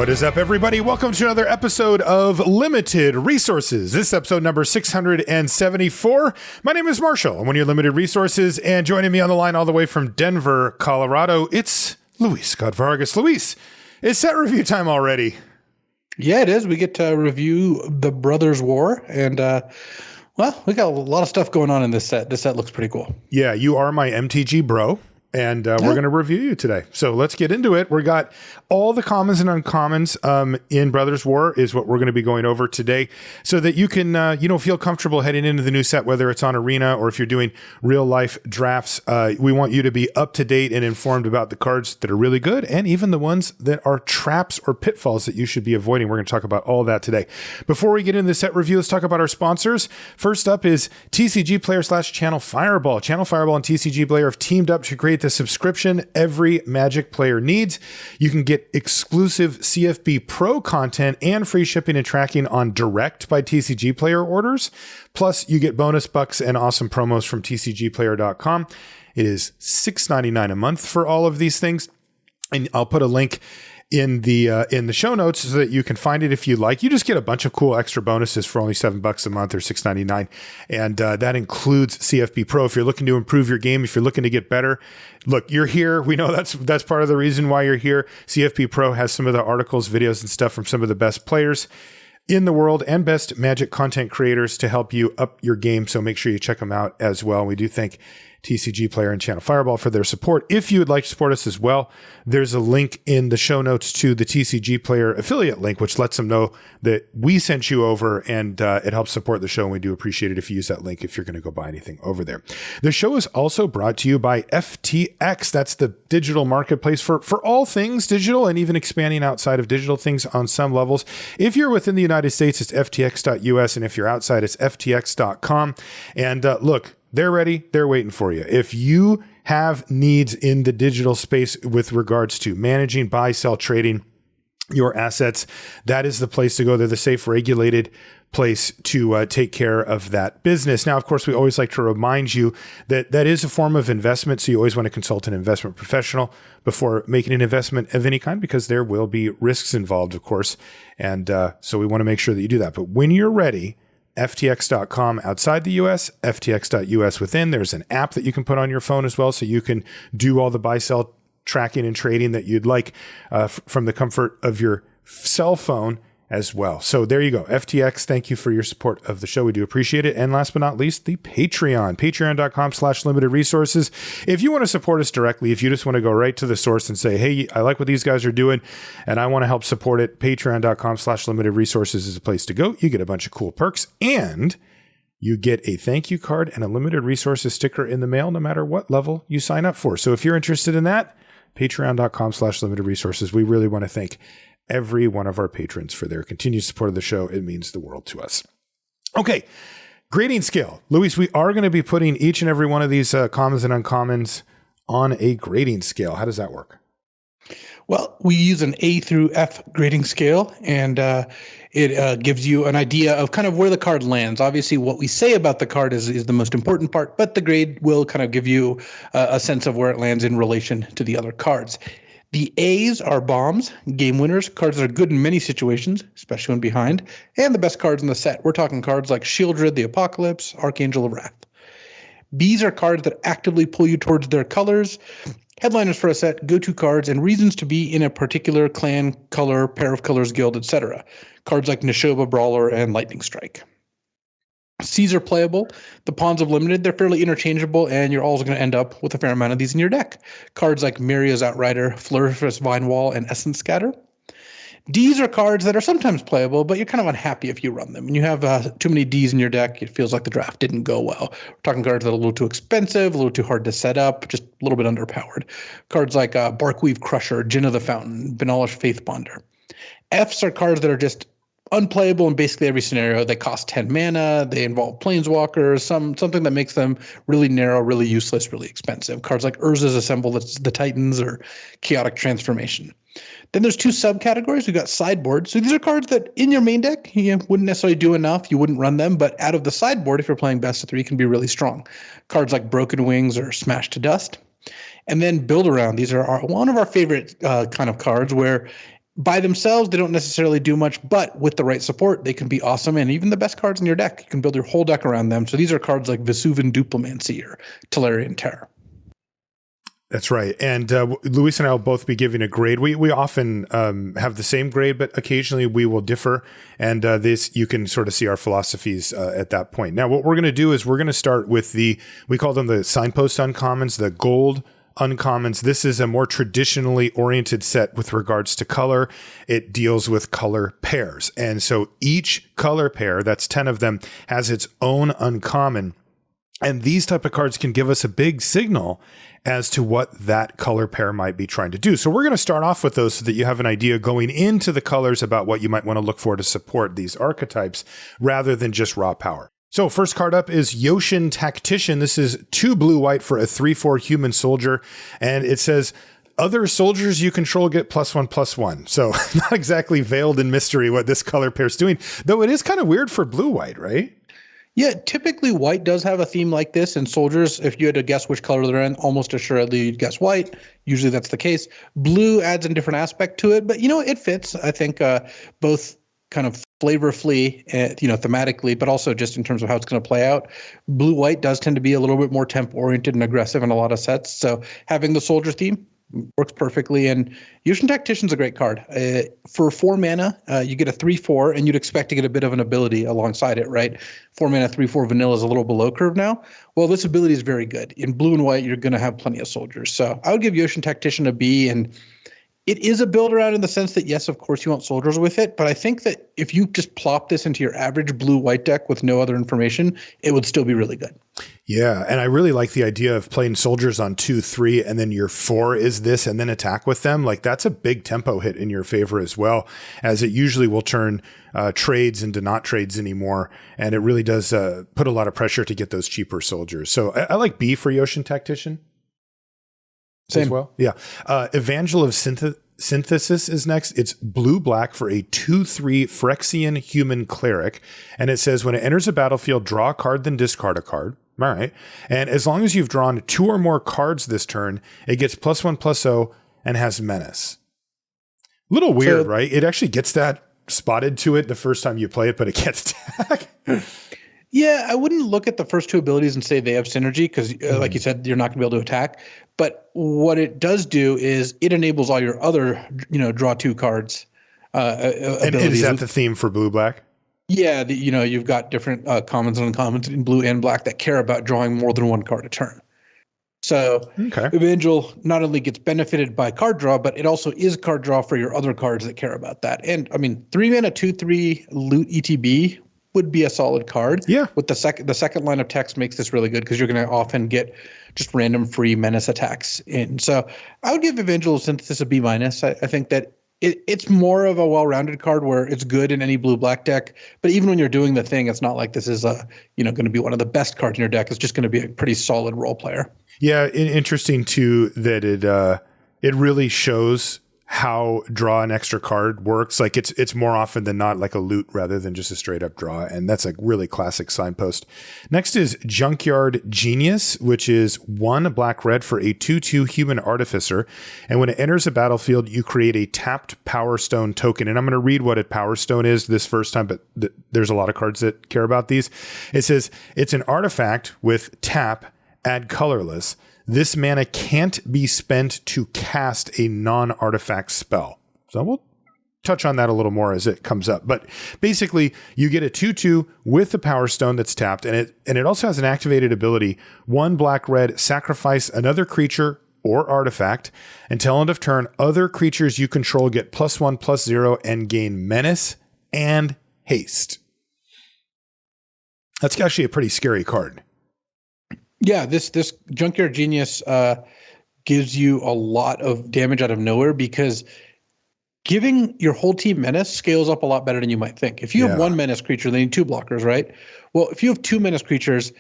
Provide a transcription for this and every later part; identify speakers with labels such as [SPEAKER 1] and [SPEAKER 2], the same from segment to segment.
[SPEAKER 1] What is up, everybody? Welcome to another episode of Limited Resources. This is episode number 674. My name is Marshall. I'm one of your Limited Resources, and joining me on the line all the way from Denver, Colorado, it's Luis Scott-Vargas. Luis, it's set review time already.
[SPEAKER 2] Yeah, it is. We get to review The Brothers' War, and well, we got a lot of stuff going on in this set. This set looks pretty cool.
[SPEAKER 1] Yeah, you are my MTG bro. And we're going to review you today. So let's get into it. We got all the commons and uncommons in Brothers War is what we're going to be going over today so that you can, feel comfortable heading into the new set, whether it's on Arena or if you're doing real life drafts. We want you to be up to date and informed about the cards that are really good and even the ones that are traps or pitfalls that you should be avoiding. We're going to talk about all that today. Before we get into the set review, let's talk about our sponsors. First up is TCG Player / Channel Fireball. Channel Fireball and TCG Player have teamed up to create the subscription every Magic player needs. You can get exclusive CFB Pro content and free shipping and tracking on direct by TCG Player orders. Plus, you get bonus bucks and awesome promos from TCGplayer.com. It is $6.99 a month for all of these things. And I'll put a link in the show notes so that you can find it if you like. You just get a bunch of cool extra bonuses for only $7 a month or $6.99. And that includes CFB Pro. If you're looking to improve your game, if you're looking to get better, look, you're here. We know that's part of the reason why you're here. CFB Pro has some of the articles, videos, and stuff from some of the best players in the world and best Magic content creators to help you up your game. So make sure you check them out as well. We do thank TCG Player and Channel Fireball for their support. If you would like to support us as well, there's a link in the show notes to the TCG Player affiliate link, which lets them know that we sent you over, and it helps support the show. And we do appreciate it if you use that link if you're going to go buy anything over there. The show is also brought to you by FTX. That's the digital marketplace for all things digital and even expanding outside of digital things on some levels. If you're within the United States, it's ftx.us. And if you're outside, it's ftx.com. And look, they're ready. They're waiting for you. If you have needs in the digital space with regards to managing, buy, sell, trading your assets, that is the place to go. They're the safe, regulated place to take care of that business. Now, of course, we always like to remind you that that is a form of investment. So you always want to consult an investment professional before making an investment of any kind, because there will be risks involved, of course. And so we want to make sure that you do that. But when you're ready, FTX.com outside the US, FTX.us within. There's an app that you can put on your phone as well, so you can do all the buy-sell tracking and trading that you'd like from the comfort of your cell phone as well. So there you go. FTX, thank you for your support of the show. We do appreciate it. And last but not least, the Patreon, patreon.com/limited resources. If you want to support us directly, if you just want to go right to the source and say, hey, I like what these guys are doing and I want to help support it, patreon.com/limited resources is a place to go. You get a bunch of cool perks and you get a thank you card and a limited resources sticker in the mail, no matter what level you sign up for. So if you're interested in that, patreon.com/limited resources. We really want to thank every one of our patrons for their continued support of the show. It means the world to us. Okay, grading scale. Luis, we are going to be putting each and every one of these commons and uncommons on a grading scale. How does that work?
[SPEAKER 2] Well, we use an A through F grading scale, and it gives you an idea of kind of where the card lands. Obviously, what we say about the card is the most important part, but the grade will kind of give you a sense of where it lands in relation to the other cards. The A's are bombs, game winners, cards that are good in many situations, especially when behind, and the best cards in the set. We're talking cards like Shieldred, the Apocalypse, Archangel of Wrath. B's are cards that actively pull you towards their colors, headliners for a set, go-to cards, and reasons to be in a particular clan, color, pair of colors, guild, etc. Cards like Neshoba, Brawler, and Lightning Strike. C's are playable. The pawns of limited, they're fairly interchangeable, and you're always going to end up with a fair amount of these in your deck. Cards like Miria's Outrider, Flurfus Vine Wall, and Essence Scatter. D's are cards that are sometimes playable, but you're kind of unhappy if you run them. When you have too many D's in your deck, it feels like the draft didn't go well. We're talking cards that are a little too expensive, a little too hard to set up, just a little bit underpowered. Cards like Barkweave Crusher, Djinn of the Fountain, Benalish Faithbonder. F's are cards that are just unplayable in basically every scenario. They cost 10 mana. They involve planeswalkers, something that makes them really narrow, really useless, really expensive. Cards like Urza's Assemble, that's the Titans, or Chaotic Transformation. Then there's two subcategories. We've got sideboard. So these are cards that in your main deck, you wouldn't necessarily do enough. You wouldn't run them, but out of the sideboard, if you're playing best of three, can be really strong. Cards like Broken Wings or Smash to Dust. And then build around. These are one of our favorite kind of cards where by themselves, they don't necessarily do much, but with the right support, they can be awesome. And even the best cards in your deck, you can build your whole deck around them. So these are cards like Vesuvian Duplimancy or Tellurian Terror.
[SPEAKER 1] That's right. And Luis and I will both be giving a grade. We often have the same grade, but occasionally we will differ. And this, you can sort of see our philosophies at that point. Now, what we're going to do is we're going to start with we call them the signpost uncommons, the gold uncommons. This is a more traditionally oriented set with regards to color. It deals with color pairs. And so each color pair, that's 10 of them, has its own uncommon. And these type of cards can give us a big signal as to what that color pair might be trying to do. So we're going to start off with those so that you have an idea going into the colors about what you might want to look for to support these archetypes rather than just raw power. So first card up is Yoshin Tactician. This is 2 blue-white for a 3/4 human soldier. And it says, other soldiers you control get +1/+1. So not exactly veiled in mystery what this color pair is doing, though it is kind of weird for blue-white, right?
[SPEAKER 2] Yeah, typically white does have a theme like this, and soldiers, if you had to guess which color they're in, almost assuredly you'd guess white. Usually that's the case. Blue adds a different aspect to it, but it fits. I think both kind of flavorfully, thematically, but also just in terms of how it's going to play out. Blue-white does tend to be a little bit more temp-oriented and aggressive in a lot of sets, so having the soldier theme works perfectly. And Yoshin Tactician's a great card. For 4 mana, you get a 3/4, and you'd expect to get a bit of an ability alongside it, right? 4 mana, 3/4 vanilla is a little below curve now. Well, this ability is very good. In blue and white, you're going to have plenty of soldiers. So I would give Yoshin Tactician a B, and it is a build around in the sense that, yes, of course, you want soldiers with it. But I think that if you just plop this into your average blue-white deck with no other information, it would still be really good.
[SPEAKER 1] Yeah, and I really like the idea of playing soldiers on 2/3, and then your 4 is this, and then attack with them. Like, that's a big tempo hit in your favor as well, as it usually will turn trades into not trades anymore. And it really does put a lot of pressure to get those cheaper soldiers. So I like B for Yoshin Tactician.
[SPEAKER 2] Same.
[SPEAKER 1] As well. Yeah. Evangel of Synthesis is next. It's blue-black for a 2/3 Phyrexian human cleric. And it says when it enters a battlefield, draw a card, then discard a card. All right. And as long as you've drawn 2 or more cards this turn, it gets +1/+0 and has menace. Little weird, right? It actually gets that spotted to it the first time you play it, but it gets attack.
[SPEAKER 2] Yeah, I wouldn't look at the first 2 abilities and say they have synergy because, like you said, you're not going to be able to attack. But what it does do is it enables all your other, draw 2 cards.
[SPEAKER 1] And is that the theme for blue-black?
[SPEAKER 2] Yeah, you've got different commons and uncommons in blue and black that care about drawing more than 1 card a turn. So Evangel not only gets benefited by card draw, but it also is card draw for your other cards that care about that. And I mean, 3 mana, 2/3 loot ETB would be a solid card.
[SPEAKER 1] Yeah.
[SPEAKER 2] With the second line of text makes this really good because you're going to often get just random free menace attacks in. So I would give Evangel of Synthesis a B-. I think that it's more of a well-rounded card where it's good in any blue-black deck. But even when you're doing the thing, it's not like this is going to be one of the best cards in your deck. It's just going to be a pretty solid role player.
[SPEAKER 1] Yeah, interesting too that it really shows how draw an extra card works. Like it's more often than not like a loot rather than just a straight up draw. And that's a really classic signpost. Next is Junkyard Genius, which is 1 black-red for a 2/2 human artificer. And when it enters a battlefield, you create a tapped Power Stone token. And I'm going to read what a Power Stone is this first time, but there's a lot of cards that care about these. It says it's an artifact with tap, add colorless. This mana can't be spent to cast a non-artifact spell. So we'll touch on that a little more as it comes up. But basically, you get a 2/2 with the Power Stone that's tapped, and it also has an activated ability. 1 black-red, sacrifice another creature or artifact. Until end of turn, other creatures you control get +1/+0 and gain menace and haste. That's actually a pretty scary card.
[SPEAKER 2] Yeah, this Junkyard Genius gives you a lot of damage out of nowhere because giving your whole team menace scales up a lot better than you might think. If you have 1 menace creature, they need 2 blockers, right? Well, if you have 2 menace creatures,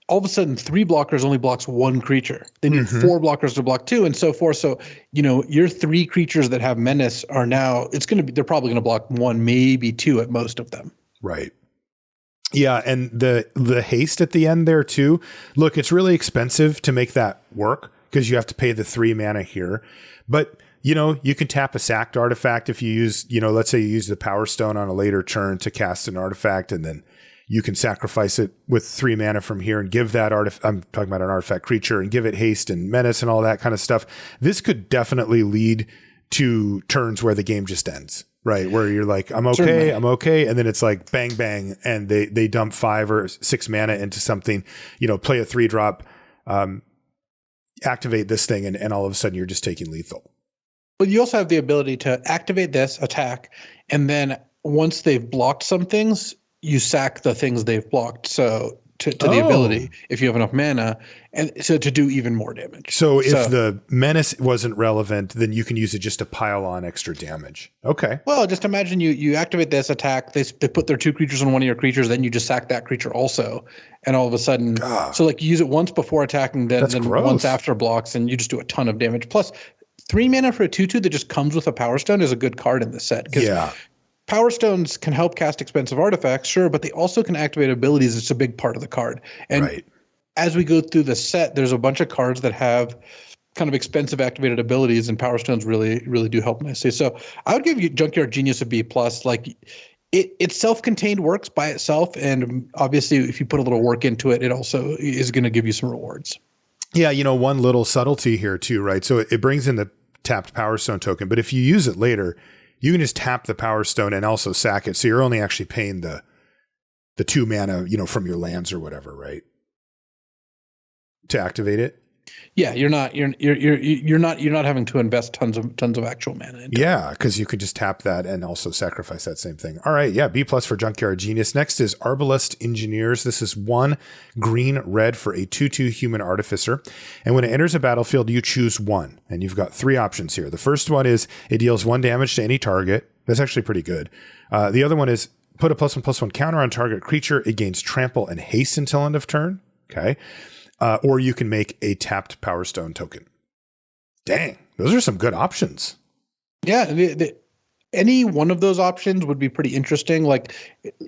[SPEAKER 2] all of a sudden 3 blockers only blocks 1 creature. They need 4 blockers to block 2 and so forth. So, your 3 creatures that have menace are now, they're probably going to block 1, maybe 2 at most of them.
[SPEAKER 1] Right. Yeah, and the haste at the end there too. Look, it's really expensive to make that work because you have to pay the 3 mana here. But you can tap a sacked artifact if you use, let's say you use the Power Stone on a later turn to cast an artifact, and then you can sacrifice it with 3 mana from here and give that I'm talking about an artifact creature, and give it haste and menace and all that kind of stuff. This could definitely lead to turns where the game just ends, right? Where you're like, I'm okay, certainly. I'm okay. And then it's like bang, bang. And they dump 5 or 6 mana into something, play a 3-drop, activate this thing. And all of a sudden you're just taking lethal.
[SPEAKER 2] But you also have the ability to activate this attack. And then once they've blocked some things, you sack the things they've blocked. So to the ability, if you have enough mana, and so to do even more damage.
[SPEAKER 1] So if the menace wasn't relevant, then you can use it just to pile on extra damage. Okay.
[SPEAKER 2] Well, just imagine you activate this attack. They put their 2 creatures on one of your creatures. Then you just sack that creature also, and all of a sudden, so like you use it once before attacking, then once after blocks, and you just do a ton of damage. Plus, 3 mana for a 2/2 that just comes with a Power Stone is a good card in this set. Yeah. Power Stones can help cast expensive artifacts, sure, but they also can activate abilities. It's a big part of the card. And as we go through the set, there's a bunch of cards that have kind of expensive activated abilities, and Power Stones really, really do help nicely. So I would give you Junkyard Genius a B+. Like it self-contained works by itself, and obviously if you put a little work into it, it also is going to give you some rewards.
[SPEAKER 1] Yeah, one little subtlety here too, right? So it brings in the tapped Power Stone token, but if you use it later, you can just tap the Power Stone and also sack it. So you're only actually paying the 2 mana, from your lands or whatever, right? To activate it.
[SPEAKER 2] Yeah, you're not having to invest tons of actual mana into it.
[SPEAKER 1] Yeah, because you could just tap that and also sacrifice that same thing. All right, yeah, B+ for Junkyard Genius. Next is Arbalest Engineers. This is 1 green-red for a 2/2 human artificer. And when it enters a battlefield, you choose 1. And you've got 3 options here. The first one is it deals 1 damage to any target. That's actually pretty good. The other one is put a +1/+1 counter on target creature. It gains trample and haste until end of turn. Okay. Or you can make a tapped Power Stone token. Dang, those are some good options.
[SPEAKER 2] Yeah, any one of those options would be pretty interesting. Like,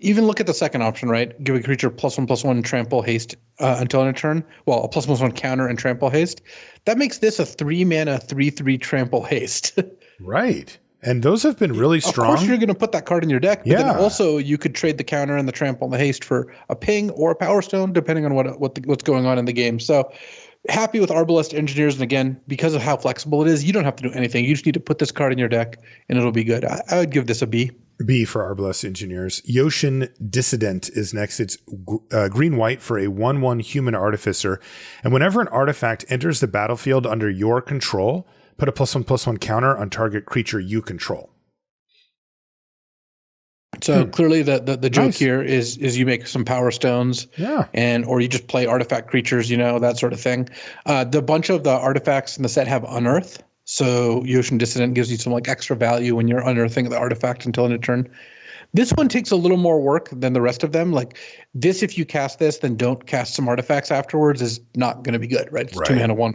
[SPEAKER 2] even look at the second option, right? Give a creature +1/+1 trample haste until end of turn. Well, a +1/+1 counter and trample haste. That makes this a 3 mana 3/3 trample haste.
[SPEAKER 1] Right. And those have been really strong.
[SPEAKER 2] Of course, you're going to put that card in your deck, but then also you could trade the counter and the trample and the haste for a ping or a Power Stone, depending on what's going on in the game. So happy with Arbalest Engineers. And again, because of how flexible it is, you don't have to do anything. You just need to put this card in your deck and it'll be good. I would give this a B.
[SPEAKER 1] B for Arbalest Engineers. Yoshin Dissident is next. It's green-white for a 1/1 human artificer. And whenever an artifact enters the battlefield under your control, put a +1/+1 counter on target creature you control.
[SPEAKER 2] So clearly the joke here is you make some Power Stones, or you just play artifact creatures, that sort of thing. The bunch of the artifacts in the set have unearth. So Yoshin Dissident gives you some like extra value when you're unearthing the artifact until end of turn. This one takes a little more work than the rest of them. Like this, if you cast this, then don't cast some artifacts afterwards is not going to be good, right? It's 2 mana 1.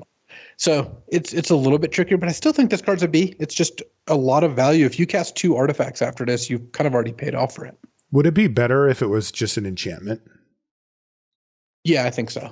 [SPEAKER 2] So it's a little bit trickier, but I still think this card's a B. It's just a lot of value. If you cast 2 artifacts after this, you've kind of already paid off for it.
[SPEAKER 1] Would it be better if it was just an enchantment?
[SPEAKER 2] Yeah, I think so.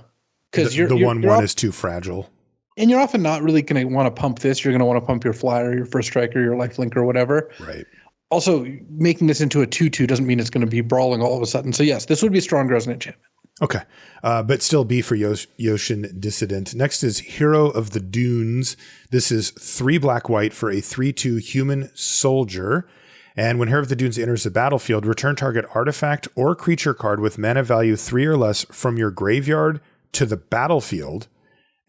[SPEAKER 2] Because
[SPEAKER 1] the 1/1 is too fragile.
[SPEAKER 2] And you're often not really going to want to pump this. You're going to want to pump your flyer, your first striker, your lifelink, or whatever.
[SPEAKER 1] Right.
[SPEAKER 2] Also, making this into a 2/2 doesn't mean it's going to be brawling all of a sudden. So yes, this would be stronger as an enchantment.
[SPEAKER 1] Okay. But still B for Yoshin Dissident. Next is Hero of the Dunes. This is 3 black-white for a 3/2 human soldier. And when Hero of the Dunes enters the battlefield, return target artifact or creature card with mana value 3 or less from your graveyard to the battlefield.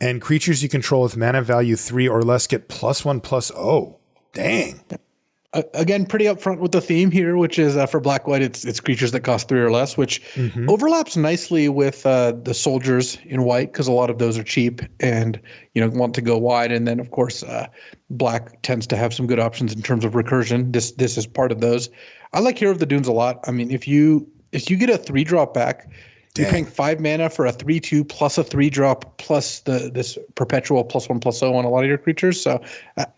[SPEAKER 1] And creatures you control with mana value 3 or less get +1/+0. Dang.
[SPEAKER 2] Again, pretty upfront with the theme here, which is for black-white, it's creatures that cost 3 or less, which overlaps nicely with the soldiers in white because a lot of those are cheap and want to go wide. And then, of course, black tends to have some good options in terms of recursion. This is part of those. I like Hero of the Dunes a lot. I mean, if you get a 3-drop back, you're paying 5 mana for a 3/2 plus a 3-drop plus this perpetual +1/+0 on a lot of your creatures. So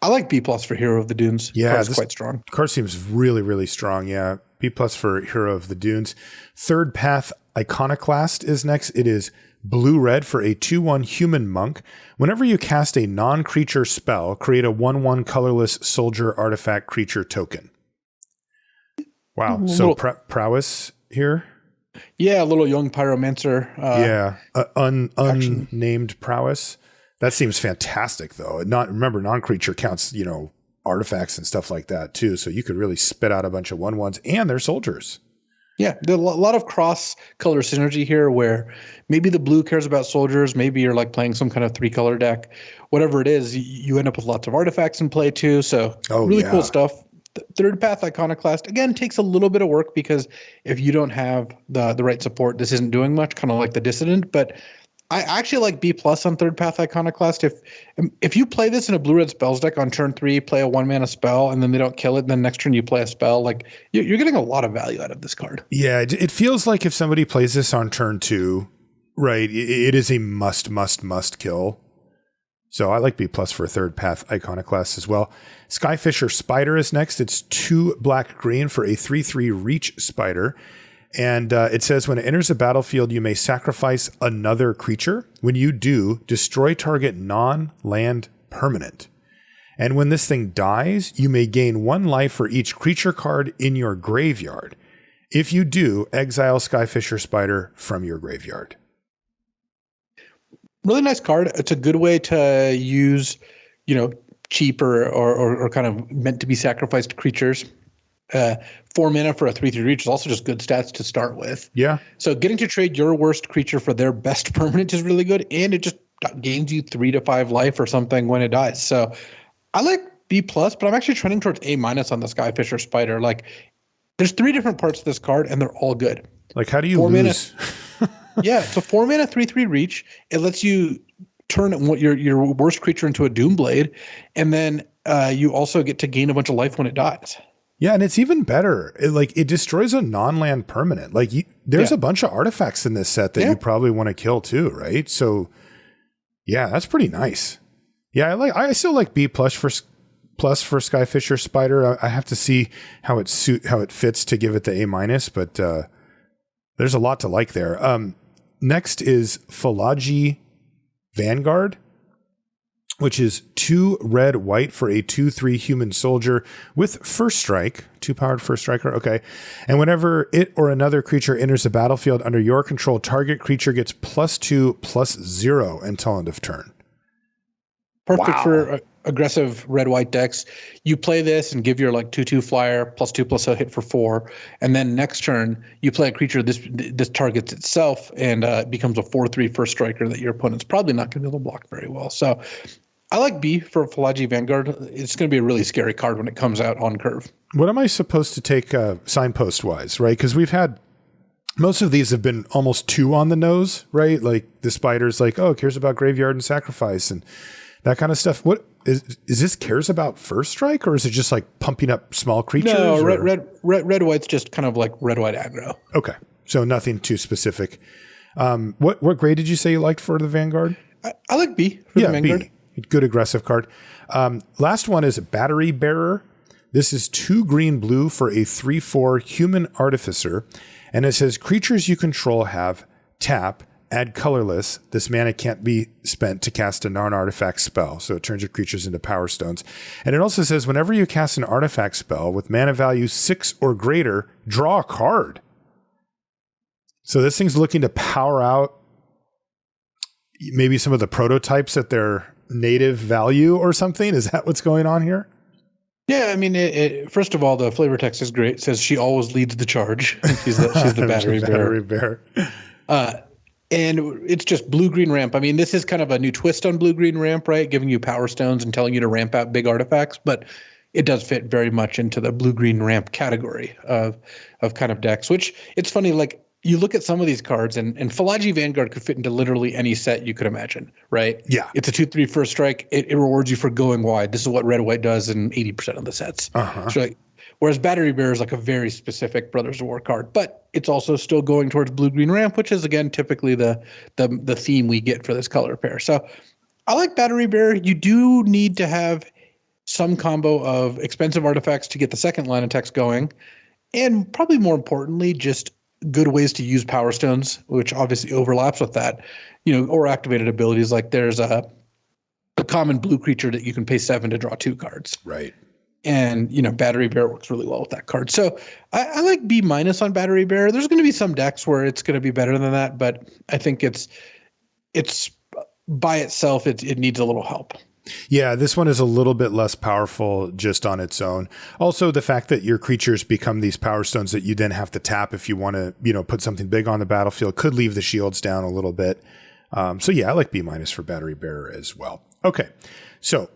[SPEAKER 2] I like B+ for Hero of the Dunes.
[SPEAKER 1] Yeah,
[SPEAKER 2] it's quite strong.
[SPEAKER 1] Card seems really, really strong. Yeah, B+ for Hero of the Dunes. Third Path Iconoclast is next. It is blue-red for a 2/1 human monk. Whenever you cast a non-creature spell, create a 1/1 colorless soldier artifact creature token. Wow. So prowess here?
[SPEAKER 2] Yeah, a little young pyromancer.
[SPEAKER 1] Unnamed prowess. That seems fantastic, though. Remember, non-creature counts, artifacts and stuff like that, too. So you could really spit out a bunch of 1/1s, and they're soldiers.
[SPEAKER 2] Yeah, there's a lot of cross-color synergy here where maybe the blue cares about soldiers. Maybe you're like playing some kind of 3-color deck. Whatever it is, you end up with lots of artifacts in play, too. So really cool stuff. Third Path Iconoclast, again, takes a little bit of work because if you don't have the right support, this isn't doing much, kind of like the Dissident. But I actually like B+ on Third Path Iconoclast. If you play this in a blue-red spells deck on turn 3, play a 1-mana spell, and then they don't kill it, and then next turn you play a spell, like you're getting a lot of value out of this card.
[SPEAKER 1] Yeah, it feels like if somebody plays this on turn 2, right, it is a must kill. So I like B+ for Third Path Iconoclast as well. Skyfisher Spider is next. It's 2 black-green for a 3/3 reach spider. And it says when it enters the battlefield, you may sacrifice another creature. When you do, destroy target non-land permanent. And when this thing dies, you may gain 1 life for each creature card in your graveyard. If you do, exile Skyfisher Spider from your graveyard.
[SPEAKER 2] Really nice card. It's a good way to use, cheap or kind of meant to be sacrificed creatures. 4 mana for a 3/3 reach is also just good stats to start with.
[SPEAKER 1] Yeah.
[SPEAKER 2] So getting to trade your worst creature for their best permanent is really good, and it just gains you 3 to 5 life or something when it dies. So I like B+, but I'm actually trending towards A- on the Skyfisher Spider. Like, there's 3 different parts of this card, and they're all good.
[SPEAKER 1] Like, how do you lose?
[SPEAKER 2] Yeah, it's a 4 mana 3/3 reach. It lets you turn your worst creature into a Doomblade, and then you also get to gain a bunch of life when it dies.
[SPEAKER 1] Yeah, and it's even better. It destroys a non-land permanent. There's a bunch of artifacts in this set that you probably want to kill too, right? So, yeah, that's pretty nice. Yeah, I still like B+ for Skyfisher Spider. I have to see how it fits to give it the A-, but there's a lot to like there. Next is Philagi Vanguard, which is 2 red-white for a 2/3 human soldier with first strike, 2-powered first striker. Okay. And whenever it or another creature enters the battlefield under your control, target creature gets +2/+0 until end of turn.
[SPEAKER 2] Perfect for aggressive red-white decks. You play this and give your 2/2 flyer +2/+a hit for 4, and then next turn you play a creature this targets itself and becomes a 4/3 first striker that your opponent's probably not going to be able to block very well. So I like B for Philagi Vanguard. It's going to be a really scary card when it comes out on curve.
[SPEAKER 1] What am I supposed to take signpost-wise, right? Because we've had most of these have been almost too on the nose, right? Like the Spider's it cares about graveyard and sacrifice and that kind of stuff. What is this cares about first strike, or is it just pumping up small creatures?
[SPEAKER 2] No, red white's just kind of like red white aggro.
[SPEAKER 1] Okay, so nothing too specific. What grade did you say you liked for the Vanguard?
[SPEAKER 2] I like B for the Vanguard.
[SPEAKER 1] B. Good aggressive card. Last one is Battery Bearer. This is 2 green-blue for a 3/4 human artificer, and it says creatures you control have tap. Add colorless. This mana can't be spent to cast a non-artifact spell, so it turns your creatures into power stones. And it also says whenever you cast an artifact spell with mana value 6 or greater, draw a card. So this thing's looking to power out maybe some of the prototypes at their native value or something. Is that what's going on here?
[SPEAKER 2] Yeah, I mean, first of all, the flavor text is great. It says she always leads the charge. She's the battery bearer. And it's just blue-green ramp. I mean, this is kind of a new twist on blue-green ramp, right? Giving you power stones and telling you to ramp out big artifacts, but it does fit very much into the blue-green ramp category of kind of decks, which it's funny, you look at some of these cards and Philagi Vanguard could fit into literally any set you could imagine, right?
[SPEAKER 1] Yeah.
[SPEAKER 2] It's a 2/3 first strike. It rewards you for going wide. This is what red-white does in 80% of the sets.
[SPEAKER 1] Uh-huh.
[SPEAKER 2] So whereas Battery Bearer is a very specific Brothers of War card, but it's also still going towards blue-green ramp, which is again typically the theme we get for this color pair. So I like Battery Bearer. You do need to have some combo of expensive artifacts to get the second line of text going, and probably more importantly, just good ways to use Power Stones, which obviously overlaps with that, or activated abilities. Like there's a common blue creature that you can pay 7 to draw 2 cards.
[SPEAKER 1] Right.
[SPEAKER 2] And, Battery Bear works really well with that card. So I like B- on Battery Bear. There's going to be some decks where it's going to be better than that, but I think it's by itself, it needs a little help.
[SPEAKER 1] Yeah, this one is a little bit less powerful just on its own. Also, the fact that your creatures become these Power Stones that you then have to tap if you want to, put something big on the battlefield could leave the shields down a little bit. So yeah, I like B- for Battery Bear as well. Okay, so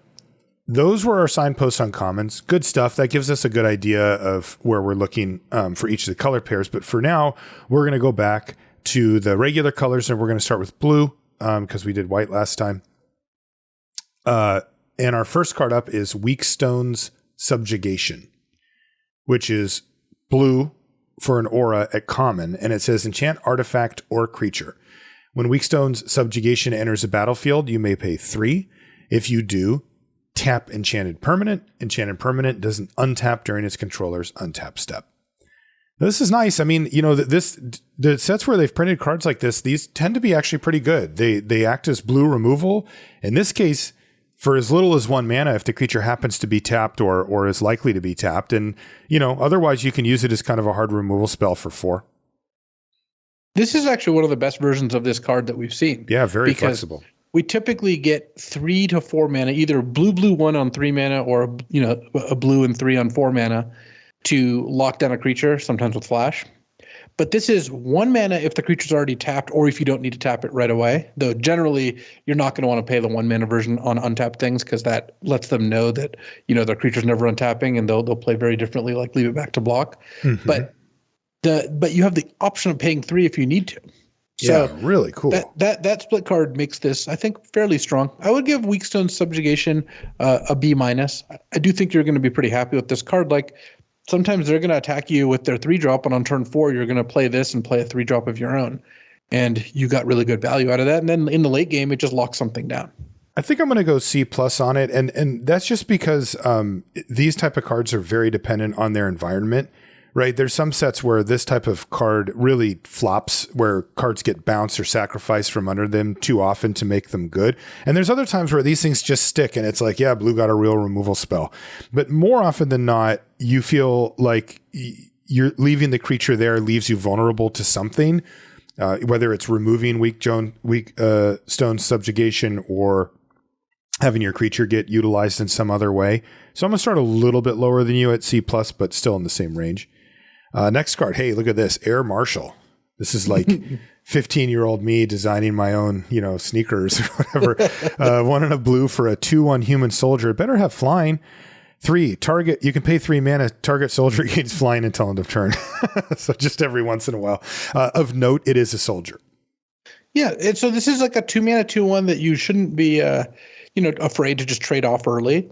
[SPEAKER 1] those were our signposts on commons. Good stuff. That gives us a good idea of where we're looking for each of the color pairs. But for now, we're going to go back to the regular colors, and we're going to start with blue because we did white last time. And our first card up is Weakstone's Subjugation, which is blue for an aura at common. And it says enchant artifact or creature. When Weakstone's Subjugation enters the battlefield, you may pay 3. If you do, tap Enchanted Permanent. Enchanted Permanent doesn't untap during its controller's untap step. This is nice. I mean, the sets where they've printed cards like this, these tend to be actually pretty good. They act as blue removal. In this case, for as little as 1 mana, if the creature happens to be tapped or is likely to be tapped. And, otherwise you can use it as kind of a hard removal spell for 4.
[SPEAKER 2] This is actually one of the best versions of this card that we've seen.
[SPEAKER 1] Yeah, very flexible.
[SPEAKER 2] We typically get 3 to 4 mana, either blue 1 on 3 mana or, a blue and 3 on 4 mana to lock down a creature, sometimes with flash. But this is 1 mana if the creature's already tapped or if you don't need to tap it right away. Though generally, you're not going to want to pay the 1 mana version on untapped things because that lets them know that, their creature's never untapping and they'll play very differently, like leave it back to block. Mm-hmm. But you have the option of paying 3 if you need to. So
[SPEAKER 1] yeah, really cool.
[SPEAKER 2] That split card makes this, I think, fairly strong. I would give Weakstone's Subjugation a B-. I do think you're going to be pretty happy with this card. Like, sometimes they're going to attack you with their 3-drop, and on turn 4, you're going to play this and play a 3-drop of your own. And you got really good value out of that. And then in the late game, it just locks something down.
[SPEAKER 1] I think I'm going to go C+ on it. And that's just because these type of cards are very dependent on their environment. Right. There's some sets where this type of card really flops, where cards get bounced or sacrificed from under them too often to make them good. And there's other times where these things just stick and it's like, yeah, blue got a real removal spell. But more often than not, you feel like you're leaving the creature there leaves you vulnerable to something, whether it's removing Weakstone Subjugation or having your creature get utilized in some other way. So I'm going to start a little bit lower than you at C+, but still in the same range. Next card. Hey, look at this. Air Marshal. This is like 15-year-old me designing my own, sneakers or whatever. 1 and a blue for a 2/1 human soldier. It better have flying. 3, target. You can pay 3 mana. Target soldier gains flying until end of turn. So just every once in a while. Of note, it is a soldier. Yeah.
[SPEAKER 2] So this is like a 2 mana 2/1 that you shouldn't be, afraid to just trade off early.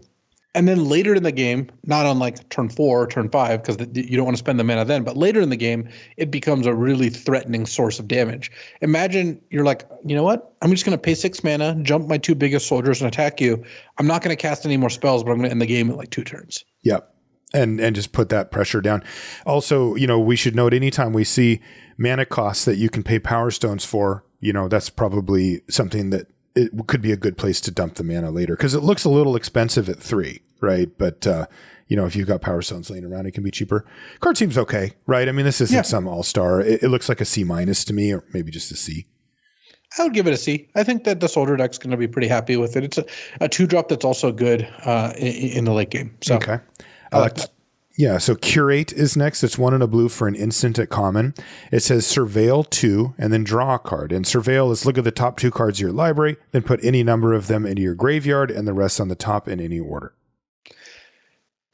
[SPEAKER 2] And then later in the game, not on like turn 4 or turn 5, because you don't want to spend the mana then, but later in the game, it becomes a really threatening source of damage. Imagine you're like, you know what? I'm just going to pay 6 mana, jump my 2 biggest soldiers and attack you. I'm not going to cast any more spells, but I'm going to end the game at like 2 turns.
[SPEAKER 1] Yep. And just put that pressure down. Also, we should note anytime we see mana costs that you can pay Power Stones for, that's probably something that it could be a good place to dump the mana later because it looks a little expensive at 3, right? But, if you've got Power Stones laying around, it can be cheaper. Card seems okay, right? I mean, this isn't some all-star. It looks like a C- to me, or maybe just a C.
[SPEAKER 2] I would give it a C. I think that the soldier deck's going to be pretty happy with it. It's a 2-drop that's also good in the late game. So,
[SPEAKER 1] okay. Yeah, so Curate is next. It's 1 and a blue for an instant at common. It says Surveil 2 and then draw a card. And Surveil is look at the top 2 cards of your library, then put any number of them into your graveyard and the rest on the top in any order.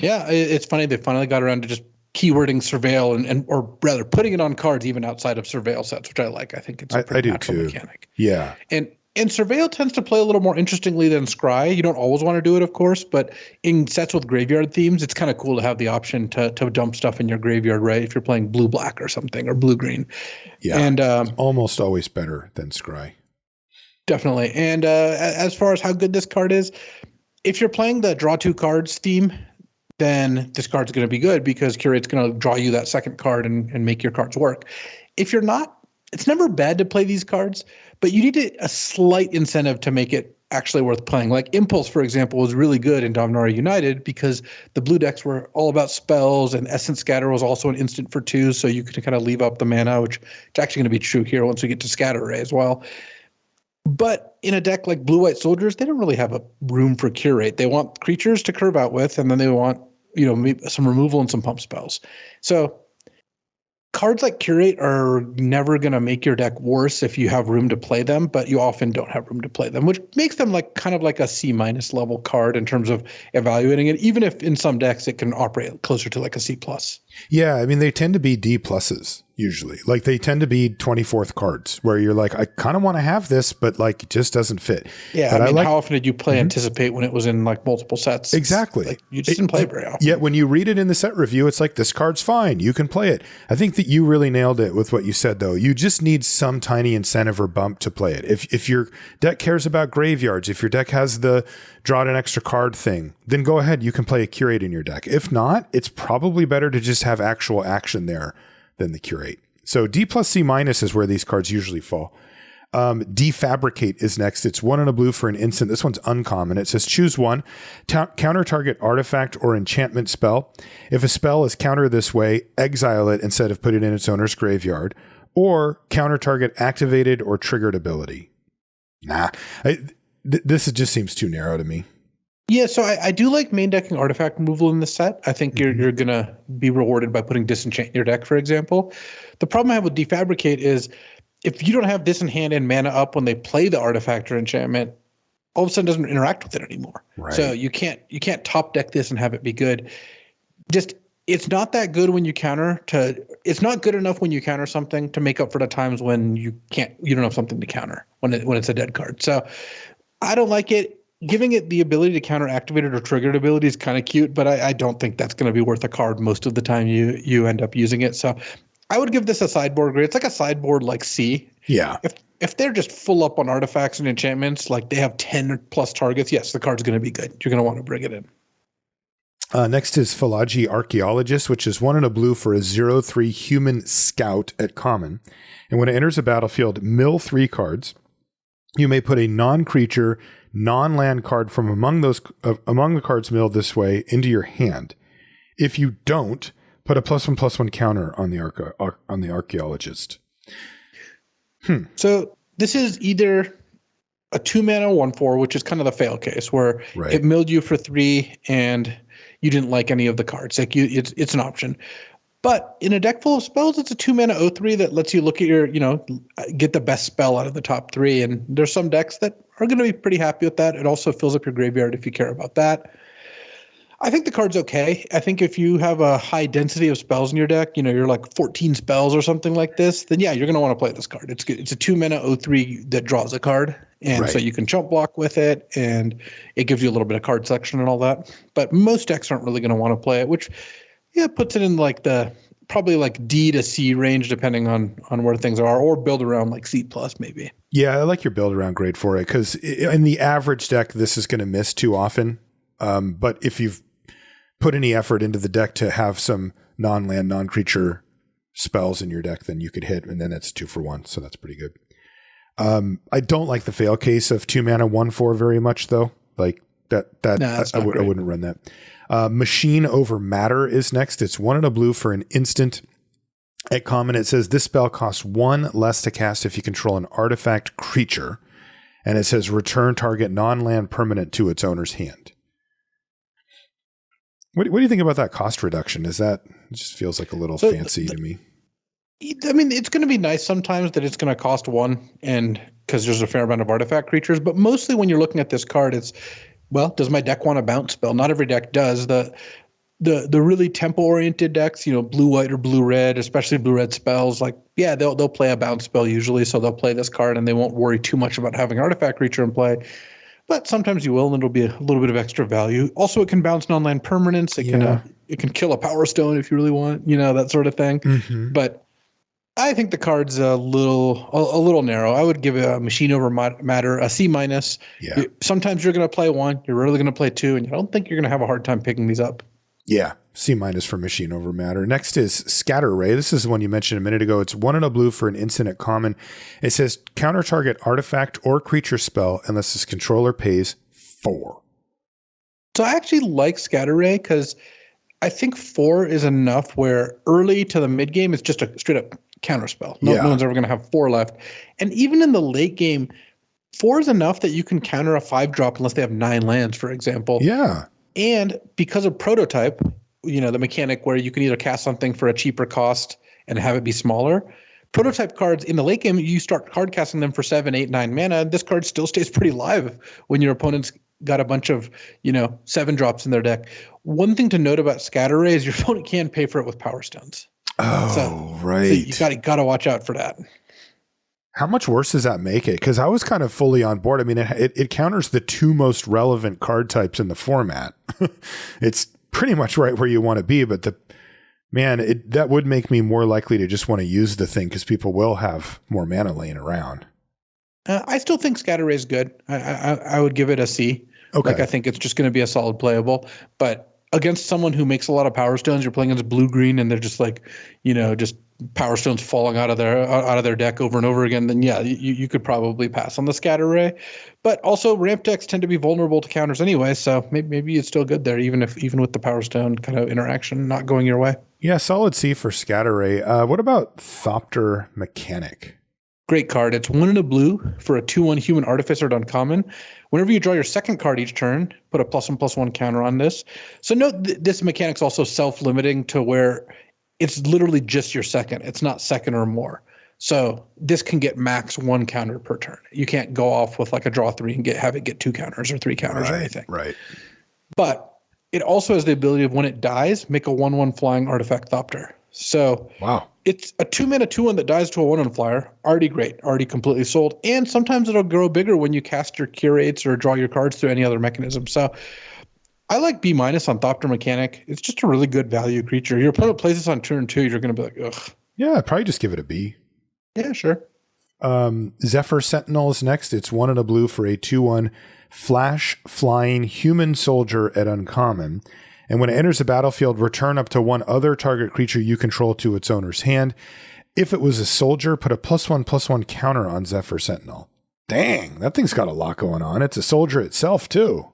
[SPEAKER 2] Yeah, it's funny. They finally got around to just keywording Surveil or rather putting it on cards even outside of Surveil sets, which I like. I think it's a pretty natural mechanic.
[SPEAKER 1] Yeah.
[SPEAKER 2] And Surveil tends to play a little more interestingly than Scry. You don't always want to do it, of course, but in sets with graveyard themes, it's kind of cool to have the option to dump stuff in your graveyard, right? If you're playing blue-black or something, or blue-green.
[SPEAKER 1] Yeah, and it's almost always better than Scry.
[SPEAKER 2] Definitely. And as far as how good this card is, if you're playing the draw 2 cards theme, then this card's going to be good because Curate's going to draw you that second card and make your cards work. if you're not, it's never bad to play these cards, but you need a slight incentive to make it actually worth playing. Like Impulse, for example, was really good in Dominaria United because the blue decks were all about spells, and Essence Scatter was also an instant for 2, so you could kind of leave up the mana, which is actually going to be true here once we get to Scatter Ray as well. But in a deck like Blue-White Soldiers, they don't really have a room for curate. They want creatures to curve out with, and then they want, some removal and some pump spells. So cards like Curate are never going to make your deck worse if you have room to play them, but you often don't have room to play them, which makes them kind of like a C- level card in terms of evaluating it, even if in some decks it can operate closer to like a C+.
[SPEAKER 1] Yeah, I mean, they tend to be D pluses usually. Like they tend to be 24th cards where you're like, I kind of want to have this, but like it just doesn't fit.
[SPEAKER 2] Yeah, but how often did you play Anticipate when it was in like multiple sets?
[SPEAKER 1] Exactly.
[SPEAKER 2] You just didn't play it very often.
[SPEAKER 1] Yet when you read it in the set review, it's like, this card's fine. You can play it. I think that you really nailed it with what you said, though. You just need some tiny incentive or bump to play it. If your deck cares about graveyards, if your deck has the draw an extra card thing, then go ahead. You can play a Curate in your deck. If not, it's probably better to just have actual action there than the Curate. So D plus C minus is where these cards usually fall. Defabricate is next. It's 1 and a blue for an instant. This one's uncommon. It says choose one, counter target artifact or enchantment spell. If a spell is countered this way, exile it instead of put it in its owner's graveyard, or counter target activated or triggered ability. This just seems too narrow to me.
[SPEAKER 2] Yeah, so I do like main decking artifact removal in this set. I think you're going to be rewarded by putting Disenchant in your deck, for example. The problem I have with Defabricate is if you don't have this in hand and mana up when they play the artifact or enchantment, all of a sudden doesn't interact with it anymore. Right. So you can't top deck this and have it be good. Just it's not that good when you it's not good enough when you counter something to make up for the times when you don't have something to counter when it's a dead card. So I don't like it. Giving it the ability to counter activated or triggered ability is kind of cute, but I don't think that's going to be worth a card most of the time you end up using it. So I would give this a sideboard grade. It's like a sideboard like C.
[SPEAKER 1] Yeah.
[SPEAKER 2] If they're just full up on artifacts and enchantments, like they have 10 plus targets, yes, the card's going to be good. You're going to want to bring it in.
[SPEAKER 1] Next is Philagi Archaeologist, which is 1 and a blue for a 0/3 human scout at common. And when it enters a battlefield, mill 3 cards. You may put a non-creature, non-land card from among the cards milled this way into your hand. If you don't, put a +1/+1 counter on the Archaeologist.
[SPEAKER 2] So this is either a 2-mana 1/4, which is kind of the fail case, where it milled you for 3 and you didn't like any of the cards. Like it's an option. But in a deck full of spells, it's a 2-mana 0/3 that lets you look at your, get the best spell out of the top 3. And there's some decks that are going to be pretty happy with that. It also fills up your graveyard if you care about that. I think the card's okay. I think if you have a high density of spells in your deck, you're like 14 spells or something like this, then yeah, you're going to want to play this card. It's good. It's a 2-mana 0/3 that draws a card. And so you can chump block with it, and it gives you a little bit of card selection and all that. But most decks aren't really going to want to play it, which puts it in like probably like D to C range, depending on where things are, or build around like C+ maybe.
[SPEAKER 1] Yeah, I like your build around grade for it, because in the average deck, this is going to miss too often. But if you've put any effort into the deck to have some non-land, non-creature spells in your deck, then you could hit, and then it's 2 for 1. So that's pretty good. I don't like the fail case of 2-mana 1/4 very much, though. Like that I wouldn't run that. Machine Over Matter is next. It's 1 and a blue for an instant. At common, it says this spell costs 1 less to cast if you control an artifact creature. And it says return target non-land permanent to its owner's hand. What do you think about that cost reduction? It just feels like a little fancy to me.
[SPEAKER 2] I mean, it's going to be nice sometimes that it's going to cost 1, and because there's a fair amount of artifact creatures. But mostly when you're looking at this card, it's, does my deck want a bounce spell? Not every deck does. The really tempo-oriented decks, blue-white or blue-red, especially blue-red spells, they'll play a bounce spell usually, so they'll play this card and they won't worry too much about having artifact creature in play. But sometimes you will, and it'll be a little bit of extra value. Also, it can bounce non-land permanents. It can kill a Power Stone if you really want, that sort of thing. Mm-hmm. But I think the card's a little narrow. I would give a Machine Over Matter a C-. Yeah. Sometimes you're going to play 1, you're rarely going to play 2, and I don't think you're going to have a hard time picking these up.
[SPEAKER 1] Yeah. C- for machine over matter. Next is Scatter Ray. This is the one you mentioned a minute ago. It's 1 and a blue for an instant at common. It says counter target artifact or creature spell unless its controller pays 4.
[SPEAKER 2] So I actually like Scatter Ray because I think 4 is enough where early to the mid game, it's just a straight up counter spell. No one's ever going to have 4 left. And even in the late game, 4 is enough that you can counter a 5-drop unless they have 9 lands, for example.
[SPEAKER 1] Yeah.
[SPEAKER 2] And because of prototype, the mechanic where you can either cast something for a cheaper cost and have it be smaller. Prototype cards in the late game, you start card casting them for 7, 8, 9 mana. This card still stays pretty live when your opponent's got a bunch of, 7-drops in their deck. One thing to note about Scatter Ray is your opponent can pay for it with Power Stones.
[SPEAKER 1] Oh, right.
[SPEAKER 2] So you got to watch out for that.
[SPEAKER 1] How much worse does that make it? Because I was kind of fully on board. I mean, it counters the 2 most relevant card types in the format. It's pretty much right where you want to be, but that would make me more likely to just want to use the thing because people will have more mana laying around.
[SPEAKER 2] I still think Scatter Ray is good. I would give it a C. Okay. I think it's just going to be a solid playable, but against someone who makes a lot of Power Stones, you're playing against blue-green and they're just just Power Stones falling out of their deck over and over again, then yeah, you could probably pass on the Scatter Ray. But also ramp decks tend to be vulnerable to counters anyway, so maybe it's still good there, even with the Power Stone kind of interaction not going your way.
[SPEAKER 1] Yeah, solid C for Scatter Ray. What about Thopter Mechanic?
[SPEAKER 2] Great card. It's 1 and a blue for a 2/1 human artificer at uncommon. Whenever you draw your second card each turn, put a +1/+1 counter on this. So note this mechanic's also self-limiting to where it's literally just your second. It's not second or more. So this can get max 1 counter per turn. You can't go off with like a draw 3 and have it get 2 counters or 3 counters or anything.
[SPEAKER 1] Right.
[SPEAKER 2] But it also has the ability of when it dies, make a 1/1 flying artifact Thopter. So
[SPEAKER 1] wow.
[SPEAKER 2] It's a 2-mana 2/1 that dies to a 1/1 flyer. Already great. Already completely sold. And sometimes it'll grow bigger when you cast your curates or draw your cards through any other mechanism. So I like B- on Thopter Mechanic. It's just a really good value creature. Your opponent plays this on turn 2, you're going to be like, ugh.
[SPEAKER 1] Yeah, I'd probably just give it a B.
[SPEAKER 2] Yeah, sure.
[SPEAKER 1] Zephyr Sentinel is next. It's 1 and a blue for a 2/1 flash flying human soldier at uncommon. And when it enters the battlefield, return up to 1 other target creature you control to its owner's hand. If it was a soldier, put a +1/+1 counter on Zephyr Sentinel. Dang, that thing's got a lot going on. It's a soldier itself, too.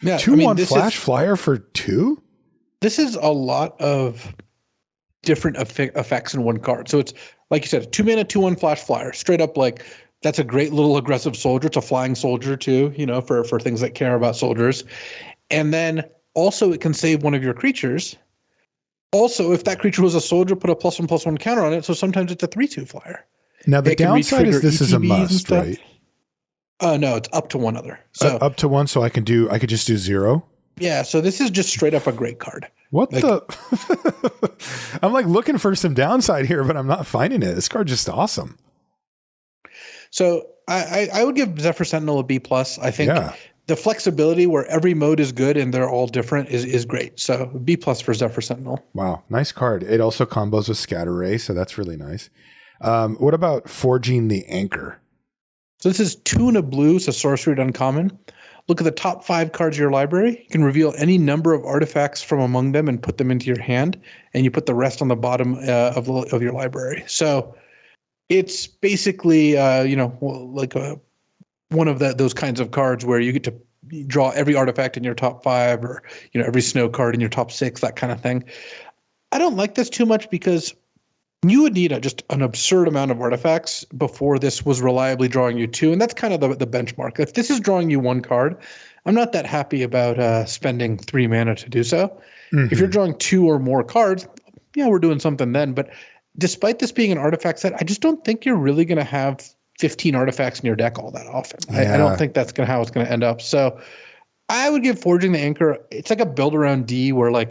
[SPEAKER 2] Yeah,
[SPEAKER 1] 2/1 flash flyer for 2?
[SPEAKER 2] This is a lot of different effects in one card. So it's, like you said, a 2-mana 2/1 flash flyer. Straight up, that's a great little aggressive soldier. It's a flying soldier, too, for things that care about soldiers. And then also it can save one of your creatures. Also, if that creature was a soldier, put a +1/+1 counter on it. So sometimes it's a 3/2 flyer.
[SPEAKER 1] Now, the downside is this is a must, right?
[SPEAKER 2] No, it's up to 1 other. So
[SPEAKER 1] up to 1, so I could just do 0?
[SPEAKER 2] Yeah, so this is just straight up a great card.
[SPEAKER 1] What the? I'm looking for some downside here, but I'm not finding it. This card's just awesome. So
[SPEAKER 2] I would give Zephyr Sentinel a B+. I think the flexibility where every mode is good and they're all different is great. So B+ for Zephyr Sentinel.
[SPEAKER 1] Wow, nice card. It also combos with Scatter Ray, so that's really nice. What about Forging the Anchor?
[SPEAKER 2] So this is 2 and a blue, it's a sorcery at uncommon. Look at the top 5 cards of your library. You can reveal any number of artifacts from among them and put them into your hand, and you put the rest on the bottom of your library. So it's basically, one of those kinds of cards where you get to draw every artifact in your top 5 or, every snow card in your top 6, that kind of thing. I don't like this too much because you would need just an absurd amount of artifacts before this was reliably drawing you 2. And that's kind of the benchmark. If this is drawing you 1 card, I'm not that happy about spending 3 mana to do so. Mm-hmm. If you're drawing 2 or more cards, yeah, we're doing something then. But despite this being an artifact set, I just don't think you're really going to have 15 artifacts in your deck all that often. Yeah. I don't think that's how it's going to end up. So I would give Forging the Anchor, it's like a build around D where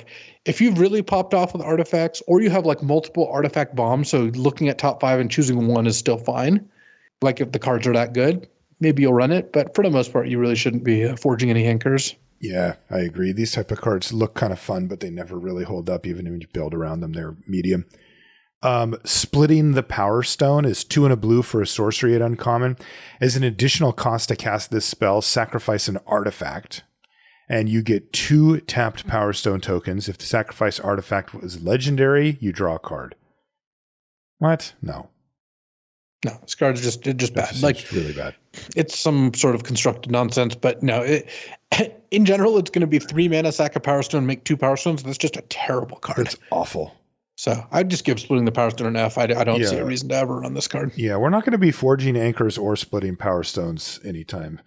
[SPEAKER 2] if you've really popped off with artifacts or you have multiple artifact bombs, so looking at top 5 and choosing 1 is still fine. If the cards are that good, maybe you'll run it. But for the most part, you really shouldn't be forging any anchors.
[SPEAKER 1] Yeah, I agree. These type of cards look kind of fun, but they never really hold up. Even when you build around them, they're medium. Splitting the Power Stone is 2 and a blue for a sorcery at uncommon. As an additional cost to cast this spell, sacrifice an artifact. And you get 2 tapped Power Stone tokens. If the sacrifice artifact was legendary, you draw a card. What? No.
[SPEAKER 2] No, this card is just bad.
[SPEAKER 1] Like really bad.
[SPEAKER 2] It's some sort of constructed nonsense, but no. In general, it's going to be 3 mana, sack a Power Stone, make 2 Power Stones. That's just a terrible card.
[SPEAKER 1] It's awful.
[SPEAKER 2] So I'd just give splitting the Power Stone an F. I don't see a reason to ever run this card.
[SPEAKER 1] Yeah, we're not going to be forging anchors or splitting Power Stones anytime.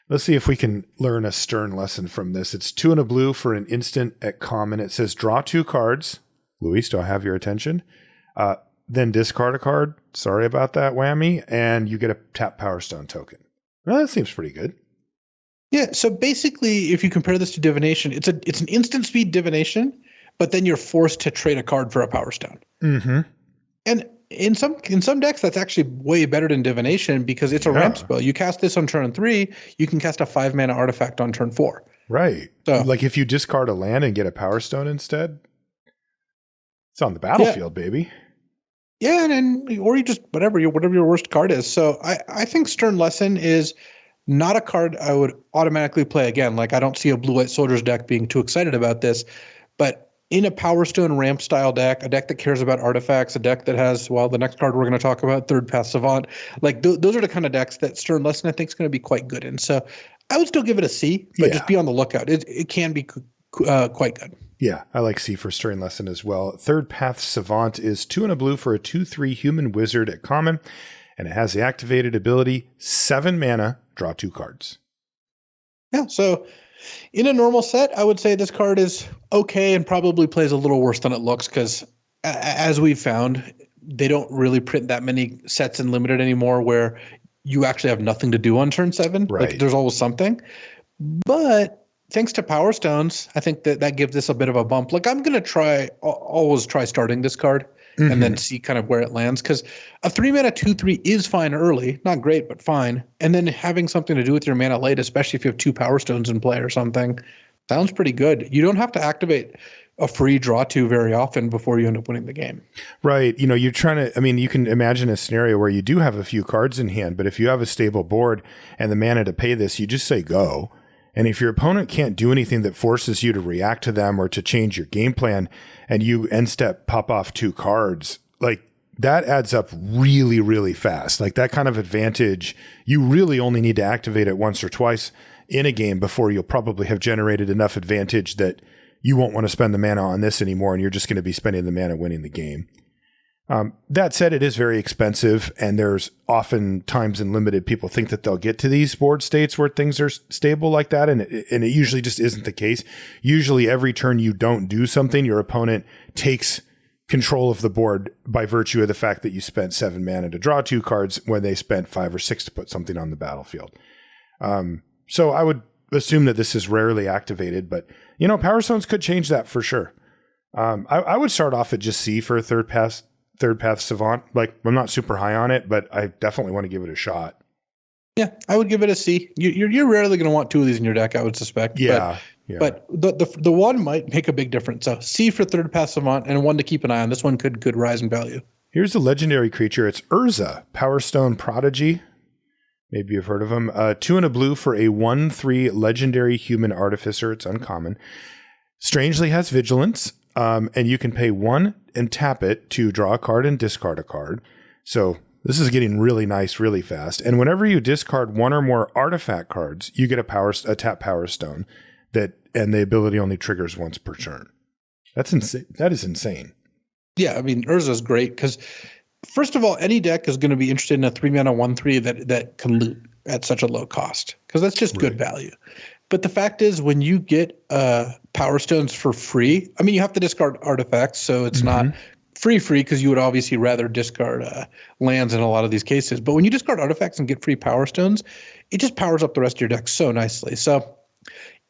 [SPEAKER 1] Let's see if we can learn a stern lesson from this. It's 2 and a blue for an instant at common. It says draw 2 cards. Luis, do I have your attention? Then discard a card. Sorry about that, whammy. And you get a tap Power Stone token. Well, that seems pretty good.
[SPEAKER 2] Yeah, so basically, if you compare this to divination, it's an instant speed divination, but then you're forced to trade a card for a Power Stone.
[SPEAKER 1] Mm-hmm.
[SPEAKER 2] And in some decks, that's actually way better than divination because it's a ramp spell. You cast this on turn 3, you can cast a 5 mana artifact on turn 4.
[SPEAKER 1] Right. So, like if you discard a land and get a Power Stone instead, it's on the battlefield, baby.
[SPEAKER 2] Yeah, or you just whatever your worst card is. So I think Stern Lesson is not a card I would automatically play again. Like I don't see a Blue-White Soldiers deck being too excited about this, but in a Power Stone ramp style deck, a deck that cares about artifacts, a deck that has, well, the next card we're going to talk about, Third Path Savant, like those are the kind of decks that Stern Lesson I think is going to be quite good in. So I would still give it a C, but just be on the lookout. It can be quite good.
[SPEAKER 1] Yeah, I like C for Stern Lesson as well. Third Path Savant is 2 and a blue for a 2/3 human wizard at common, and it has the activated ability 7 mana, draw 2 cards.
[SPEAKER 2] Yeah, so in a normal set, I would say this card is okay and probably plays a little worse than it looks because, as we've found, they don't really print that many sets in Limited anymore where you actually have nothing to do on turn 7.
[SPEAKER 1] Right.
[SPEAKER 2] Like there's always something. But thanks to Power Stones, I think that gives this a bit of a bump. Like I'm going to always try starting this card and then see kind of where it lands. Because a 3 mana 2/3 is fine early. Not great, but fine. And then having something to do with your mana late, especially if you have 2 Power Stones in play or something, sounds pretty good. You don't have to activate a free draw 2 very often before you end up winning the game.
[SPEAKER 1] Right. You know, you're trying to, I mean, you can imagine a scenario where you do have a few cards in hand, but if you have a stable board and the mana to pay this, you just say go. And if your opponent can't do anything that forces you to react to them or to change your game plan, and you end step pop off 2 cards, like that adds up really, really fast. Like that kind of advantage, you really only need to activate it once or twice in a game before you'll probably have generated enough advantage that you won't want to spend the mana on this anymore, and you're just going to be spending the mana winning the game. That said, it is very expensive, and there's often times in Limited people think that they'll get to these board states where things are stable like that, and it usually just isn't the case. Usually every turn you don't do something, your opponent takes control of the board by virtue of the fact that you spent 7 mana to draw 2 cards when they spent 5 or 6 to put something on the battlefield. So I would assume that this is rarely activated, but you know, Power Stones could change that for sure. I would start off at just C for a Third Path Savant. Like I'm not super high on it, but I definitely want to give it a shot.
[SPEAKER 2] Yeah, I would give it a C. You're rarely going to want 2 of these in your deck, I would suspect.
[SPEAKER 1] Yeah.
[SPEAKER 2] But the one might make a big difference. So C for Third Path Savant and one to keep an eye on. This one could rise in value. Here's
[SPEAKER 1] a legendary creature. It's Urza, Power Stone Prodigy. Maybe you've heard of him. 2 and a blue for a 1/3 legendary human artificer. It's uncommon. Strangely has vigilance. And you can pay 1 and tap it to draw a card and discard a card. So this is getting really nice really fast. And whenever you discard 1 or more artifact cards, you get a tap Power Stone and the ability only triggers once per turn. That's insane. That is insane.
[SPEAKER 2] Yeah, I mean, Urza is great because first of all, any deck is going to be interested in a 3 mana 1/3 that can loot at such a low cost because that's just good value. But the fact is, when you get Power Stones for free, I mean, you have to discard artifacts, so it's not free because you would obviously rather discard lands in a lot of these cases. But when you discard artifacts and get free Power Stones, it just powers up the rest of your deck so nicely. So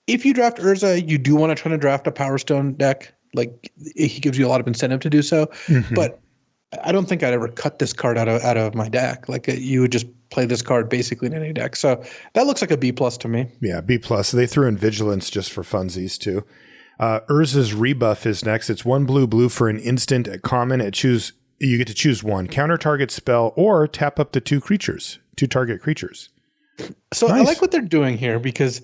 [SPEAKER 2] if you draft Urza, you do want to try to draft a Power Stone deck. Like he gives you a lot of incentive to do so. But I don't think I'd ever cut this card out of my deck. Like you would just play this card basically in any deck. So that looks like a B+ to me. Yeah, B+. They threw in Vigilance just for funsies too. Urza's Rebuff is next. It's 1 blue for an instant at common. You get to choose 1 counter target spell or tap up to 2 target creatures. So nice. I like what they're doing here because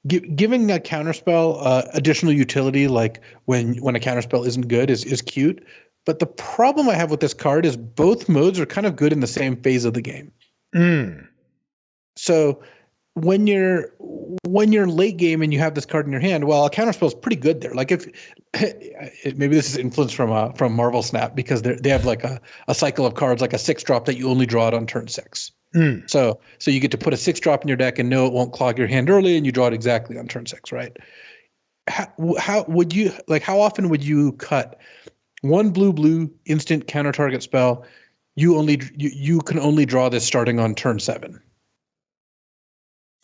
[SPEAKER 2] giving a counterspell additional utility, like when a counterspell isn't good, is cute. But the problem I have with this card is both modes are kind of good in the same phase of the game. So when you're late game and you have this card in your hand, well, a counterspell is pretty good there. Like if maybe this is influenced from Marvel Snap, because they have like a cycle of cards, like a 6-drop that you only draw it on turn 6. So you get to put a 6-drop in your deck and know it won't clog your hand early, and you draw it exactly on turn 6, right? How often would you cut one blue instant counter target spell? You can only draw this starting on turn 7.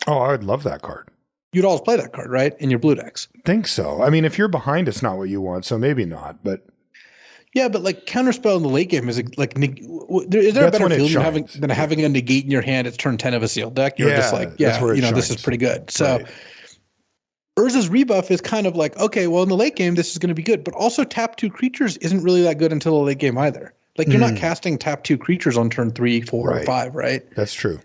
[SPEAKER 1] Oh, I would love that card.
[SPEAKER 2] You'd always play that card, right, in your blue decks?
[SPEAKER 1] Think so. I mean, if you're behind, it's not what you want, so maybe not. But
[SPEAKER 2] yeah, but like counterspell in the late game is like, is there a better feeling than having a negate in your hand? It's turn 10 of a sealed deck. You're just like, this is pretty good. So right. Urza's rebuff is kind of like, okay, well, in the late game, this is going to be good. But also tap 2 creatures isn't really that good until the late game either. Like you're not casting tap 2 creatures on turn 3, 4, or 5, right?
[SPEAKER 1] That's true.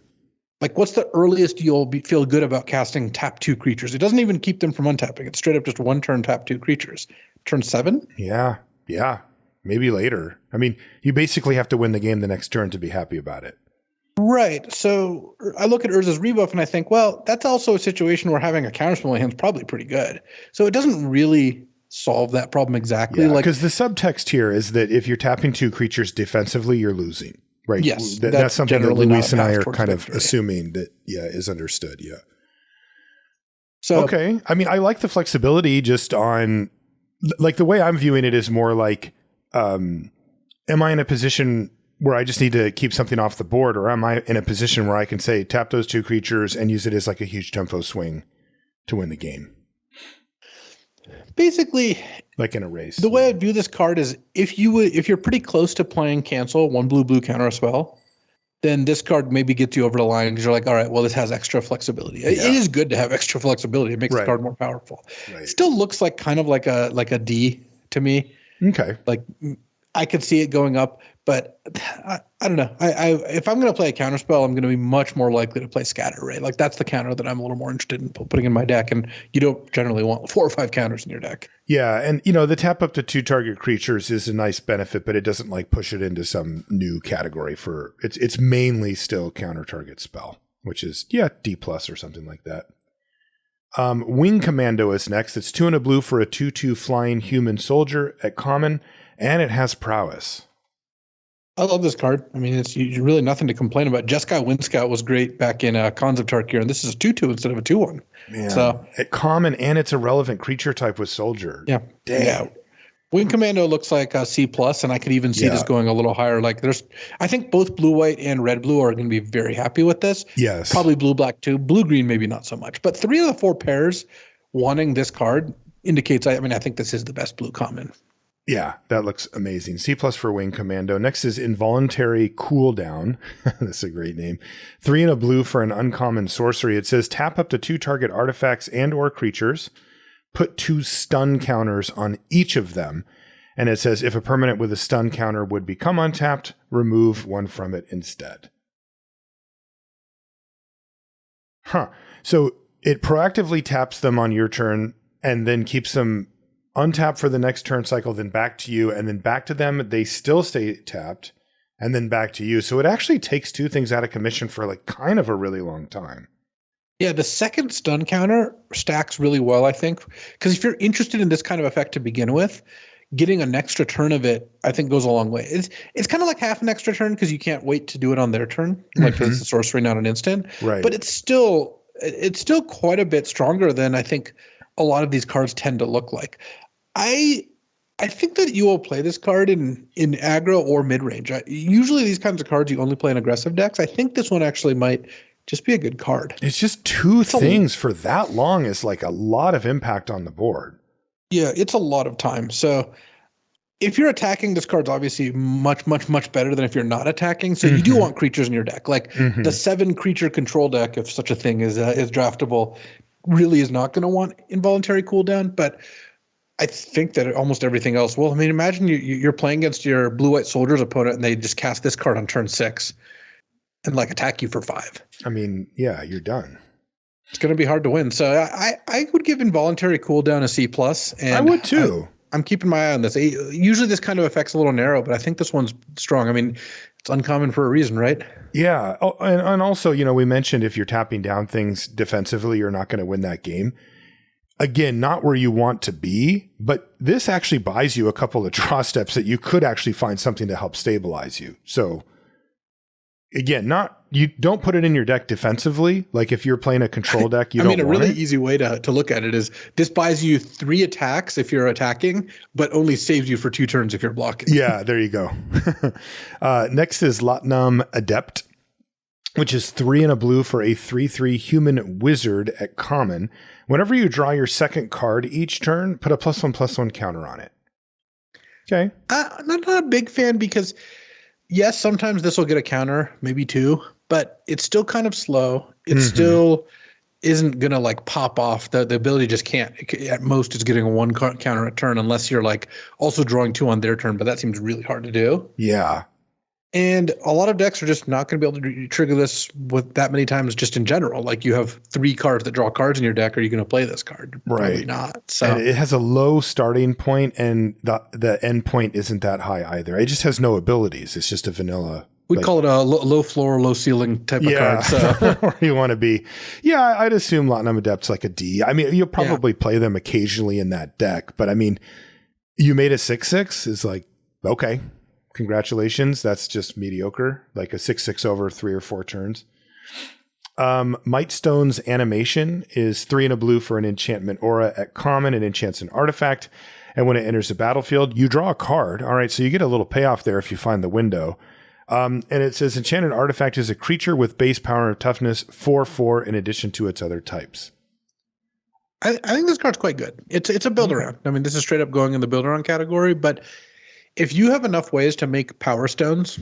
[SPEAKER 2] Like, what's the earliest you'll feel good about casting tap 2 creatures? It doesn't even keep them from untapping. It's straight up just one turn tap 2 creatures. Turn 7?
[SPEAKER 1] Yeah. Maybe later. I mean, you basically have to win the game the next turn to be happy about it.
[SPEAKER 2] Right. So I look at Urza's rebuff and I think, well, that's also a situation where having a counterspell in my hand is probably pretty good. So it doesn't really solve that problem exactly.
[SPEAKER 1] Because the subtext here is that if you're tapping 2 creatures defensively, you're losing. Right.
[SPEAKER 2] Yes.
[SPEAKER 1] That's something that Luis and I are kind of assuming that, is understood. Yeah. So, okay. I mean, I like the flexibility just on, like, the way I'm viewing it is more like, am I in a position where I just need to keep something off the board, or am I in a position where I can say, tap those 2 creatures and use it as like a huge tempo swing to win the game?
[SPEAKER 2] Basically,
[SPEAKER 1] like in a race.
[SPEAKER 2] The way I view this card is if you're pretty close to playing cancel 1 blue counter spell, then this card maybe gets you over the line because you're like, all right, well, this has extra flexibility. It is good to have extra flexibility. It makes the card more powerful. Right. It still looks like kind of like a D to me.
[SPEAKER 1] Okay.
[SPEAKER 2] Like I could see it going up, but I don't know. If I'm going to play a counter spell, I'm going to be much more likely to play Scatter Ray. Like that's the counter that I'm a little more interested in putting in my deck, and you don't generally want 4 or 5 counters in your deck.
[SPEAKER 1] Yeah, and the tap up to 2 target creatures is a nice benefit, but it doesn't like push it into some new category for it's mainly still counter target spell, which is D+ or something like that. Wing Commando is next. It's 2 and a blue for a 2/2 flying human soldier at common, and it has prowess.
[SPEAKER 2] I love this card. I mean, it's really nothing to complain about. Jeskai Wind Scout was great back in Cons of Tarkir, and this is a 2/2 instead of a 2/1.
[SPEAKER 1] Man, so at common, and it's a relevant creature type with soldier.
[SPEAKER 2] Yeah.
[SPEAKER 1] Damn.
[SPEAKER 2] Yeah. Wing Commando looks like a C+, and I could even see this going a little higher. Like I think both blue-white and red-blue are going to be very happy with this.
[SPEAKER 1] Yes.
[SPEAKER 2] Probably blue-black too. Blue-green maybe not so much. But 3 of the 4 pairs wanting this card indicates, I think this is the best blue common.
[SPEAKER 1] Yeah, that looks amazing. C+ for Wing Commando. Next is Involuntary Cooldown. That's a great name. 3 and a blue for an uncommon sorcery. It says tap up to 2 target artifacts and or creatures. Put 2 stun counters on each of them. And it says if a permanent with a stun counter would become untapped, remove 1 from it instead. So it proactively taps them on your turn and then keeps them untap for the next turn cycle, then back to you, and then back to them. They still stay tapped, and then back to you. So it actually takes 2 things out of commission for like kind of a really long time.
[SPEAKER 2] Yeah, the second stun counter stacks really well, I think, because if you're interested in this kind of effect to begin with, getting an extra turn of it, I think, goes a long way. It's kind of like half an extra turn because you can't wait to do it on their turn, like because it's a sorcery, not an instant.
[SPEAKER 1] Right.
[SPEAKER 2] But it's still quite a bit stronger than I think a lot of these cards tend to look like. I think that you will play this card in aggro or mid-range. Usually these kinds of cards you only play in aggressive decks. I think this one actually might just be a good card.
[SPEAKER 1] It's just 2 things for that long is like a lot of impact on the board.
[SPEAKER 2] Yeah, it's a lot of time. So if you're attacking, this card's obviously much, much, much better than if you're not attacking. So you do want creatures in your deck. Like the 7 creature control deck, if such a thing is draftable, really is not going to want involuntary cooldown. But I think that almost everything else. Well, I mean, imagine you're playing against your blue-white soldiers opponent and they just cast this card on turn 6 and like attack you for 5.
[SPEAKER 1] I mean, yeah, you're done.
[SPEAKER 2] It's going to be hard to win. So I would give Involuntary cooldown a C plus. And
[SPEAKER 1] I would too.
[SPEAKER 2] I'm keeping my eye on this. Usually this kind of effect's a little narrow, but I think this one's strong. I mean, it's uncommon for a reason, right?
[SPEAKER 1] Yeah. Oh, and also, we mentioned if you're tapping down things defensively, you're not going to win that game. Again, not where you want to be, but this actually buys you a couple of draw steps that you could actually find something to help stabilize you. So again, you don't put it in your deck defensively. Like if you're playing a control deck, a
[SPEAKER 2] really easy way to look at it is this buys you 3 attacks if you're attacking, but only saves you for 2 turns if you're blocking.
[SPEAKER 1] Yeah, there you go. Next is Latnam Adept, which is 3 and a blue for a 3/3 human wizard at common. Whenever you draw your second card each turn, put a +1/+1 counter on it. Okay.
[SPEAKER 2] Not a big fan because, yes, sometimes this will get a counter, maybe 2, but it's still kind of slow. It still isn't going to like pop off. The ability just can't. At most, it's getting a 1 counter a turn unless you're like also drawing 2 on their turn, but that seems really hard to do.
[SPEAKER 1] Yeah.
[SPEAKER 2] And a lot of decks are just not going to be able to trigger this with that many times just in general. Like you have 3 cards that draw cards in your deck. Are you going to play this card?
[SPEAKER 1] Right.
[SPEAKER 2] Probably not. So
[SPEAKER 1] and it has a low starting point and the end point isn't that high either. It just has no abilities. It's just a vanilla.
[SPEAKER 2] We'd call it a low floor, low ceiling type of card. So
[SPEAKER 1] where you want to be. Yeah, I'd assume Latnam Adept's like a D. I mean, you'll probably play them occasionally in that deck, but I mean, you made a 6/6 is like, okay. Congratulations. That's just mediocre, like a 6/6 over 3 or 4 turns. Mightstone's animation is 3 and a blue for an enchantment aura at common. It enchants an artifact. And when it enters the battlefield, you draw a card. All right. So you get a little payoff there if you find the window. And it says enchanted artifact is a creature with base power and toughness 4/4 in addition to its other types.
[SPEAKER 2] I think this card's quite good. It's a build around. I mean, this is straight up going in the build around category, but if you have enough ways to make Power Stones,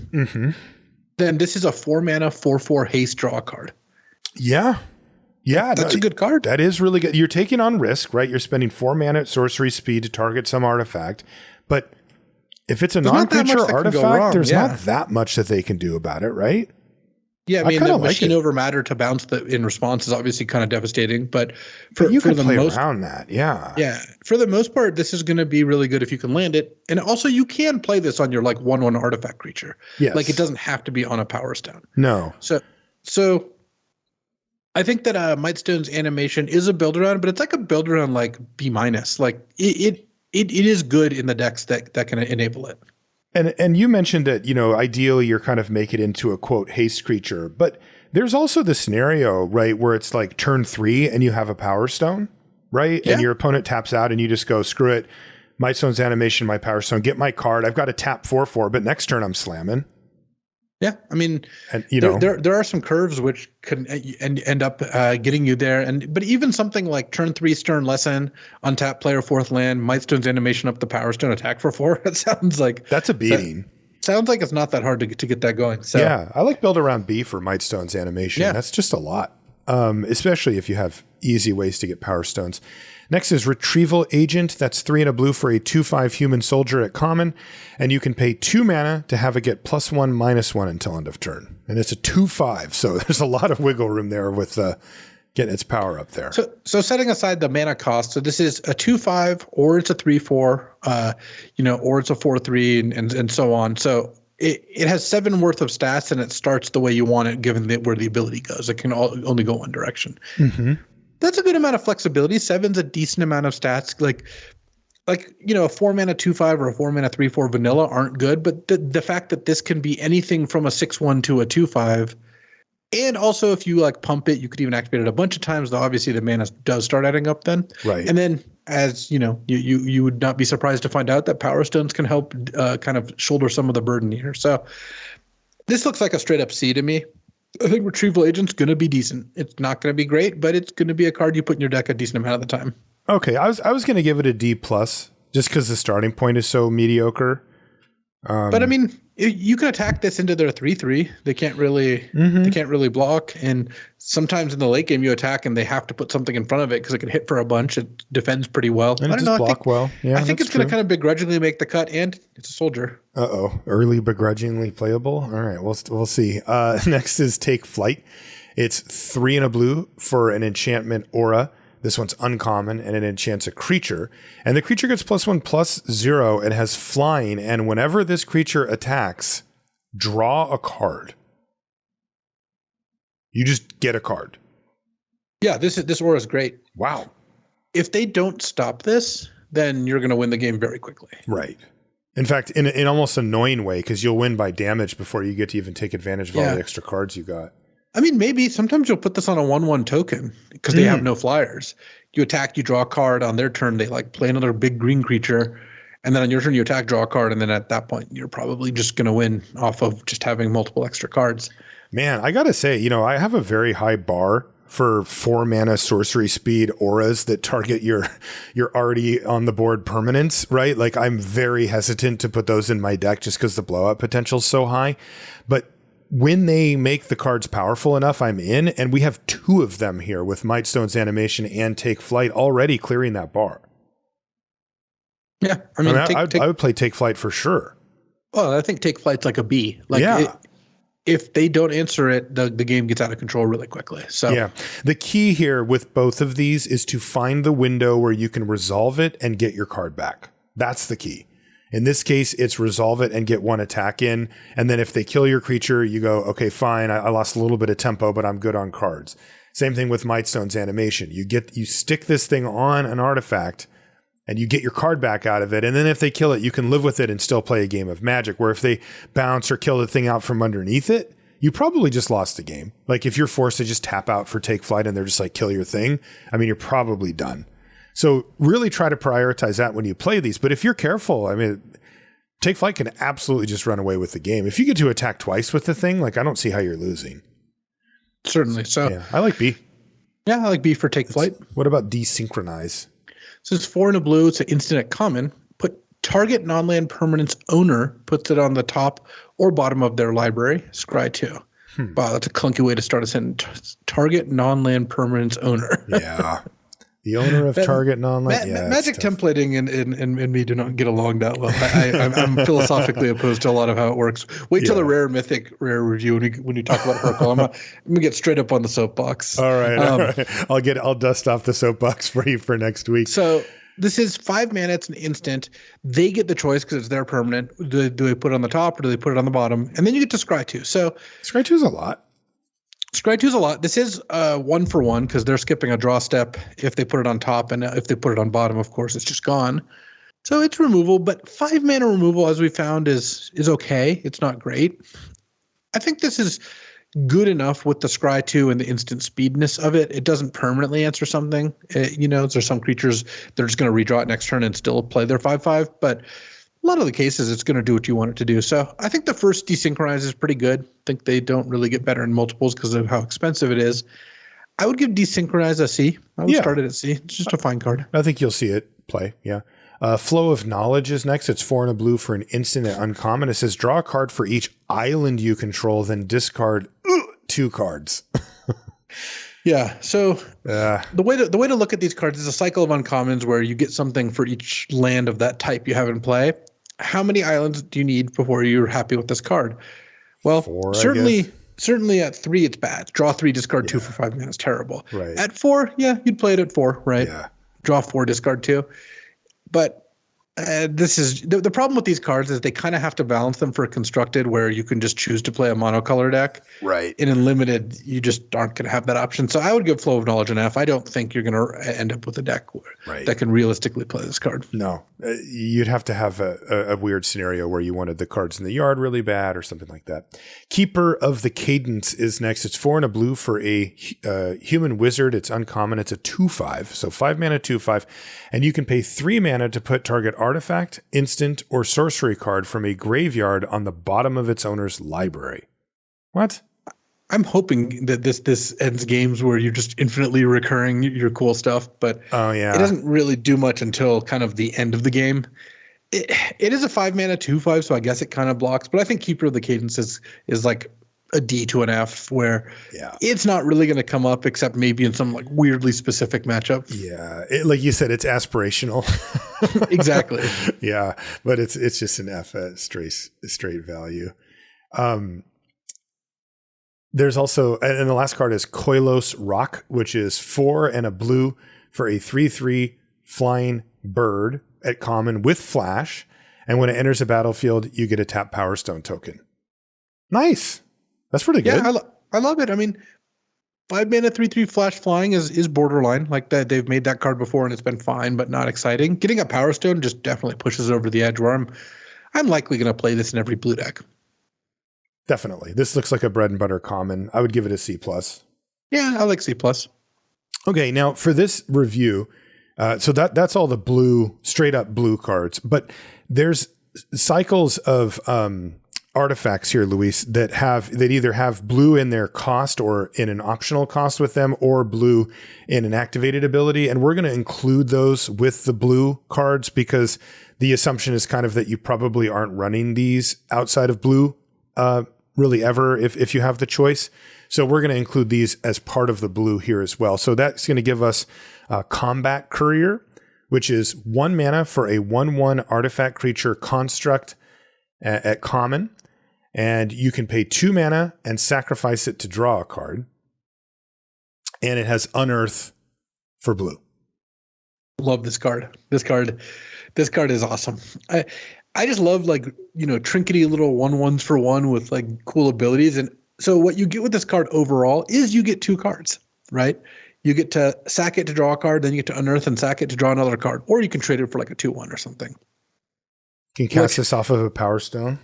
[SPEAKER 2] then this is a 4 mana, 4/4 haste draw card.
[SPEAKER 1] Yeah. Yeah.
[SPEAKER 2] That's a good card.
[SPEAKER 1] That is really good. You're taking on risk, right? You're spending 4 mana at sorcery speed to target some artifact. But if it's a non-creature artifact, there's not that much that they can do about it, right?
[SPEAKER 2] Yeah, I mean, the machine over matter to bounce in response is obviously kind of devastating, but
[SPEAKER 1] you can play around that, yeah.
[SPEAKER 2] For the most part, this is going to be really good if you can land it, and also you can play this on your like 1/1 artifact creature.
[SPEAKER 1] Yes.
[SPEAKER 2] Like it doesn't have to be on a Power Stone.
[SPEAKER 1] No.
[SPEAKER 2] So I think that Mightstone's animation is a build around, but it's like a build around like B-. Like it is good in the decks that can enable it.
[SPEAKER 1] And you mentioned that, ideally you're kind of make it into a quote haste creature, but there's also the scenario, right, where it's like turn 3 and you have a Power Stone, right? Yeah. And your opponent taps out and you just go, screw it. Mightstone's animation, my Power Stone, get my card. I've got to tap 4/4, but next turn I'm slamming.
[SPEAKER 2] Yeah, I mean,
[SPEAKER 1] and,
[SPEAKER 2] there are some curves which can end up getting you there, but even something like turn 3 Stern Lesson, untap player 4th land, Mightstone's animation up the Power Stone, attack for 4. That sounds like
[SPEAKER 1] that's a beating.
[SPEAKER 2] Sounds like it's not that hard to get that going. So
[SPEAKER 1] yeah, I like build around B for Mightstone's animation. Yeah. That's just a lot, especially if you have easy ways to get Power Stones. Next is Retrieval Agent. That's 3 and a blue for a 2/5 human soldier at common. And you can pay 2 mana to have it get +1/-1 until end of turn. And it's a 2/5. So there's a lot of wiggle room there with getting its power up there.
[SPEAKER 2] So setting aside the mana cost, so this is a 2/5 or it's a 3/4, or it's a 4/3 and so on. So it has 7 worth of stats and it starts the way you want it given where the ability goes. It can only go one direction. Mm-hmm. That's a good amount of flexibility. 7's a decent amount of stats. Like a 4 mana 2/5 or a 4 mana 3/4 vanilla aren't good, but the fact that this can be anything from a 6/1 to a 2/5, and also if you like pump it, you could even activate it a bunch of times. Though obviously the mana does start adding up then.
[SPEAKER 1] Right.
[SPEAKER 2] And then as you would not be surprised to find out that Power Stones can help kind of shoulder some of the burden here. So this looks like a straight up C to me. I think Retrieval Agent's going to be decent. It's not going to be great, but it's going to be a card you put in your deck a decent amount of the time.
[SPEAKER 1] Okay, I was going to give it a D+, just because the starting point is so mediocre.
[SPEAKER 2] But I mean, you can attack this into their 3/3. They can't really block. And sometimes in the late game, you attack and they have to put something in front of it because it can hit for a bunch. It defends pretty well.
[SPEAKER 1] And I don't know. Block well. Yeah,
[SPEAKER 2] I think it's going to kind of begrudgingly make the cut, and it's a soldier.
[SPEAKER 1] Early begrudgingly playable. All right, we'll see. Next is Take Flight. It's 3 and a blue for an enchantment aura. This one's uncommon, and it enchants a creature. And the creature gets +1/+0 and has flying. And whenever this creature attacks, draw a card. You just get a card.
[SPEAKER 2] Yeah, this aura is great.
[SPEAKER 1] Wow.
[SPEAKER 2] If they don't stop this, then you're going to win the game very quickly.
[SPEAKER 1] Right. In fact, in almost annoying way, because you'll win by damage before you get to even take advantage of all the extra cards you got.
[SPEAKER 2] I mean, maybe sometimes you'll put this on a 1/1 token because they have no flyers. You attack, you draw a card. On their turn, they like play another big green creature. And then on your turn, you attack, draw a card. And then at that point, you're probably just going to win off of just having multiple extra cards.
[SPEAKER 1] Man, I got to say, I have a very high bar for 4 mana sorcery speed auras that target your already on the board permanents, right? Like I'm very hesitant to put those in my deck just because the blowout potential is so high. But when they make the cards powerful enough, I'm in. And we have 2 of them here with Mightstone's Animation and Take Flight already clearing that bar.
[SPEAKER 2] Yeah. I mean,
[SPEAKER 1] I would play Take Flight for sure.
[SPEAKER 2] Well, I think Take Flight's like a B. Like if they don't answer it, the game gets out of control really quickly. So
[SPEAKER 1] yeah, the key here with both of these is to find the window where you can resolve it and get your card back. That's the key. In this case, it's resolve it and get 1 attack in. And then if they kill your creature, you go, okay, fine. I lost a little bit of tempo, but I'm good on cards. Same thing with Mightstone's Animation. You stick this thing on an artifact and you get your card back out of it. And then if they kill it, you can live with it and still play a game of Magic. Where if they bounce or kill the thing out from underneath it, you probably just lost the game. Like if you're forced to just tap out for Take Flight and they're just like, kill your thing, I mean, you're probably done. So really try to prioritize that when you play these. But if you're careful, I mean, Take Flight can absolutely just run away with the game. If you get to attack twice with the thing, like I don't see how you're losing.
[SPEAKER 2] Certainly. So
[SPEAKER 1] yeah, I like B.
[SPEAKER 2] Yeah, I like B for Take Flight.
[SPEAKER 1] What about Desynchronize?
[SPEAKER 2] So it's 4 and a blue. It's an instant at common. Put target non-land permanent's owner, puts it on the top or bottom of their library. Scry 2. Wow, that's a clunky way to start a sentence. Target non-land permanent's owner.
[SPEAKER 1] Yeah. The owner of target non-land.
[SPEAKER 2] Magic templating and me do not get along that well. I'm philosophically opposed to a lot of how it works. Wait till the rare review when you talk about Hurkle. I'm gonna get straight up on the soapbox.
[SPEAKER 1] All right. I'll dust off the soapbox for you for next week.
[SPEAKER 2] So this is 5 mana. It's an instant. They get the choice because it's their permanent. Do they put it on the top or do they put it on the bottom? And then you get to Scry 2. So
[SPEAKER 1] Scry 2 is a lot.
[SPEAKER 2] Scry 2 is a lot. This is 1 for 1 because they're skipping a draw step if they put it on top, and if they put it on bottom, of course, it's just gone. So it's removal, but 5 mana removal, as we found, is okay. It's not great. I think this is good enough with the Scry 2 and the instant speedness of it. It doesn't permanently answer something. There's some creatures that are just going to redraw it next turn and still play their 5/5, but a lot of the cases, it's going to do what you want it to do. So I think the first Desynchronize is pretty good. I think they don't really get better in multiples because of how expensive it is. I would give Desynchronize a C. I would start it at C. It's just a fine card.
[SPEAKER 1] I think you'll see it play. Yeah. Flow of Knowledge is next. It's 4 and a blue for an instant at uncommon. It says draw a card for each island you control, then discard 2 cards.
[SPEAKER 2] Yeah. So the way to look at these cards is a cycle of uncommons where you get something for each land of that type you have in play. How many islands do you need before you're happy with this card? Well,
[SPEAKER 1] 4,
[SPEAKER 2] certainly at 3, it's bad. Draw 3, discard 2 for 5 mana is terrible.
[SPEAKER 1] Right.
[SPEAKER 2] At 4, you'd play it at 4, right?
[SPEAKER 1] Yeah.
[SPEAKER 2] Draw 4, discard 2. But this is the problem with these cards is they kind of have to balance them for constructed where you can just choose to play a monocolor deck.
[SPEAKER 1] Right.
[SPEAKER 2] And in limited, you just aren't going to have that option. So I would give Flow of Knowledge an F. I don't think you're going to end up with a deck that can realistically play this card.
[SPEAKER 1] No. You'd have to have a weird scenario where you wanted the cards in the yard really bad or something like that. Keeper of the Cadence is next. It's 4 and a blue for a human wizard. It's uncommon. It's a 2/5. So 5 mana, 2/5. And you can pay 3 mana to put target artifact, instant, or sorcery card from a graveyard on the bottom of its owner's library. What?
[SPEAKER 2] I'm hoping that this ends games where you're just infinitely recurring your cool stuff, but it doesn't really do much until kind of the end of the game. It is a 5 mana 2/5, so I guess it kind of blocks, but I think Keeper of the Cadence is like a D to an F where it's not really going to come up except maybe in some like weirdly specific matchup.
[SPEAKER 1] Yeah. Like you said, it's aspirational.
[SPEAKER 2] Exactly.
[SPEAKER 1] Yeah. But it's just an F at straight value. There's also, and the last card is Koilos Rock, which is 4 and a blue for a 3/3 flying bird at common with flash. And when it enters a battlefield, you get a tap Power Stone token. Nice. That's pretty good.
[SPEAKER 2] Yeah, I love it. I mean, 5 mana 3/3 flash flying is borderline. Like that, they've made that card before and it's been fine, but not exciting. Getting a Power Stone just definitely pushes over the edge. Where I'm likely going to play this in every blue deck.
[SPEAKER 1] Definitely. This looks like a bread and butter common. I would give it a C+.
[SPEAKER 2] Yeah, I like C+.
[SPEAKER 1] Okay, now for this review, so that's all the blue, straight up blue cards. But there's cycles of artifacts here, Luis, that either have blue in their cost or in an optional cost with them, or blue in an activated ability. And we're going to include those with the blue cards because the assumption is kind of that you probably aren't running these outside of blue really ever if you have the choice. So we're going to include these as part of the blue here as well. So that's going to give us Combat Courier, which is 1 mana for a 1/1 artifact creature construct at common. And you can pay 2 mana and sacrifice it to draw a card. And it has Unearth for blue.
[SPEAKER 2] Love this card. This card is awesome. I just love trinkety little 1/1s for 1 with like cool abilities. And so what you get with this card overall is you get 2 cards, right? You get to sack it to draw a card, then you get to unearth and sack it to draw another card, or you can trade it for like a 2/1 or something.
[SPEAKER 1] Can cast this off of a Power Stone.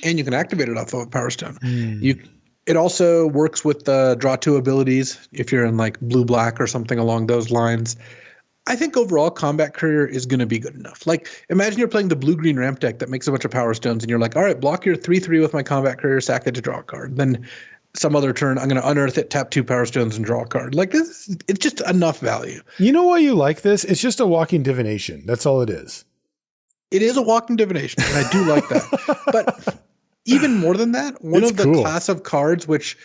[SPEAKER 2] And you can activate it off of a Power Stone. It also works with the draw 2 abilities if you're in like blue-black or something along those lines. I think overall Combat Courier is going to be good enough. Like imagine you're playing the blue-green ramp deck that makes a bunch of Power Stones and you're like, all right, block your 3/3 with my Combat Courier, sack it to draw a card. Then some other turn, I'm going to unearth it, tap 2 Power Stones and draw a card. Like this, it's just enough value.
[SPEAKER 1] You know why you like this? It's just a walking divination. That's all it is.
[SPEAKER 2] It is a walking divination, and I do like that. But even more than that, one of the class of cards which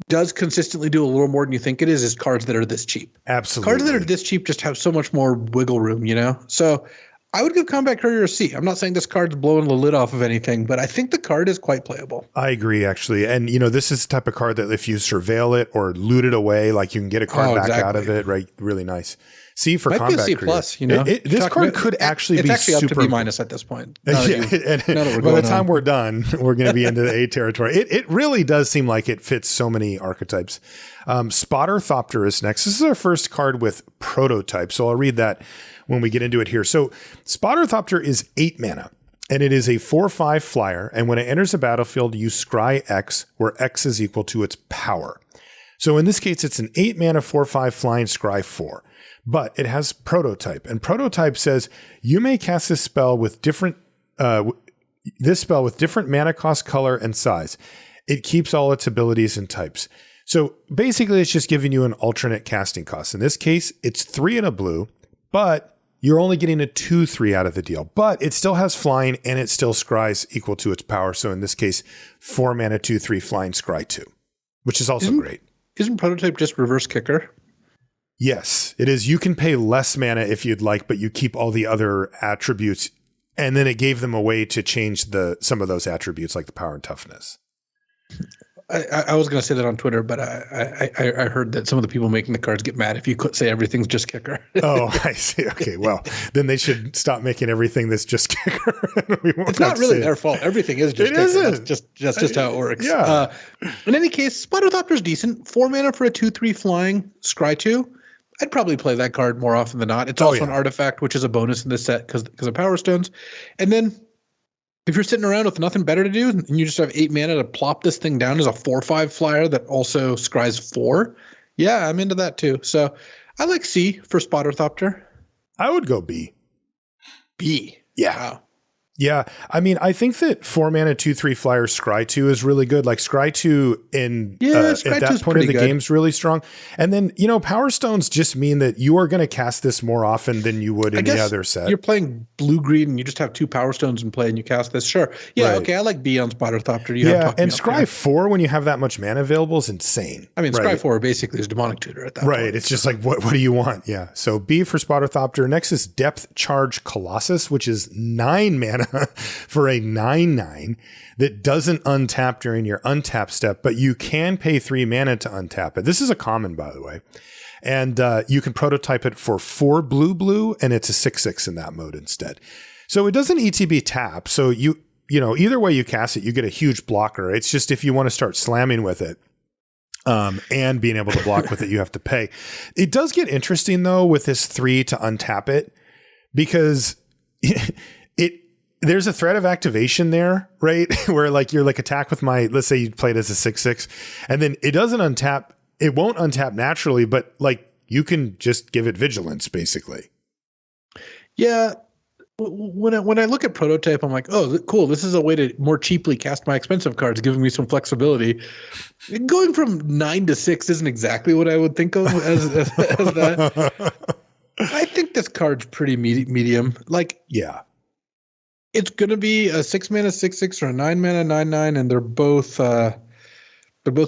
[SPEAKER 2] does consistently do a little more than you think it is cards that are this cheap.
[SPEAKER 1] Absolutely.
[SPEAKER 2] Cards that are this cheap just have so much more wiggle room, you know? So I would give Combat Courier a C. I'm not saying this card's blowing the lid off of anything, but I think the card is quite playable.
[SPEAKER 1] I agree, actually. And, this is the type of card that if you surveil it or loot it away, like you can get a card back out of it, right? Really nice. C for Combat Courier.
[SPEAKER 2] Might be a C+, you know?
[SPEAKER 1] This card could actually be
[SPEAKER 2] it's actually
[SPEAKER 1] super
[SPEAKER 2] up to B- at this point.
[SPEAKER 1] By the time we're done, we're going to be into the A territory. It really does seem like it fits so many archetypes. Spotter Thopter is next. This is our first card with prototype. So I'll read that when we get into it here. So Spotter Thopter is 8 mana. And it is a 4/5 flyer. And when it enters a battlefield, you scry X, where X is equal to its power. So in this case, it's an 8 mana 4/5 flying scry 4. But it has prototype, and prototype says you may cast this spell with different mana cost, color, and size. It keeps all its abilities and types. So basically, it's just giving you an alternate casting cost. In this case, it's 3 and a blue, but you're only getting a 2/3 out of the deal. But it still has flying, and it still scries equal to its power. So in this case, 4 mana 2/3 flying scry 2, which is also great.
[SPEAKER 2] Isn't prototype just reverse kicker?
[SPEAKER 1] Yes, it is. You can pay less mana if you'd like, but you keep all the other attributes. And then it gave them a way to change some of those attributes, like the power and toughness.
[SPEAKER 2] I was going to say that on Twitter, but I heard that some of the people making the cards get mad if you could say everything's just kicker.
[SPEAKER 1] Oh, I see. Okay, well, then they should stop making everything that's just kicker.
[SPEAKER 2] It's not really their fault. Everything is just kicker.
[SPEAKER 1] Isn't.
[SPEAKER 2] That's just how it works.
[SPEAKER 1] Yeah.
[SPEAKER 2] In any case, Spotter Thopter's decent. 4 mana for a 2/3 flying scry 2. I'd probably play that card more often than not. It's also an artifact, which is a bonus in this set because of Power Stones. And then if you're sitting around with nothing better to do and you just have 8 mana to plop this thing down as a 4/5 flyer that also scries 4, yeah, I'm into that too. So I like C for Spotter Thopter.
[SPEAKER 1] I would go B.
[SPEAKER 2] B.
[SPEAKER 1] Yeah.
[SPEAKER 2] Wow.
[SPEAKER 1] Yeah, I mean, I think that 4 mana 2/3 flyer scry 2 is really good. Like scry 2 at that point of the game's really strong. And then Power Stones just mean that you are going to cast this more often than you would in the other set.
[SPEAKER 2] You're playing blue green and you just have 2 Power Stones in play and you cast this. Sure, yeah, right. Okay. I like B on Spotter Thopter.
[SPEAKER 1] And scry 4 when you have that much mana available is insane.
[SPEAKER 2] I mean, scry 4 basically is demonic tutor at that point.
[SPEAKER 1] Right. It's just like what do you want? Yeah. So B for Spotter Thopter. Next is Depth Charge Colossus, which is 9 mana for a 9/9 that doesn't untap during your untap step, but you can pay 3 mana to untap it. This is a common, by the way. And you can prototype it for 4 blue, and it's a 6/6 in that mode instead. So it doesn't ETB tap. So you know, either way you cast it, you get a huge blocker. It's just if you want to start slamming with it, and being able to block with it, you have to pay. It does get interesting though with this 3 to untap it, because there's a threat of activation there, right? Where like you're like attack with my, let's say you played as a 6/6, and then it doesn't untap. It won't untap naturally, but like you can just give it vigilance basically.
[SPEAKER 2] Yeah. When I look at prototype, I'm like, oh, cool. This is a way to more cheaply cast my expensive cards, giving me some flexibility. Going from 9 to 6 isn't exactly what I would think of as that. I think this card's pretty medium. Like,
[SPEAKER 1] yeah,
[SPEAKER 2] it's going to be a 6 mana 6/6 or a 9 mana 9/9, and they're both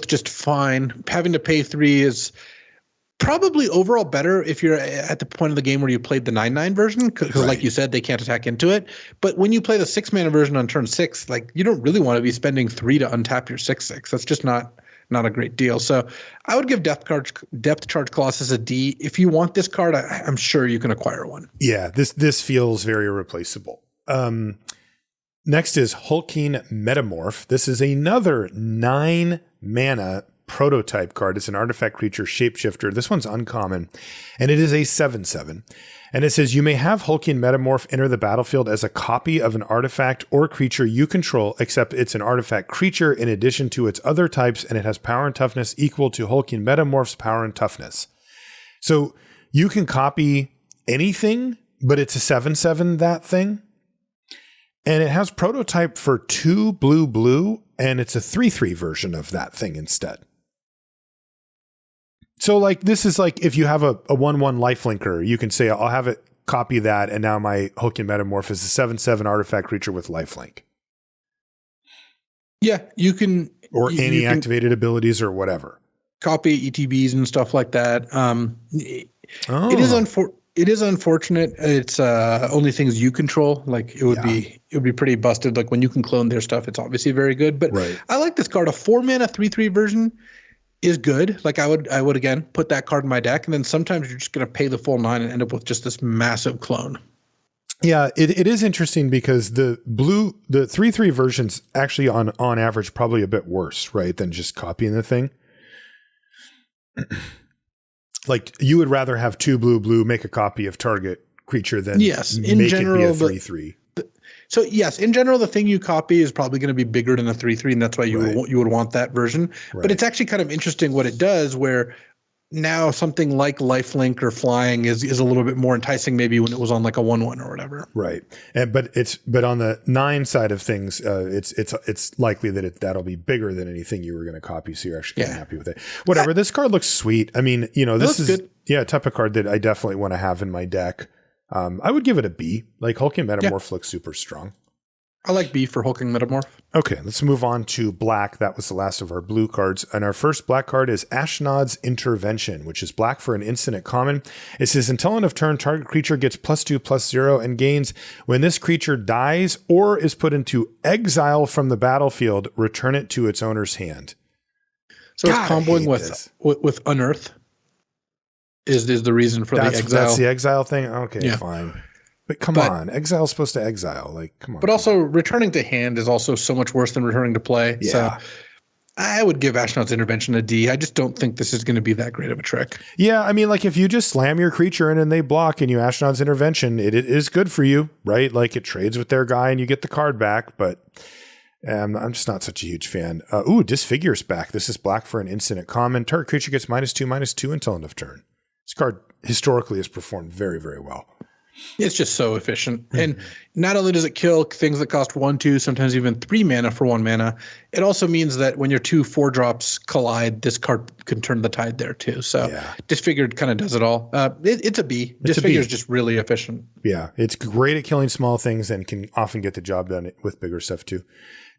[SPEAKER 2] just fine. Having to pay 3 is probably overall better if you're at the point of the game where you played the 9/9 version, because
[SPEAKER 1] right.
[SPEAKER 2] Like you said, they can't attack into it. But when you play the 6 mana version on turn 6, like you don't really want to be spending 3 to untap your 6/6. That's just not a great deal. So I would give Depth Charge Colossus a D. If you want this card, I'm sure you can acquire one.
[SPEAKER 1] Yeah, this feels very replaceable. Next is Hulking Metamorph. This is another 9 mana prototype card. It's an artifact creature shapeshifter. This one's uncommon, and it is a 7/7. And it says you may have Hulking Metamorph enter the battlefield as a copy of an artifact or creature you control, except it's an artifact creature in addition to its other types, and it has power and toughness equal to Hulking Metamorph's power and toughness. So you can copy anything, but it's a 7/7 that thing. And it has prototype for 2 blue, and it's a 3/3 version of that thing instead. So like this is like if you have a 1/1 lifelinker, you can say I'll have it copy that, and now my Hulking Metamorph is a 7/7 artifact creature with lifelink.
[SPEAKER 2] Yeah, you can,
[SPEAKER 1] or any activated abilities or whatever.
[SPEAKER 2] Copy ETBs and stuff like that. It is unfortunate. It's only things you control. Like it would be pretty busted. Like when you can clone their stuff, it's obviously very good. But right. I like this card. A 4 mana 3/3 version is good. Like I would again put that card in my deck, and then sometimes you're just going to pay the full 9 and end up with just this massive clone.
[SPEAKER 1] Yeah, it is interesting because the 3/3 version's actually on average probably a bit worse, right, than just copying the thing. Like you would rather have 2 blue, make a copy of target creature than
[SPEAKER 2] in general,
[SPEAKER 1] it be a 3/3.
[SPEAKER 2] So yes, in general, the thing you copy is probably going to be bigger than a 3/3, and that's why you would want that version. Right. But it's actually kind of interesting what it does, where now something like lifelink or flying is a little bit more enticing, maybe when it was on like a 1/1 or whatever.
[SPEAKER 1] Right, but on the 9 side of things, it's likely that that'll be bigger than anything you were going to copy. So you're actually kind of happy with it. Whatever. This card looks sweet. I mean, this is good. A type of card that I definitely want to have in my deck. I would give it a B. Like Hulking Metamorph looks super strong.
[SPEAKER 2] I like B for Hulking Metamorph.
[SPEAKER 1] Okay, let's move on to black. That was the last of our blue cards. And our first black card is Ashnod's Intervention, which is black for an instant at common. It says, until end of turn, target creature gets +2/+0 and gains. When this creature dies or is put into exile from the battlefield, return it to its owner's hand.
[SPEAKER 2] So it's comboing with Unearth is the reason for the exile.
[SPEAKER 1] That's the exile thing? Okay, fine. But come on, exile's supposed to exile. Like, come on.
[SPEAKER 2] But also, returning to hand is also so much worse than returning to play. Yeah. So I would give Ashnod's Intervention a D. I just don't think this is going to be that great of a trick.
[SPEAKER 1] Yeah, I mean, like if you just slam your creature in and they block and you Ashnod's Intervention, it is good for you, right? Like it trades with their guy and you get the card back, but I'm just not such a huge fan. Disfigure's back. This is black for an instant at common. Target creature gets -2/-2 until end of turn. This card historically has performed very, very well.
[SPEAKER 2] It's just so efficient. And not only does it kill things that cost 1, 2, sometimes even 3 mana for 1 mana, it also means that when your 2 4-drops collide, this card can turn the tide there too. So Disfigured kind of does it all. It's a B. Disfigured is just really efficient.
[SPEAKER 1] Yeah, it's great at killing small things and can often get the job done with bigger stuff too.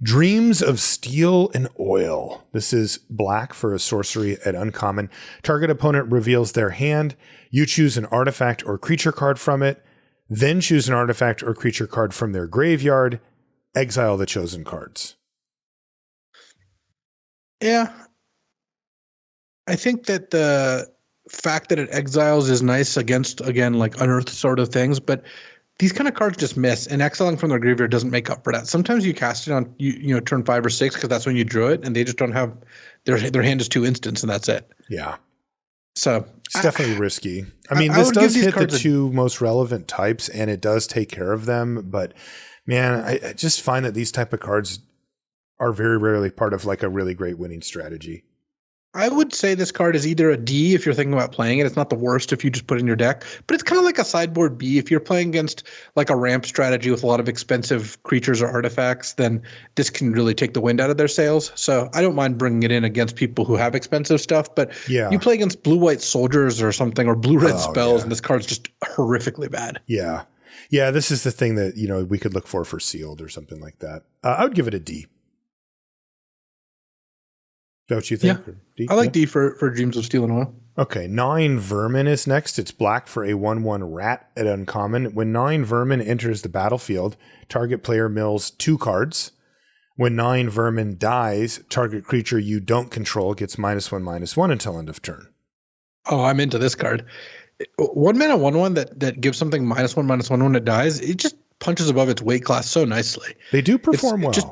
[SPEAKER 1] Dreams of Steel and Oil. This is black for a sorcery at uncommon. Target opponent reveals their hand. You choose an artifact or creature card from it. Then choose an artifact or creature card from their graveyard. Exile the chosen cards.
[SPEAKER 2] Yeah. I think that the fact that it exiles is nice against, again, like unearth sort of things, but these kind of cards just miss, and exiling from their graveyard doesn't make up for that. Sometimes you cast it on turn 5 or 6 because that's when you drew it, and they just don't have their hand is 2 instants, and that's it.
[SPEAKER 1] Yeah.
[SPEAKER 2] So
[SPEAKER 1] it's definitely risky. I mean, this does hit the 2 most relevant types, and it does take care of them. But man, I just find that these type of cards are very rarely part of like a really great winning strategy.
[SPEAKER 2] I would say this card is either a D if you're thinking about playing it. It's not the worst if you just put it in your deck, but it's kind of like a sideboard B. If you're playing against like a ramp strategy with a lot of expensive creatures or artifacts, then this can really take the wind out of their sails. So I don't mind bringing it in against people who have expensive stuff, but you play against blue-white soldiers or something, or blue-red spells, and this card's just horrifically bad.
[SPEAKER 1] Yeah. Yeah, this is the thing that, we could look for sealed or something like that. I would give it a D. Don't you think?
[SPEAKER 2] Yeah. D? I like D for Dreams of Steel and Oil.
[SPEAKER 1] Okay, 9 Vermin is next. It's black for a 1/1 rat at uncommon. When 9 Vermin enters the battlefield, target player mills 2 cards. When 9 Vermin dies, target creature you don't control gets -1/-1 until end of turn.
[SPEAKER 2] Oh, I'm into this card. 1 mana 1/1 that gives something -1/-1 when it dies. It just punches above its weight class so nicely.
[SPEAKER 1] They do perform well.
[SPEAKER 2] Just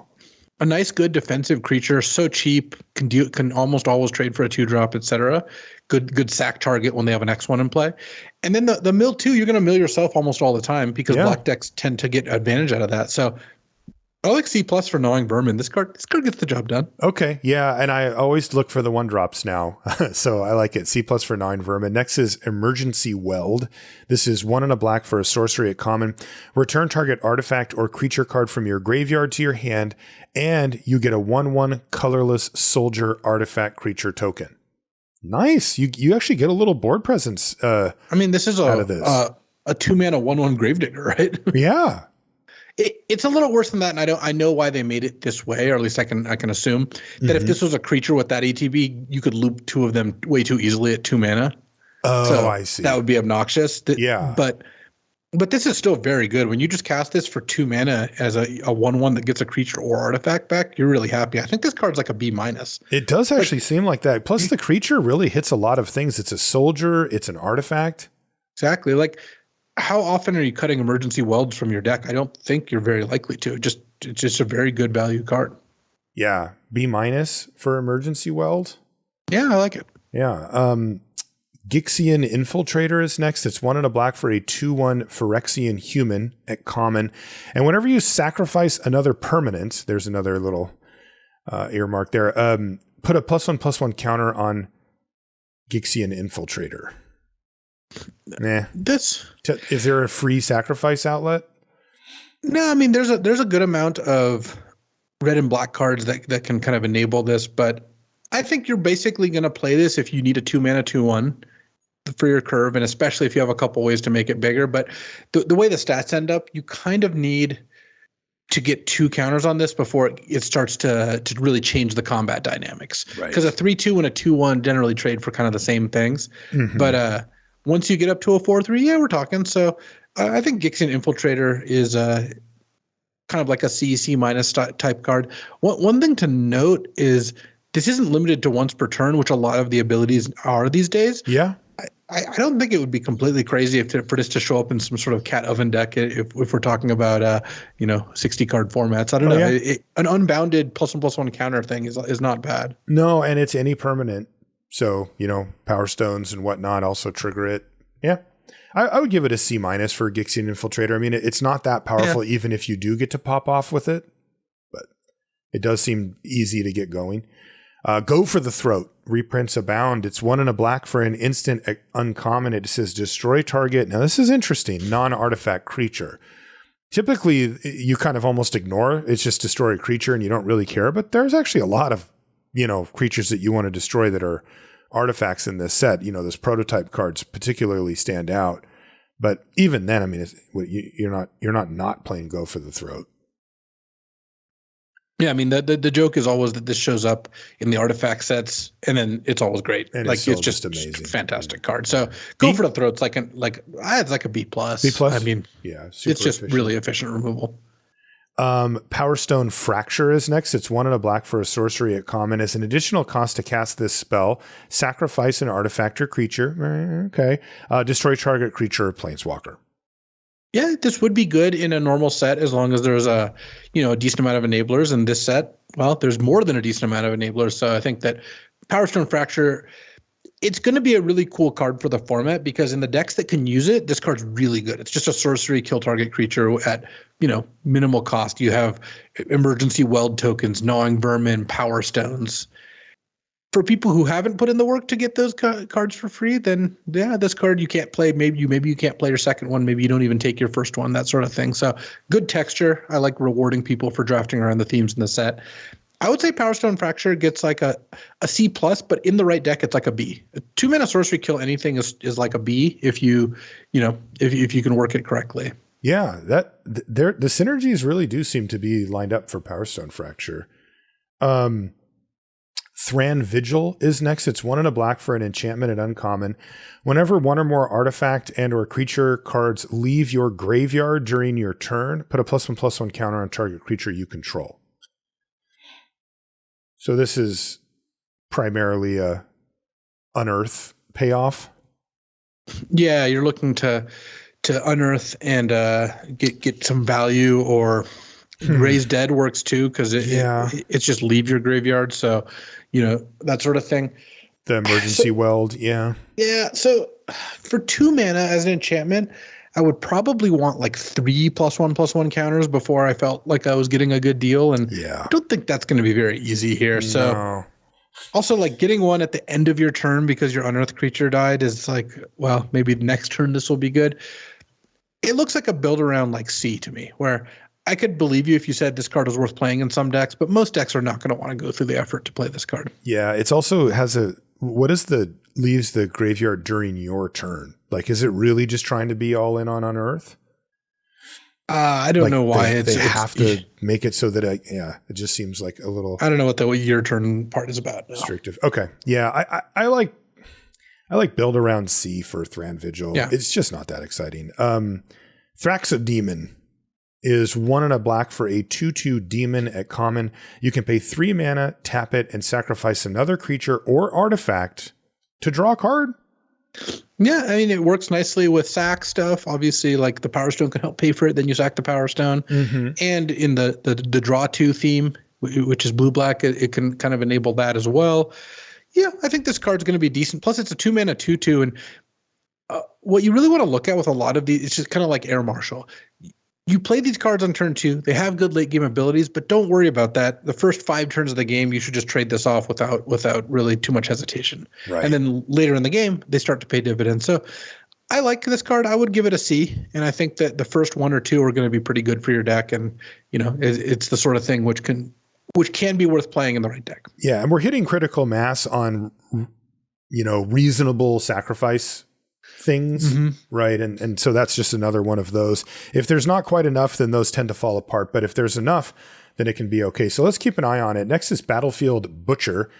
[SPEAKER 2] a nice, good defensive creature, so cheap, can almost always trade for a 2-drop, etc. Good sack target when they have an X1 in play. And then the mill 2, you're going to mill yourself almost all the time because black decks tend to get advantage out of that. So I like C+ for Gnawing Vermin. This card gets the job done.
[SPEAKER 1] Okay, yeah, and I always look for the 1-drops now, so I like it. C+ for 9 Vermin. Next is Emergency Weld. This is 1 and a black for a sorcery at common. Return target artifact or creature card from your graveyard to your hand, and you get a 1/1 colorless soldier artifact creature token. Nice. You actually get a little board presence.
[SPEAKER 2] I mean, this is a 2 mana 1/1 Gravedigger, right?
[SPEAKER 1] Yeah.
[SPEAKER 2] It's a little worse than that, and I know why they made it this way, or at least I can assume that if this was a creature with that ETB, you could loop 2 of them way too easily at 2 mana.
[SPEAKER 1] Oh,
[SPEAKER 2] so
[SPEAKER 1] I see.
[SPEAKER 2] That would be obnoxious.
[SPEAKER 1] Yeah,
[SPEAKER 2] but this is still very good. When you just cast this for 2 mana as a 1/1 that gets a creature or artifact back, you're really happy. I think this card's like a B-.
[SPEAKER 1] It does actually seem like that. Plus, the creature really hits a lot of things. It's a soldier. It's an artifact.
[SPEAKER 2] Exactly. Like, how often are you cutting Emergency Welds from your deck? I don't think you're very likely to. It's just a very good value card.
[SPEAKER 1] Yeah. B- for Emergency Weld.
[SPEAKER 2] Yeah, I like it.
[SPEAKER 1] Yeah. Gixian Infiltrator is next. It's 1 and a black for a 2/1 Phyrexian human at common. And whenever you sacrifice another permanent, there's another little earmark there, put a +1/+1 counter on Gixian Infiltrator. Is there a free sacrifice outlet?
[SPEAKER 2] No, I mean there's a good amount of red and black cards that can kind of enable this, but I think you're basically going to play this if you need a 2 mana 2/1 for your curve, and especially if you have a couple ways to make it bigger. But the way the stats end up, you kind of need to get 2 counters on this before it starts to really change the combat dynamics. Because a 3/2 and a 2/1 generally trade for kind of the same things. Mm-hmm. But once you get up to a 4/3, yeah, we're talking. So I think Gixian Infiltrator is kind of like a C type card. One thing to note is this isn't limited to once per turn, which a lot of the abilities are these days.
[SPEAKER 1] Yeah.
[SPEAKER 2] I don't think it would be completely crazy for this to show up in some sort of cat oven deck if we're talking about 60 card formats. I don't know. Yeah. An unbounded +1/+1 counter thing is not bad.
[SPEAKER 1] No, and it's any permanent. So, Power Stones and whatnot also trigger it. Yeah. I would give it a C- for Gixian Infiltrator. I mean, it's not that powerful even if you do get to pop off with it, but it does seem easy to get going. Go for the Throat. Reprints abound. It's 1 and a black for an instant uncommon. It says destroy target. Now, this is interesting. Non-artifact creature. Typically, you kind of almost ignore. It's just destroy a creature and you don't really care. But there's actually a lot of, creatures that you want to destroy that are artifacts in this set. Those prototype cards particularly stand out. But even then, I mean, you're not playing Go for the Throat.
[SPEAKER 2] Yeah, I mean the joke is always that this shows up in the artifact sets, and then it's always great.
[SPEAKER 1] And
[SPEAKER 2] like it's just
[SPEAKER 1] amazing,
[SPEAKER 2] fantastic card. So go for the throw. It's like it's like a B plus.
[SPEAKER 1] B plus.
[SPEAKER 2] I mean,
[SPEAKER 1] yeah,
[SPEAKER 2] it's just really efficient removal.
[SPEAKER 1] Power Stone Fracture is next. It's 1 and a black for a sorcery at common. As an additional cost to cast this spell, sacrifice an artifact or creature. Okay. Destroy target creature or planeswalker.
[SPEAKER 2] Yeah, this would be good in a normal set as long as there's a decent amount of enablers. In this set, well, there's more than a decent amount of enablers. So I think that Power Stone Fracture, it's going to be a really cool card for the format because in the decks that can use it, this card's really good. It's just a sorcery, kill target creature at minimal cost. You have emergency weld tokens, gnawing vermin, power stones. For people who haven't put in the work to get those cards for free, then yeah, this card you can't play. Maybe you can't play your second one. Maybe you don't even take your first one, that sort of thing. So good texture. I like rewarding people for drafting around the themes in the set. I would say Power Stone Fracture gets like a C plus, but in the right deck, it's like a B. A 2-mana sorcery kill anything is like a B if you can work it correctly.
[SPEAKER 1] Yeah, the synergies really do seem to be lined up for Power Stone Fracture. Thran Vigil is next. It's 1 and a black for an enchantment at uncommon. Whenever one or more artifact and or creature cards leave your graveyard during your turn, put a +1/+1 counter on target creature you control. So this is primarily a unearth payoff.
[SPEAKER 2] Yeah, you're looking to unearth and get some value, or Raise Dead works too because it's just leave your graveyard. So that sort of thing.
[SPEAKER 1] The emergency weld, yeah. Yeah,
[SPEAKER 2] so for 2 mana as an enchantment, I would probably want like 3 +1/+1 counters before I felt like I was getting a good deal. And I don't think that's going to be very easy here. So also like getting one at the end of your turn because your unearthed creature died is like, well, maybe the next turn this will be good. It looks like a build around like C to me, where I could believe you if you said this card was worth playing in some decks, but most decks are not going to want to go through the effort to play this card.
[SPEAKER 1] Yeah, it's also leaves the graveyard during your turn? Like, is it really just trying to be all in on Unearth?
[SPEAKER 2] I don't know why
[SPEAKER 1] they have to make it so that it just seems like a little.
[SPEAKER 2] I don't know what the your turn part is about. No.
[SPEAKER 1] Restrictive. Okay, yeah, I like build around C for Thran Vigil. Yeah. It's just not that exciting. Thraxodemon is 1 and a black for a 2/2 demon at common. You can pay 3 mana, tap it, and sacrifice another creature or artifact to draw a card.
[SPEAKER 2] Yeah, I mean, it works nicely with sack stuff. Obviously, like the Power Stone can help pay for it. Then you sack the Power Stone. Mm-hmm. And in the draw 2 theme, which is blue-black, it can kind of enable that as well. Yeah, I think this card's going to be decent. Plus, it's a 2-mana 2/2. And what you really want to look at with a lot of these, it's just kind of like Air Marshal. You play these cards on turn 2. They have good late game abilities, but don't worry about that. The first 5 turns of the game, you should just trade this off without really too much hesitation. Right. And then later in the game, they start to pay dividends. So I like this card. I would give it a C. And I think that the first 1 or 2 are going to be pretty good for your deck. And, it's the sort of thing which can be worth playing in the right deck.
[SPEAKER 1] Yeah. And we're hitting critical mass on, reasonable sacrifice things, mm-hmm. right? And so that's just another one of those. If there's not quite enough, then those tend to fall apart. But if there's enough, then it can be okay. So let's keep an eye on it. Next is Battlefield Butcher.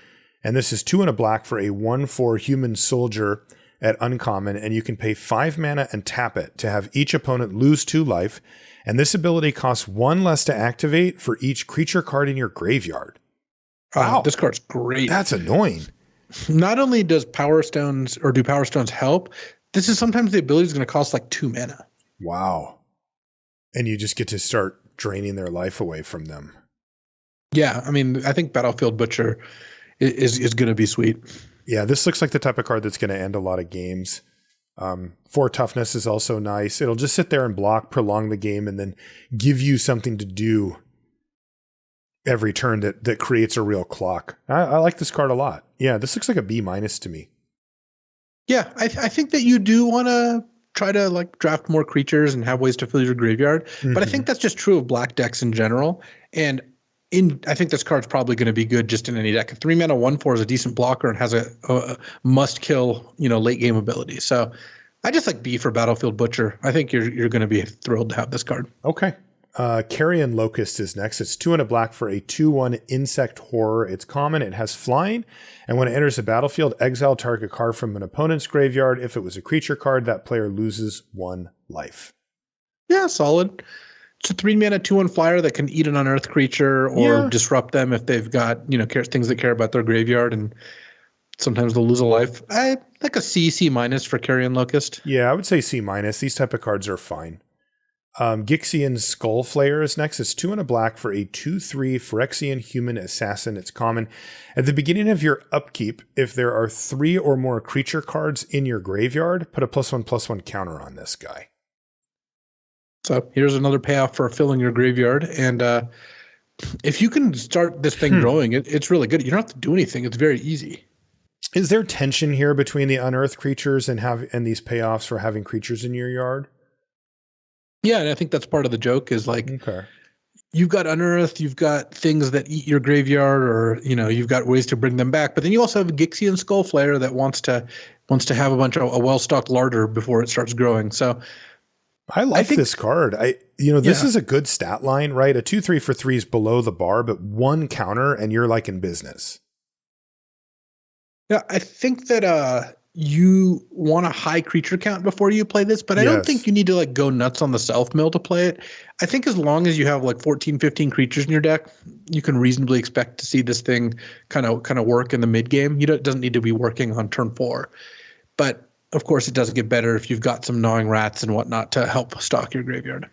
[SPEAKER 1] And this is 2 and a black for a 1/4 human soldier at uncommon. And you can pay 5 mana and tap it to have each opponent lose 2 life. And this ability costs 1 less to activate for each creature card in your graveyard.
[SPEAKER 2] Wow. This card's great.
[SPEAKER 1] That's annoying.
[SPEAKER 2] Not only do Power Stones help, this is sometimes the ability is going to cost like 2 mana.
[SPEAKER 1] Wow. And you just get to start draining their life away from them.
[SPEAKER 2] Yeah. I mean, I think Battlefield Butcher is going to be sweet.
[SPEAKER 1] Yeah. This looks like the type of card that's going to end a lot of games. 4 toughness is also nice. It'll just sit there and block, prolong the game, and then give you something to do every turn that creates a real clock. I like this card a lot. Yeah. This looks like a B- to me.
[SPEAKER 2] Yeah, I think that you do want to try to like draft more creatures and have ways to fill your graveyard. Mm-hmm. But I think that's just true of black decks in general. And I think this card's probably going to be good just in any deck. A 3 mana 1/4 is a decent blocker and has a must kill, late game ability. So I just like B for Battlefield Butcher. I think you're going to be thrilled to have this card.
[SPEAKER 1] Okay. Carrion Locust is next. It's 2 and a black for a 2/1 insect horror. It's common. It has flying. And when it enters the battlefield, exile target card from an opponent's graveyard. If it was a creature card, that player loses 1 life.
[SPEAKER 2] Yeah, solid. It's a 3-mana 2/1 flyer that can eat an unearthed creature or disrupt them if they've got, things that care about their graveyard, and sometimes they'll lose a life. I like a C minus for Carrion Locust.
[SPEAKER 1] Yeah, I would say C minus. These type of cards are fine. Gixian Skullflayer is next. It's 2 and a black for a 2/3 Phyrexian Human Assassin. It's common. At the beginning of your upkeep, if there are 3 or more creature cards in your graveyard, put a +1/+1 counter on this guy.
[SPEAKER 2] So here's another payoff for filling your graveyard. And if you can start this thing growing, it's really good. You don't have to do anything. It's very easy.
[SPEAKER 1] Is there tension here between the unearthed creatures and these payoffs for having creatures in your yard?
[SPEAKER 2] Yeah, and I think that's part of the joke is like, you've got unearthed, you've got things that eat your graveyard, or you've got ways to bring them back. But then you also have a Gixian Skullflayer that wants to have a well-stocked larder before it starts growing. So
[SPEAKER 1] I think this card. This is a good stat line, right? A 2/3 for 3 is below the bar, but 1 counter and you're like in business.
[SPEAKER 2] Yeah, I think that you want a high creature count before you play this, but I don't think you need to go nuts on the self mill to play it. I think as long as you have 14, 15 creatures in your deck, you can reasonably expect to see this thing kind of work in the mid game. It doesn't need to be working on turn 4, but of course it does get better if you've got some gnawing rats and whatnot to help stock your graveyard.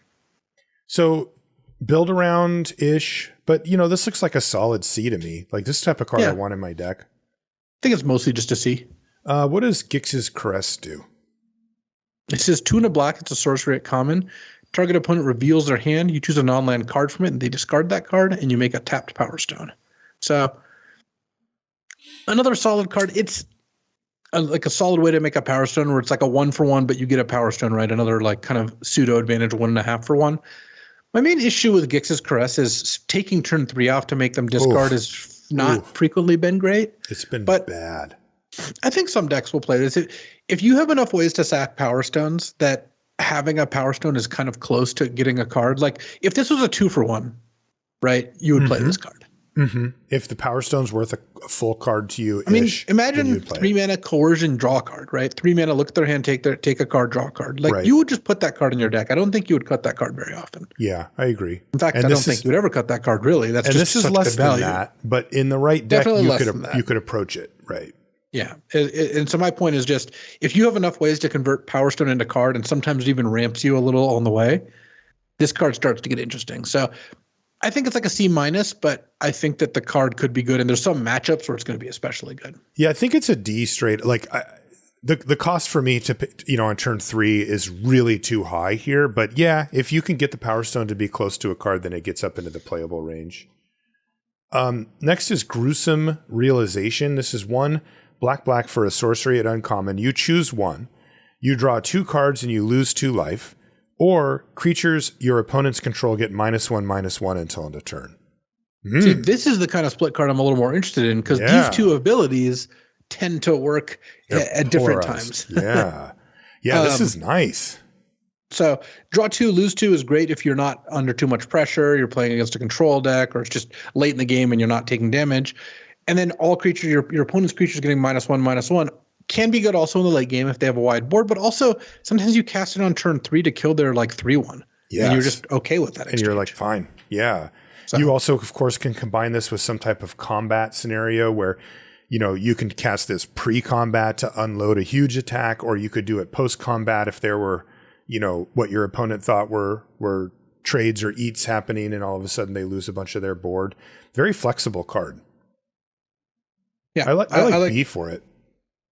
[SPEAKER 1] So build around ish, but this looks like a solid C to me. Like this type of card I want in my deck.
[SPEAKER 2] I think it's mostly just a C.
[SPEAKER 1] What does Gix's Caress do?
[SPEAKER 2] It says 2 and a black. It's a sorcery at common. Target opponent reveals their hand. You choose a non-land card from it, and they discard that card, and you make a tapped Power Stone. So another solid card. It's like a solid way to make a Power Stone where it's like a 1-for-1, but you get a Power Stone, right? Another kind of pseudo advantage, 1.5 for 1. My main issue with Gix's Caress is taking turn 3 off to make them discard has not frequently been great.
[SPEAKER 1] It's been bad.
[SPEAKER 2] I think some decks will play this. If you have enough ways to sack Power Stones that having a Power Stone is kind of close to getting a card, like if this was a 2-for-1, right, you would play this card.
[SPEAKER 1] Mm-hmm. If the Power Stone's worth a full card to you,
[SPEAKER 2] imagine 3-mana coercion, draw a card, right? 3-mana, look at their hand, take a card, draw a card. You would just put that card in your deck. I don't think you would cut that card very often.
[SPEAKER 1] Yeah, I agree.
[SPEAKER 2] In fact, I don't think you would ever cut that card, really. That's just
[SPEAKER 1] this is less than that, but in the right deck, you could approach it, right?
[SPEAKER 2] Yeah. And so my point is just, if you have enough ways to convert Power Stone into card, and sometimes it even ramps you a little on the way, this card starts to get interesting. So I think it's like a C minus, but I think that the card could be good. And there's some matchups where it's going to be especially good.
[SPEAKER 1] Yeah, I think it's a D straight. The cost for me to, on turn 3 is really too high here. But yeah, if you can get the Power Stone to be close to a card, then it gets up into the playable range. Next is Gruesome Realization. This is 1 black for a sorcery at uncommon. You choose 1. You draw 2 cards and you lose 2 life. Or creatures your opponents control get -1/-1 until end of turn.
[SPEAKER 2] See, this is the kind of split card I'm a little more interested in, because these 2 abilities tend to work at different times.
[SPEAKER 1] Yeah. This is nice.
[SPEAKER 2] So draw 2, lose 2 is great if you're not under too much pressure, you're playing against a control deck, or it's just late in the game and you're not taking damage. And then all creatures, your opponent's creatures getting -1/-1 can be good also in the late game if they have a wide board, but also sometimes you cast it on turn 3 to kill their 3/1. Yeah. And you're just okay with that.
[SPEAKER 1] And you're like, fine. Yeah. So, you also, of course, can combine this with some type of combat scenario where, you can cast this pre-combat to unload a huge attack, or you could do it post-combat if there were, what your opponent thought were trades or eats happening, and all of a sudden they lose a bunch of their board. Very flexible card.
[SPEAKER 2] Yeah,
[SPEAKER 1] I like B for it.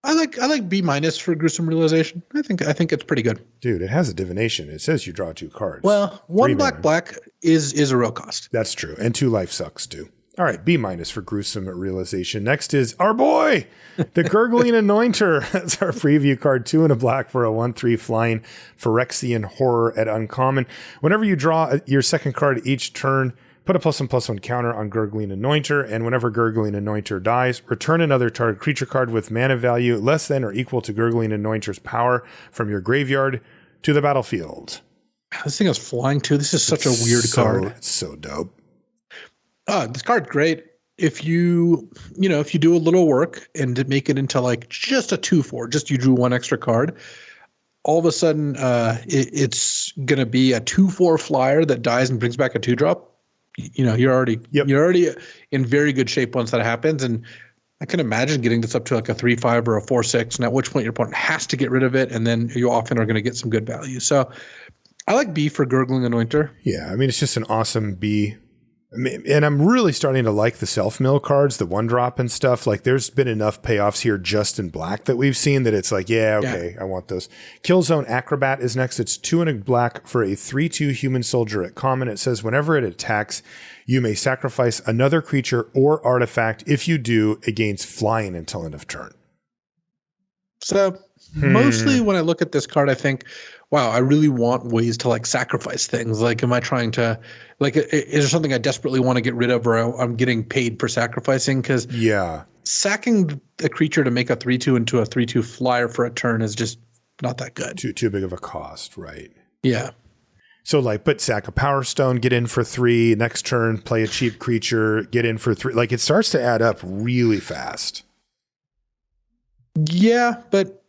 [SPEAKER 2] I like B minus for Gruesome Realization. I think it's pretty good.
[SPEAKER 1] Dude, it has a divination. It says you draw 2 cards.
[SPEAKER 2] Well, 1 black is a real cost.
[SPEAKER 1] That's true. And 2 life sucks too. All right, B minus for Gruesome Realization. Next is our boy, the Gurgling Anointer. That's our preview card. 2 and a black for a 1/3 flying Phyrexian Horror at uncommon. Whenever you draw your second card each turn, put a +1/+1 counter on Gurgling Anointer, and whenever Gurgling Anointer dies, return another target creature card with mana value less than or equal to Gurgling Anointer's power from your graveyard to the battlefield.
[SPEAKER 2] This thing is flying too. This is such a weird card.
[SPEAKER 1] It's so dope.
[SPEAKER 2] This card's great. If you do a little work and make it into like just a 2/4, just you drew one extra card, all of a sudden it's going to be a 2/4 flyer that dies and brings back a 2-drop. You're already in very good shape once that happens. And I can imagine getting this up to like a 3/5 or a 4/6, and at which point your opponent has to get rid of it, and then you often are going to get some good value. So I like B for Gurgling Anointer.
[SPEAKER 1] Yeah, I mean, it's just an awesome B. And I'm really starting to like the self-mill cards, the 1-drop and stuff. Like, there's been enough payoffs here just in black that we've seen that it's like, I want those. Killzone Acrobat is next. It's 2 and a black for a 3/2 human soldier at common. It says whenever it attacks, you may sacrifice another creature or artifact. If you do, it gains flying until end of turn.
[SPEAKER 2] So mostly when I look at this card, I think, wow, I really want ways to like sacrifice things. Like, am I trying to, like, is there something I desperately want to get rid of, or I'm getting paid for sacrificing? Because sacking a creature to make a 3/2 into a 3/2 flyer for a turn is just not that good.
[SPEAKER 1] Too big of a cost, right?
[SPEAKER 2] Yeah.
[SPEAKER 1] So like, but sack a Power Stone, get in for 3, next turn, play a cheap creature, get in for 3. Like, it starts to add up really fast.
[SPEAKER 2] Yeah, but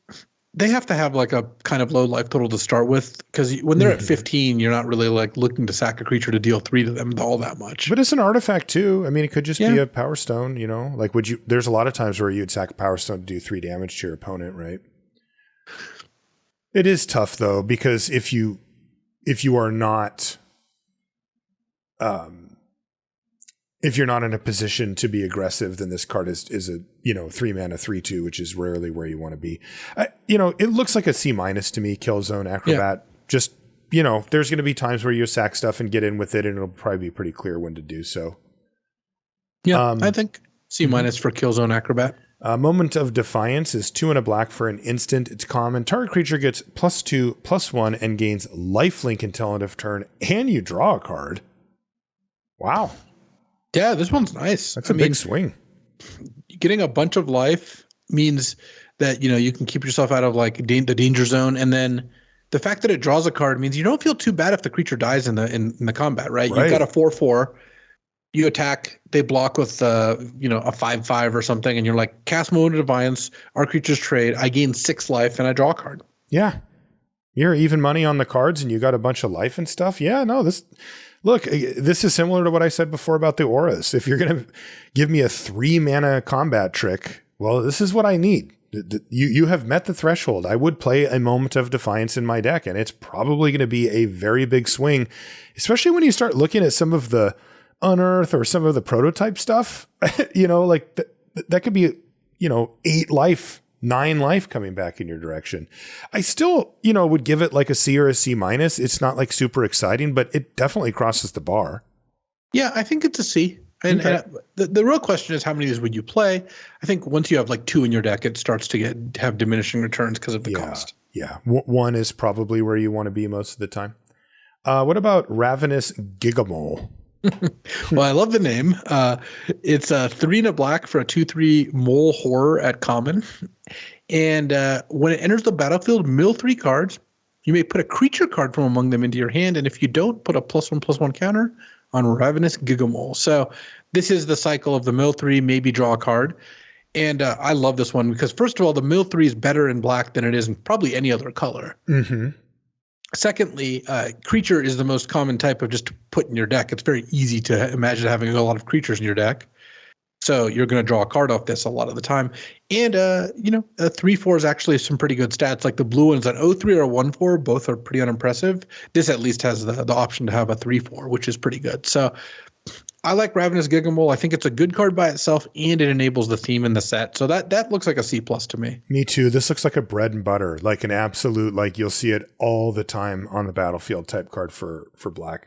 [SPEAKER 2] they have to have like a kind of low life total to start with, because when they're at 15, you're not really like looking to sack a creature to deal 3 to them all that much.
[SPEAKER 1] But it's an artifact too. I mean, it could just be a Power Stone, like there's a lot of times where you'd sack a Power Stone to do 3 damage to your opponent, right? It is tough though, because if you are not, if you're not in a position to be aggressive, then this card is a 3 mana 3/2, which is rarely where you want to be. It looks like a C- to me. Killzone Acrobat. Yeah. Just there's going to be times where you sack stuff and get in with it, and it'll probably be pretty clear when to do so.
[SPEAKER 2] Yeah, I think C- for Killzone Acrobat.
[SPEAKER 1] Moment of Defiance is 2 and a black for an instant. It's common. Target creature gets +2/+1 and gains lifelink until end of turn, and you draw a card. Wow.
[SPEAKER 2] Yeah, this one's nice.
[SPEAKER 1] That's a big swing.
[SPEAKER 2] Getting a bunch of life means that you can keep yourself out of like the danger zone, and then the fact that it draws a card means you don't feel too bad if the creature dies in the combat, right? You've got a 4/4, you attack, they block with a 5/5 or something, and you're like, cast Moment of Defiance, our creatures trade, I gain 6 life, and I draw a card.
[SPEAKER 1] Yeah, you're even money on the cards, and you got a bunch of life and stuff. Yeah, no, Look, this is similar to what I said before about the auras. If you're going to give me a 3 mana combat trick, well, this is what I need. You have met the threshold. I would play a Moment of Defiance in my deck, and it's probably going to be a very big swing, especially when you start looking at some of the Unearth or some of the prototype stuff. Like that could be, 8 life, 9 life coming back in your direction. I still, would give it like a C or a C-. It's not like super exciting, but it definitely crosses the bar.
[SPEAKER 2] Yeah, I think it's a C. And the real question is, how many of these would you play? I think once you have like 2 in your deck, it starts to have diminishing returns because of the cost. Yeah, 1 is probably where you want to be most of the time. What about Ravenous Gigamole? Well, I love the name. It's a 3 and a black for a 2/3 mole horror at common. And when it enters the battlefield, mill 3 cards. You may put a creature card from among them into your hand, and if you don't, put a +1/+1 counter on Ravenous Gigamole. So this is the cycle of the mill 3, maybe draw a card. And I love this one because, first of all, the mill 3 is better in black than it is in probably any other color. Mm-hmm. Secondly, creature is the most common type of just to put in your deck. It's very easy to imagine having a lot of creatures in your deck. So you're going to draw a card off this a lot of the time. And, a 3/4 is actually some pretty good stats. Like the blue ones, an 0/3 or a 1/4, both are pretty unimpressive. This at least has the option to have a 3/4, which is pretty good. So I like Ravenous Gigamole. I think it's a good card by itself, and it enables the theme in the set. So that looks like a C+ to me. Me too. This looks like a bread and butter, like an absolute, like you'll see it all the time on the battlefield type card for black.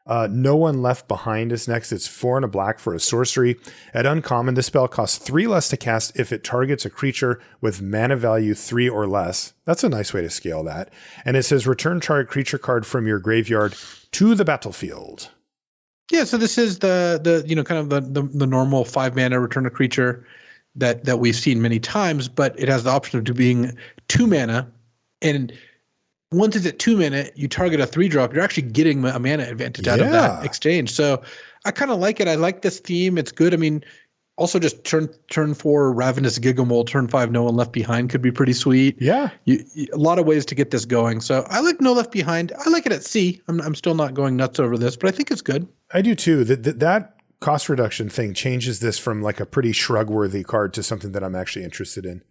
[SPEAKER 2] No One Left Behind is next. It's 4 and a black for a sorcery. At uncommon, this spell costs 3 less to cast if it targets a creature with mana value 3 or less. That's a nice way to scale that. And it says return target creature card from your graveyard to the battlefield. Yeah, so this is the kind of the normal 5 mana return a creature that we've seen many times, but it has the option of being 2 mana. And once it's at 2 mana, you target a 3-drop, you're actually getting a mana advantage out of that exchange. So I kind of like it. I like this theme. It's good. I mean, also just turn 4 Ravenous Gigamole, turn 5 No One Left Behind could be pretty sweet.
[SPEAKER 1] Yeah.
[SPEAKER 2] A lot of ways to get this going. So I like No Left Behind. I like it at C. I'm still not going nuts over this, but I think it's good.
[SPEAKER 1] I do too. That cost reduction thing changes this from like a pretty shrug-worthy card to something that I'm actually interested in.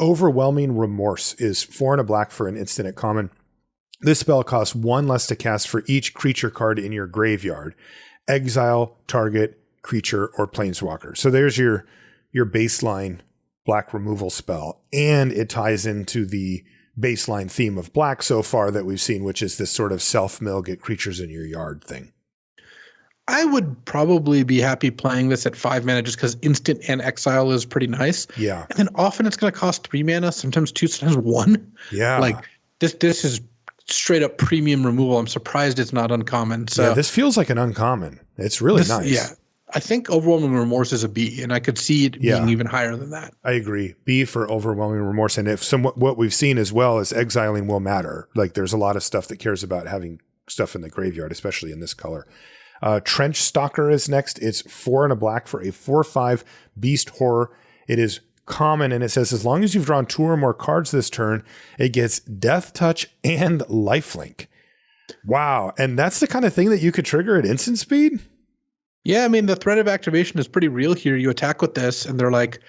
[SPEAKER 1] Overwhelming Remorse is 4 and a black for an instant at common. This spell costs 1 less to cast for each creature card in your graveyard. Exile target creature or planeswalker. So there's your baseline black removal spell. And it ties into the baseline theme of black so far that we've seen, which is this sort of self-mill, get creatures in your yard thing.
[SPEAKER 2] I would probably be happy playing this at 5 mana just because instant and exile is pretty nice.
[SPEAKER 1] Yeah.
[SPEAKER 2] And then often it's going to cost 3 mana, sometimes 2, sometimes 1.
[SPEAKER 1] Yeah.
[SPEAKER 2] Like this is straight up premium removal. I'm surprised it's not uncommon. So
[SPEAKER 1] yeah, this feels like an uncommon. It's really nice.
[SPEAKER 2] Yeah. I think Overwhelming Remorse is a B, and I could see it being even higher than that.
[SPEAKER 1] I agree. B for Overwhelming Remorse. And if what we've seen as well is exiling will matter. Like there's a lot of stuff that cares about having stuff in the graveyard, especially in this color. Trench Stalker is next. It's 4 and a black for a 4/5 beast horror. It is common, and it says as long as you've drawn 2 or more cards this turn, it gets Death Touch and Lifelink. Wow. And that's the kind of thing that you could trigger at instant speed?
[SPEAKER 2] Yeah, I mean, the threat of activation is pretty real here. You attack with this, and they're like,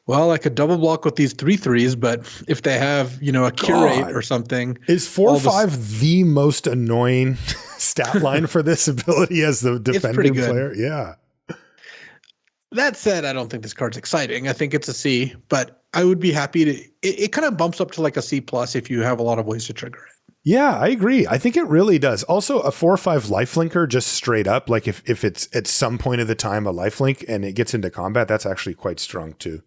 [SPEAKER 2] well, I could double block with these 3/3s, but if they have, a curate or something.
[SPEAKER 1] Is 4/5 the most annoying stat line for this ability as the defending player? Yeah.
[SPEAKER 2] That said, I don't think this card's exciting. I think it's a C, but I would be happy to. It kind of bumps up to like a C+ if you have a lot of ways to trigger it.
[SPEAKER 1] Yeah, I agree. I think it really does. Also, a 4/5 lifelinker, just straight up, like if it's at some point of the time a lifelink and it gets into combat, that's actually quite strong too.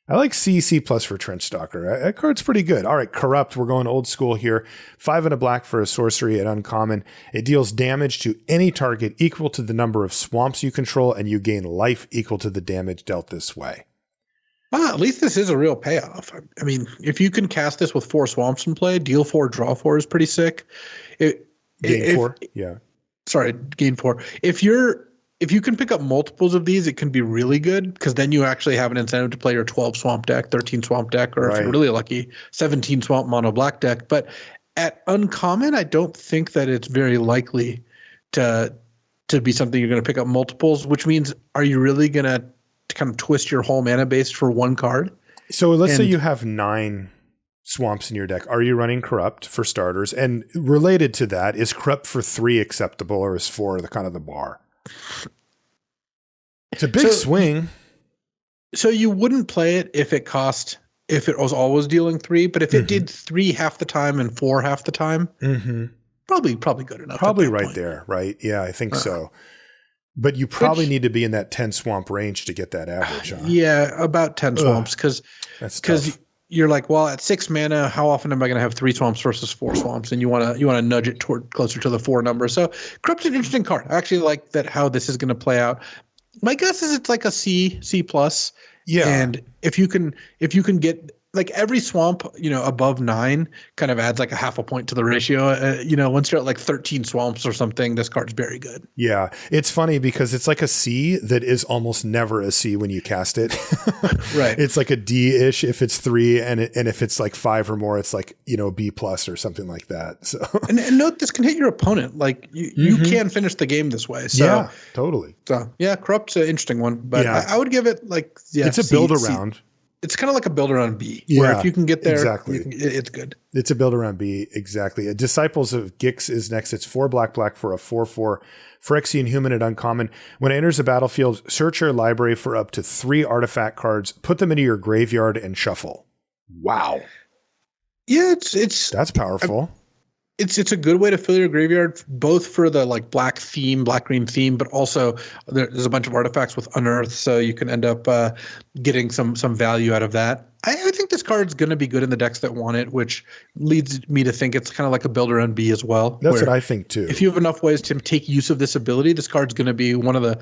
[SPEAKER 1] I like C+ for Trench Stalker. That card's pretty good. All right, Corrupt. We're going old school here. 5 and a black for a sorcery at uncommon. It deals damage to any target equal to the number of swamps you control, and you gain life equal to the damage dealt this way.
[SPEAKER 2] Well, at least this is a real payoff. I mean, if you can cast this with 4 swamps in play, deal 4, draw 4 is pretty sick.
[SPEAKER 1] Gain 4? Yeah.
[SPEAKER 2] Sorry, gain 4. If you can pick up multiples of these, it can be really good because then you actually have an incentive to play your 12 swamp deck, 13 swamp deck, or if you're really lucky, 17 swamp mono black deck. But at uncommon, I don't think that it's very likely to be something you're going to pick up multiples, which means are you really going to kind of twist your whole mana base for one card?
[SPEAKER 1] So let's say you have 9 swamps in your deck. Are you running Corrupt for starters? And related to that, is Corrupt for 3 acceptable, or is 4 the kind of the bar? It's a big swing.
[SPEAKER 2] So you wouldn't play it if it was always dealing 3, but if it did 3 half the time and 4 half the time, probably good enough.
[SPEAKER 1] Probably right there, right? Yeah, I think so. But you probably need to be in that 10 swamp range to get that average on.
[SPEAKER 2] Yeah, about 10 swamps because you're like, well, at 6 mana, how often am I going to have 3 swamps versus 4 swamps? And you want to nudge it toward closer to the 4 number. So Corrupt's an interesting card. I actually like that how this is going to play out. My guess is it's like a C+. Yeah. And if you can get like every swamp, above 9 kind of adds like a half a point to the ratio. Once you're at like 13 swamps or something, this card's very good.
[SPEAKER 1] Yeah. It's funny because it's like a C that is almost never a C when you cast it.
[SPEAKER 2] Right.
[SPEAKER 1] It's like a D-ish if it's 3 and if it's like 5 or more, it's like, B+ or something like that. So
[SPEAKER 2] and note this can hit your opponent. Like you can finish the game this way. So,
[SPEAKER 1] yeah, totally.
[SPEAKER 2] So yeah, Corrupt's an interesting one, but I would give it like,
[SPEAKER 1] it's a build around.
[SPEAKER 2] It's kind of like a build around B, where if you can get there,
[SPEAKER 1] exactly.
[SPEAKER 2] It's good.
[SPEAKER 1] It's a build around B, exactly. Disciples of Gix is next. It's 4 black for a 4/4 Phyrexian human at uncommon. When it enters the battlefield, search your library for up to 3 artifact cards, put them into your graveyard, and shuffle. Wow.
[SPEAKER 2] Yeah, it's
[SPEAKER 1] that's powerful.
[SPEAKER 2] It's a good way to fill your graveyard, both for the like black green theme, but also there's a bunch of artifacts with Unearth, so you can end up getting some value out of that. I think this card's going to be good in the decks that want it, which leads me to think it's kind of like a builder on B as well.
[SPEAKER 1] That's what I think too.
[SPEAKER 2] If you have enough ways to take use of this ability, this card's going to be one of the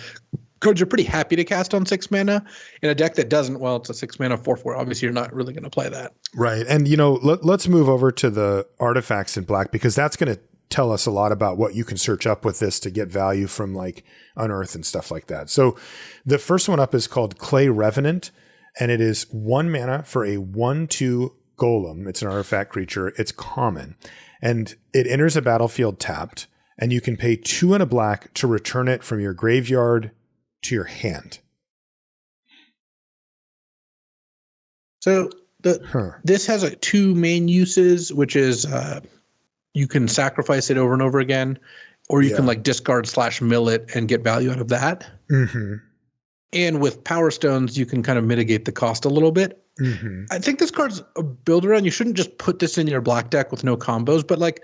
[SPEAKER 2] cards you're pretty happy to cast on 6 mana. In a deck that doesn't, well, it's a 6 mana 4/4. Obviously, you're not really going to play that.
[SPEAKER 1] Right. And, let's move over to the artifacts in black, because that's going to tell us a lot about what you can search up with this to get value from like Unearth and stuff like that. So the first one up is called Clay Revenant, and it is 1 mana for a 1/2 golem. It's an artifact creature. It's common, and it enters a battlefield tapped, and you can pay 2 and a black to return it from your graveyard to your hand.
[SPEAKER 2] So this has 2 main uses, which is you can sacrifice it over and over again, or you can like discard / mill it and get value out of that.
[SPEAKER 1] Mm-hmm.
[SPEAKER 2] And with Power Stones, you can kind of mitigate the cost a little bit.
[SPEAKER 1] Mm-hmm.
[SPEAKER 2] I think this card's a build around. You shouldn't just put this in your black deck with no combos, but like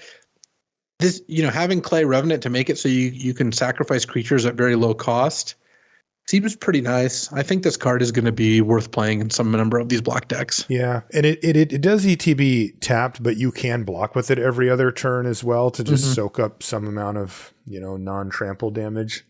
[SPEAKER 2] this, having Clay Revenant to make it so you can sacrifice creatures at very low cost seems pretty nice. I think this card is going to be worth playing in some number of these black decks.
[SPEAKER 1] Yeah, and it does ETB tapped, but you can block with it every other turn as well to just soak up some amount of non-trample damage.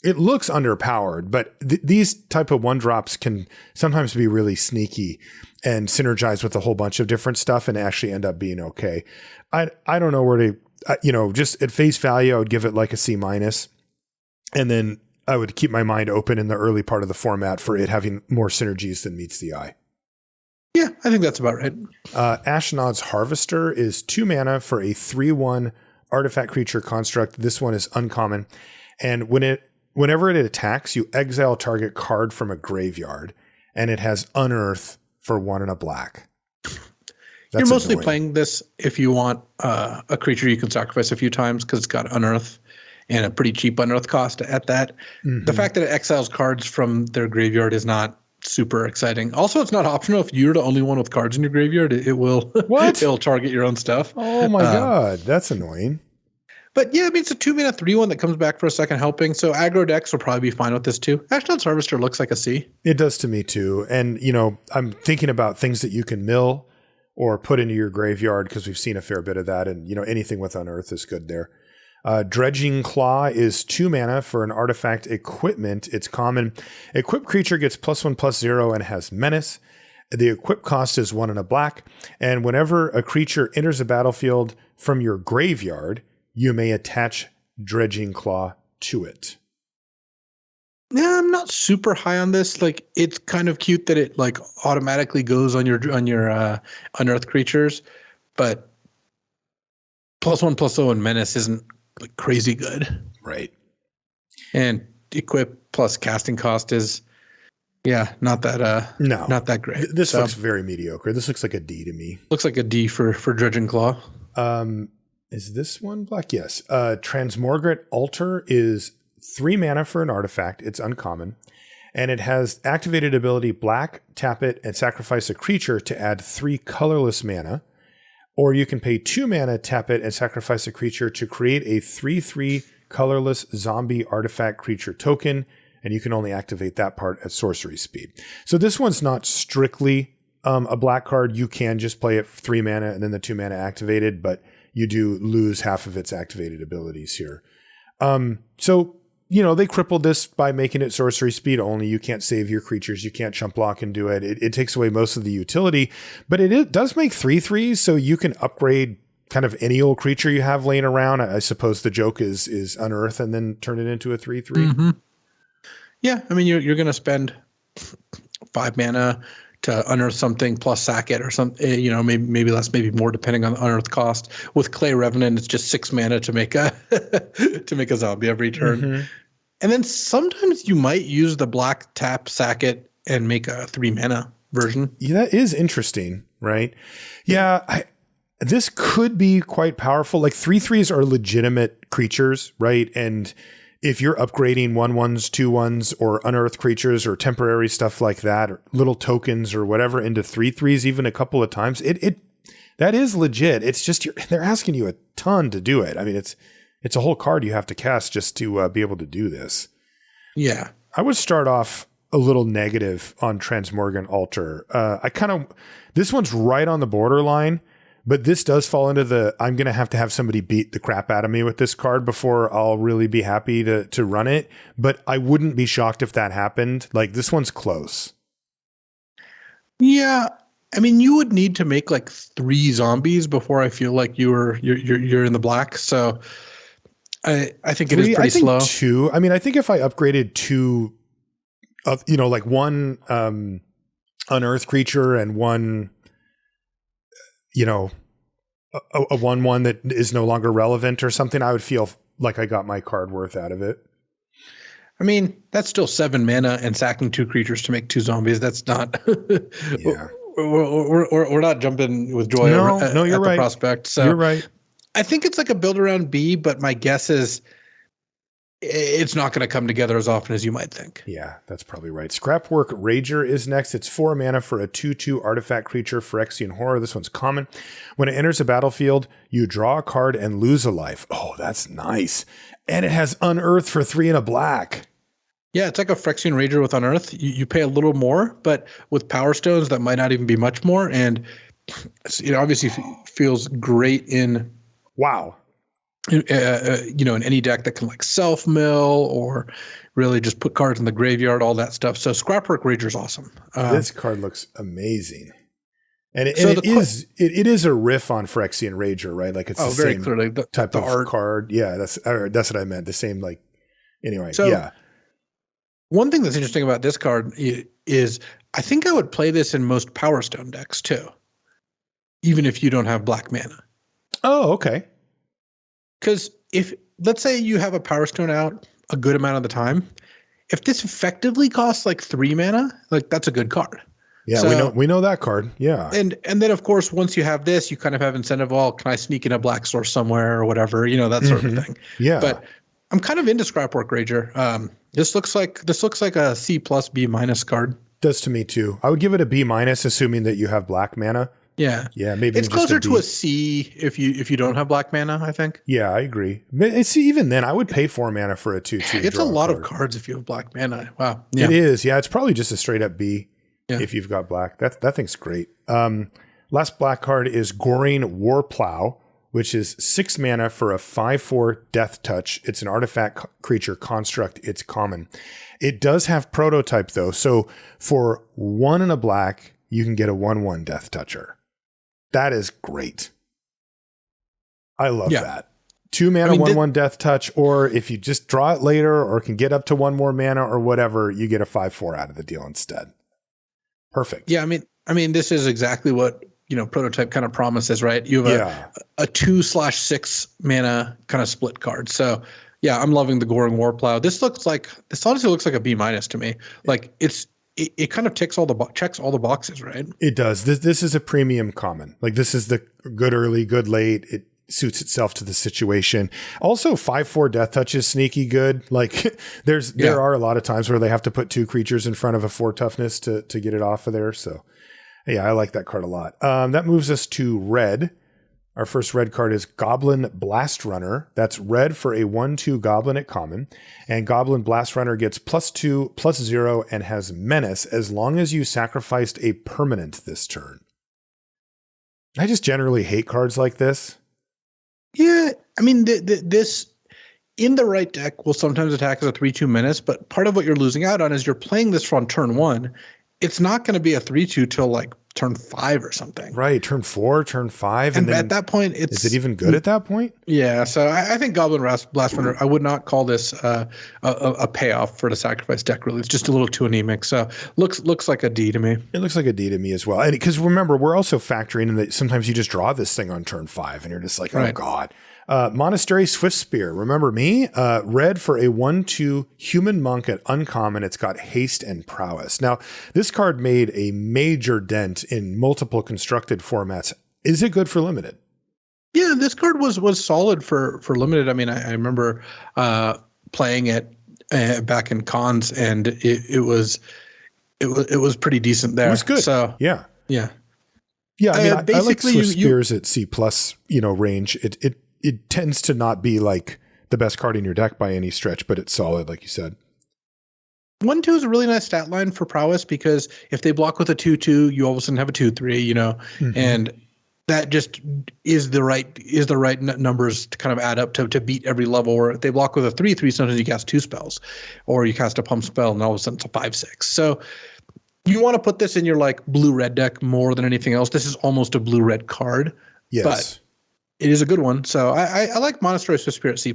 [SPEAKER 1] It looks underpowered, but these type of 1-drops can sometimes be really sneaky and synergize with a whole bunch of different stuff and actually end up being okay. I don't know where to, just at face value, I would give it like a C-, and then I would keep my mind open in the early part of the format for it having more synergies than meets the eye.
[SPEAKER 2] Yeah, I think that's about right.
[SPEAKER 1] Ashnod's Harvester is 2 mana for a 3/1 artifact creature construct. This one is uncommon, and whenever it attacks, you exile target card from a graveyard, and it has Unearth for 1 and a black.
[SPEAKER 2] You're mostly playing this if you want a creature you can sacrifice a few times because it's got Unearth and a pretty cheap Unearth cost at that. Mm-hmm. The fact that it exiles cards from their graveyard is not super exciting. Also, it's not optional. If you're the only one with cards in your graveyard, it will it'll target your own stuff.
[SPEAKER 1] Oh my god, that's annoying.
[SPEAKER 2] But yeah, I mean, it's a 2 mana 3/1 that comes back for a second helping. So aggro decks will probably be fine with this too. Ashnod's Harvester looks like a C.
[SPEAKER 1] It does to me too. And I'm thinking about things that you can mill or put into your graveyard because we've seen a fair bit of that. And anything with Unearth is good there. Dredging Claw is 2 mana for an artifact equipment. It's common. Equipped creature gets +1/+0 and has menace. The equip cost is 1 and a black. And whenever a creature enters a battlefield from your graveyard, you may attach Dredging Claw to it.
[SPEAKER 2] Yeah, I'm not super high on this. Like, it's kind of cute that it like automatically goes on your Unearth creatures, but +1/+0 and menace isn't like crazy good.
[SPEAKER 1] Right.
[SPEAKER 2] And equip plus casting cost is not that great.
[SPEAKER 1] This looks very mediocre. This looks like a D to me.
[SPEAKER 2] Looks like a D for Dredging Claw.
[SPEAKER 1] Is this one black? Yes. Transmogrant Altar is 3 mana for an artifact. It's uncommon. And it has activated ability black, tap it, and sacrifice a creature to add 3 colorless mana. Or you can pay 2 mana, tap it, and sacrifice a creature to create a 3/3 colorless zombie artifact creature token. And you can only activate that part at sorcery speed. So this one's not strictly a black card. You can just play it 3 mana and then the 2 mana activated, but you do lose half of its activated abilities here. So they crippled this by making it sorcery speed only. You can't save your creatures. You can't chump block and do it. It takes away most of the utility, but it does make 3/3, so you can upgrade kind of any old creature you have laying around. I suppose the joke is Unearth and then turn it into a 3/3.
[SPEAKER 2] Mm-hmm. Yeah, I mean, you're going to spend 5 mana to Unearth something plus sack it or something, maybe less, maybe more, depending on the Unearth cost. With Clay Revenant, it's just 6 mana to make a zombie every turn. Mm-hmm. And then sometimes you might use the black tap, sack it, and make a 3 mana version.
[SPEAKER 1] Yeah, that is interesting, right? Yeah, this could be quite powerful. Like 3/3s are legitimate creatures, right? And if you're upgrading 1/1s, 2/1s, or unearthed creatures or temporary stuff like that, or little tokens or whatever into 3/3s even a couple of times, that is legit. It's just they're asking you a ton to do it. I mean, it's a whole card you have to cast just to be able to do this.
[SPEAKER 2] Yeah.
[SPEAKER 1] I would start off a little negative on Transmogrant Altar. This one's right on the borderline, But this does fall into the, I'm going to have somebody beat the crap out of me with this card before I'll really be happy to run it. But I wouldn't be shocked if that happened. Like, this one's close.
[SPEAKER 2] Yeah. I mean, you would need to make like 3 zombies before I feel like you're in the black. So I think it is pretty slow.
[SPEAKER 1] 2. I mean, I think if I upgraded 2, like 1 unearth creature and 1, a 1/1 that is no longer relevant or something, I would feel like I got my card worth out of it.
[SPEAKER 2] I mean, that's still 7 mana and sacking 2 creatures to make 2 zombies. That's not.
[SPEAKER 1] Yeah.
[SPEAKER 2] We're not jumping with joy
[SPEAKER 1] No,
[SPEAKER 2] at
[SPEAKER 1] you're
[SPEAKER 2] the
[SPEAKER 1] right.
[SPEAKER 2] prospect. So
[SPEAKER 1] you're right.
[SPEAKER 2] I think it's like a build around B, but my guess is it's not going to come together as often as you might think.
[SPEAKER 1] Yeah, that's probably right. Scrapwork Rager is next. It's 4 mana for a 2/2 artifact creature, Phyrexian Horror. This one's common. When it enters a battlefield, you draw a card and lose a life. Oh, that's nice. And it has Unearth for 3 and a black.
[SPEAKER 2] Yeah, it's like a Phyrexian Rager with Unearth. You pay a little more, but with Power Stones, that might not even be much more. And it obviously feels great in in any deck that can like self-mill or really just put cards in the graveyard, all that stuff. So Scrapwork Rager is awesome.
[SPEAKER 1] This card looks amazing. And it is a riff on Phyrexian Rager, right? Like it's the
[SPEAKER 2] very
[SPEAKER 1] same
[SPEAKER 2] clearly
[SPEAKER 1] type of
[SPEAKER 2] art.
[SPEAKER 1] card. Yeah, that's what I meant. The same, like, anyway.
[SPEAKER 2] So,
[SPEAKER 1] yeah.
[SPEAKER 2] One thing that's interesting about this card is I think I would play this in most Power Stone decks too, even if you don't have black mana.
[SPEAKER 1] Oh, okay.
[SPEAKER 2] Because if, let's say you have a Power Stone out a good amount of the time, if this effectively costs like 3 mana, like that's a good card.
[SPEAKER 1] Yeah, so, we know that card. Yeah.
[SPEAKER 2] And then of course, once you have this, you kind of have incentive, well, can I sneak in a black source somewhere or whatever, that sort of thing.
[SPEAKER 1] Yeah.
[SPEAKER 2] But I'm kind of into Scrapwork Rager. This looks like a C plus B minus card.
[SPEAKER 1] Does to me too. I would give it a B minus, assuming that you have black mana.
[SPEAKER 2] Yeah.
[SPEAKER 1] Yeah, maybe
[SPEAKER 2] it's closer to a C if you don't have black mana, I think.
[SPEAKER 1] Yeah, I agree. It's even then I would pay 4 mana for a 2/2.
[SPEAKER 2] It's a lot of cards if you have black mana. Wow. Yeah.
[SPEAKER 1] It is. Yeah, it's probably just a straight up B if you've got black. That thing's great. Last black card is Goring Warplow, which is 6 mana for a 5/4 Death Touch. It's an artifact creature construct. It's common. It does have prototype though. So for 1 and a black, you can get a 1/1 Death Toucher. That is great. I love that. 2 mana, 1/1 Death Touch, or if you just draw it later or can get up to 1 more mana or whatever, you get a 5/4 out of the deal instead. Perfect.
[SPEAKER 2] Yeah, I mean, this is exactly what prototype kind of promises, right? You have a 2/6 mana kind of split card. So yeah, I'm loving the Goring Warplow. This honestly looks like a B minus to me. Like it kind of checks all the boxes, right?
[SPEAKER 1] It does. This is a premium common. Like this is the good early, good late. It suits itself to the situation. Also, 5/4 Death Touch is sneaky good. Like there are a lot of times where they have to put 2 creatures in front of a 4 toughness to get it off of there. So yeah, I like that card a lot. That moves us to red. Our first red card is Goblin Blast Runner. That's red for a 1/2 goblin at common. And Goblin Blast Runner gets +2/+0 and has menace as long as you sacrificed a permanent this turn. I just generally hate cards like this.
[SPEAKER 2] Yeah, I mean, this in the right deck will sometimes attack as a 3/2 menace, but part of what you're losing out on is you're playing this on turn 1. It's not going to be a 3/2 till like turn 5 or something.
[SPEAKER 1] Right, turn 4, turn 5. And then
[SPEAKER 2] at that point,
[SPEAKER 1] is it even good at that point?
[SPEAKER 2] Yeah, so I think Goblin Blast Runner, I would not call this a payoff for the sacrifice deck, really. It's just a little too anemic. So looks like a D to me.
[SPEAKER 1] It looks like a D to me as well. And because remember, we're also factoring in that sometimes you just draw this thing on turn 5 and you're just like, oh God. Monastery Swiftspear. Remember me? Red for a 1/2 human monk at uncommon. It's got haste and prowess. Now, this card made a major dent in multiple constructed formats. Is it good for limited?
[SPEAKER 2] Yeah, this card was solid for limited. I mean, I remember playing it back in cons, and it was pretty decent there.
[SPEAKER 1] It was good.
[SPEAKER 2] So
[SPEAKER 1] yeah.
[SPEAKER 2] I
[SPEAKER 1] mean, I like Swiftspears at C+ range. It tends to not be like the best card in your deck by any stretch, but it's solid, like you said.
[SPEAKER 2] 1/2 is a really nice stat line for prowess because if they block with a 2/2, you all of a sudden have a 2/3, and that just is the right numbers to kind of add up to beat every level. Or if they block with a 3/3, sometimes you cast 2 spells, or you cast a pump spell and all of a sudden it's a 5/6. So you want to put this in your like blue-red deck more than anything else. This is almost a blue-red card, but it is a good one. So I like Monastery Swift Spirit C+.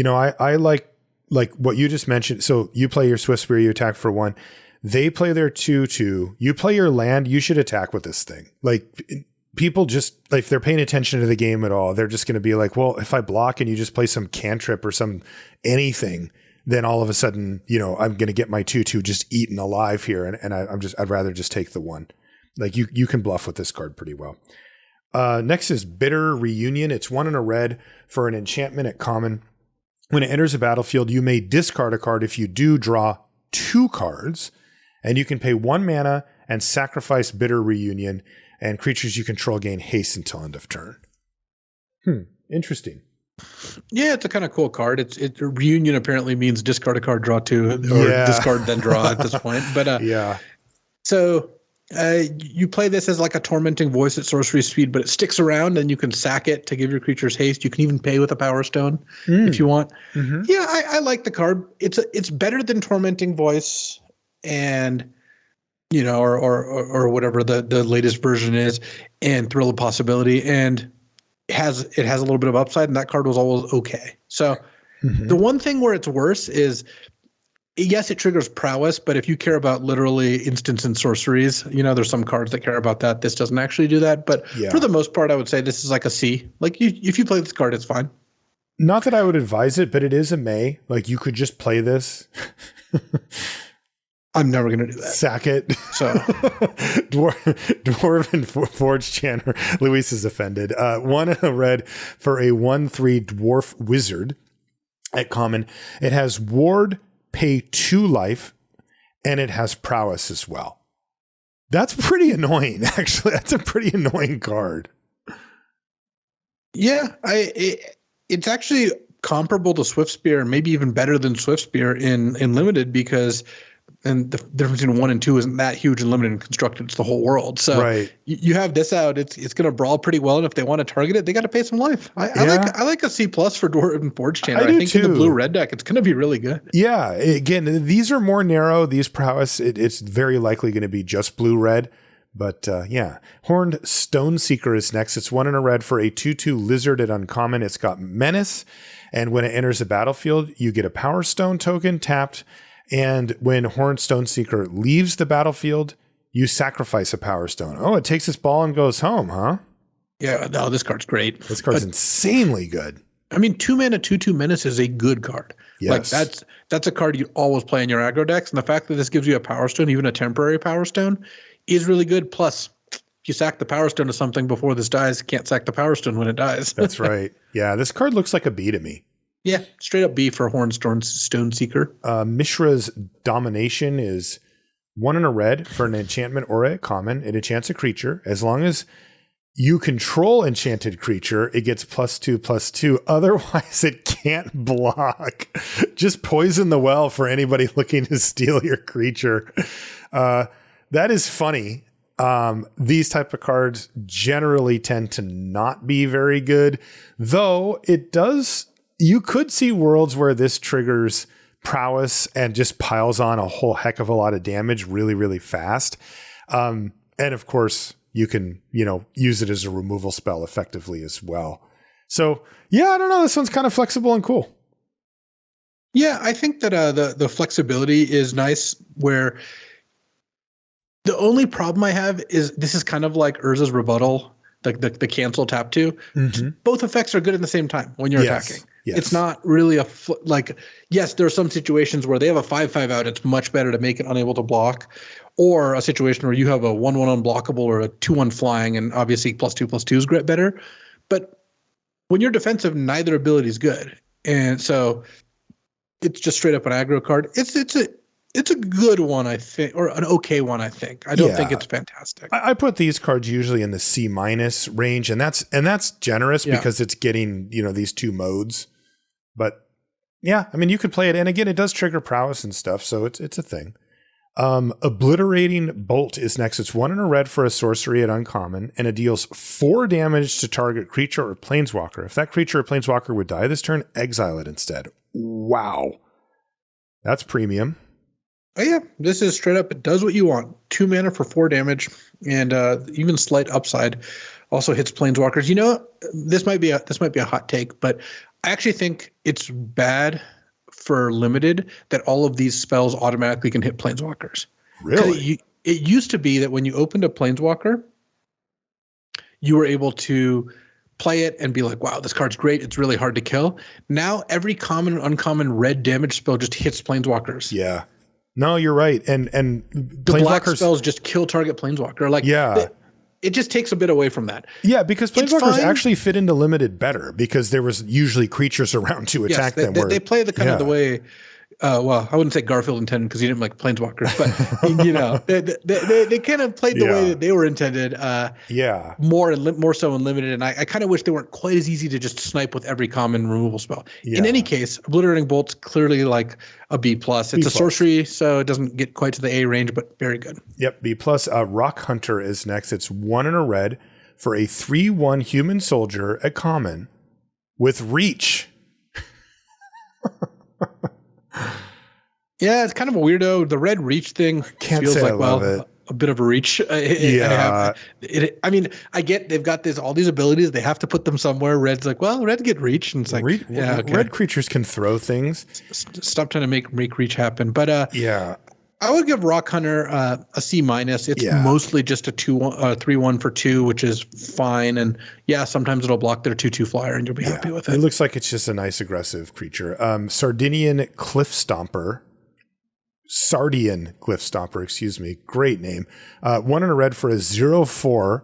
[SPEAKER 1] I like what you just mentioned. So you play your Swift Spirit, you attack for 1. They play their 2/2. You play your land, you should attack with this thing. Like, people just, if they're paying attention to the game at all, they're just going to be like, well, if I block and you just play some cantrip or some anything, then all of a sudden, I'm going to get my 2/2 just eaten alive here. And I'd rather just take the 1. Like, you can bluff with this card pretty well. Next is Bitter Reunion. It's 1 and a red for an enchantment at common. When it enters a battlefield, you may discard a card. If you do, draw 2 cards, and you can pay 1 mana and sacrifice Bitter Reunion, and creatures you control gain haste until end of turn. Interesting.
[SPEAKER 2] Yeah, it's a kind of cool card. Reunion apparently means discard a card, draw 2, or discard then draw at this point. But
[SPEAKER 1] yeah.
[SPEAKER 2] So you play this as like a Tormenting Voice at sorcery speed, but it sticks around and you can sack it to give your creatures haste. You can even pay with a Power Stone if you want. Mm-hmm. Yeah, I like the card. It's better than Tormenting Voice and or whatever the latest version is, and Thrill of Possibility, and it has a little bit of upside, and that card was always okay. So the one thing where it's worse is, yes, it triggers prowess, but if you care about literally instants and sorceries, there's some cards that care about that. This doesn't actually do that, but for the most part, I would say this is like a C. Like, if you play this card, it's fine.
[SPEAKER 1] Not that I would advise it, but it is a May. Like, you could just play this.
[SPEAKER 2] I'm never going to do that.
[SPEAKER 1] Sack it.
[SPEAKER 2] So,
[SPEAKER 1] Dwarven Forge Chanter. Luis is offended. 1 and a red for a 1/3 Dwarf Wizard at common. It has Ward, pay 2 life, and it has Prowess as well. That's pretty annoying, actually. That's a pretty annoying card.
[SPEAKER 2] Yeah, it's actually comparable to Swiftspear, maybe even better than Swiftspear in Limited, because and the difference between 1 and 2 isn't that huge in Limited and Constructed. It's the whole world. So you have this out. It's going to brawl pretty well. And if they want to target it, they got to pay some life. I like a C+ for Dwarven Forge Chanter. I think too. In the blue-red deck, it's going to be really good.
[SPEAKER 1] Yeah. Again, these are more narrow. These prowess, it's very likely going to be just blue-red. But Horned Stoneseeker is next. It's 1 and a red for a 2/2 lizard at uncommon. It's got Menace. And when it enters the battlefield, you get a Power Stone token tapped. And when Horned Stoneseeker leaves the battlefield, you sacrifice a Power Stone. Oh, it takes its ball and goes home, huh?
[SPEAKER 2] Yeah, no, this card's great.
[SPEAKER 1] This card's insanely good.
[SPEAKER 2] I mean, 2 mana, 2/2 Menace is a good card.
[SPEAKER 1] Yes.
[SPEAKER 2] Like, that's a card you always play in your aggro decks. And the fact that this gives you a Power Stone, even a temporary Power Stone, is really good. Plus, if you sack the Power Stone to something before this dies, can't sack the Power Stone when it dies.
[SPEAKER 1] That's right. Yeah, this card looks like a B to me.
[SPEAKER 2] Yeah, straight up B for Horned Stoneseeker.
[SPEAKER 1] Mishra's Domination is 1 and a red for an enchantment aura at common. It enchants a creature. As long as you control enchanted creature, it gets +2/+2. Otherwise, it can't block. Just poison the well for anybody looking to steal your creature. That is funny. These type of cards generally tend to not be very good, though it does. You could see worlds where this triggers prowess and just piles on a whole heck of a lot of damage really, really fast. And of course, you can, use it as a removal spell effectively as well. So yeah, I don't know. This one's kind of flexible and cool.
[SPEAKER 2] Yeah, I think that the flexibility is nice, where the only problem I have is this is kind of like Urza's Rebuttal, the cancel tap 2. Mm-hmm. Both effects are good at the same time when you're attacking. Yes. It's not really yes, there are some situations where they have a 5/5 out. It's much better to make it unable to block, or a situation where you have a 1/1 unblockable or a 2/1 flying, and obviously +2/+2 is great better. But when you're defensive, neither ability is good. And so it's just straight up an aggro card. It's a good one, I think, or an okay one, I think. I don't think it's fantastic.
[SPEAKER 1] I put these cards usually in the C- range, and that's generous because it's getting, these 2 modes. But yeah, I mean, you could play it, and again, it does trigger prowess and stuff, so it's a thing. Obliterating Bolt is next. It's 1 and a red for a sorcery at uncommon, and it deals 4 damage to target creature or planeswalker. If that creature or planeswalker would die this turn, exile it instead. Wow. That's premium.
[SPEAKER 2] Oh yeah, this is straight up. It does what you want. 2 mana for 4 damage, and even slight upside. Also hits planeswalkers. You know, this might be a hot take, but I actually think it's bad for limited that all of these spells automatically can hit planeswalkers.
[SPEAKER 1] Really?
[SPEAKER 2] It used to be that when you opened a planeswalker, you were able to play it and be like, wow, this card's great. It's really hard to kill. Now every common and uncommon red damage spell just hits planeswalkers.
[SPEAKER 1] Yeah. No, you're right. And
[SPEAKER 2] the black spells just kill target planeswalker. Like,
[SPEAKER 1] yeah.
[SPEAKER 2] It just takes a bit away from that.
[SPEAKER 1] Yeah, because planeswalkers actually fit into limited better because there was usually creatures around to attack them.
[SPEAKER 2] They play the kind of the way. Well, I wouldn't say Garfield intended because he didn't like planeswalkers, but you know, they kind of played the way that they were intended. More so in limited, and I kind of wish they weren't quite as easy to just snipe with every common removal spell. Yeah. In any case, Obliterating Bolt's clearly like a B+. It's a sorcery, so it doesn't get quite to the A range, but very good.
[SPEAKER 1] Yep, B+. Rock Hunter is next. It's 1 and a red for a 3/1 human soldier at common with reach.
[SPEAKER 2] Yeah, it's kind of a weirdo. The red reach thing feels like, a bit of a reach. I mean, I get they've got all these abilities. They have to put them somewhere. Red's like, well, red get reach. And it's like,
[SPEAKER 1] red creatures can throw things.
[SPEAKER 2] Stop trying to make reach happen. But I would give Rock Hunter a C-. It's mostly just a 3/1 for 2, which is fine. And yeah, sometimes it'll block their 2/2 flyer and you'll be happy with it.
[SPEAKER 1] It looks like it's just a nice aggressive creature. Sardinian Cliff Stomper. Excuse me. Great name. 1 and a red for a 0/4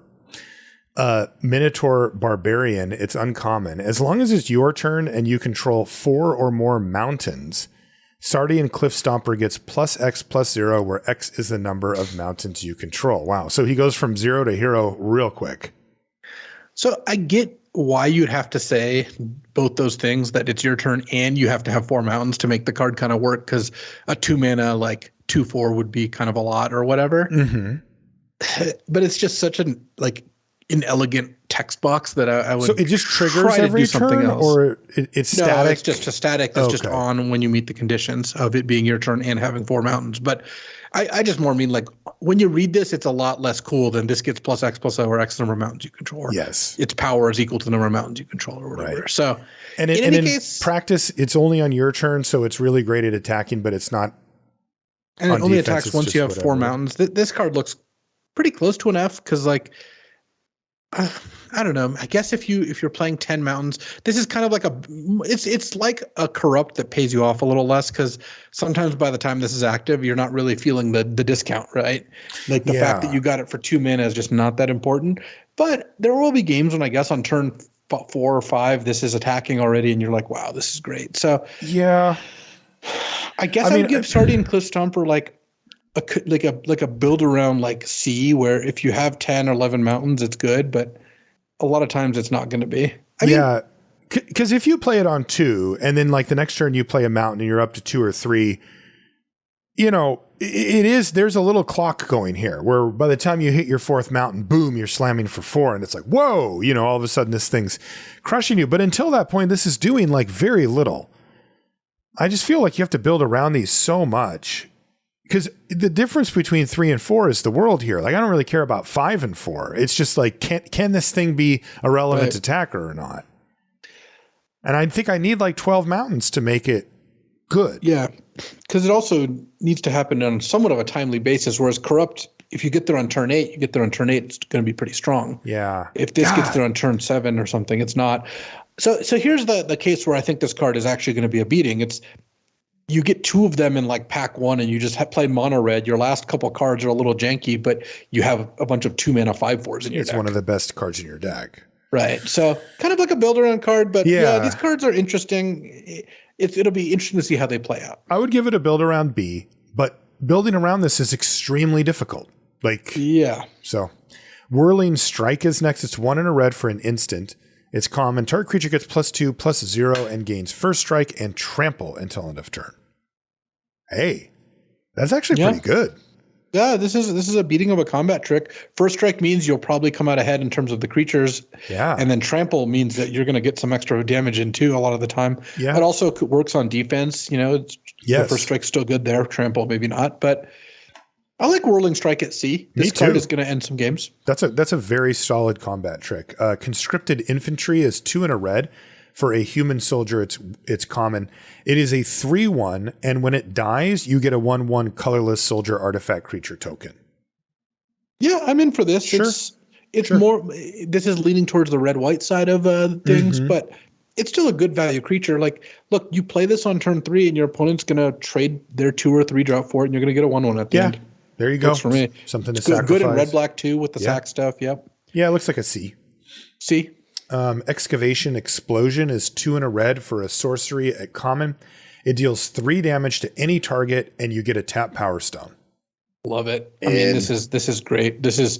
[SPEAKER 1] Minotaur Barbarian. It's uncommon. As long as it's your turn and you control 4 or more mountains, Sardian Cliff Stomper gets +X+0, where X is the number of mountains you control. Wow. So he goes from 0 to hero real quick. So
[SPEAKER 2] I get why you'd have to say both those things, that it's your turn and you have to have 4 mountains to make the card kind of work, because a 2 mana like 2/4 would be kind of a lot or whatever. Mm-hmm. But it's just such an inelegant text box that I would.
[SPEAKER 1] So it just triggers every turn, or it's static?
[SPEAKER 2] No, it's just a static that's just on when you meet the conditions of it being your turn and having 4 mountains. But I just more mean like when you read this, it's a lot less cool than this gets +X+0 or X number of mountains you control.
[SPEAKER 1] Yes.
[SPEAKER 2] Its power is equal to the number of mountains you control or whatever. Right. So
[SPEAKER 1] in any case, practice, it's only on your turn, so it's really great at attacking, but it's not.
[SPEAKER 2] And it only attacks once you have 4 mountains. This card looks pretty close to an F because I don't know. I guess if you're playing 10 mountains, this is kind of like it's like a corrupt that pays you off a little less, because sometimes by the time this is active, you're not really feeling the discount, right? Like the fact that you got it for 2 mana is just not that important. But there will be games when I guess on turn 4 or 5, this is attacking already, and you're like, wow, this is great. So
[SPEAKER 1] yeah,
[SPEAKER 2] I guess I would give Sardian Cliff Stomper like a build around like C, where if you have 10 or 11 mountains, it's good, but a lot of times it's not going to be.
[SPEAKER 1] Because if you play it on 2 and then like the next turn you play a mountain and you're up to 2 or 3, there's a little clock going here where by the time you hit your 4th mountain, boom, you're slamming for 4, and it's like, whoa, all of a sudden this thing's crushing you. But until that point, this is doing like very little. I just feel like you have to build around these so much. Because the difference between 3 and 4 is the world here. Like, I don't really care about 5 and 4. It's just like, can this thing be a relevant attacker or not? And I think I need like 12 mountains to make it good.
[SPEAKER 2] Yeah, because it also needs to happen on somewhat of a timely basis. Whereas Corrupt, if you get there on turn 8, it's going to be pretty strong.
[SPEAKER 1] Yeah.
[SPEAKER 2] If this gets there on turn 7 or something, it's not. So here's the case where I think this card is actually going to be a beating. It's you get 2 of them in like pack 1 and you just play mono red. Your last couple cards are a little janky, but you have a bunch of 2 mana 5/4s in your deck.
[SPEAKER 1] It's one of the best cards in your deck.
[SPEAKER 2] Right. So kind of like a build around card, but yeah, these cards are interesting. It'll be interesting to see how they play out.
[SPEAKER 1] I would give it a build around B, but building around this is extremely difficult. So Whirling Strike is next. It's 1 and a red for an instant. It's common. Target creature gets +2/+0 and gains first strike and trample until end of turn. Hey, That's actually pretty good.
[SPEAKER 2] Yeah, this is a beating of a combat trick. First strike means you'll probably come out ahead in terms of the creatures.
[SPEAKER 1] Yeah.
[SPEAKER 2] And then trample means that you're going to get some extra damage in too a lot of the time.
[SPEAKER 1] Yeah.
[SPEAKER 2] It also works on defense. The first strike's still good there. Trample, maybe not. But I like Whirling Strike at sea. This card is going to end some games.
[SPEAKER 1] That's a very solid combat trick. Conscripted Infantry is 2 and a red. For a human soldier, it's common. It is a 3/1, and when it dies, you get a 1/1 colorless soldier artifact creature token.
[SPEAKER 2] Yeah, I'm in for this.
[SPEAKER 1] Sure.
[SPEAKER 2] It's more. This is leaning towards the red-white side of things, but it's still a good value creature. Like, look, you play this on turn 3, and your opponent's going to trade their 2 or 3 drop for it, and you're going to get a 1/1 at the end.
[SPEAKER 1] There you go.
[SPEAKER 2] Works for me.
[SPEAKER 1] Something to
[SPEAKER 2] it's good,
[SPEAKER 1] sacrifice.
[SPEAKER 2] Good in red-black too with the sack stuff. Yep.
[SPEAKER 1] Yeah, it looks like a C.
[SPEAKER 2] C.
[SPEAKER 1] Excavation Explosion is 2 and a red for a sorcery at common. It deals 3 damage to any target, and you get a tap Power Stone.
[SPEAKER 2] Love it. I mean, this is great. This is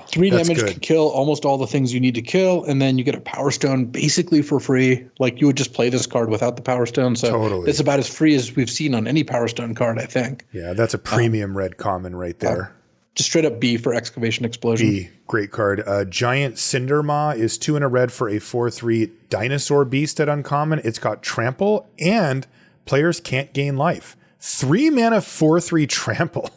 [SPEAKER 2] 3 damage can kill almost all the things you need to kill, and then you get a Power Stone basically for free. Like you would just play this card without the Power Stone. So it's about as free as we've seen on any Power Stone card, I think.
[SPEAKER 1] Yeah, that's a premium red common right there.
[SPEAKER 2] Just straight up B for Excavation Explosion.
[SPEAKER 1] B, great card. Giant Cindermaw is 2 and a red for a 4/3 dinosaur beast at uncommon. It's got trample and players can't gain life. 3 mana 4/3 trample.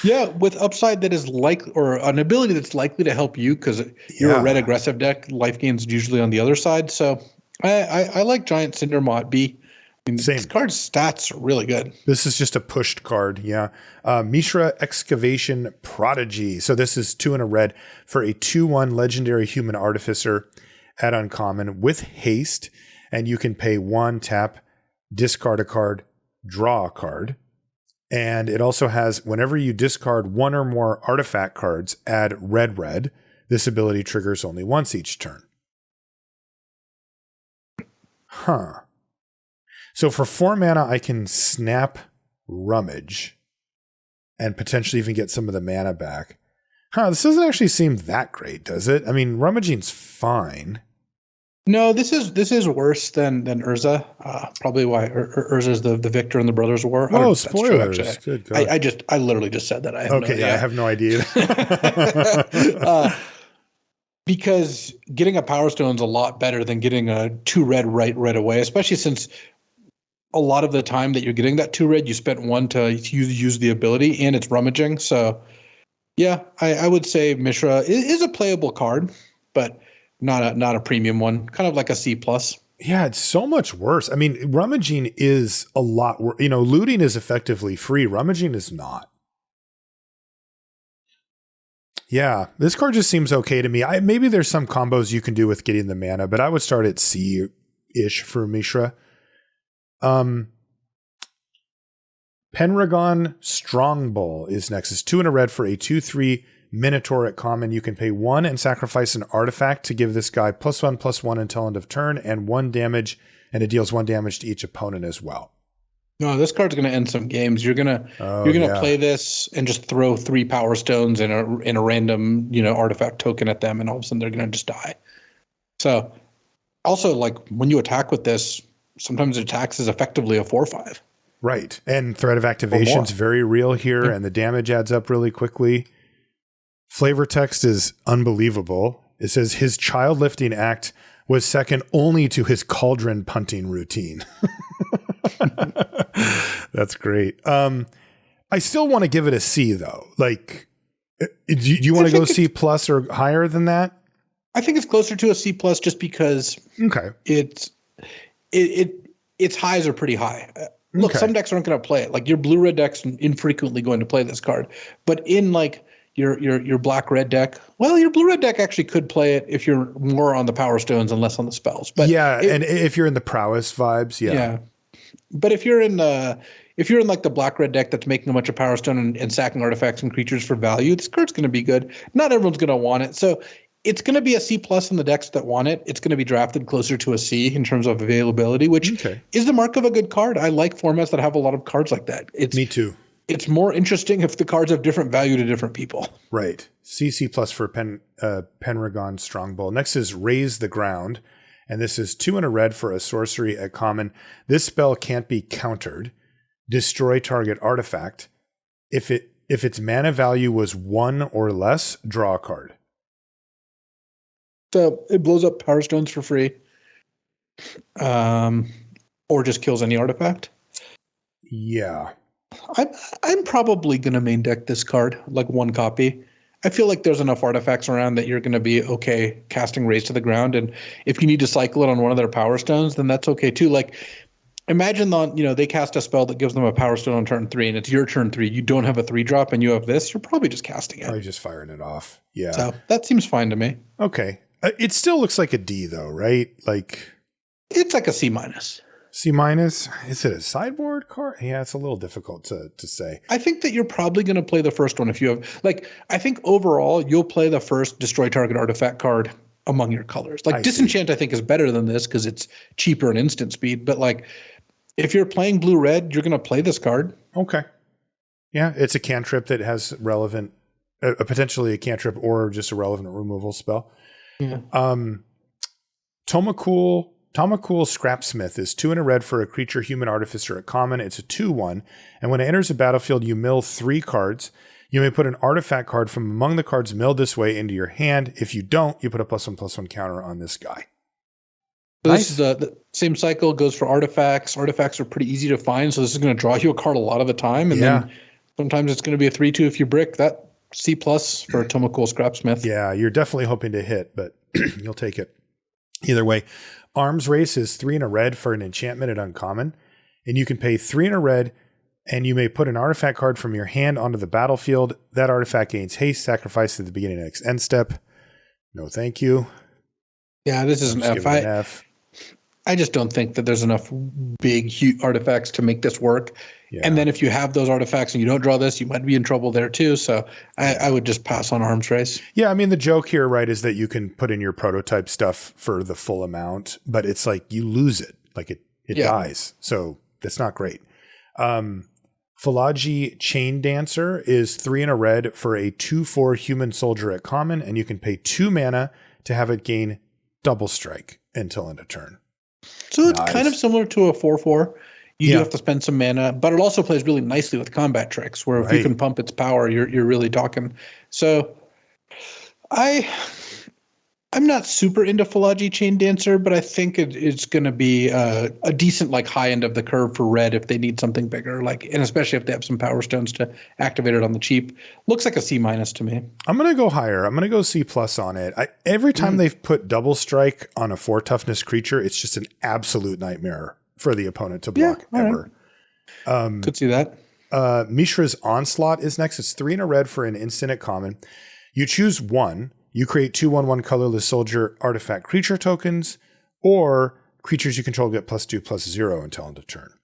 [SPEAKER 2] Yeah, with upside that is or an ability that's likely to help you because you're a red aggressive deck. Life gains usually on the other side. So I like Giant Cindermaw at B. I mean, this card's stats are really good.
[SPEAKER 1] This is just a pushed card, yeah. Mishra Excavation Prodigy. So this is 2 and a red for a 2/1 legendary human artificer at uncommon with haste, and you can pay 1 tap, discard a card, draw a card. And it also has, whenever you discard 1 or more artifact cards, add red. This ability triggers only once each turn. Huh. So for 4 mana, I can snap Rummage and potentially even get some of the mana back. This doesn't actually seem that great, does it? I mean, Rummaging's fine.
[SPEAKER 2] No, this is worse than Urza. Probably why Urza's the victor in the Brothers' War.
[SPEAKER 1] Oh, spoilers! Good God.
[SPEAKER 2] I literally just said that.
[SPEAKER 1] I have no idea.
[SPEAKER 2] Because getting a Power Stone is a lot better than getting a 2 red right away, especially since a lot of the time that you're getting that 2 red, you spent 1 to use the ability, and it's rummaging. So, yeah, I would say Mishra is a playable card, but not a premium one. Kind of like a C+.
[SPEAKER 1] Yeah, it's so much worse. I mean, rummaging is a lot worse. Looting is effectively free. Rummaging is not. Yeah, this card just seems okay to me. Maybe there's some combos you can do with getting the mana, but I would start at C-ish for Mishra. Pendragon Strongbow is next. It's 2 and a red for a 2/3 Minotaur at common. You can pay 1 and sacrifice an artifact to give this guy +1/+1 until end of turn and 1 damage, and it deals 1 damage to each opponent as well.
[SPEAKER 2] No, this card's going to end some games. You're gonna play this and just throw 3 Power Stones and a random artifact token at them, and all of a sudden they're going to just die. So, also like when you attack with this, sometimes it attacks is effectively a 4/5.
[SPEAKER 1] Right, and threat of activation is very real here, and the damage adds up really quickly. Flavor text is unbelievable. It says his child lifting act was second only to his cauldron punting routine. That's great. I still want to give it a C though. Like, do you want to go C+ or higher than that?
[SPEAKER 2] I think it's closer to a C+ just because its highs are pretty high. Look, some decks aren't going to play it. Like your blue-red deck's infrequently going to play this card, but in like your black-red deck, well, your blue-red deck actually could play it if you're more on the Power Stones and less on the spells. But
[SPEAKER 1] and if you're in the prowess vibes, yeah.
[SPEAKER 2] But if you're in like the black-red deck that's making a bunch of Power Stone and sacking artifacts and creatures for value, this card's going to be good. Not everyone's going to want it, so it's going to be a C+ in the decks that want it. It's going to be drafted closer to a C in terms of availability, which is the mark of a good card. I like formats that have a lot of cards like that. Me
[SPEAKER 1] too.
[SPEAKER 2] It's more interesting if the cards have different value to different people.
[SPEAKER 1] Right. C+ for Pendragon Strongbow. Next is Raise the Ground, and this is 2 and a red for a sorcery at common. This spell can't be countered. destroy target artifact. If its mana value was 1 or less, draw a card.
[SPEAKER 2] So it blows up Power Stones for free. Or just kills any artifact.
[SPEAKER 1] Yeah.
[SPEAKER 2] I'm probably going to main deck this card, like one copy. I feel like there's enough artifacts around that you're going to be okay casting Raise to the Ground. And if you need to cycle it on one of their Power Stones, then that's okay too. Like, imagine they cast a spell that gives them a Power Stone on turn 3, and it's your turn 3. You don't have a 3-drop, and you have this. You're probably just casting it.
[SPEAKER 1] Probably just firing it off. Yeah.
[SPEAKER 2] So that seems fine to me.
[SPEAKER 1] Okay. It still looks like a D, though, right? Like,
[SPEAKER 2] it's like a C minus.
[SPEAKER 1] C minus? Is it a sideboard card? Yeah, it's a little difficult to say.
[SPEAKER 2] I think that you're probably going to play the first one if you have, like, I think overall you'll play the first destroy target artifact card among your colors. Like, Disenchant, I think, is better than this because it's cheaper and instant speed. But, like, if you're playing blue-red, you're going to play this card. Okay.
[SPEAKER 1] Yeah, it's a cantrip that has relevant, potentially a cantrip or just a relevant removal spell.
[SPEAKER 2] Yeah.
[SPEAKER 1] Tomacool Scrapsmith is 2 and a red for a creature, human artificer at common. It's a 2/1. And when it enters the battlefield, you mill 3 cards. You may put an artifact card from among the cards milled this way into your hand. If you don't, you put a +1/+1 counter on this guy.
[SPEAKER 2] So nice. This is the same cycle goes for artifacts. Artifacts are pretty easy to find, so this is going to draw you a card a lot of the time. And then sometimes it's going to be a 3/2 if you brick. That C+ for Tomacool Scrapsmith.
[SPEAKER 1] Yeah, you're definitely hoping to hit, but you'll take it. Either way. Arms Race is 3 and a red for an enchantment at uncommon. And you can pay 3 and a red, and you may put an artifact card from your hand onto the battlefield. That artifact gains haste, sacrifice at the beginning of next end step. No, thank you.
[SPEAKER 2] Yeah, this is an F. I just don't think that there's enough big, huge artifacts to make this work. Yeah. And then if you have those artifacts and you don't draw this, you might be in trouble there too. So I would just pass on Arms Race.
[SPEAKER 1] Yeah, I mean, the joke here, right, is that you can put in your prototype stuff for the full amount, but it's like you lose it. Like it dies. So that's not great. Philagi Chain Dancer is 3 and a red for a 2/4 human soldier at common, and you can pay 2 mana to have it gain double strike until end of turn.
[SPEAKER 2] So it's kind of similar to a 4/4. You do have to spend some mana, but it also plays really nicely with combat tricks, where if you can pump its power, you're really talking. So I'm not super into Philagi Chain Dancer, but I think it's going to be a decent like high end of the curve for red if they need something bigger, and especially if they have some Power Stones to activate it on the cheap. Looks like a C- to me.
[SPEAKER 1] I'm going to go higher. I'm going to go C+ on it. Every time they've put double strike on a 4 toughness creature, it's just an absolute nightmare for the opponent to block ever.
[SPEAKER 2] Right. Could see that.
[SPEAKER 1] Mishra's Onslaught is next. It's 3 and a red for an instant at common. You choose 1. You create 2/1/1 colorless soldier artifact creature tokens, or creatures you control get +2/+0 until end of turn.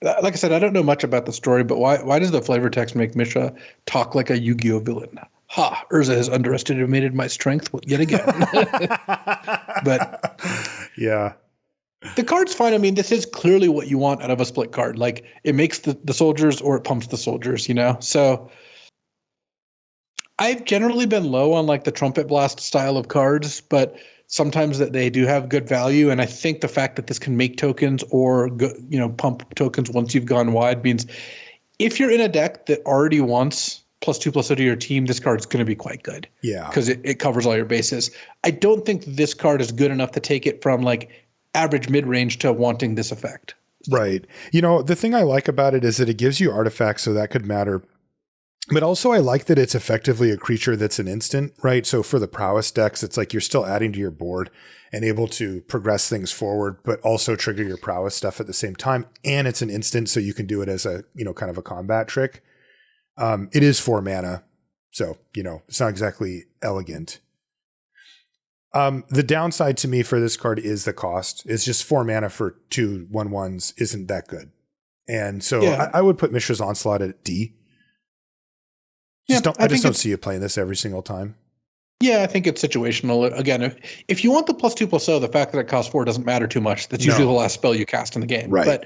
[SPEAKER 2] Like I said, I don't know much about the story, but why does the flavor text make Mishra talk like a Yu-Gi-Oh villain? Ha! Urza has underestimated my strength yet again. But
[SPEAKER 1] yeah.
[SPEAKER 2] The card's fine. I mean, this is clearly what you want out of a split card. Like, it makes the soldiers or it pumps the soldiers, So I've generally been low on like the Trumpet Blast style of cards, but sometimes that they do have good value. And I think the fact that this can make tokens or pump tokens once you've gone wide means if you're in a deck that already wants +2/+0 to your team, this card's going to be quite good.
[SPEAKER 1] Yeah,
[SPEAKER 2] because it covers all your bases. I don't think this card is good enough to take it from like average mid-range to wanting this effect.
[SPEAKER 1] Right. The thing I like about it is that it gives you artifacts, so that could matter. But also I like that it's effectively a creature that's an instant, right? So for the prowess decks, it's like you're still adding to your board and able to progress things forward, but also trigger your prowess stuff at the same time. And it's an instant, so you can do it as a, kind of a combat trick. It is 4 mana, so, it's not exactly elegant. The downside to me for this card is the cost. It's just 4 mana for 2/1/1s isn't that good. And so I would put Mishra's Onslaught at D. I just don't see you playing this every single time.
[SPEAKER 2] Yeah, I think it's situational. Again, if you want the +2/+0, the fact that it costs 4 doesn't matter too much. That's usually the last spell you cast in the game.
[SPEAKER 1] Right.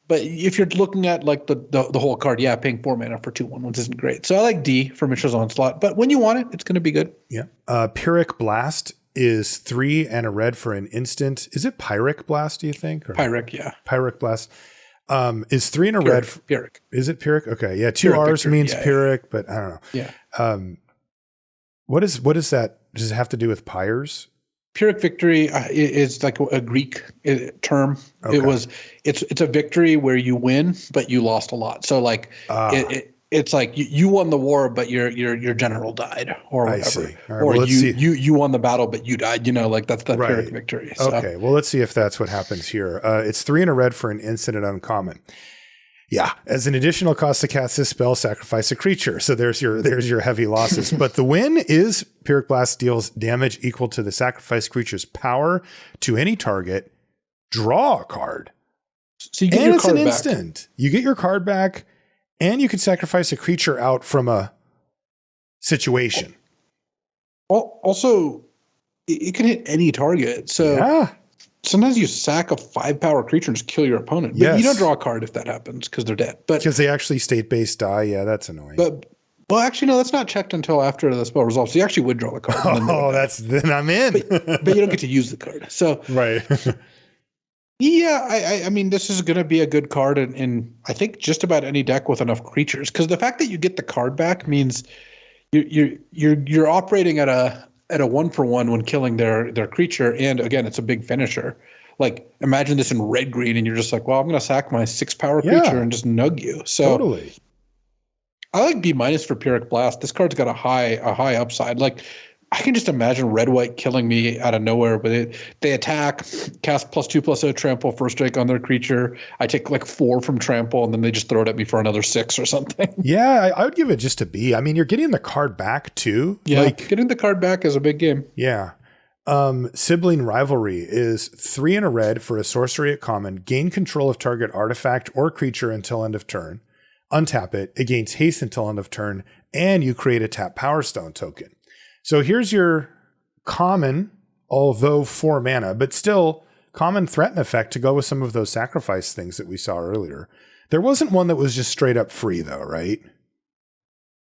[SPEAKER 2] But if you're looking at like the whole card, paying 4 mana for 2/1/1s isn't great. So I like D for Mishra's Onslaught. But when you want it, it's going to be good.
[SPEAKER 1] Yeah. Pyrrhic Blast is 3 and a red for an instant. Is it Pyrrhic Blast, do you think?
[SPEAKER 2] Pyrrhic, yeah.
[SPEAKER 1] Pyrrhic Blast. Is 3 and a red.
[SPEAKER 2] Pyrrhic.
[SPEAKER 1] Is it Pyrrhic? Okay. Yeah. 2
[SPEAKER 2] Pyrrhic
[SPEAKER 1] R's
[SPEAKER 2] victory,
[SPEAKER 1] means Pyrrhic, but I don't know.
[SPEAKER 2] Yeah.
[SPEAKER 1] What is that? Does it have to do with pyres?
[SPEAKER 2] Pyrrhic victory is like a Greek term.
[SPEAKER 1] Okay.
[SPEAKER 2] It's a victory where you win, but you lost a lot. So like it's like you won the war, but your general died or whatever.
[SPEAKER 1] I see. All right,
[SPEAKER 2] or
[SPEAKER 1] well,
[SPEAKER 2] you won the battle, but you died. Like that's the Pyrrhic victory. So.
[SPEAKER 1] Okay. Well, let's see if that's what happens here. It's 3 and a red for an instant and uncommon. Yeah. As an additional cost to cast this spell, sacrifice a creature. So there's your heavy losses. But the win is Pyrrhic Blast deals damage equal to the sacrificed creature's power to any target. Draw a card.
[SPEAKER 2] So you get your card back.
[SPEAKER 1] It's an instant. You get your card back, and you can sacrifice a creature out from a situation.
[SPEAKER 2] Well, also, it can hit any target. So sometimes you sack a 5-power creature and just kill your opponent. But you don't draw a card if that happens because they're dead. But
[SPEAKER 1] because they actually state-based die. Yeah, that's annoying.
[SPEAKER 2] Well, actually, no, that's not checked until after the spell resolves. So you actually would draw the card.
[SPEAKER 1] Then I'm in.
[SPEAKER 2] But you don't get to use the card. So
[SPEAKER 1] right.
[SPEAKER 2] Yeah, I mean, this is going to be a good card in I think just about any deck with enough creatures. Because the fact that you get the card back means you're operating at a 1-for-1 when killing their creature, and again, it's a big finisher. Like imagine this in red green, and you're just like, well, I'm going to sack my 6-power creature and just nug you. So
[SPEAKER 1] totally.
[SPEAKER 2] I like B- for Pyrrhic Blast. This card's got a high upside. Like I can just imagine red-white killing me out of nowhere, but they attack, cast +2/+0 trample first strike on their creature. I take like 4 from trample, and then they just throw it at me for another 6 or something.
[SPEAKER 1] Yeah, I would give it just a B. I mean, you're getting the card back too.
[SPEAKER 2] Yeah, getting the card back is a big game.
[SPEAKER 1] Yeah. Sibling Rivalry is 3 and a red for a sorcery at common. Gain control of target artifact or creature until end of turn. Untap it. It gains haste until end of turn, and you create a tap Power Stone token. So here's your common, although 4 mana, but still common threaten effect to go with some of those sacrifice things that we saw earlier. There wasn't one that was just straight up free though, right?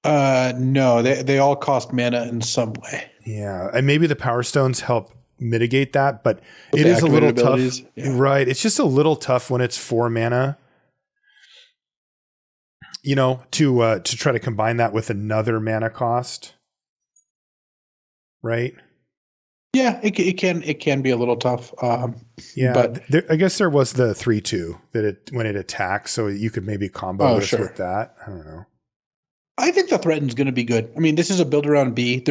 [SPEAKER 2] No, they all cost mana in some way.
[SPEAKER 1] Yeah, and maybe the Power Stones help mitigate that, but it is a little tough. Yeah. Right, it's just a little tough when it's 4 mana. To try to combine that with another mana cost. Right.
[SPEAKER 2] Yeah, it can be a little tough.
[SPEAKER 1] But I guess there was the 3/2 that when it attacks, so you could maybe combo this with that. I don't know.
[SPEAKER 2] I think the threaten's going to be good. I mean, this is a build around B.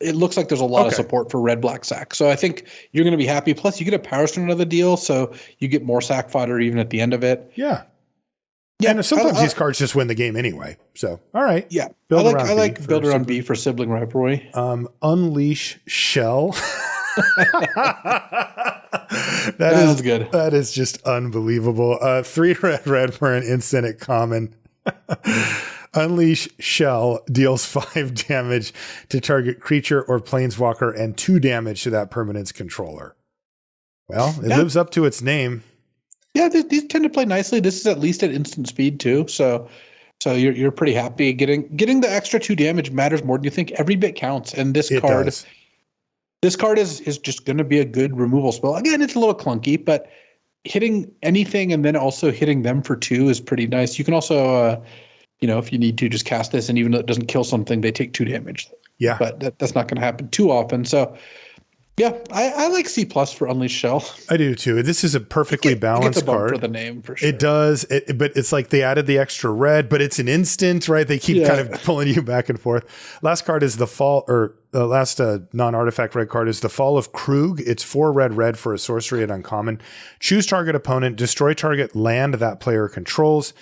[SPEAKER 2] It looks like there's a lot of support for red black sack, so I think you're going to be happy. Plus, you get a Power Stone out of the deal, so you get more sack fodder even at the end of it.
[SPEAKER 1] Yeah. Yeah, and sometimes these cards just win the game anyway. So, all right.
[SPEAKER 2] Yeah. I like Builder on B for Sibling Rivalry.
[SPEAKER 1] Unleash Shell.
[SPEAKER 2] That is good.
[SPEAKER 1] That is just unbelievable. 3 red for an instant at common. Unleash Shell deals 5 damage to target creature or planeswalker and 2 damage to that permanent's controller. Well, it lives up to its name.
[SPEAKER 2] Yeah, these tend to play nicely. This is at least at instant speed too, so you're pretty happy. Getting the extra 2 damage matters more than you think. Every bit counts, and this card is just going to be a good removal spell. Again, it's a little clunky, but hitting anything and then also hitting them for 2 is pretty nice. You can also, if you need to, just cast this, and even though it doesn't kill something, they take 2 damage.
[SPEAKER 1] Yeah,
[SPEAKER 2] but that's not going to happen too often. So. Yeah, I like C+ for Unleashed Shell.
[SPEAKER 1] I do too. This is a perfectly balanced card.
[SPEAKER 2] For the name, for sure.
[SPEAKER 1] It does, but it's like they added the extra red, but it's an instant, right? They keep kind of pulling you back and forth. Last card is the fall, or last non-artifact red card is the Fall of Krug. It's 4 red for a sorcery at uncommon. Choose target opponent, destroy target land that player controls.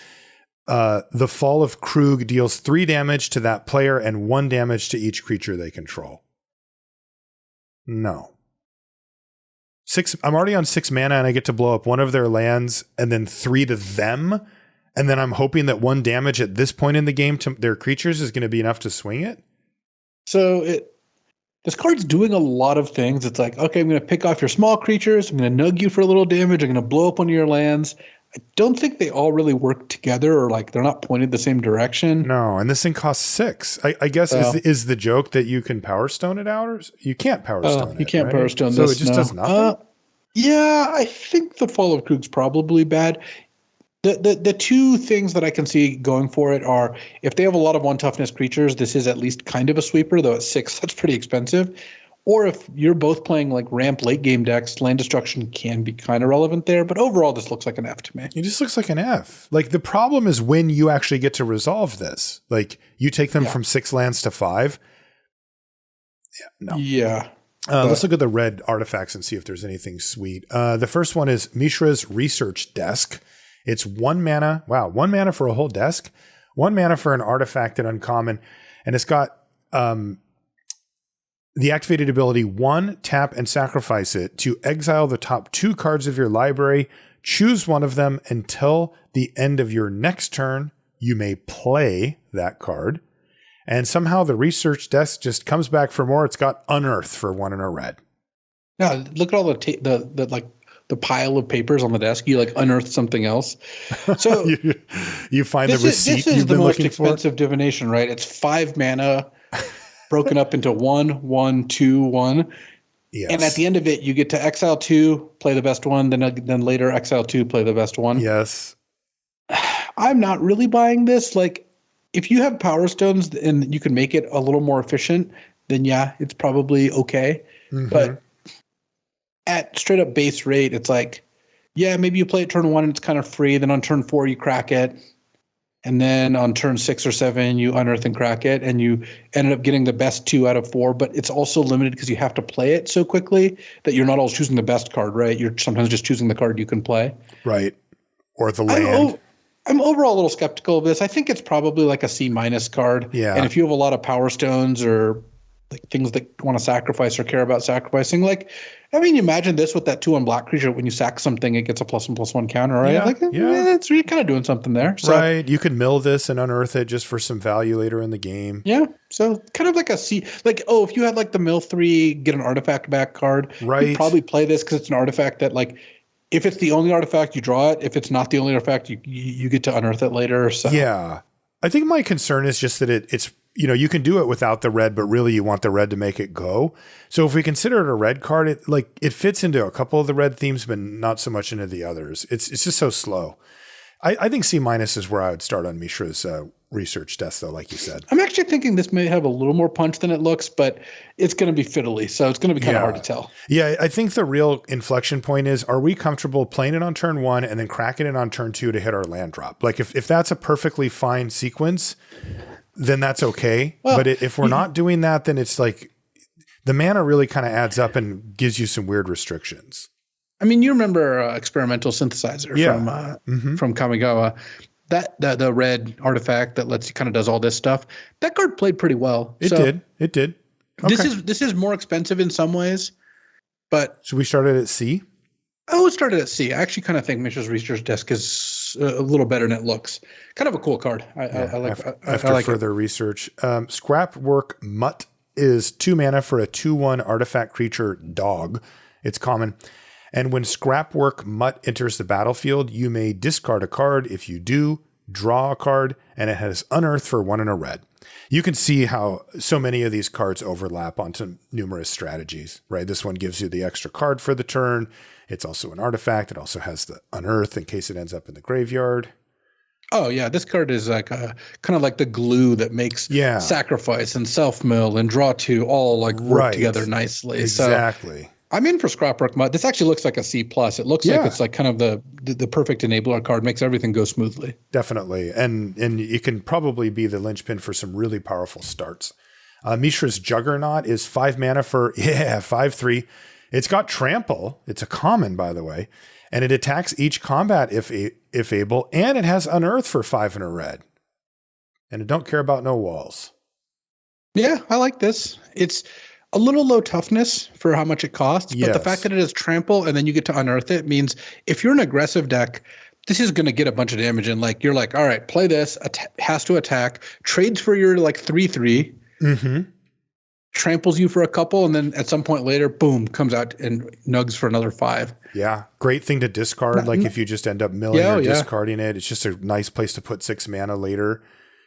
[SPEAKER 1] The Fall of Krug deals 3 damage to that player and 1 damage to each creature they control. No. 6. I'm already on 6 mana and I get to blow up 1 of their lands and then 3 to them. And then I'm hoping that 1 damage at this point in the game to their creatures is going to be enough to swing it.
[SPEAKER 2] So this card's doing a lot of things. It's like, okay, I'm going to pick off your small creatures. I'm going to nug you for a little damage. I'm going to blow up 1 of your lands. I don't think they all really work together, or like they're not pointed the same direction.
[SPEAKER 1] No, and this thing costs 6. I guess is the joke that you can Power Stone it out, or you can't Power Stone it.
[SPEAKER 2] You can't
[SPEAKER 1] right?
[SPEAKER 2] Power Stone
[SPEAKER 1] so
[SPEAKER 2] this.
[SPEAKER 1] So it just does nothing?
[SPEAKER 2] Yeah, I think the Fall of Krug's probably bad. The two things that I can see going for it are if they have a lot of 1 toughness creatures, this is at least kind of a sweeper, though at 6, that's pretty expensive. Or if you're both playing like ramp late game decks, land destruction can be kind of relevant there. But overall, this looks like an F to me.
[SPEAKER 1] It just looks like an F. Like the problem is when you actually get to resolve this. Like you take them from 6 lands to 5. Yeah, no.
[SPEAKER 2] Yeah.
[SPEAKER 1] Let's look at the red artifacts and see if there's anything sweet. The first one is Mishra's Research Desk. It's 1 mana. Wow, 1 mana for a whole desk. 1 mana for an artifact at uncommon. And it's got the activated ability 1, tap and sacrifice it to exile the top 2 cards of your library. Choose one of them until the end of your next turn. You may play that card. And somehow the research desk just comes back for more. It's got Unearth for 1 and a red.
[SPEAKER 2] Yeah, look at all the pile of papers on the desk. You like unearth something else. So
[SPEAKER 1] you find the receipt.
[SPEAKER 2] This is the most expensive divination, right? It's 5 mana broken up into 1, 1, 2, 1. Yes. And at the end of it, you get to exile 2, play the best one, then later exile 2, play the best one.
[SPEAKER 1] Yes.
[SPEAKER 2] I'm not really buying this. Like, if you have Power Stones and you can make it a little more efficient, then yeah, it's probably okay. Mm-hmm. But at straight up base rate, it's like, yeah, maybe you play it turn 1 and it's kind of free. Then on turn 4, you crack it. And then on turn 6 or 7, you unearth and crack it. And you ended up getting the best 2 out of 4. But it's also limited because you have to play it so quickly that you're not always choosing the best card, right? You're sometimes just choosing the card you can play.
[SPEAKER 1] Right. Or the land.
[SPEAKER 2] I'm overall a little skeptical of this. I think it's probably like a C- card.
[SPEAKER 1] Yeah.
[SPEAKER 2] And if you have a lot of Power Stones or like things that want to sacrifice or care about sacrificing, like, I mean, imagine this with that 2-1 black creature. When you sack something, it gets a +1/+1 counter, right?
[SPEAKER 1] Yeah,
[SPEAKER 2] It's really kind of doing something there. So,
[SPEAKER 1] right. You could mill this and unearth it just for some value later in the game.
[SPEAKER 2] Yeah. So kind of like a C, like, oh, if you had like the mill 3, get an artifact back card,
[SPEAKER 1] right.
[SPEAKER 2] You'd probably play this because it's an artifact that, like, if it's the only artifact, you draw it. If it's not the only artifact, you get to unearth it later. So
[SPEAKER 1] yeah, I think my concern is just that it's you can do it without the red, but really you want the red to make it go. So if we consider it a red card, it fits into a couple of the red themes, but not so much into the others. It's just so slow. I think C- is where I would start on Mishra's research desk, though, like you said.
[SPEAKER 2] I'm actually thinking this may have a little more punch than it looks, but it's going to be fiddly, so it's going to be kind of hard to tell.
[SPEAKER 1] Yeah, I think the real inflection point is, are we comfortable playing it on turn 1 and then cracking it on turn 2 to hit our land drop? Like, if that's a perfectly fine sequence, then that's okay. Well, but if we're not doing that, then it's like the mana really kind of adds up and gives you some weird restrictions.
[SPEAKER 2] I mean, you remember Experimental Synthesizer from Kamigawa. That the red artifact that kind of does all this stuff. That card played pretty well.
[SPEAKER 1] It did.
[SPEAKER 2] Okay. This is more expensive in some ways, but
[SPEAKER 1] so we started at C.
[SPEAKER 2] Oh, it started at C. I actually kind of think Mishra's Research Desk is a little better than it looks. Kind of a cool card. I like.
[SPEAKER 1] After further research, Scrapwork Mutt is 2 mana for a 2/1 artifact creature dog. It's common. And when Scrapwork Mutt enters the battlefield, you may discard a card. If you do, draw a card, and it has Unearth for 1 and a red. You can see how so many of these cards overlap onto numerous strategies, right? This one gives you the extra card for the turn. It's also an artifact. It also has the Unearth in case it ends up in the graveyard.
[SPEAKER 2] Oh, yeah. This card is like kind of like the glue that makes sacrifice and self-mill and draw 2 all like work together nicely.
[SPEAKER 1] Exactly.
[SPEAKER 2] So, I'm in for Scrapwork Mutt. This actually looks like a C+. It looks like it's like kind of the perfect enabler card, makes everything go smoothly.
[SPEAKER 1] Definitely. And it can probably be the linchpin for some really powerful starts. Mishra's Juggernaut is 5 mana for 5/3. It's got Trample. It's a common, by the way. And it attacks each combat if able. And it has Unearth for 5 and a red. And it don't care about no walls.
[SPEAKER 2] Yeah, I like this. It's a little low toughness for how much it costs, but the fact that it has Trample and then you get to unearth it means if you're an aggressive deck, this is going to get a bunch of damage in. Like, you're like, all right, play this, has to attack, trades for your like 3/3, tramples you for a couple, and then at some point later, boom, comes out and nugs for another 5.
[SPEAKER 1] Yeah, great thing to discard. If you just end up milling or discarding it, it's just a nice place to put 6 mana later.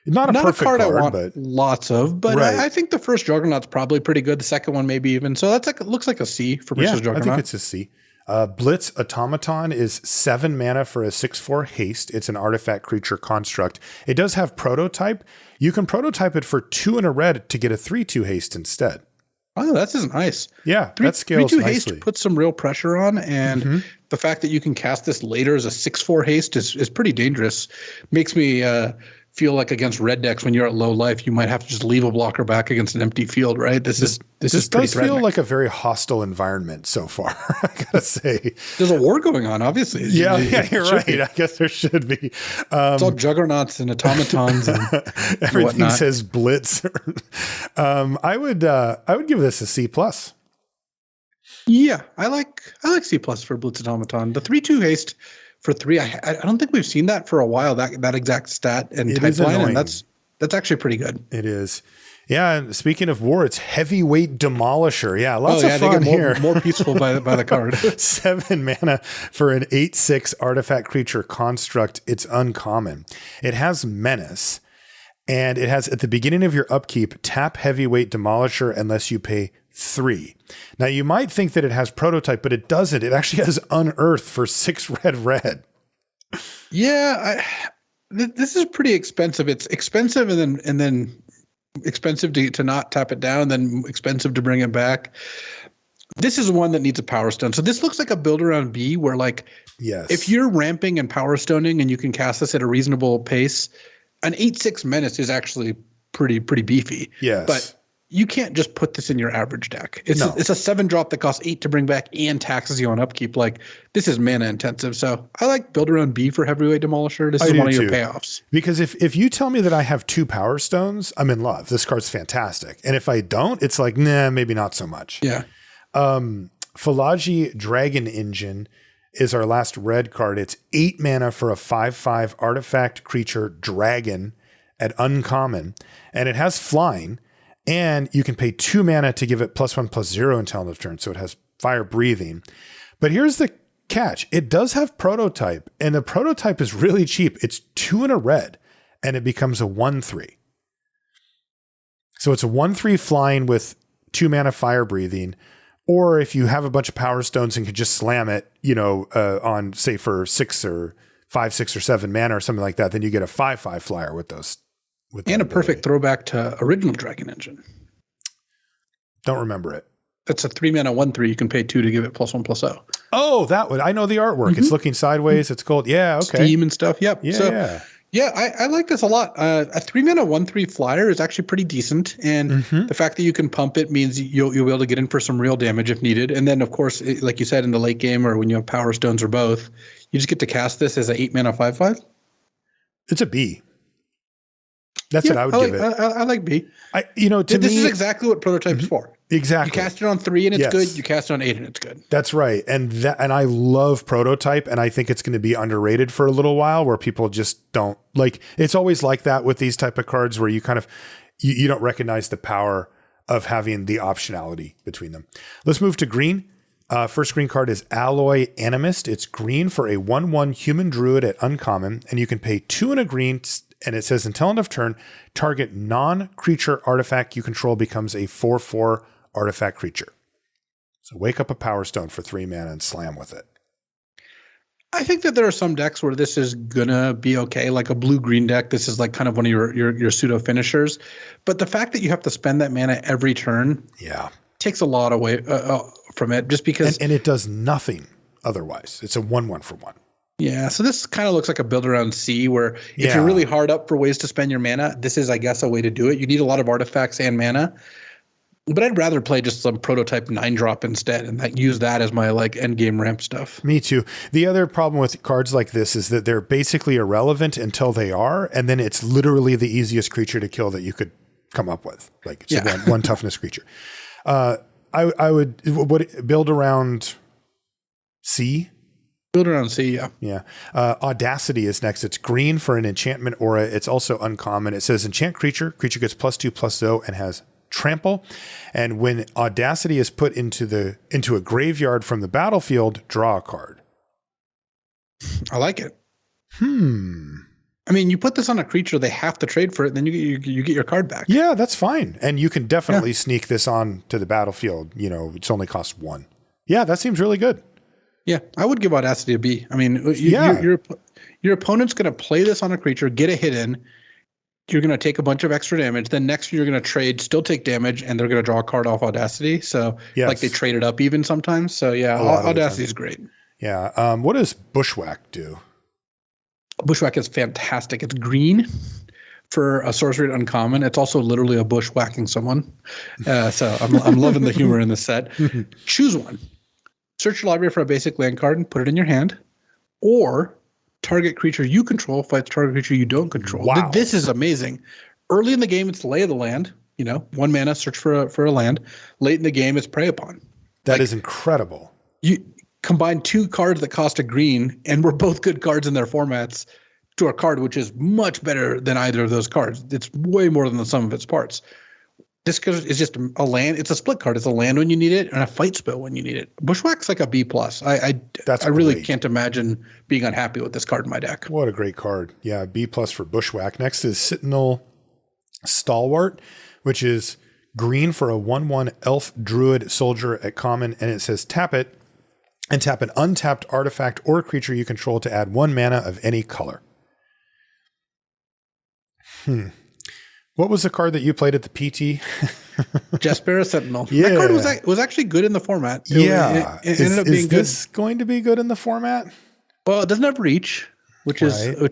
[SPEAKER 1] Not a perfect card,
[SPEAKER 2] I want
[SPEAKER 1] but
[SPEAKER 2] lots of. But I think the first Juggernaut's probably pretty good. The second one maybe even. So that's it looks like a C for Mishra's Juggernaut.
[SPEAKER 1] I think it's a C. Blitz Automaton is 7 mana for a 6/4 haste. It's an artifact creature construct. It does have prototype. You can prototype it for 2 and a red to get a 3/2 haste instead.
[SPEAKER 2] Oh, that's just nice.
[SPEAKER 1] Yeah, that scales
[SPEAKER 2] 3/2
[SPEAKER 1] nicely.
[SPEAKER 2] haste puts some real pressure on, and the fact that you can cast this later as a 6/4 haste is pretty dangerous. Makes me feel like against red decks when you're at low life, you might have to just leave a blocker back against an empty field, right? This is pretty
[SPEAKER 1] does feel
[SPEAKER 2] threatening.
[SPEAKER 1] like a very hostile environment so far. I gotta say,
[SPEAKER 2] There's a war going on, obviously.
[SPEAKER 1] yeah, you're right. I guess there should be.
[SPEAKER 2] It's all juggernauts and automatons and
[SPEAKER 1] Everything
[SPEAKER 2] whatnot.
[SPEAKER 1] says blitz. I would give this a C plus.
[SPEAKER 2] Yeah, I like C plus for Blitz Automaton. The 3/2 haste for 3, I don't think we've seen that for a while. That exact stat and
[SPEAKER 1] It is
[SPEAKER 2] type line,
[SPEAKER 1] annoying.
[SPEAKER 2] and that's actually pretty good.
[SPEAKER 1] It is. Yeah, and speaking of war, it's heavyweight demolisher. Yeah, lots of
[SPEAKER 2] they
[SPEAKER 1] fun
[SPEAKER 2] get
[SPEAKER 1] here.
[SPEAKER 2] more peaceful by the card.
[SPEAKER 1] 7 mana for an 8/6 artifact creature construct. It's uncommon. It has menace, and it has at the beginning of your upkeep, tap heavyweight demolisher unless you pay 3. Now you might think that it has prototype, but it doesn't. It actually has unearth for 6 red.
[SPEAKER 2] Yeah, this is pretty expensive. It's expensive and then expensive to not tap it down, then expensive to bring it back. This is one that needs a power stone. So this looks like a build around B where like
[SPEAKER 1] Yes.
[SPEAKER 2] if you're ramping and power stoning and you can cast this at a reasonable pace, an 8/6 menace is actually pretty beefy.
[SPEAKER 1] Yes.
[SPEAKER 2] But you can't just put this in your average deck. It's
[SPEAKER 1] No.
[SPEAKER 2] it's a 7 drop that costs 8 to bring back and taxes you on upkeep. Like this is mana intensive. So I like build around B for heavyweight demolisher. This
[SPEAKER 1] I
[SPEAKER 2] is
[SPEAKER 1] do
[SPEAKER 2] one of your
[SPEAKER 1] too.
[SPEAKER 2] payoffs.
[SPEAKER 1] Because if you tell me that I have 2 power stones, I'm in love. This card's fantastic. And if I don't, it's like, nah, maybe not so much.
[SPEAKER 2] Yeah.
[SPEAKER 1] Philagi Dragon Engine is our last red card. It's 8 mana for a 5/5 artifact creature dragon at uncommon. And it has flying. And you can pay 2 mana to give it +1/+0 until end of turn. So it has fire breathing. But here's the catch. It does have prototype. And the prototype is really cheap. It's 2 and a red. And it becomes a 1/3. So it's a 1/3 flying with 2 mana fire breathing. Or if you have a bunch of power stones and can just slam it, on say for 6 or 5, 6 or 7 mana or something like that, then you get a 5/5 flyer with those.
[SPEAKER 2] And a perfect throwback to original Dragon Engine.
[SPEAKER 1] Don't remember it.
[SPEAKER 2] That's a 3 mana 1/3. You can pay 2 to give it +1/+0.
[SPEAKER 1] Oh, that one. I know the artwork. It's looking sideways. It's gold. Yeah. Okay.
[SPEAKER 2] Steam and stuff. Yep.
[SPEAKER 1] Yeah.
[SPEAKER 2] So, yeah, I like this a lot. A 3 mana 1/3 flyer is actually pretty decent, and the fact that you can pump it means you'll be able to get in for some real damage if needed. And then, of course, like you said, in the late game or when you have power stones or both, you just get to cast this as a 8 mana 5/5.
[SPEAKER 1] It's a B. That's what I would give it.
[SPEAKER 2] I like B.
[SPEAKER 1] To
[SPEAKER 2] This
[SPEAKER 1] me,
[SPEAKER 2] is exactly what prototype's for.
[SPEAKER 1] exactly.
[SPEAKER 2] You cast it on 3 and it's
[SPEAKER 1] Yes.
[SPEAKER 2] good. You cast it on 8 and it's good.
[SPEAKER 1] That's right. And I love prototype, and I think it's going to be underrated for a little while where people just don't like. It's always like that with these type of cards where you kind of you don't recognize the power of having the optionality between them. Let's move to green. First green card is Alloy Animist. It's green for a 1/1 human druid at uncommon, and you can pay 2 and a green. And it says until end of turn, target non-creature artifact you control becomes a 4/4 artifact creature. So wake up a power stone for 3 mana and slam with it.
[SPEAKER 2] I think that there are some decks where this is gonna be okay, like a blue-green deck. This is like kind of one of your pseudo finishers. But the fact that you have to spend that mana every turn, takes a lot away from it. Just because,
[SPEAKER 1] and it does nothing otherwise. It's a 1/1 for 1.
[SPEAKER 2] Yeah, so this kind of looks like a build around C where if you're really hard up for ways to spend your mana, this is, I guess, a way to do it. You need a lot of artifacts and mana. But I'd rather play just some prototype 9-drop instead and use that as my end game ramp stuff.
[SPEAKER 1] Me too. The other problem with cards like this is that they're basically irrelevant until they are, and then it's literally the easiest creature to kill that you could come up with. It's a one toughness creature. I would build around C.
[SPEAKER 2] Build around C, yeah.
[SPEAKER 1] Yeah. Audacity is next. It's green for an enchantment aura. It's also uncommon. It says enchant creature. Creature gets +2/+0 and has trample. And when Audacity is put into a graveyard from the battlefield, draw a card.
[SPEAKER 2] I like it. I mean, you put this on a creature, they have to trade for it, then you get your card back.
[SPEAKER 1] Yeah, that's fine. And you can definitely sneak this on to the battlefield. It's only cost 1. Yeah, that seems really good.
[SPEAKER 2] Yeah, I would give Audacity a B. I mean,
[SPEAKER 1] Yeah.
[SPEAKER 2] your opponent's going to play this on a creature, get a hit in. You're going to take a bunch of extra damage. Then next you're going to trade, still take damage, and they're going to draw a card off Audacity. So like they
[SPEAKER 1] Yes.
[SPEAKER 2] trade it up even sometimes. So yeah,
[SPEAKER 1] A lot of the
[SPEAKER 2] Audacity
[SPEAKER 1] time.
[SPEAKER 2] is great.
[SPEAKER 1] Yeah. What does Bushwhack do?
[SPEAKER 2] Bushwhack is fantastic. It's green for a sorcery uncommon. It's also literally a bush whacking someone. So I'm loving the humor in the set. Choose one. Search your library for a basic land card and put it in your hand, or target creature you control fights target creature you don't control.
[SPEAKER 1] Wow.
[SPEAKER 2] This is amazing. Early in the game, it's Lay of the Land. 1 mana, search for a land. Late in the game, it's Prey Upon.
[SPEAKER 1] That is incredible.
[SPEAKER 2] You combine 2 cards that cost a green, and were both good cards in their formats, to a card which is much better than either of those cards. It's way more than the sum of its parts. This card is just a land. It's a split card. It's a land when you need it and a fight spell when you need it. Bushwhack's like a B+. I really
[SPEAKER 1] great.
[SPEAKER 2] can't imagine being unhappy with this card in my deck.
[SPEAKER 1] What a great card. Yeah, B+ for Bushwhack. Next is Sentinel Stalwart, which is green for a 1/1 elf druid soldier at common, and it says tap it and tap an untapped artifact or creature you control to add 1 mana of any color. What was the card that you played at the PT?
[SPEAKER 2] Jespera Sentinel.
[SPEAKER 1] Yeah.
[SPEAKER 2] That card was actually good in the format. It ended up being
[SPEAKER 1] is
[SPEAKER 2] good.
[SPEAKER 1] this going to be good in the format?
[SPEAKER 2] Well, it doesn't have reach, which is a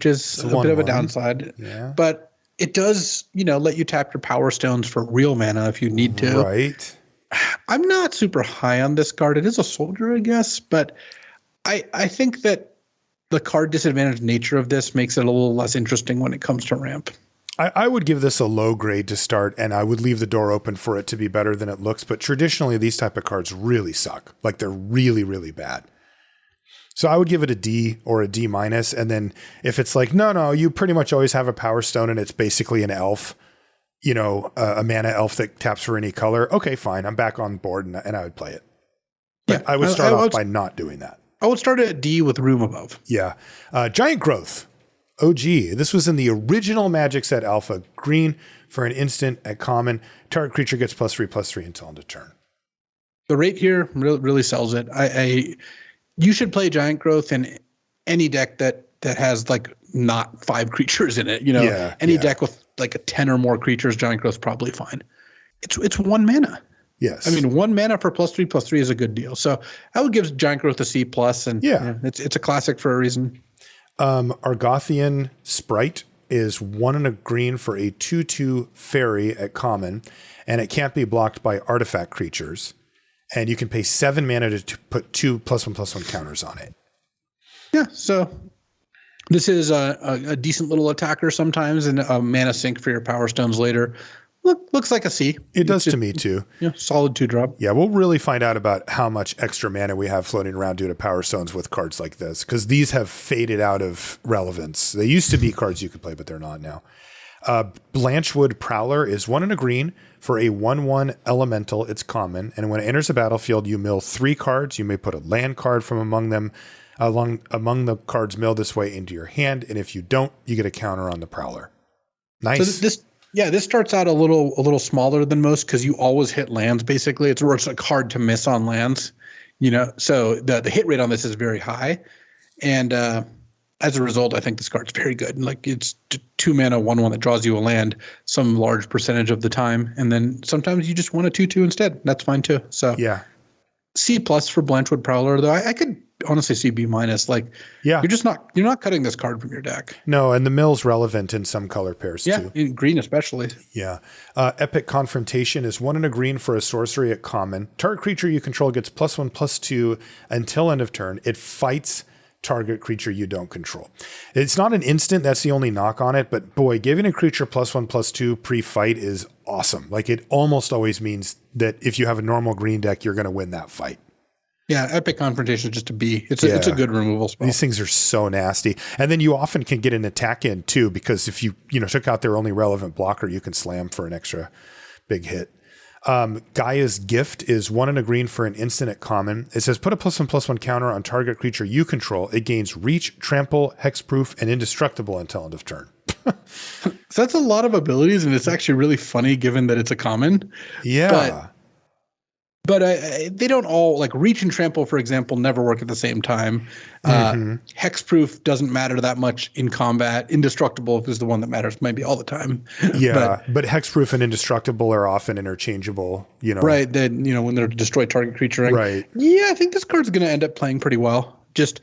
[SPEAKER 2] bit of a downside.
[SPEAKER 1] Yeah.
[SPEAKER 2] But it does, let you tap your Power Stones for real mana if you need to.
[SPEAKER 1] Right.
[SPEAKER 2] I'm not super high on this card. It is a soldier, I guess, but I think that the card disadvantage nature of this makes it a little less interesting when it comes to ramp.
[SPEAKER 1] I would give this a low grade to start, and I would leave the door open for it to be better than it looks. But traditionally, these type of cards really suck. Like, they're really, really bad. So I would give it a D or a D-. And then if it's like, no, you pretty much always have a Power Stone and it's basically an elf, a mana elf that taps for any color. Okay, fine. I'm back on board and I would play it. But yeah, I would start off by not doing that.
[SPEAKER 2] I would start at D with room above.
[SPEAKER 1] Yeah. Giant Growth. OG. This was in the original Magic set Alpha. Green for an instant at common. Target creature gets +3/+3 until end of turn.
[SPEAKER 2] The rate here really sells it. You should play Giant Growth in any deck that has like not 5 creatures in it. Any deck with like a 10 or more creatures, Giant Growth's probably fine. It's 1 mana.
[SPEAKER 1] Yes.
[SPEAKER 2] I mean, 1 mana for +3/+3 is a good deal. So I would give Giant Growth a C+, and it's a classic for a reason.
[SPEAKER 1] Argothian Sprite is 1 and a green for a 2/2 fairy at common, and it can't be blocked by artifact creatures. And you can pay 7 mana to put 2 +1/+1 counters on it.
[SPEAKER 2] Yeah, so this is a decent little attacker sometimes, and a mana sink for your Power Stones later. Looks like a C.
[SPEAKER 1] It does to me too.
[SPEAKER 2] Yeah, solid 2-drop.
[SPEAKER 1] Yeah, we'll really find out about how much extra mana we have floating around due to Power Stones with cards like this, because these have faded out of relevance. They used to be cards you could play, but they're not now. Blanchwood Prowler is 1 and a green for a 1/1 elemental. It's common, and when it enters the battlefield, you mill 3 cards. You may put a land card from among them, among the cards milled this way into your hand, and if you don't, you get a counter on the Prowler. Nice.
[SPEAKER 2] So this starts out a little smaller than most because you always hit lands. Basically, it's like hard to miss on lands. So the hit rate on this is very high, and as a result, I think this card's very good. Like, it's 2 mana 1/1 that draws you a land some large percentage of the time, and then sometimes you just want a 2/2 instead. That's fine too. So
[SPEAKER 1] yeah,
[SPEAKER 2] C+ for Blanchwood Prowler, though I could honestly see B-. Like, you're not cutting this card from your deck.
[SPEAKER 1] No, and the mill's relevant in some color pairs too.
[SPEAKER 2] Yeah, in green especially.
[SPEAKER 1] Yeah. Epic Confrontation is 1 and a green for a sorcery at common. Target creature you control gets +1/+2 until end of turn. It fights target creature you don't control. It's not an instant. That's the only knock on it. But boy, giving a creature +1/+2 pre-fight is awesome. Like, it almost always means that if you have a normal green deck, you're going to win that fight.
[SPEAKER 2] Yeah, Epic Confrontation is just a B. It's a good removal spell.
[SPEAKER 1] These things are so nasty. And then you often can get an attack in too, because if you took out their only relevant blocker, you can slam for an extra big hit. Gaia's Gift is 1 and a green for an instant at common. It says put a +1/+1 counter on target creature you control. It gains reach, trample, hexproof, and indestructible until end of turn.
[SPEAKER 2] So that's a lot of abilities, and it's actually really funny given that it's a common.
[SPEAKER 1] Yeah.
[SPEAKER 2] But But they don't all, like reach and trample, for example, never work at the same time. Hexproof doesn't matter that much in combat. Indestructible is the one that matters maybe all the time.
[SPEAKER 1] Yeah, but hexproof and indestructible are often interchangeable,
[SPEAKER 2] Right. Then, when they're destroy target creature.
[SPEAKER 1] Right.
[SPEAKER 2] Yeah, I think this card's going to end up playing pretty well. Just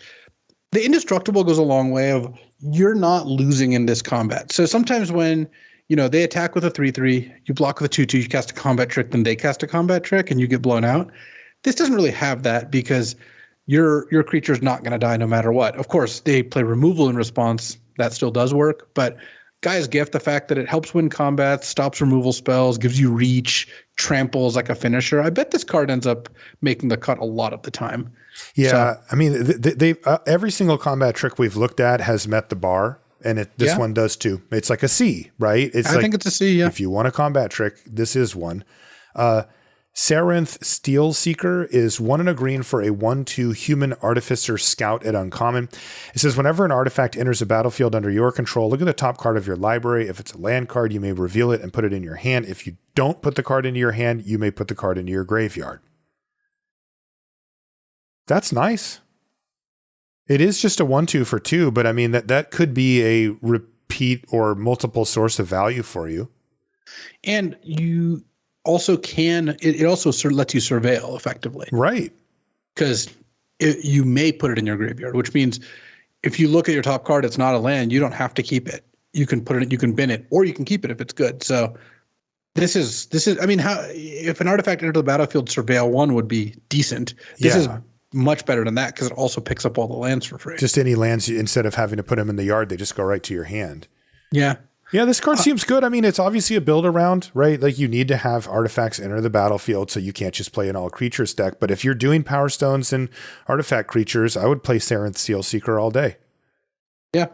[SPEAKER 2] the indestructible goes a long way of you're not losing in this combat. So sometimes when they attack with a 3/3, you block with a 2/2, you cast a combat trick, then they cast a combat trick, and you get blown out. This doesn't really have that because your creature's not going to die no matter what. Of course, they play removal in response. That still does work. But Gaia's Gift, the fact that it helps win combat, stops removal spells, gives you reach, tramples like a finisher. I bet this card ends up making the cut a lot of the time.
[SPEAKER 1] Yeah, I mean, they every single combat trick we've looked at has met the bar. And this one does too. It's like a C, right?
[SPEAKER 2] I think it's a C, yeah.
[SPEAKER 1] If you want a combat trick, this is one. Sarenth Steel Seeker is 1 and a green for a 1/2 human artificer scout at uncommon. It says whenever an artifact enters a battlefield under your control, look at the top card of your library. If it's a land card, you may reveal it and put it in your hand. If you don't put the card into your hand, you may put the card into your graveyard. That's nice. It is just a 1/2 for 2, but I mean that could be a repeat or multiple source of value for you.
[SPEAKER 2] And you also it also lets you surveil effectively.
[SPEAKER 1] Right.
[SPEAKER 2] Because you may put it in your graveyard, which means if you look at your top card, it's not a land, you don't have to keep it. You can put it, you can bin it, or you can keep it if it's good. So this is, I mean, if an artifact entered the battlefield, surveil 1 would be decent. This is much better than that because it also picks up all the lands for free.
[SPEAKER 1] Just any lands, instead of having to put them in the yard, they just go right to your hand.
[SPEAKER 2] Yeah.
[SPEAKER 1] Yeah, this card seems good. I mean, it's obviously a build around, right? Like you need to have artifacts enter the battlefield, so you can't just play an all creatures deck. But if you're doing Power Stones and artifact creatures, I would play Sarenth Steel Seeker all day.
[SPEAKER 2] Yeah.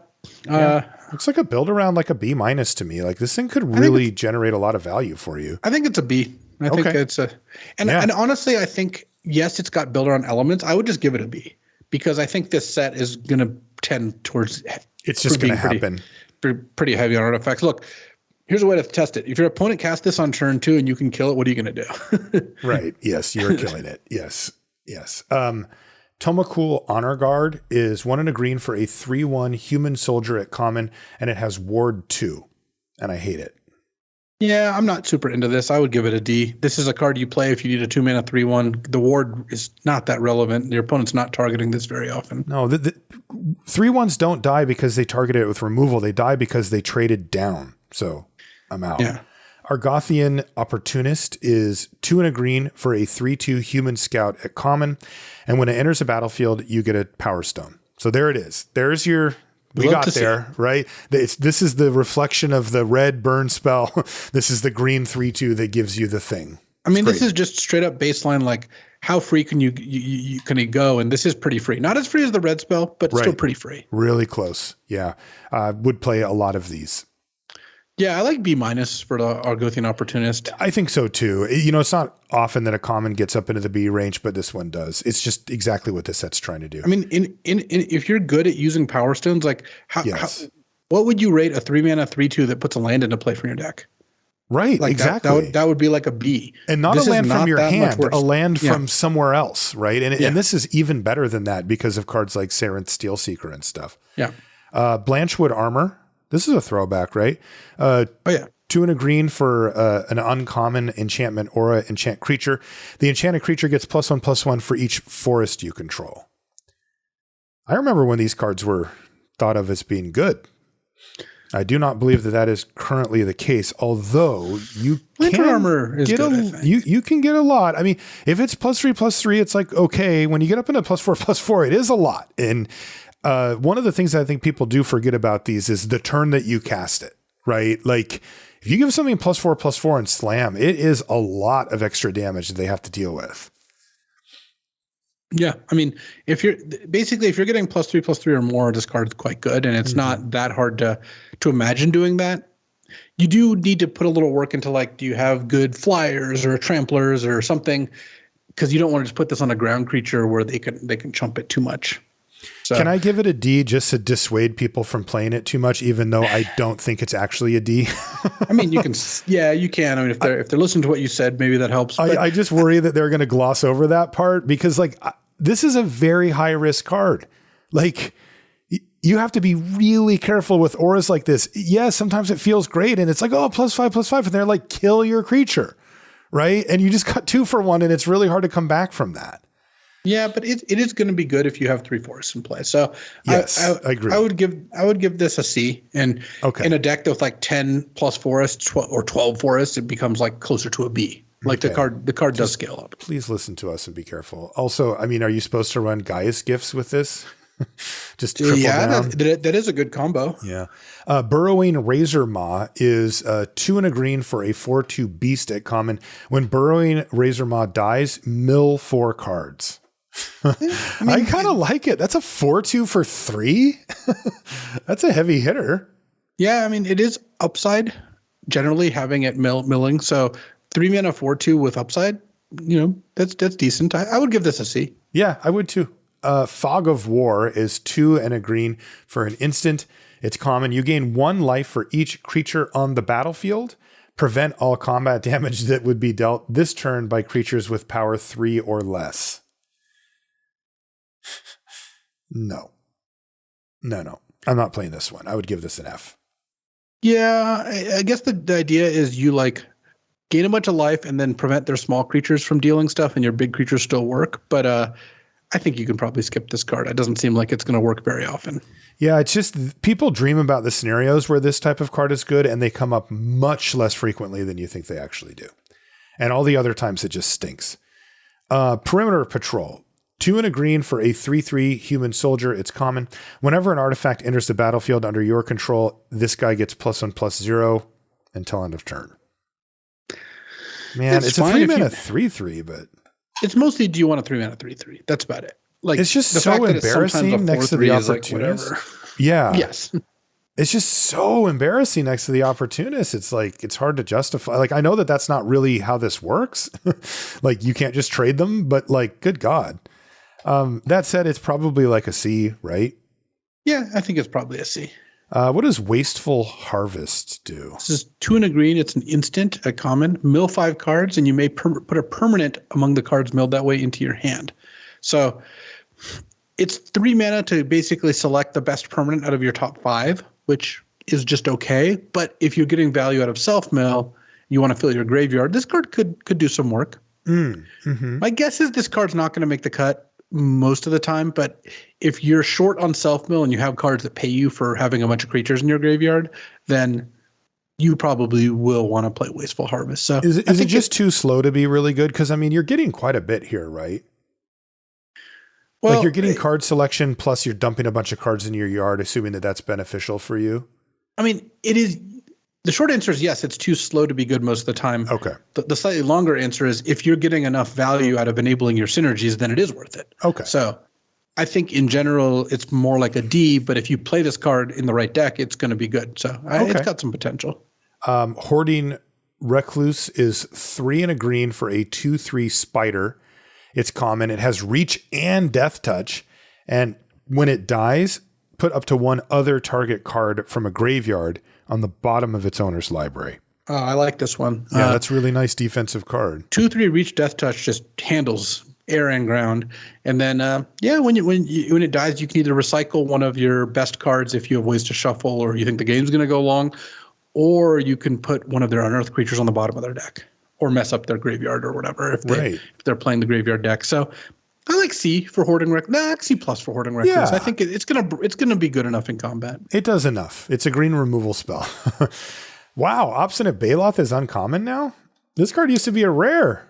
[SPEAKER 1] Looks like a build around like a B- to me. Like this thing could really generate a lot of value for you.
[SPEAKER 2] I think it's a B. I think it's a, and honestly, I think, yes, it's got build around elements. I would just give it a B because I think this set is going to tend towards.
[SPEAKER 1] It's just going to happen.
[SPEAKER 2] Pretty heavy on artifacts. Look, here's a way to test it. If your opponent casts this on turn 2 and you can kill it, what are you going to do?
[SPEAKER 1] Right. Yes, you're killing it. Yes. Tomakul Honor Guard is 1 and a green for a 3/1 human soldier at common, and it has Ward 2, and I hate it.
[SPEAKER 2] Yeah, I'm not super into this. I would give it a D. This is a card you play if you need a 2-mana 3/1. The Ward is not that relevant. Your opponent's not targeting this very often.
[SPEAKER 1] No, the 3/1s don't die because they targeted it with removal. They die because they traded down. So I'm out.
[SPEAKER 2] Yeah.
[SPEAKER 1] Argothian Opportunist is 2 and a green for a 3/2 human scout at common. And when it enters a battlefield, you get a Power Stone. So there it is. There's your... We got there, right? This is the reflection of the red burn spell. This is the green 3/2 that gives you the thing.
[SPEAKER 2] I mean, this is just straight up baseline, like how free can you can it go? And this is pretty free. Not as free as the red spell, but still pretty free.
[SPEAKER 1] Really close. Yeah. Would play a lot of these.
[SPEAKER 2] Yeah, I like B- for the Argothian Opportunist.
[SPEAKER 1] I think so too. It's not often that a common gets up into the B range, but this one does. It's just exactly what this set's trying to do.
[SPEAKER 2] I mean, if you're good at using Power Stones, like what would you rate a 3-mana 3/2 that puts a land into play from your deck?
[SPEAKER 1] Right,
[SPEAKER 2] like
[SPEAKER 1] exactly.
[SPEAKER 2] That would be like a B.
[SPEAKER 1] And not a land from your hand, a land from somewhere else, right? And this is even better than that because of cards like Sarenth Steel Seeker and stuff.
[SPEAKER 2] Yeah.
[SPEAKER 1] Blanchwood Armor. This is a throwback, right? 2 and a green for an uncommon enchantment aura enchant creature. The enchanted creature gets +1/+1 for each forest you control. I remember when these cards were thought of as being good. I do not believe that is currently the case, although you can
[SPEAKER 2] armor is
[SPEAKER 1] get
[SPEAKER 2] good,
[SPEAKER 1] you can get a lot. I mean, if it's +3/+3, it's like, okay. When you get up into +4/+4, it is a lot. And one of the things that I think people do forget about these is the turn that you cast it, right? Like if you give something +4/+4 and slam, it is a lot of extra damage that they have to deal with.
[SPEAKER 2] Yeah. I mean, if you're getting +3/+3 or more, this card is quite good. And it's not that hard to imagine doing that. You do need to put a little work into, like, do you have good flyers or tramplers or something? Because you don't want to just put this on a ground creature where they can chump it too much. So,
[SPEAKER 1] can I give it a D just to dissuade people from playing it too much, even though I don't think it's actually a D?
[SPEAKER 2] I mean, you can. Yeah, you can. I mean, if they're listening to what you said, maybe that helps. But
[SPEAKER 1] I just worry that they're going to gloss over that part because, like, this is a very high risk card. Like, you have to be really careful with auras like this. Yeah, sometimes it feels great, and it's like, oh, +5, and they're like, kill your creature, right? And you just got 2 for 1, and it's really hard to come back from that.
[SPEAKER 2] Yeah, but it is going to be good if you have 3 forests in play. So
[SPEAKER 1] yes, I agree.
[SPEAKER 2] I would give this a C. And in a deck with like 10 plus forests or 12 forests, it becomes like closer to a B. Like the card does scale up.
[SPEAKER 1] Please listen to us and be careful. Also, I mean, are you supposed to run Gaius gifts with this? Just triple down.
[SPEAKER 2] That is a good combo.
[SPEAKER 1] Yeah. Burrowing Razor Maw is 2 and a green for a 4/2 beast at common. When Burrowing Razor Maw dies, mill 4 cards. I kind of like it. That's a 4/2 for 3. That's a heavy hitter.
[SPEAKER 2] Yeah, I mean, it is upside generally having it milling. So 3 mana 4/2 with upside, that's decent. I would give this a C.
[SPEAKER 1] Yeah, I would too. Fog of War is 2 and a green for an instant. It's common. You gain 1 life for each creature on the battlefield. Prevent all combat damage that would be dealt this turn by creatures with power 3 or less. No. I'm not playing this one. I would give this an F.
[SPEAKER 2] Yeah, I guess the idea is you like gain a bunch of life and then prevent their small creatures from dealing stuff and your big creatures still work. But I think you can probably skip this card. It doesn't seem like it's going to work very often.
[SPEAKER 1] Yeah, it's just people dream about the scenarios where this type of card is good and they come up much less frequently than you think they actually do. And all the other times it just stinks. Perimeter Patrol. 2 and a green for a 3/3 human soldier. It's common. Whenever an artifact enters the battlefield under your control, this guy gets +1/+0 until end of turn. Man, it's a 3 mana 3/3, but
[SPEAKER 2] it's mostly, do you want a 3 mana 3/3? That's about it. Like,
[SPEAKER 1] it's just so embarrassing next to the opportunist. Yeah.
[SPEAKER 2] Yes.
[SPEAKER 1] It's just so embarrassing next to the opportunist. It's like, it's hard to justify. Like, I know that that's not really how this works. Like, you can't just trade them, but like, good God. That said, it's probably like a C, right?
[SPEAKER 2] Yeah, I think it's probably a C.
[SPEAKER 1] What does Wasteful Harvest do?
[SPEAKER 2] This is 2 and a green. It's an instant, a common. Mill 5 cards, and you may put a permanent among the cards milled that way into your hand. So it's 3 mana to basically select the best permanent out of your top 5, which is just okay. But if you're getting value out of self-mill, you want to fill your graveyard, this card could do some work. My guess is this card's not going to make the cut most of the time, but if you're short on self-mill and you have cards that pay you for having a bunch of creatures in your graveyard, then you probably will want to play Wasteful Harvest. So
[SPEAKER 1] is it just too slow to be really good? Because I mean, you're getting quite a bit here, right? Well, like you're getting card selection plus you're dumping a bunch of cards in your yard, assuming that that's beneficial for you.
[SPEAKER 2] I mean, it is. The short answer is yes, it's too slow to be good most of the time.
[SPEAKER 1] Okay.
[SPEAKER 2] The slightly longer answer is if you're getting enough value out of enabling your synergies, then it is worth it.
[SPEAKER 1] Okay.
[SPEAKER 2] So I think in general, it's more like a D, but if you play this card in the right deck, it's going to be good. So it's got some potential.
[SPEAKER 1] Hoarding Recluse is 3 and a green for a 2/3 spider. It's common. It has reach and death touch. And when it dies, put up to 1 other target card from a graveyard on the bottom of its owner's library.
[SPEAKER 2] Oh, I like this one.
[SPEAKER 1] Yeah, that's a really nice defensive card.
[SPEAKER 2] 2/3 reach death touch just handles air and ground. And then, when it dies, you can either recycle one of your best cards if you have ways to shuffle or you think the game's going to go long, or you can put one of their unearthed creatures on the bottom of their deck or mess up their graveyard or whatever if they're playing the graveyard deck. So I like C for Hoarding Recluse. C plus for Hoarding Recluse. Yeah. I think it's gonna be good enough in combat.
[SPEAKER 1] It does enough. It's a green removal spell. Wow, Obstinate Baloth is uncommon now? This card used to be a rare.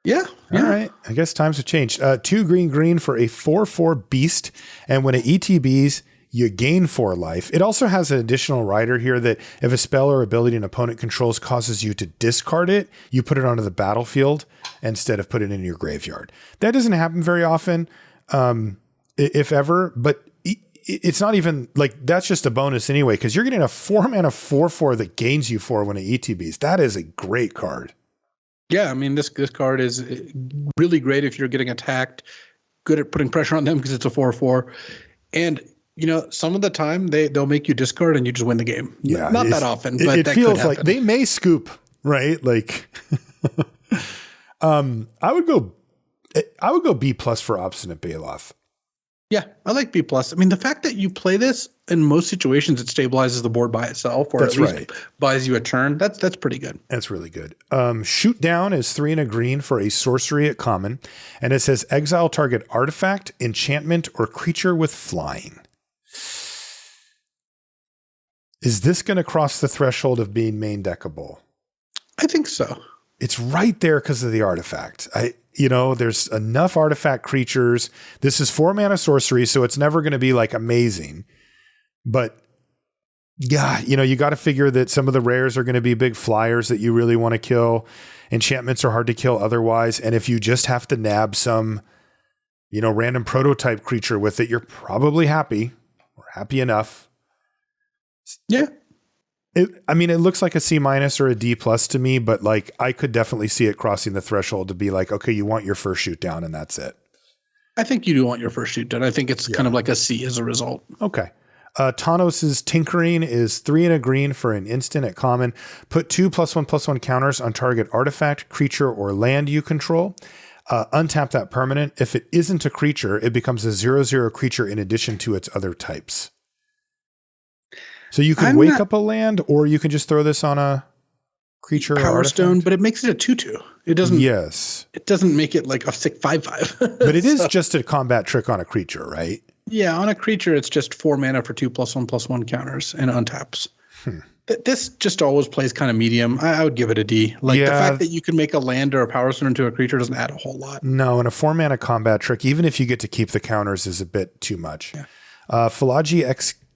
[SPEAKER 2] Yeah.
[SPEAKER 1] All right. I guess times have changed. 2 green for a 4/4 beast. And when it ETBs, you gain 4 life. It also has an additional rider here that if a spell or ability an opponent controls causes you to discard it, you put it onto the battlefield instead of put it in your graveyard. That doesn't happen very often, if ever, but it's not even like that's just a bonus anyway, because you're getting a 4 mana 4/4 that gains you 4 when it ETBs. That is a great card.
[SPEAKER 2] Yeah, I mean, this card is really great if you're getting attacked. good at putting pressure on them because it's a 4/4. And some of the time they'll make you discard and you just win the game.
[SPEAKER 1] Yeah,
[SPEAKER 2] not that often, but
[SPEAKER 1] it
[SPEAKER 2] that
[SPEAKER 1] feels
[SPEAKER 2] could
[SPEAKER 1] like they may scoop, right? Like, I would go B+ for Obstinate Baloth.
[SPEAKER 2] Yeah, I like B+. I mean, the fact that you play this in most situations, it stabilizes the board by itself, or
[SPEAKER 1] That's
[SPEAKER 2] at least
[SPEAKER 1] right.
[SPEAKER 2] buys you a turn. That's pretty good.
[SPEAKER 1] That's really good. Shoot Down is 3 and a green for a sorcery at common, and it says exile target artifact, enchantment, or creature with flying. Is this going to cross the threshold of being main deckable?
[SPEAKER 2] I think so.
[SPEAKER 1] It's right there because of the artifact. There's enough artifact creatures. This is 4 mana sorcery, so it's never going to be like amazing. But yeah, you got to figure that some of the rares are going to be big flyers that you really want to kill. Enchantments are hard to kill otherwise. And if you just have to nab some, random prototype creature with it, you're probably happy or happy enough.
[SPEAKER 2] Yeah.
[SPEAKER 1] It looks like a C- or a D+ to me, but like I could definitely see it crossing the threshold to be like, okay, you want your first shoot down and that's it.
[SPEAKER 2] I think you do want your first shoot down. I think it's kind of like a C as a result.
[SPEAKER 1] Okay. Tanos' Tinkering is 3 and a green for an instant at common. Put 2 +1/+1 counters on target artifact, creature, or land you control. Untap that permanent. If it isn't a creature, it becomes a 0/0 creature in addition to its other types. So you can wake up a land, or you can just throw this on a creature
[SPEAKER 2] Power Stone, but it makes it a 2/2. It doesn't.
[SPEAKER 1] Yes.
[SPEAKER 2] It doesn't make it like a 6/5/5.
[SPEAKER 1] But it is just a combat trick on a creature, right?
[SPEAKER 2] Yeah, on a creature, it's just 4 mana for 2 +1/+1 counters and untaps. This just always plays kind of medium. I would give it a D. Like the fact that you can make a land or a Power Stone into a creature doesn't add a whole lot.
[SPEAKER 1] No, and a 4 mana combat trick, even if you get to keep the counters, is a bit too much. Yeah. Philagi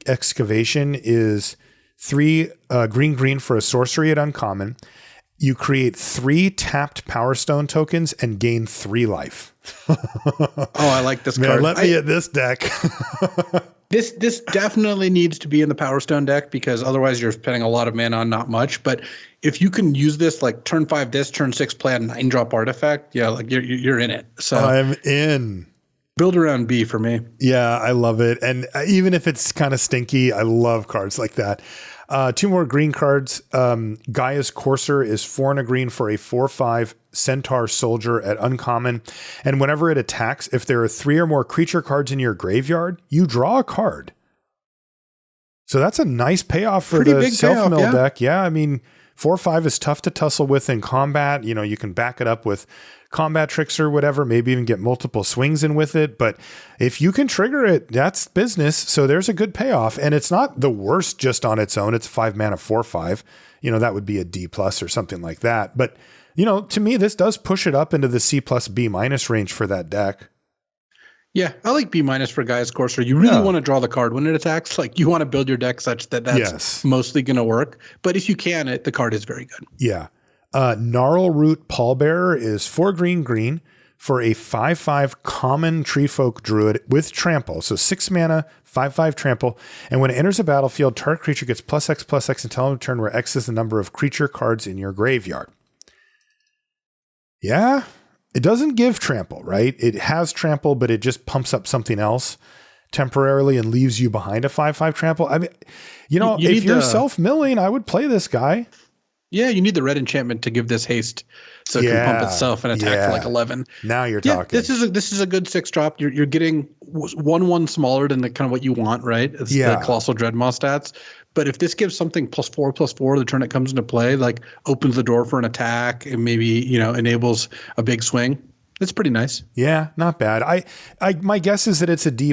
[SPEAKER 1] Excavation is 3 green for a sorcery at uncommon. You create 3 tapped Power Stone tokens and gain 3 life.
[SPEAKER 2] Oh, I like this card.
[SPEAKER 1] Man, let me at this deck.
[SPEAKER 2] This definitely needs to be in the Power Stone deck because otherwise you're spending a lot of mana on not much. But if you can use this like turn 5 turn 6 play a 9-drop artifact, yeah, like you're in it. So
[SPEAKER 1] I'm in.
[SPEAKER 2] Build around B for me.
[SPEAKER 1] Yeah, I love it. And even if it's kind of stinky, I love cards like that. 2 more green cards. Gaia's Courser is 4 and a green for a 4/5 Centaur Soldier at uncommon. And whenever it attacks, if there are 3 or more creature cards in your graveyard, you draw a card. So that's a nice payoff for the self-mill deck. Yeah, I mean, 4/5 is tough to tussle with in combat. You can back it up with combat tricks or whatever, maybe even get multiple swings in with it. But if you can trigger it, that's business. So there's a good payoff. And it's not the worst just on its own. It's 5 mana 4/5. That would be a D+ or something like that. But, to me, this does push it up into the C+ B- range for that deck.
[SPEAKER 2] Yeah, I like B- for Gaia's Courser. You really want to draw the card when it attacks. Like you want to build your deck such that that's mostly going to work. But if you can, the card is very good.
[SPEAKER 1] Yeah. Gnarlroot Pallbearer is 4 green for a 5/5 common treefolk druid with trample. So 6 mana, 5/5 trample. And when it enters a battlefield, target creature gets +X/+X until end of turn, where X is the number of creature cards in your graveyard. Yeah, it doesn't give trample, right? It has trample, but it just pumps up something else temporarily and leaves you behind a 5/5 trample. I mean, if you're self-milling, I would play this guy.
[SPEAKER 2] Yeah, you need the red enchantment to give this haste, so it can pump itself and attack for like 11.
[SPEAKER 1] Now you're talking.
[SPEAKER 2] This is a good 6-drop. You're getting 1/1 smaller than the kind of what you want, right? It's the Colossal Dreadmaw stats. But if this gives something +4/+4 the turn it comes into play, like opens the door for an attack and maybe enables a big swing, it's pretty nice.
[SPEAKER 1] Yeah, not bad. My guess is that it's a D+,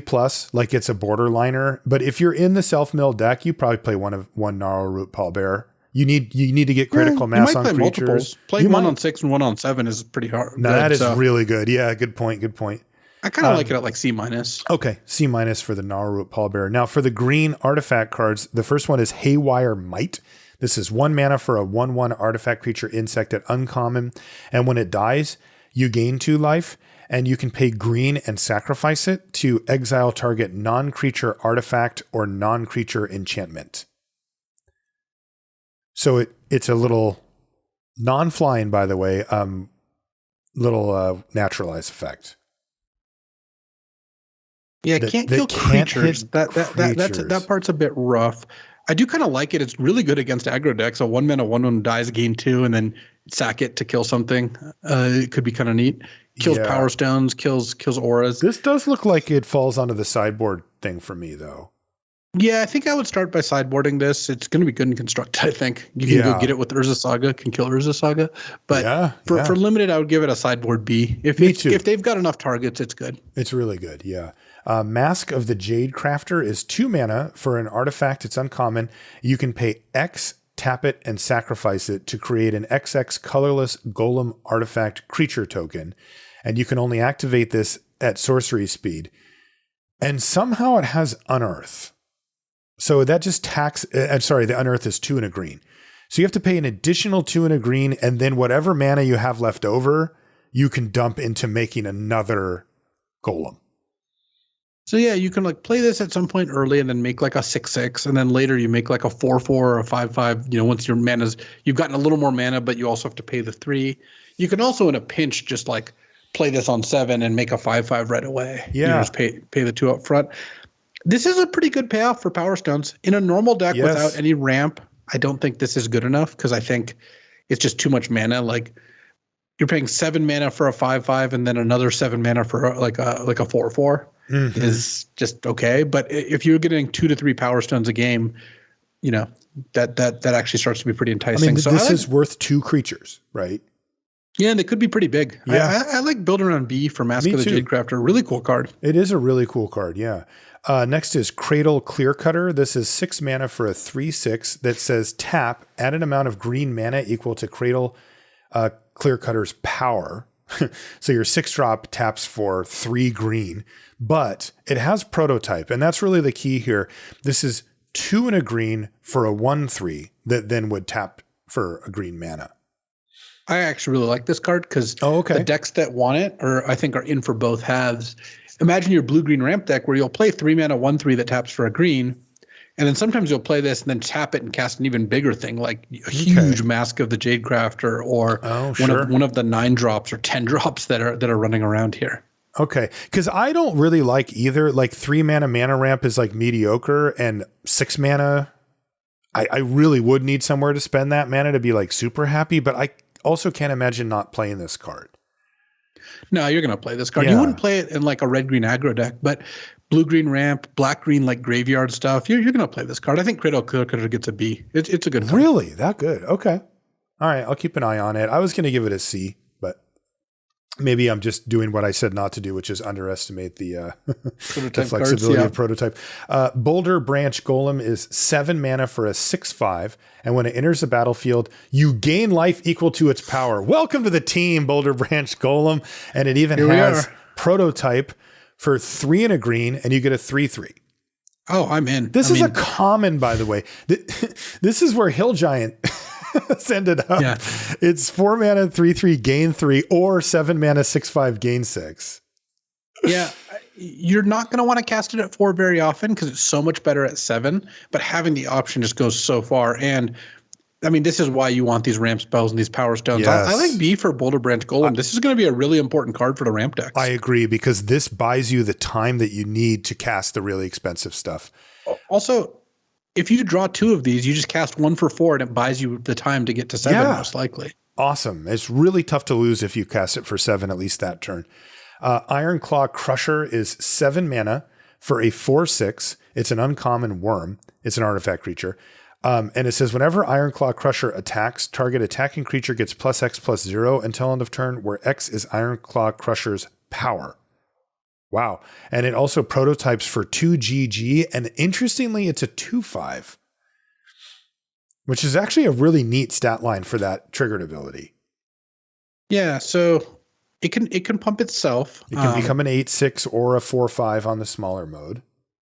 [SPEAKER 1] like it's a borderliner. But if you're in the self-mill deck, you probably play one Gnarlroot Pallbearer. You need to get critical mass on creatures.
[SPEAKER 2] Multiples. Playing 1 on 6 and 1 on 7 is pretty hard.
[SPEAKER 1] No, that is really good. Yeah, good point.
[SPEAKER 2] I kind of like it at like C-.
[SPEAKER 1] Okay, C- for the Gnarlroot Pallbearer. Now for the green artifact cards, the first one is Haywire Might. This is 1 mana for a 1/1 artifact creature insect at uncommon. And when it dies, you gain 2 life. And you can pay green and sacrifice it to exile target non-creature artifact or non-creature enchantment. So it's a little non-flying, by the way, little naturalize effect.
[SPEAKER 2] Yeah, it can't kill creatures. That part's a bit rough. I do kind of like it. It's really good against aggro decks. A 1-mana 1/1 dies gain 2, and then sack it to kill something. It could be kind of neat. Kills Power Stones, kills auras.
[SPEAKER 1] This does look like it falls onto the sideboard thing for me, though.
[SPEAKER 2] Yeah, I think I would start by sideboarding this. It's going to be good in Construct, I think. You can go get it with Urza Saga, can kill Urza Saga. But for limited, I would give it a sideboard B. If they've got enough targets, it's good.
[SPEAKER 1] It's really good, yeah. Mask of the Jade Crafter is 2 mana for an artifact. It's uncommon. You can pay X, tap it, and sacrifice it to create an XX colorless golem artifact creature token. And you can only activate this at sorcery speed. And somehow it has Unearth. So that just the Unearth is 2 and a green. So you have to pay an additional 2 and a green, and then whatever mana you have left over, you can dump into making another golem.
[SPEAKER 2] So yeah, you can like play this at some point early and then make like a 6/6, and then later you make like a 4/4 or a 5/5. You know, once your you've gotten a little more mana, but you also have to pay the 3. You can also in a pinch just like play this on 7 and make a 5/5 right away.
[SPEAKER 1] Yeah,
[SPEAKER 2] you just pay the 2 up front. This is a pretty good payoff for Power Stones in a normal deck without any ramp. I don't think this is good enough because I think it's just too much mana. Like you're paying 7 mana for a 5/5 and then another 7 mana for like a 4/4 is just okay. But if you're getting 2 to 3 Power Stones a game, you know that actually starts to be pretty enticing.
[SPEAKER 1] I mean, this is worth 2 creatures, right?
[SPEAKER 2] Yeah, and they could be pretty big. Yeah. I like Build Around B for Mask of the Jade Crafter. Really cool card.
[SPEAKER 1] It is a really cool card, yeah. Next is Cradle Clearcutter. This is 6 mana for a 3/6 that says tap, add an amount of green mana equal to Cradle Clearcutter's power. So your 6-drop taps for 3 green, but it has Prototype, and that's really the key here. This is 2 and a green for a 1/3 that then would tap for a green mana.
[SPEAKER 2] I actually really like this card because the decks that want it, or I think are in for both halves. Imagine your blue-green ramp deck where you'll play 3 mana 1/3 that taps for a green, and then sometimes you'll play this and then tap it and cast an even bigger thing like a huge Mask of the Jade Crafter or one of the 9 drops or 10 drops that are running around here.
[SPEAKER 1] Okay, because I don't really like either. Like 3 mana ramp is like mediocre, and 6 mana, I really would need somewhere to spend that mana to be like super happy, but I also can't imagine not playing this card.
[SPEAKER 2] No, you're going to play this card. You wouldn't play it in like a red-green aggro deck, but blue-green ramp, black-green like graveyard stuff, you're going to play this card. I think Cradle Clearcutter gets a B. It's a good card.
[SPEAKER 1] Really? That good? Okay. All right, I'll keep an eye on it. I was going to give it a C, but maybe I'm just doing what I said not to do, which is underestimate the flexibility of Prototype. Boulder Branch Golem is 7 mana for a 6/5, and when it enters the battlefield, you gain life equal to its power. Welcome to the team, Boulder Branch Golem, and it even has Prototype for 3 and a green, and you get a 3/3.
[SPEAKER 2] Oh, I'm in.
[SPEAKER 1] This is a common, by the way. This is where Hill Giant ended up. Yeah. It's 4 mana 3/3 gain 3 or 7 mana 6/5 gain 6.
[SPEAKER 2] Yeah, you're not going to want to cast it at 4 very often because it's so much better at 7. But having the option just goes so far. And I mean, this is why you want these ramp spells and these Power Stones. Yes. I like B for Boulder Branch Golem. This is going to be a really important card for the ramp decks.
[SPEAKER 1] I agree, because this buys you the time that you need to cast the really expensive stuff.
[SPEAKER 2] Also, if you draw 2 of these, you just cast 1 for 4 and it buys you the time to get to 7 most likely.
[SPEAKER 1] Awesome. It's really tough to lose if you cast it for 7, at least that turn. Ironclaw Crusher is 7 mana for a 4/6. It's an uncommon worm. It's an artifact creature. And it says whenever Ironclaw Crusher attacks, target attacking creature gets +X/+0 until end of turn, where X is Ironclaw Crusher's power. Wow. And it also prototypes for 2 GG. And interestingly, it's a 2/5, which is actually a really neat stat line for that triggered ability.
[SPEAKER 2] Yeah. So it can pump itself.
[SPEAKER 1] It can become an 8/6 or a 4/5 on the smaller mode.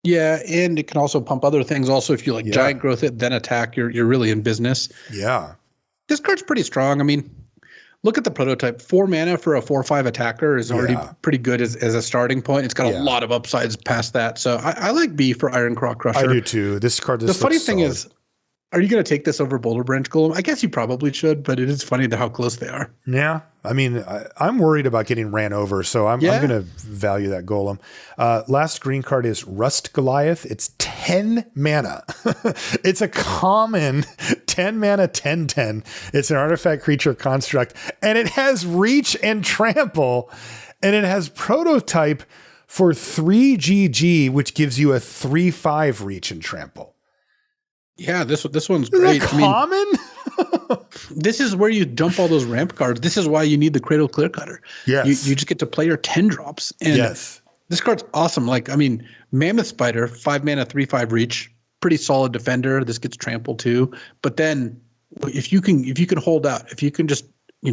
[SPEAKER 2] Yeah, and it can also pump other things. Also, if you giant growth it, then attack, you're really in business.
[SPEAKER 1] Yeah.
[SPEAKER 2] This card's pretty strong. I mean, look at the prototype. 4 mana for a 4/5 attacker is already pretty good as a starting point. It's got a lot of upsides past that. So I like B for Ironclaw Crusher.
[SPEAKER 1] I do too. This card is
[SPEAKER 2] the funny thing is, Are you going to take this over Boulder Branch Golem? I guess you probably should, but it is funny how close they are.
[SPEAKER 1] Yeah. I mean, I'm worried about getting ran over, so I'm going to value that golem. Last green card is Rust Goliath. It's 10 mana. It's a common 10 mana, 10/10. It's an artifact creature construct, and it has reach and trample, and it has prototype for 3 GG, which gives you a 3/5 reach and trample.
[SPEAKER 2] Yeah, this one's great.
[SPEAKER 1] Is that common?
[SPEAKER 2] This is where you dump all those ramp cards. This is why you need the Cradle Clear Cutter.
[SPEAKER 1] Yes.
[SPEAKER 2] You just get to play your 10 drops. And
[SPEAKER 1] yes.
[SPEAKER 2] This card's awesome. Like, I mean, Mammoth Spider, 5 mana, 3/5 reach, pretty solid defender. This gets trampled too. But then if you can hold out, if you can just,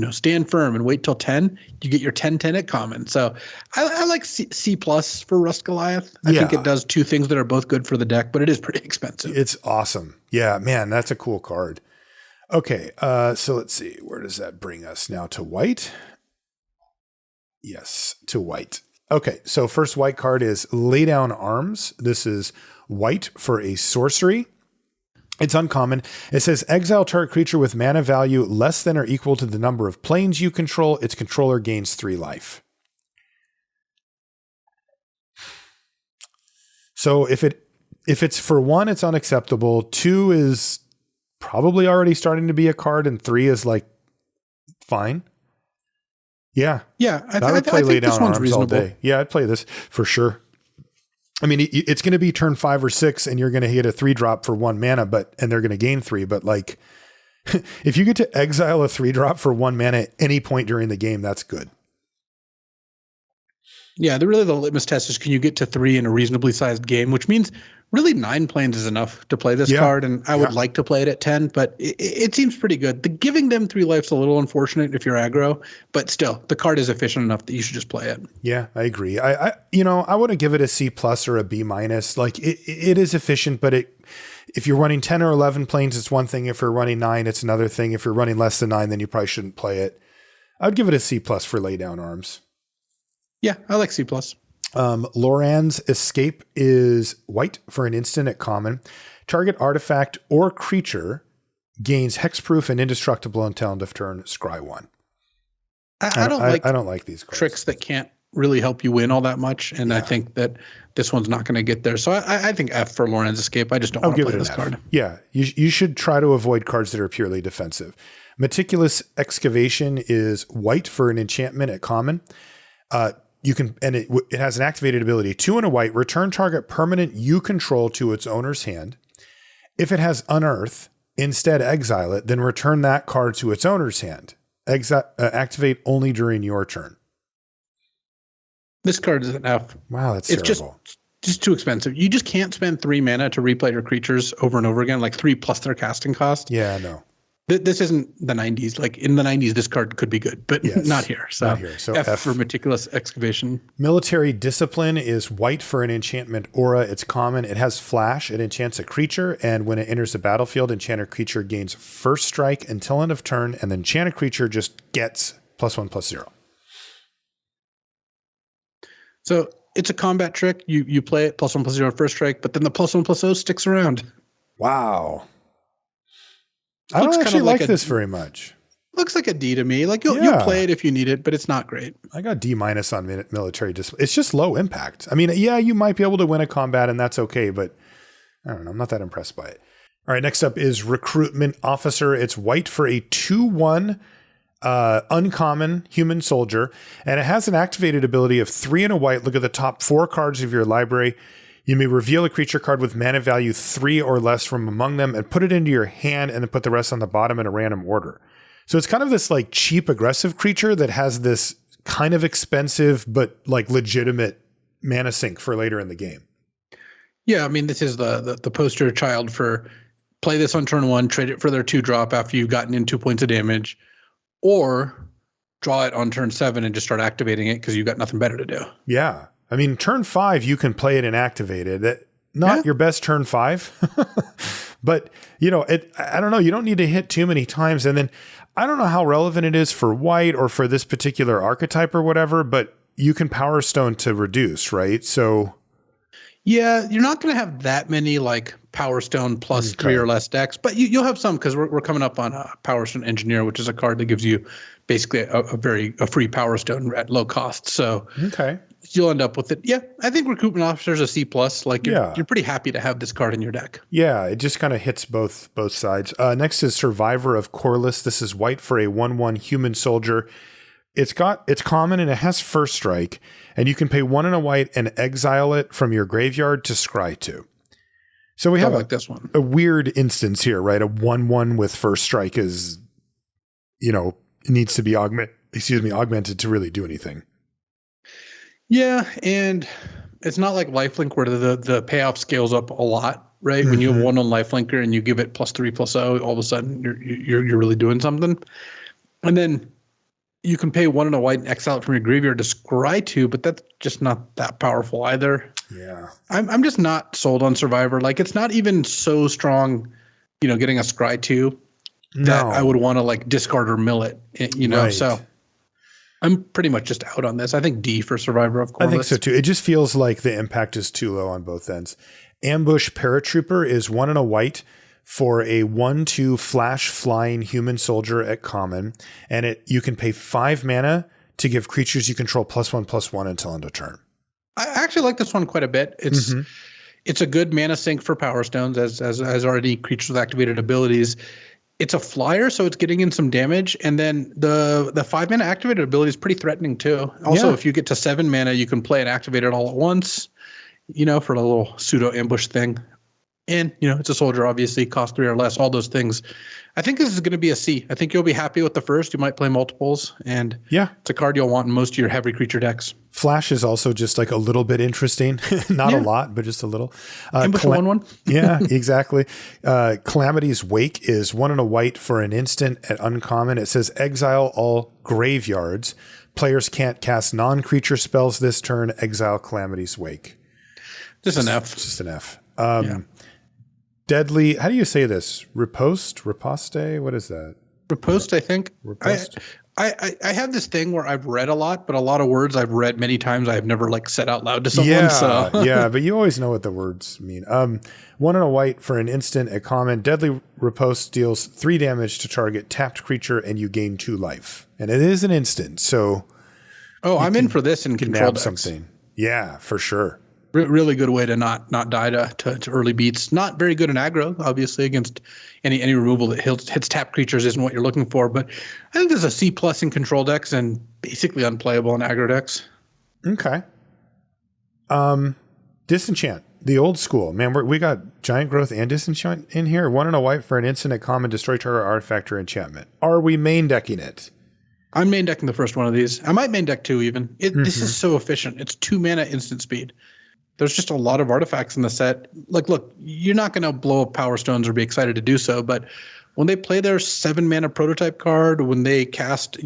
[SPEAKER 2] stand firm and wait till 10, you get your 10/10 at common. So I like C plus for Rust Goliath. I think it does two things that are both good for the deck, but it is pretty expensive.
[SPEAKER 1] It's awesome. Yeah, man, that's a cool card. Okay, so let's see. Where does that bring us now? To white? Yes, to white. Okay, so first white card is Lay Down Arms. This is white for a sorcery. It's uncommon. It says exile target creature with mana value less than or equal to the number of planes you control. Its controller gains 3 life. So if it's for 1, it's unacceptable. 2 is probably already starting to be a card, and 3 is like fine. Yeah.
[SPEAKER 2] Yeah,
[SPEAKER 1] I would play Lay Down Arms
[SPEAKER 2] reasonable.
[SPEAKER 1] all day. Yeah, I'd play this for sure. I mean, it's going to be turn 5 or 6, and you're going to hit a 3-drop for 1 mana, and they're going to gain 3. But like, if you get to exile a 3-drop for 1 mana at any point during the game, that's good.
[SPEAKER 2] Yeah, the litmus test is, can you get to 3 in a reasonably sized game, which means really 9 planes is enough to play this card. And I would like to play it at 10, but it seems pretty good. The giving them 3 life's a little unfortunate if you're aggro, but still the card is efficient enough that you should just play it.
[SPEAKER 1] Yeah, I agree. I wouldn't give it a C plus or a B minus. Like it is efficient, but if you're running 10 or 11 planes, it's one thing. If you're running 9, it's another thing. If you're running less than 9, then you probably shouldn't play it. I'd give it a C plus for Lay Down Arms.
[SPEAKER 2] Yeah, I like C plus.
[SPEAKER 1] Loran's Escape is white for an instant at common. Target artifact or creature gains hexproof and indestructible until end of turn. Scry 1.
[SPEAKER 2] I don't
[SPEAKER 1] like these cards.
[SPEAKER 2] Tricks that can't really help you win all that much, and I think that this one's not going to get there. So I think F for Loran's Escape. I just don't want to play this card.
[SPEAKER 1] Yeah, you should try to avoid cards that are purely defensive. Meticulous Excavation is white for an enchantment at common. It has an activated ability. 2 and a white, return target permanent you control to its owner's hand. If it has Unearth, instead exile it, then return that card to its owner's hand. Activate only during your turn.
[SPEAKER 2] This card is an F.
[SPEAKER 1] Wow, that's
[SPEAKER 2] it's
[SPEAKER 1] terrible.
[SPEAKER 2] Just too expensive. You just can't spend 3 mana to replay your creatures over and over again, like 3 plus their casting cost.
[SPEAKER 1] Yeah, no.
[SPEAKER 2] This isn't the 90s. Like in the 90s, this card could be good, but not here. So,
[SPEAKER 1] not here. So
[SPEAKER 2] F for Meticulous Excavation.
[SPEAKER 1] Military Discipline is white for an enchantment aura. It's common. It has flash. It enchants a creature, and when it enters the battlefield, enchanted creature gains first strike until end of turn, and then enchanted creature just gets +1/+0.
[SPEAKER 2] So it's a combat trick. You play it +1/+0 first strike, but then the +1/+0 sticks around.
[SPEAKER 1] Wow. I don't actually like this very much.
[SPEAKER 2] Looks like a D to me. Like you'll play it if you need it, but it's not great.
[SPEAKER 1] I got D- on Military Discipline. It's just low impact. I mean, yeah, you might be able to win a combat, and that's okay, but I don't know. I'm not that impressed by it. All right, next up is Recruitment Officer. It's white for a 2/1 uncommon human soldier, and it has an activated ability of 3 and a white. Look at the top 4 cards of your library. You may reveal a creature card with mana value 3 or less from among them and put it into your hand, and then put the rest on the bottom in a random order. So it's kind of this like cheap aggressive creature that has this kind of expensive but like legitimate mana sink for later in the game.
[SPEAKER 2] Yeah, I mean, this is the poster child for play this on turn 1, trade it for their 2-drop after you've gotten in 2 points of damage, or draw it on turn 7 and just start activating it because you've got nothing better to do.
[SPEAKER 1] Yeah. I mean, turn 5, you can play it and activate it. Not your best turn 5, but I don't know. You don't need to hit too many times. And then I don't know how relevant it is for white or for this particular archetype or whatever, but you can Power Stone to reduce, right? So
[SPEAKER 2] Yeah, you're not going to have that many like Power Stone plus three or less decks, but you'll have some because we're coming up on a Power Stone Engineer, which is a card that gives you basically a free Power Stone at low cost. So you'll end up with it. Yeah, I think Recruitment Officer is a C plus. Like you're pretty happy to have this card in your deck.
[SPEAKER 1] Yeah, it just kind of hits both sides. Next is Survivor of Corliss. This is white for a 1/1 human soldier. It's common and it has first strike, and you can pay 1 and a white and exile it from your graveyard to scry 2. So we have
[SPEAKER 2] like this one.
[SPEAKER 1] A weird instance here, right? A 1/1 with first strike is, needs to be augmented to really do anything.
[SPEAKER 2] Yeah, and it's not like lifelink where the payoff scales up a lot, right? When you have 1 on lifelinker and you give it +3/+0, all of a sudden you're really doing something. And then you can pay 1 and a white and exile it from your graveyard to scry 2, but that's just not that powerful either.
[SPEAKER 1] Yeah.
[SPEAKER 2] I'm just not sold on Survivor. Like it's not even so strong, getting a scry 2 that I would want to like discard or mill it,
[SPEAKER 1] Right.
[SPEAKER 2] So I'm pretty much just out on this. I think D for Survivor of Corliss.
[SPEAKER 1] I think so too. It just feels like the impact is too low on both ends. Ambush Paratrooper is 1 and a white for a 1/2 flash flying human soldier at common, and you can pay 5 mana to give creatures you control +1/+1 until end of turn.
[SPEAKER 2] I actually like this one quite a bit. It's a good mana sink for Power Stones as already creatures with activated abilities. It's a flyer, so it's getting in some damage, and then the 5 mana activated ability is pretty threatening too. Also, if you get to 7 mana, you can play and activate it all at once, for a little pseudo ambush thing. And, it's a soldier, obviously, cost 3 or less, all those things. I think this is going to be a C. I think you'll be happy with the first. You might play multiples, and it's a card you'll want in most of your heavy creature decks.
[SPEAKER 1] Flash is also just like a little bit interesting. Not a lot, but just a little.
[SPEAKER 2] Ambush 1/1.
[SPEAKER 1] Yeah, exactly. Calamity's Wake is 1 and a white for an instant at uncommon. It says exile all graveyards. Players can't cast non-creature spells this turn. Exile Calamity's Wake.
[SPEAKER 2] Just an F.
[SPEAKER 1] Just an F. Deadly. How do you say this? Riposte? What is that?
[SPEAKER 2] Riposte, I think.
[SPEAKER 1] Riposte.
[SPEAKER 2] I have this thing where I've read a lot, but a lot of words I've read many times I have never like said out loud to someone.
[SPEAKER 1] Yeah, but you always know what the words mean. 1 and a white for an instant at common. Deadly Riposte deals 3 damage to target tapped creature, and you gain 2 life. And it is an instant, so.
[SPEAKER 2] Oh, I'm in for this in control decks.
[SPEAKER 1] Something. Yeah, for sure.
[SPEAKER 2] Really good way to not die to early beats. Not very good in aggro, obviously, against any removal that hits tap creatures isn't what you're looking for. But I think there's a C plus in control decks and basically unplayable in aggro decks.
[SPEAKER 1] Okay. Disenchant, the old school. Man, we got Giant Growth and Disenchant in here. 1 and a white for an instant at common, destroy target artifact or enchantment. Are we main decking it?
[SPEAKER 2] I'm main decking the first one of these. I might main deck 2 even. This is so efficient. It's 2 mana instant speed. There's just a lot of artifacts in the set. Like, look, you're not going to blow up Power Stones or be excited to do so, but when they play their 7 mana prototype card, when they cast,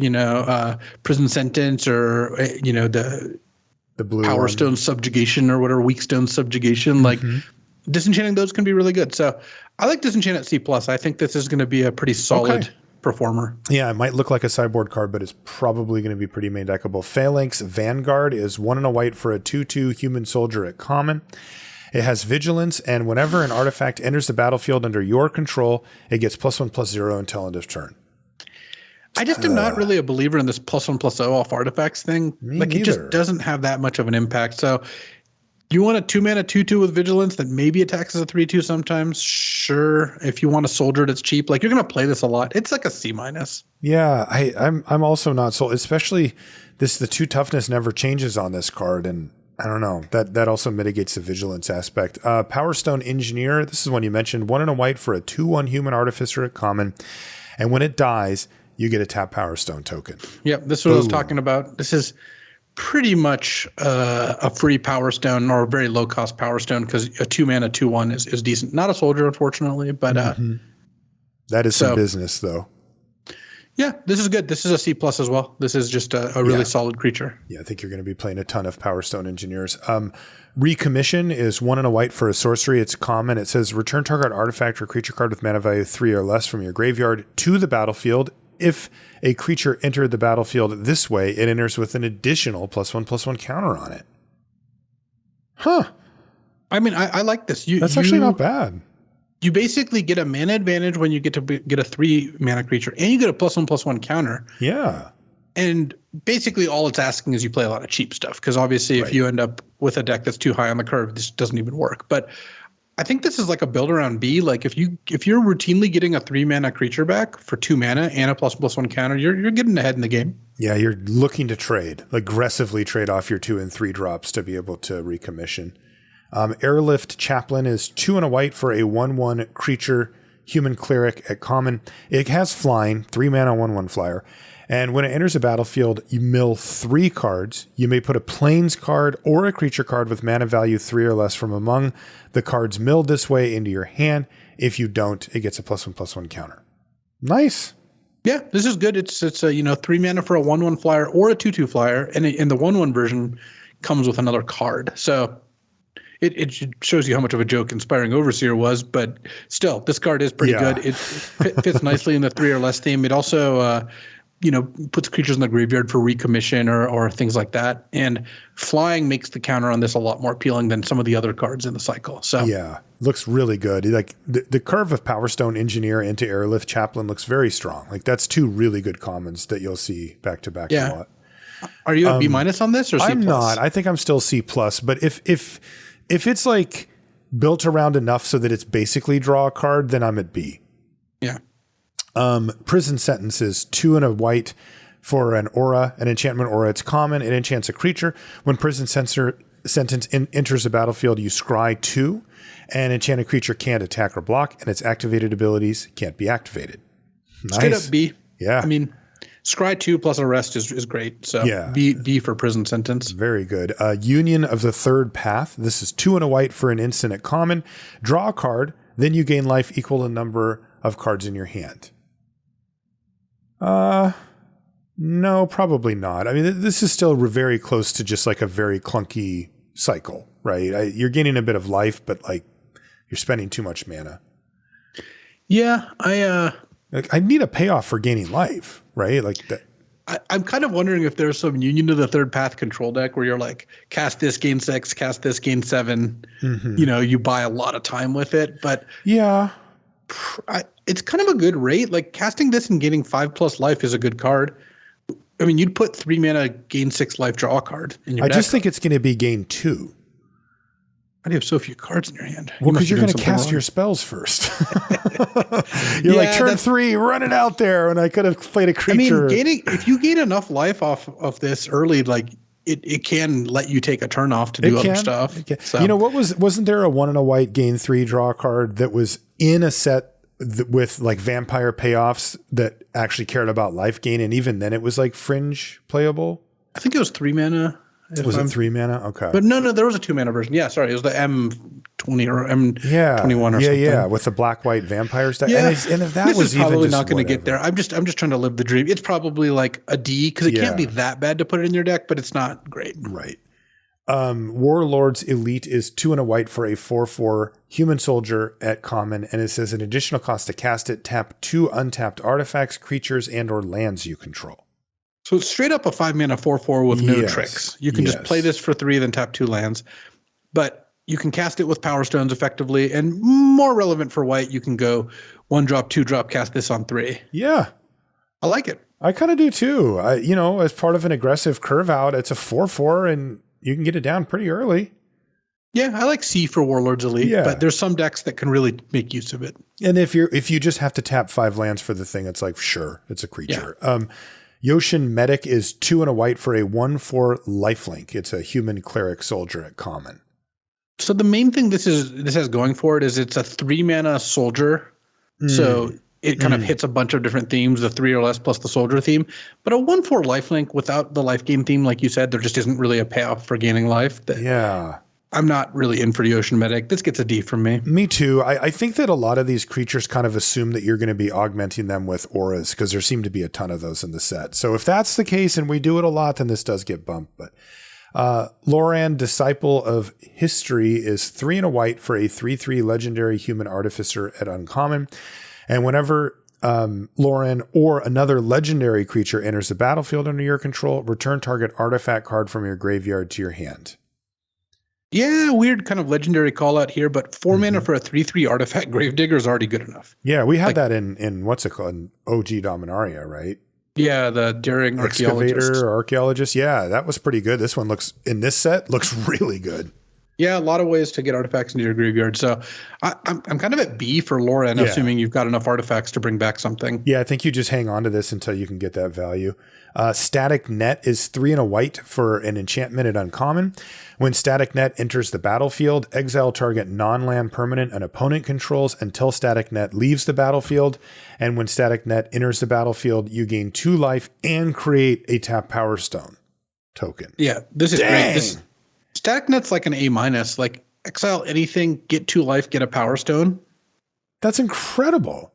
[SPEAKER 2] Prison Sentence or, the blue Power Stone Subjugation or whatever, Weak Stone Subjugation, like disenchanting those can be really good. So I like Disenchant at C+. I think this is going to be a pretty solid performer.
[SPEAKER 1] Yeah, it might look like a sideboard card, but it's probably going to be pretty main deckable. Phalanx Vanguard is 1 and a white for a 2/2 human soldier at common. It has vigilance, and whenever an artifact enters the battlefield under your control, it gets +1/+0 until end of turn.
[SPEAKER 2] I just am not really a believer in this +1/+0 off artifacts thing. It just doesn't have that much of an impact. So you want a 2 mana 2/2 with vigilance that maybe attacks as a 3/2 sometimes? Sure. If you want a soldier that's cheap, like you're going to play this a lot. It's like a C-.
[SPEAKER 1] Yeah, I'm also not sold, especially the 2 toughness never changes on this card, and I don't know. That also mitigates the vigilance aspect. Power Stone Engineer, this is one you mentioned, 1 and a white for a 2/1 human artificer at common, and when it dies, you get a tap Power Stone token.
[SPEAKER 2] Yep, this is what I was talking about. This is pretty much a free Power Stone or a very low cost Power Stone because a 2 mana 2/1 is decent. Not a soldier, unfortunately, but
[SPEAKER 1] that is some business though.
[SPEAKER 2] Yeah, this is good. This is a C+ as well. This is just a really solid creature.
[SPEAKER 1] Yeah, I think you're going to be playing a ton of Power Stone Engineers. Recommission is 1 and a white for a sorcery. It's common. It says return target artifact or creature card with mana value 3 or less from your graveyard to the battlefield. If a creature entered the battlefield this way, it enters with an additional +1/+1 counter on it. Huh.
[SPEAKER 2] I mean, I like this.
[SPEAKER 1] That's actually not bad.
[SPEAKER 2] You basically get a mana advantage when you get to get a 3 mana creature, and you get a +1/+1 counter.
[SPEAKER 1] Yeah.
[SPEAKER 2] And basically all it's asking is you play a lot of cheap stuff, because obviously if you end up with a deck that's too high on the curve, this doesn't even work. But I think this is like a build around B. Like if you're routinely getting a 3 mana creature back for 2 mana and a +1/+1 counter, you're getting ahead in the game.
[SPEAKER 1] Yeah, you're looking to aggressively trade off your 2 and 3 drops to be able to recommission. Airlift Chaplain is 2 and a white for a 1/1 creature human cleric at common. It has flying, 3 mana 1/1 flyer. And when it enters a battlefield, you mill 3 cards. You may put a plains card or a creature card with mana value 3 or less from among the cards milled this way into your hand. If you don't, it gets a +1/+1 counter. Nice.
[SPEAKER 2] Yeah, this is good. It's a 3 mana for a 1/1 flyer or a 2/2 flyer, and in the 1/1 version comes with another card. So it shows you how much of a joke Inspiring Overseer was, but still, this card is pretty good. It fits nicely in the 3 or less theme. It also puts creatures in the graveyard for recommission or things like that. And flying makes the counter on this a lot more appealing than some of the other cards in the cycle. So
[SPEAKER 1] yeah, looks really good. Like the curve of Power Stone Engineer into Airlift Chaplain looks very strong. Like that's 2 really good commons that you'll see back to back a lot.
[SPEAKER 2] Are you at B- on this or C+?
[SPEAKER 1] I'm not. I think I'm still C+. But if it's like built around enough so that it's basically draw a card, then I'm at B.
[SPEAKER 2] Yeah.
[SPEAKER 1] Prison Sentence is 2 and a white for an aura, an enchantment aura. It's common. It enchants a creature. When Prison Sentence enters the battlefield, you scry 2. An enchanted creature can't attack or block, and its activated abilities can't be activated. Nice.
[SPEAKER 2] Straight up B.
[SPEAKER 1] Yeah.
[SPEAKER 2] I mean, scry 2 plus arrest is great. So B for Prison Sentence.
[SPEAKER 1] Very good. Union of the Third Path. This is 2 and a white for an instant at common. Draw a card, then you gain life equal to the number of cards in your hand. No, probably not. I mean, this is still very close to just like a very clunky cycle, right? You're gaining a bit of life, but like you're spending too much mana.
[SPEAKER 2] Yeah,
[SPEAKER 1] I need a payoff for gaining life, right? Like that.
[SPEAKER 2] I'm kind of wondering if there's some Union of the Third Path control deck where you're like, cast this, gain 6, cast this, gain 7. Mm-hmm. You buy a lot of time with it, but
[SPEAKER 1] yeah.
[SPEAKER 2] It's kind of a good rate. Like casting this and gaining 5+ life is a good card. I mean, you'd put 3 mana, gain 6 life, draw a card in your deck.
[SPEAKER 1] I just think it's going to be gain 2.
[SPEAKER 2] Why do you have so few cards in your hand?
[SPEAKER 1] Well, because you're going to cast your spells first. You're like, turn 3, run it out there. And I could have played a creature.
[SPEAKER 2] I mean, if you gain enough life off of this early, like it can let you take a turn off to do other stuff.
[SPEAKER 1] So. Wasn't there a 1 and a white gain 3 draw card that was in a set with like vampire payoffs that actually cared about life gain? And even then it was like fringe playable.
[SPEAKER 2] I think it was 3 mana.
[SPEAKER 1] Was it 3 mana? Okay.
[SPEAKER 2] But no, there was a 2 mana version. Yeah, sorry. It was the M20 or M21 or something.
[SPEAKER 1] Yeah, with the black-white vampire stuff.
[SPEAKER 2] Yeah.
[SPEAKER 1] And if that was
[SPEAKER 2] probably
[SPEAKER 1] even
[SPEAKER 2] not going to get there. I'm just trying to live the dream. It's probably like a D because it can't be that bad to put it in your deck, but it's not great.
[SPEAKER 1] Right. Warlord's Elite is 2 and a white for a 4/4 human soldier at common, and it says an additional cost to cast it, tap 2 untapped artifacts, creatures, and or lands you control.
[SPEAKER 2] So it's straight up a 5 mana 4/4 with no tricks. You can just play this for 3, then tap 2 lands. But you can cast it with Power Stones effectively, and more relevant for white, you can go 1 drop, 2 drop, cast this on 3.
[SPEAKER 1] Yeah.
[SPEAKER 2] I like it.
[SPEAKER 1] I kind of do too. As part of an aggressive curve out, it's a 4/4 and you can get it down pretty early.
[SPEAKER 2] Yeah, I like C for Warlord's Elite, but there's some decks that can really make use of it.
[SPEAKER 1] And if you just have to tap 5 lands for the thing, it's like, sure, it's a creature. Yeah. Yoshin Medic is 2 and a white for a 1/4 lifelink. It's a human cleric soldier at common.
[SPEAKER 2] So the main thing this has going for it is it's a 3 mana soldier. So it kind of hits a bunch of different themes, the 3 or less plus the soldier theme. But a 1/4 lifelink without the life gain theme, like you said, there just isn't really a payoff for gaining life. I'm not really in for the Ocean Medic. This gets a D from me.
[SPEAKER 1] Me too. I think that a lot of these creatures kind of assume that you're going to be augmenting them with auras because there seem to be a ton of those in the set. So if that's the case and we do it a lot, then this does get bumped. But Loran, Disciple of History, is 3 and a white for a 3/3 legendary human artificer at uncommon. And whenever Loran or another legendary creature enters the battlefield under your control, return target artifact card from your graveyard to your hand.
[SPEAKER 2] Yeah, weird kind of legendary call out here, but 4 mana
[SPEAKER 1] Mhm.
[SPEAKER 2] for a 3/3 artifact Gravedigger is already good enough.
[SPEAKER 1] Yeah, we had
[SPEAKER 2] Like,
[SPEAKER 1] that in what's it called? In OG Dominaria, right?
[SPEAKER 2] yeah, the daring archaeologist.
[SPEAKER 1] Excavator or archaeologist. Yeah, that was pretty good. This one looks in this set looks really good.
[SPEAKER 2] Yeah, a lot of ways to get artifacts into your graveyard. So I'm kind of at B for Lauren,
[SPEAKER 1] Yeah.
[SPEAKER 2] assuming you've got enough artifacts to bring back something.
[SPEAKER 1] Yeah, I think you just hang on to this until you can get that value. Static Net is 3 and a white for an enchantment at uncommon. When Static Net enters the battlefield, exile target non-land permanent an opponent controls until Static Net leaves the battlefield. And when Static Net enters the battlefield, you gain 2 life and create a tap Power Stone token.
[SPEAKER 2] Yeah, this is
[SPEAKER 1] Dang.
[SPEAKER 2] great. Static Net's like an A-. Like, exile anything, get 2 life, get a Power Stone.
[SPEAKER 1] That's incredible.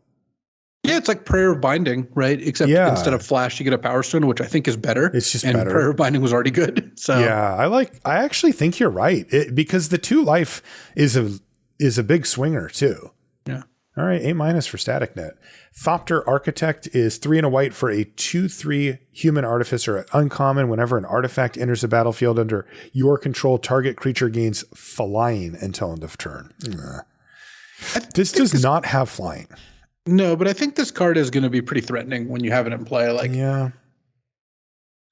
[SPEAKER 2] Yeah, it's like Prayer of Binding, right? Except
[SPEAKER 1] Yeah.
[SPEAKER 2] instead of Flash, you get a Power Stone, which I think is better.
[SPEAKER 1] It's just
[SPEAKER 2] and
[SPEAKER 1] better.
[SPEAKER 2] Prayer of Binding was already good. So
[SPEAKER 1] Yeah, I actually think you're right because the 2 life is a big swinger too.
[SPEAKER 2] yeah.
[SPEAKER 1] All right, A- for Static Net. Thopter Architect is 3 and a white for a 2/3 human artificer at uncommon. Whenever an artifact enters the battlefield under your control, target creature gains flying until end of turn. This does not have flying.
[SPEAKER 2] No, but I think this card is going to be pretty threatening when you have it in play. Like,
[SPEAKER 1] Yeah.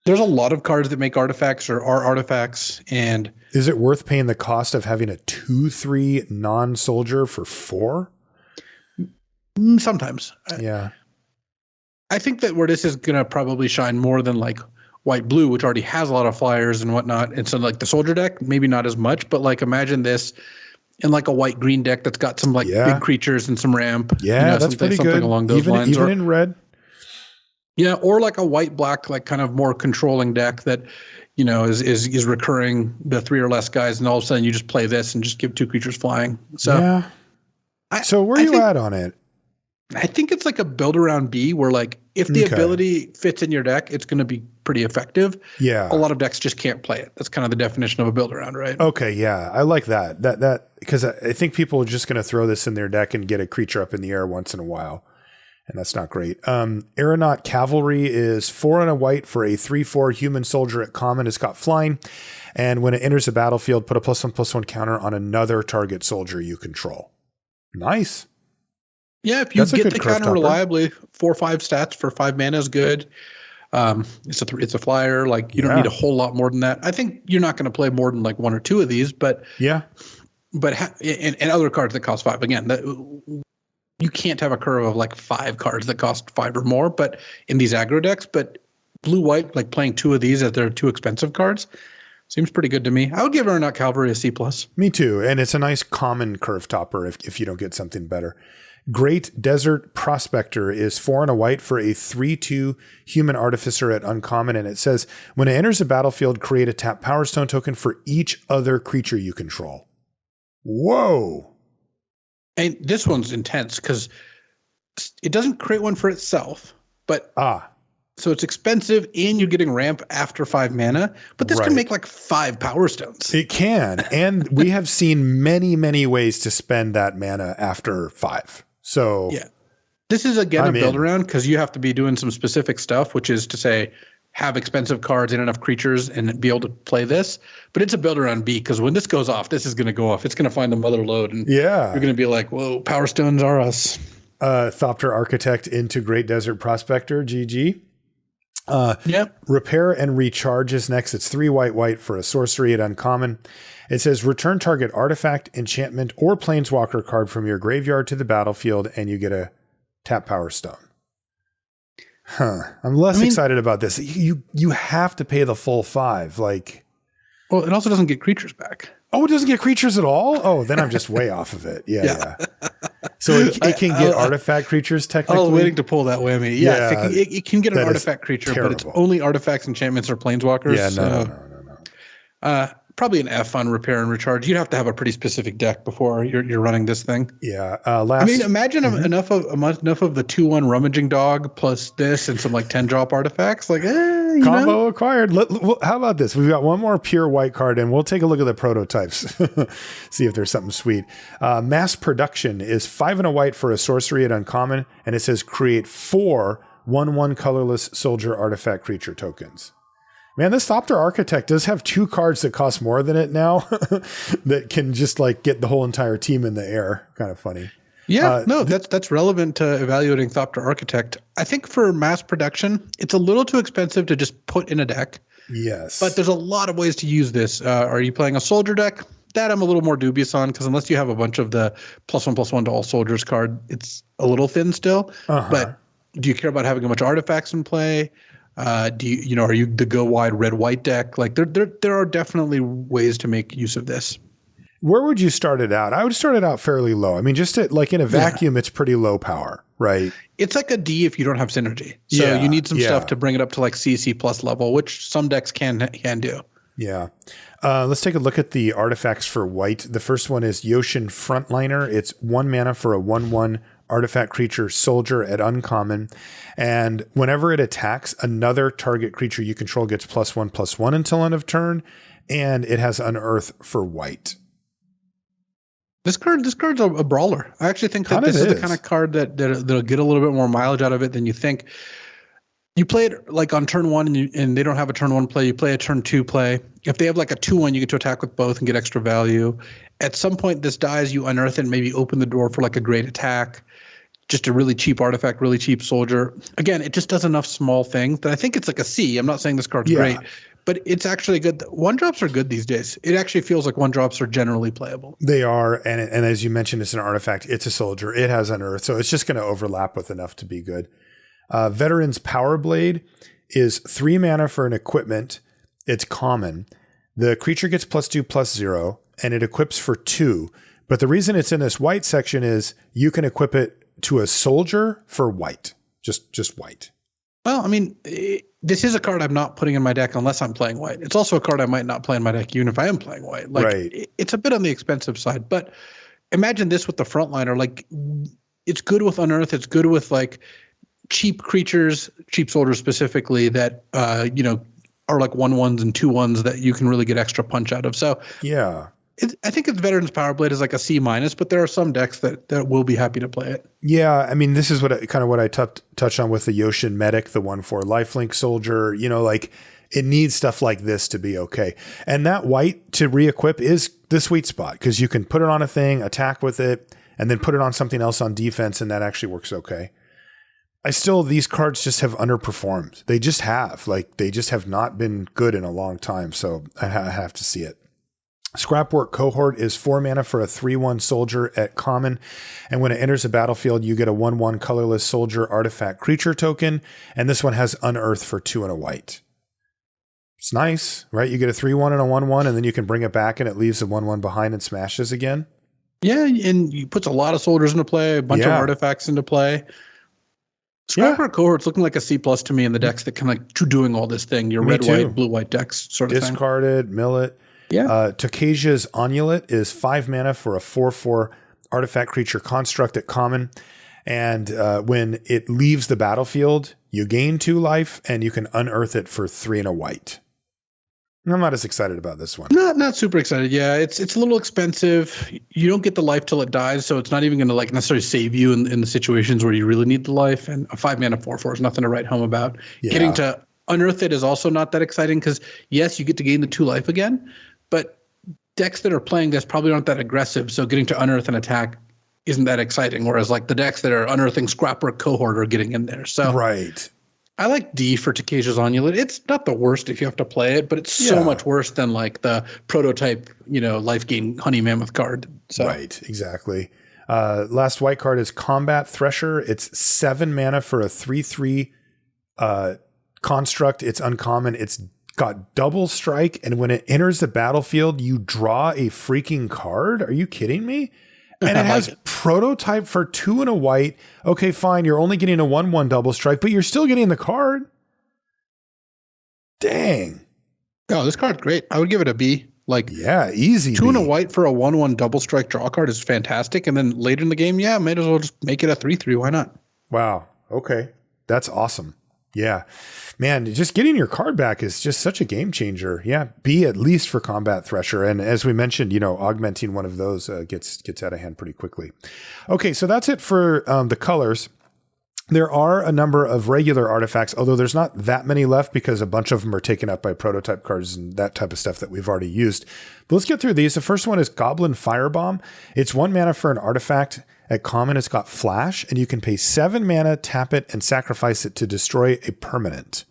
[SPEAKER 2] there's a lot of cards that make artifacts or are artifacts, and
[SPEAKER 1] Is it worth paying the cost of having a 2/3 non-soldier for 4?
[SPEAKER 2] sometimes.
[SPEAKER 1] Yeah.
[SPEAKER 2] I think that where this is going to probably shine more than like white blue, which already has a lot of flyers and whatnot. And so like the soldier deck, maybe not as much, but like imagine this in like a white green deck that's got some like
[SPEAKER 1] Yeah.
[SPEAKER 2] big creatures and some ramp.
[SPEAKER 1] Yeah, that's pretty good.
[SPEAKER 2] Along those lines.
[SPEAKER 1] Even
[SPEAKER 2] Or,
[SPEAKER 1] in red.
[SPEAKER 2] yeah, or like a white black, like kind of more controlling deck that, you know, is recurring the 3 or less guys, and all of a sudden you just play this and just give 2 creatures flying. So
[SPEAKER 1] yeah. So where are you at on it?
[SPEAKER 2] I think it's like a build around B where like if the
[SPEAKER 1] Okay.
[SPEAKER 2] ability fits in your deck, it's going to be pretty effective.
[SPEAKER 1] Yeah.
[SPEAKER 2] A lot of decks just can't play it. That's kind of the definition of a build around, right?
[SPEAKER 1] Okay, yeah. I like that. That because I think people are just going to throw this in their deck and get a creature up in the air once in a while. And that's not great. Aeronaut Cavalry is 4 and a white for a 3/4 human soldier at common. It's got flying. And when it enters the battlefield, put a +1/+1 counter on another target soldier you control. Nice.
[SPEAKER 2] Yeah, if you
[SPEAKER 1] That's a
[SPEAKER 2] get
[SPEAKER 1] good
[SPEAKER 2] the
[SPEAKER 1] curve
[SPEAKER 2] counter
[SPEAKER 1] topper.
[SPEAKER 2] reliably, 4 or 5 stats for 5 mana is good. It's a flyer. Like you don't need a whole lot more than that. I think you're not going to play more than like 1 or 2 of these, but
[SPEAKER 1] Yeah.
[SPEAKER 2] and other cards that cost 5. Again, you can't have a curve of like 5 cards that cost 5 or more. But in these aggro decks, but blue white, like playing 2 of these as they're 2 expensive cards, seems pretty good to me. I would give Aeronaut Cavalry a C+.
[SPEAKER 1] Me too. And it's a nice common curve topper if you don't get something better. Great Desert Prospector is 4 and a white for a 3/2 human artificer at uncommon. And it says, when it enters the battlefield, create a tap Power Stone token for each other creature you control. Whoa.
[SPEAKER 2] And this one's intense because it doesn't create one for itself, but so it's expensive and you're getting ramp after 5 mana, but this can make like 5 Power Stones.
[SPEAKER 1] It can. And we have seen many, many ways to spend that mana after 5. So
[SPEAKER 2] yeah, this is again
[SPEAKER 1] I'm
[SPEAKER 2] a build
[SPEAKER 1] in.
[SPEAKER 2] around because you have to be doing some specific stuff, which is to say have expensive cards and enough creatures and be able to play this. But it's a build around B because when this goes off, this is going to go off. It's going to find a mother load. And
[SPEAKER 1] yeah,
[SPEAKER 2] you're going to be like, whoa, Power Stones are us.
[SPEAKER 1] Thopter Architect into Great Desert Prospector, GG.
[SPEAKER 2] Yep.
[SPEAKER 1] Repair and Recharge is next. It's 3 white for a sorcery at uncommon. It says return target artifact, enchantment, or planeswalker card from your graveyard to the battlefield, and you get a tap Power Stone. I'm less excited about this. You have to pay the full 5. Like,
[SPEAKER 2] well, it also doesn't get creatures back.
[SPEAKER 1] oh, it doesn't get creatures at all? Oh, then I'm just way off of it. Yeah. So it can get artifact creatures technically?
[SPEAKER 2] I was waiting to pull that whammy. Yeah, it can get an
[SPEAKER 1] that is
[SPEAKER 2] artifact creature, but it's
[SPEAKER 1] terrible.
[SPEAKER 2] only artifacts, enchantments, or planeswalkers.
[SPEAKER 1] Yeah, no.
[SPEAKER 2] Probably an F on repair and recharge. You'd have to have a pretty specific deck before you're running this thing.
[SPEAKER 1] Yeah.
[SPEAKER 2] I mean, imagine enough of the 2/1 rummaging dog plus this and some like 10-drop artifacts. Like,
[SPEAKER 1] combo acquired. How about this? We've got one more pure white card, and we'll take a look at the prototypes. See if there's something sweet. Mass Production is 5 and a white for a sorcery at uncommon, and it says create 4 1/1 colorless soldier artifact creature tokens. Man, this Thopter Architect does have 2 cards that cost more than it now that can just like get the whole entire team in the air. Kind of funny.
[SPEAKER 2] Yeah, no, that's relevant to evaluating Thopter Architect. I think for mass production, it's a little too expensive to just put in a deck.
[SPEAKER 1] Yes.
[SPEAKER 2] But there's a lot of ways to use this. Are you playing a soldier deck? That I'm a little more dubious on, because unless you have a bunch of the +1/+1 to all soldiers card, it's a little thin still. But do you care about having a bunch of artifacts in play? Do you are you the go wide red-white deck? Like there are definitely ways to make use of this.
[SPEAKER 1] Where would you start it out? I would start it out fairly low. I mean, just like in a vacuum, it's pretty low power, right?
[SPEAKER 2] It's like a D if you don't have synergy. So you need some stuff to bring it up to like CC plus level, which some decks can do.
[SPEAKER 1] Yeah. Let's take a look at the artifacts for white. The first one is Yoshin Frontliner. It's 1 mana for a 1/1 artifact creature soldier at uncommon. And whenever it attacks, another target creature you control gets +1/+1 until end of turn. And it has Unearth for white.
[SPEAKER 2] This card's a brawler. I actually think that this is the kind of card that'll get a little bit more mileage out of it than you think. You play it like on turn 1 and they don't have a turn 1 play. You play a turn 2 play. If they have like a 2/1, you get to attack with both and get extra value. At some point, this dies. You unearth it and maybe open the door for like a great attack. Just a really cheap artifact, really cheap soldier. Again, it just does enough small things that I think it's like a C. I'm not saying this card's great, but it's actually good. 1-drops are good these days. It actually feels like 1-drops are generally playable.
[SPEAKER 1] They are. And as you mentioned, it's an artifact. It's a soldier. It has Unearth. So it's just going to overlap with enough to be good. Veteran's Power Blade is 3 mana for an equipment. It's common. The creature gets +2/+0 and it equips for 2. But the reason it's in this white section is you can equip it to a soldier for white. Just white.
[SPEAKER 2] Well, I mean, this is a card I'm not putting in my deck unless I'm playing white. It's also a card I might not play in my deck even if I am playing white. Like, it's a bit on the expensive side. But imagine this with the frontliner. Like, it's good with Unearth. It's good with like cheap creatures, cheap soldiers specifically that are like 1/1s and 2/1s that you can really get extra punch out of. So
[SPEAKER 1] yeah.
[SPEAKER 2] I think its Veteran's Power Blade is like a C-, but there are some decks that will be happy to play it.
[SPEAKER 1] Yeah, I mean, this is what I touched on with the Yoshin Medic, the 1/4 lifelink soldier. Like it needs stuff like this to be okay. And that white to re-equip is the sweet spot because you can put it on a thing, attack with it, and then put it on something else on defense, and that actually works okay. These cards just have underperformed. They just have. Like, they just have not been good in a long time, so I have to see it. Scrapwork Cohort is 4 mana for a 3/1 soldier at common, and when it enters the battlefield, you get a 1/1 colorless soldier artifact creature token, and this one has Unearth for 2 and a white. It's nice, right? You get a 3/1 and a 1/1, and then you can bring it back, and it leaves the 1/1 behind and smashes again. Yeah,
[SPEAKER 2] and you puts a lot of soldiers into play, a bunch of artifacts into play. Scrapwork Cohort's looking like a C+ to me in the decks that kind of like doing all this thing. Your red-white, blue-white decks sort of thing.
[SPEAKER 1] Discarded, mill it. Yeah. Tokasia's Onulet is 5 mana for a 4/4 artifact creature construct at common. And when it leaves the battlefield, you gain 2 life and you can unearth it for 3 and a white. I'm not as excited about this one.
[SPEAKER 2] Not super excited. Yeah, it's a little expensive. You don't get the life till it dies, so it's not even going to like necessarily save you in the situations where you really need the life. And a 5 mana 4/4 is nothing to write home about. Yeah. Getting to unearth it is also not that exciting because yes, you get to gain the 2 life again, but decks that are playing this probably aren't that aggressive. So getting to unearth and attack isn't that exciting. Whereas like the decks that are unearthing Scrapwork Cohort are getting in there. So
[SPEAKER 1] right.
[SPEAKER 2] I like D for Tokasia's Onulet. It's not the worst if you have to play it, but it's so much worse than like the prototype, life gain Honey Mammoth card. So.
[SPEAKER 1] Right, exactly. Last white card is Combat Thresher. It's 7 mana for a 3/3 construct. It's uncommon. It's got double strike, and when it enters the battlefield, you draw a freaking card. Are you kidding me? And it has prototype for 2 and a white. Okay, fine. You're only getting a 1/1 double strike, but you're still getting the card. Dang.
[SPEAKER 2] Oh, this card's great. I would give it a B. Like,
[SPEAKER 1] yeah, easy.
[SPEAKER 2] 2 and a white for a 1/1 double strike draw card is fantastic. And then later in the game, might as well just make it a 3/3. Why not?
[SPEAKER 1] Wow. Okay. That's awesome. Yeah, man, just getting your card back is just such a game changer. Yeah, B at least for Combat Thresher. And as we mentioned, augmenting one of those gets out of hand pretty quickly. Okay, so that's it for the colors. There are a number of regular artifacts, although there's not that many left because a bunch of them are taken up by prototype cards and that type of stuff that we've already used. But let's get through these. The first one is Goblin Firebomb. It's 1 mana for an artifact. At common, it's got flash, and you can pay 7 mana, tap it, and sacrifice it to destroy a permanent.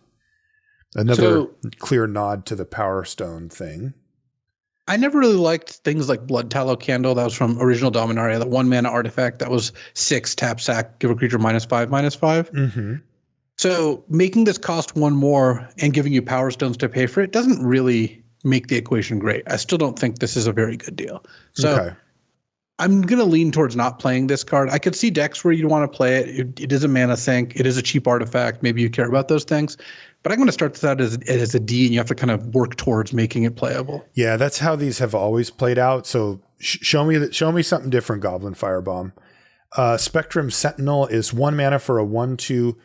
[SPEAKER 1] Another clear nod to the Power Stone thing.
[SPEAKER 2] I never really liked things like Blood Tallow Candle. That was from original Dominaria, the 1 mana artifact that was 6, tap, sack, give a creature -5/-5.
[SPEAKER 1] Mm-hmm.
[SPEAKER 2] So making this cost 1 more and giving you Power Stones to pay for it doesn't really make the equation great. I still don't think this is a very good deal. So I'm going to lean towards not playing this card. I could see decks where you want to play it. It is a mana sink. It is a cheap artifact. Maybe you care about those things. But I'm going to start this out as a D, and you have to kind of work towards making it playable.
[SPEAKER 1] Yeah, that's how these have always played out. So show me something different, Goblin Firebomb. Spectrum Sentinel is 1 mana for a 1/2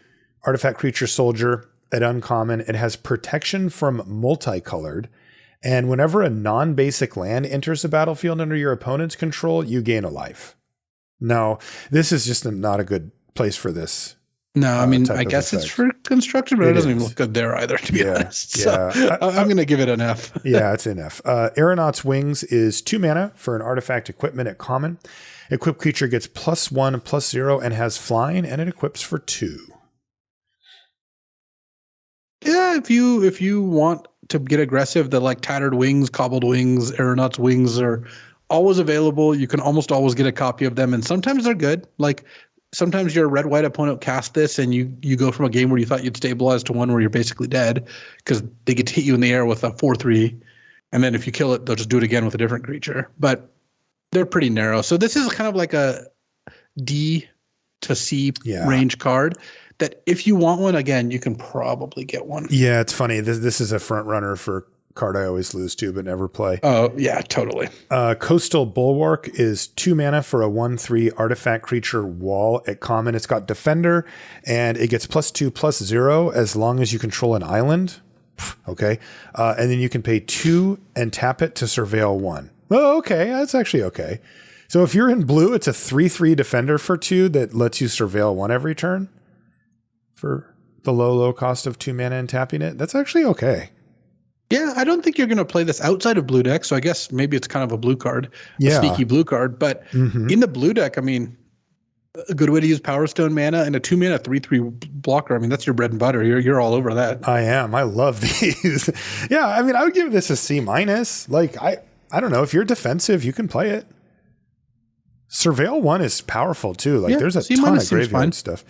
[SPEAKER 1] artifact creature soldier at uncommon. It has protection from multicolored. And whenever a non-basic land enters the battlefield under your opponent's control, you gain a life. No, this is just not a good place for this.
[SPEAKER 2] No, I mean, I guess it's for construction, but it doesn't even look good there either, to be honest. So I'm going to give it an F.
[SPEAKER 1] Yeah, it's an F. Aeronaut's Wings is 2 mana for an artifact equipment at common. Equipped creature gets +1/+0 and has flying, and it equips for 2.
[SPEAKER 2] Yeah, if you want to get aggressive, the like Tattered Wings, Cobbled Wings, Aeronaut's Wings are always available. You can almost always get a copy of them, and sometimes they're good. Like sometimes your red-white opponent casts this, and you go from a game where you thought you'd stabilize to one where you're basically dead because they get to hit you in the air with a 4/3, and then if you kill it, they'll just do it again with a different creature. But they're pretty narrow. So this is kind of like a D to C range card that if you want one, again, you can probably get one.
[SPEAKER 1] Yeah, it's funny. This is a front runner for card I always lose to but never play.
[SPEAKER 2] Oh, yeah, totally.
[SPEAKER 1] Coastal Bulwark is 2 mana for a 1/3 artifact creature wall at common. It's got Defender, and it gets +2/+0 as long as you control an island. Okay. And then you can pay 2 and tap it to surveil 1. Oh, okay. That's actually okay. So if you're in blue, it's a 3/3 Defender for 2 that lets you surveil 1 every turn for the low cost of 2 mana and tapping it. That's actually okay.
[SPEAKER 2] Yeah, I don't think you're going to play this outside of blue deck, so I guess maybe it's kind of a blue card, a sneaky blue card. But in the blue deck, I mean, a good way to use Power Stone mana and a 2 mana 3/3 blocker. I mean, that's your bread and butter. You're all over that.
[SPEAKER 1] I am. I love these. Yeah, I mean, I would give this a C-. Like, I don't know. If you're defensive, you can play it. Surveil 1 is powerful too. Like there's a ton of graveyard stuff.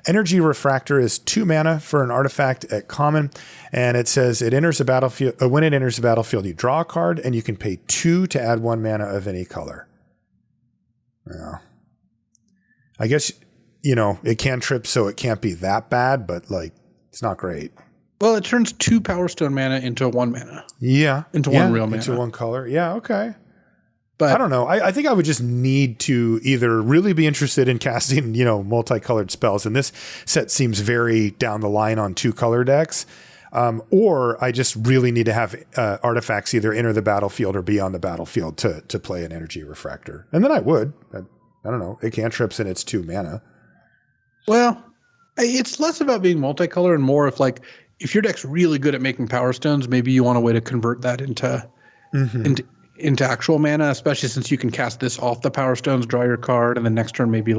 [SPEAKER 1] Energy Refractor is 2 mana for an artifact at common, and it says it enters the battlefield. When it enters the battlefield, you draw a card, and you can pay 2 to add 1 mana of any color. Yeah, I guess it can trip, so it can't be that bad, but like it's not great.
[SPEAKER 2] Well, it turns 2 Power Stone mana into 1 mana.
[SPEAKER 1] Yeah,
[SPEAKER 2] into 1 real mana,
[SPEAKER 1] into 1 color. Yeah, okay.
[SPEAKER 2] But
[SPEAKER 1] I don't know. I think I would just need to either really be interested in casting, multicolored spells. And this set seems very down the line on 2 color decks. Or I just really need to have artifacts either enter the battlefield or be on the battlefield to play an Energy Refractor. And then I would. I don't know. It cantrips and it's 2 mana.
[SPEAKER 2] Well, it's less about being multicolor and more if your deck's really good at making Power Stones, maybe you want a way to convert that into actual mana, especially since you can cast this off the Power Stones, draw your card, and the next turn maybe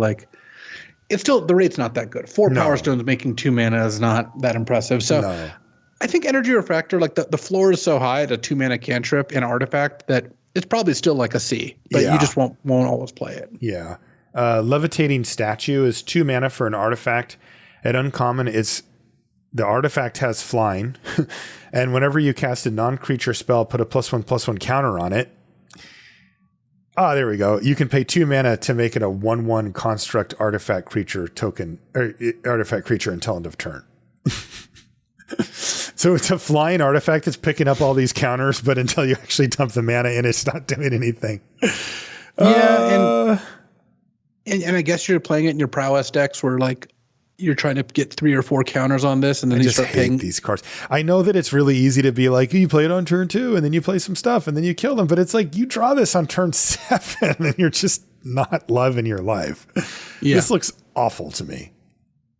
[SPEAKER 2] it's still, the rate's not that good. 4 Power Stones making 2 mana is not that impressive. So I think Energy Refractor, the floor is so high at a 2 mana cantrip and artifact that it's probably still like a C, but you just won't always play it.
[SPEAKER 1] Yeah. Levitating Statue is 2 mana for an artifact. At uncommon, the artifact has flying, and whenever you cast a non-creature spell, put a +1/+1 counter on it. There we go. You can pay 2 mana to make it a 1/1 construct artifact creature token, or artifact creature until end of turn. So it's a flying artifact that's picking up all these counters, but until you actually dump the mana in, it's not doing anything.
[SPEAKER 2] Yeah, and I guess you're playing it in your prowess decks where you're trying to get 3 or 4 counters on this, and then you start paying
[SPEAKER 1] these cards. I know that it's really easy to be like, you play it on turn 2, and then you play some stuff, and then you kill them. But it's like you draw this on turn 7, and you're just not loving your life. Yeah. This looks awful to me.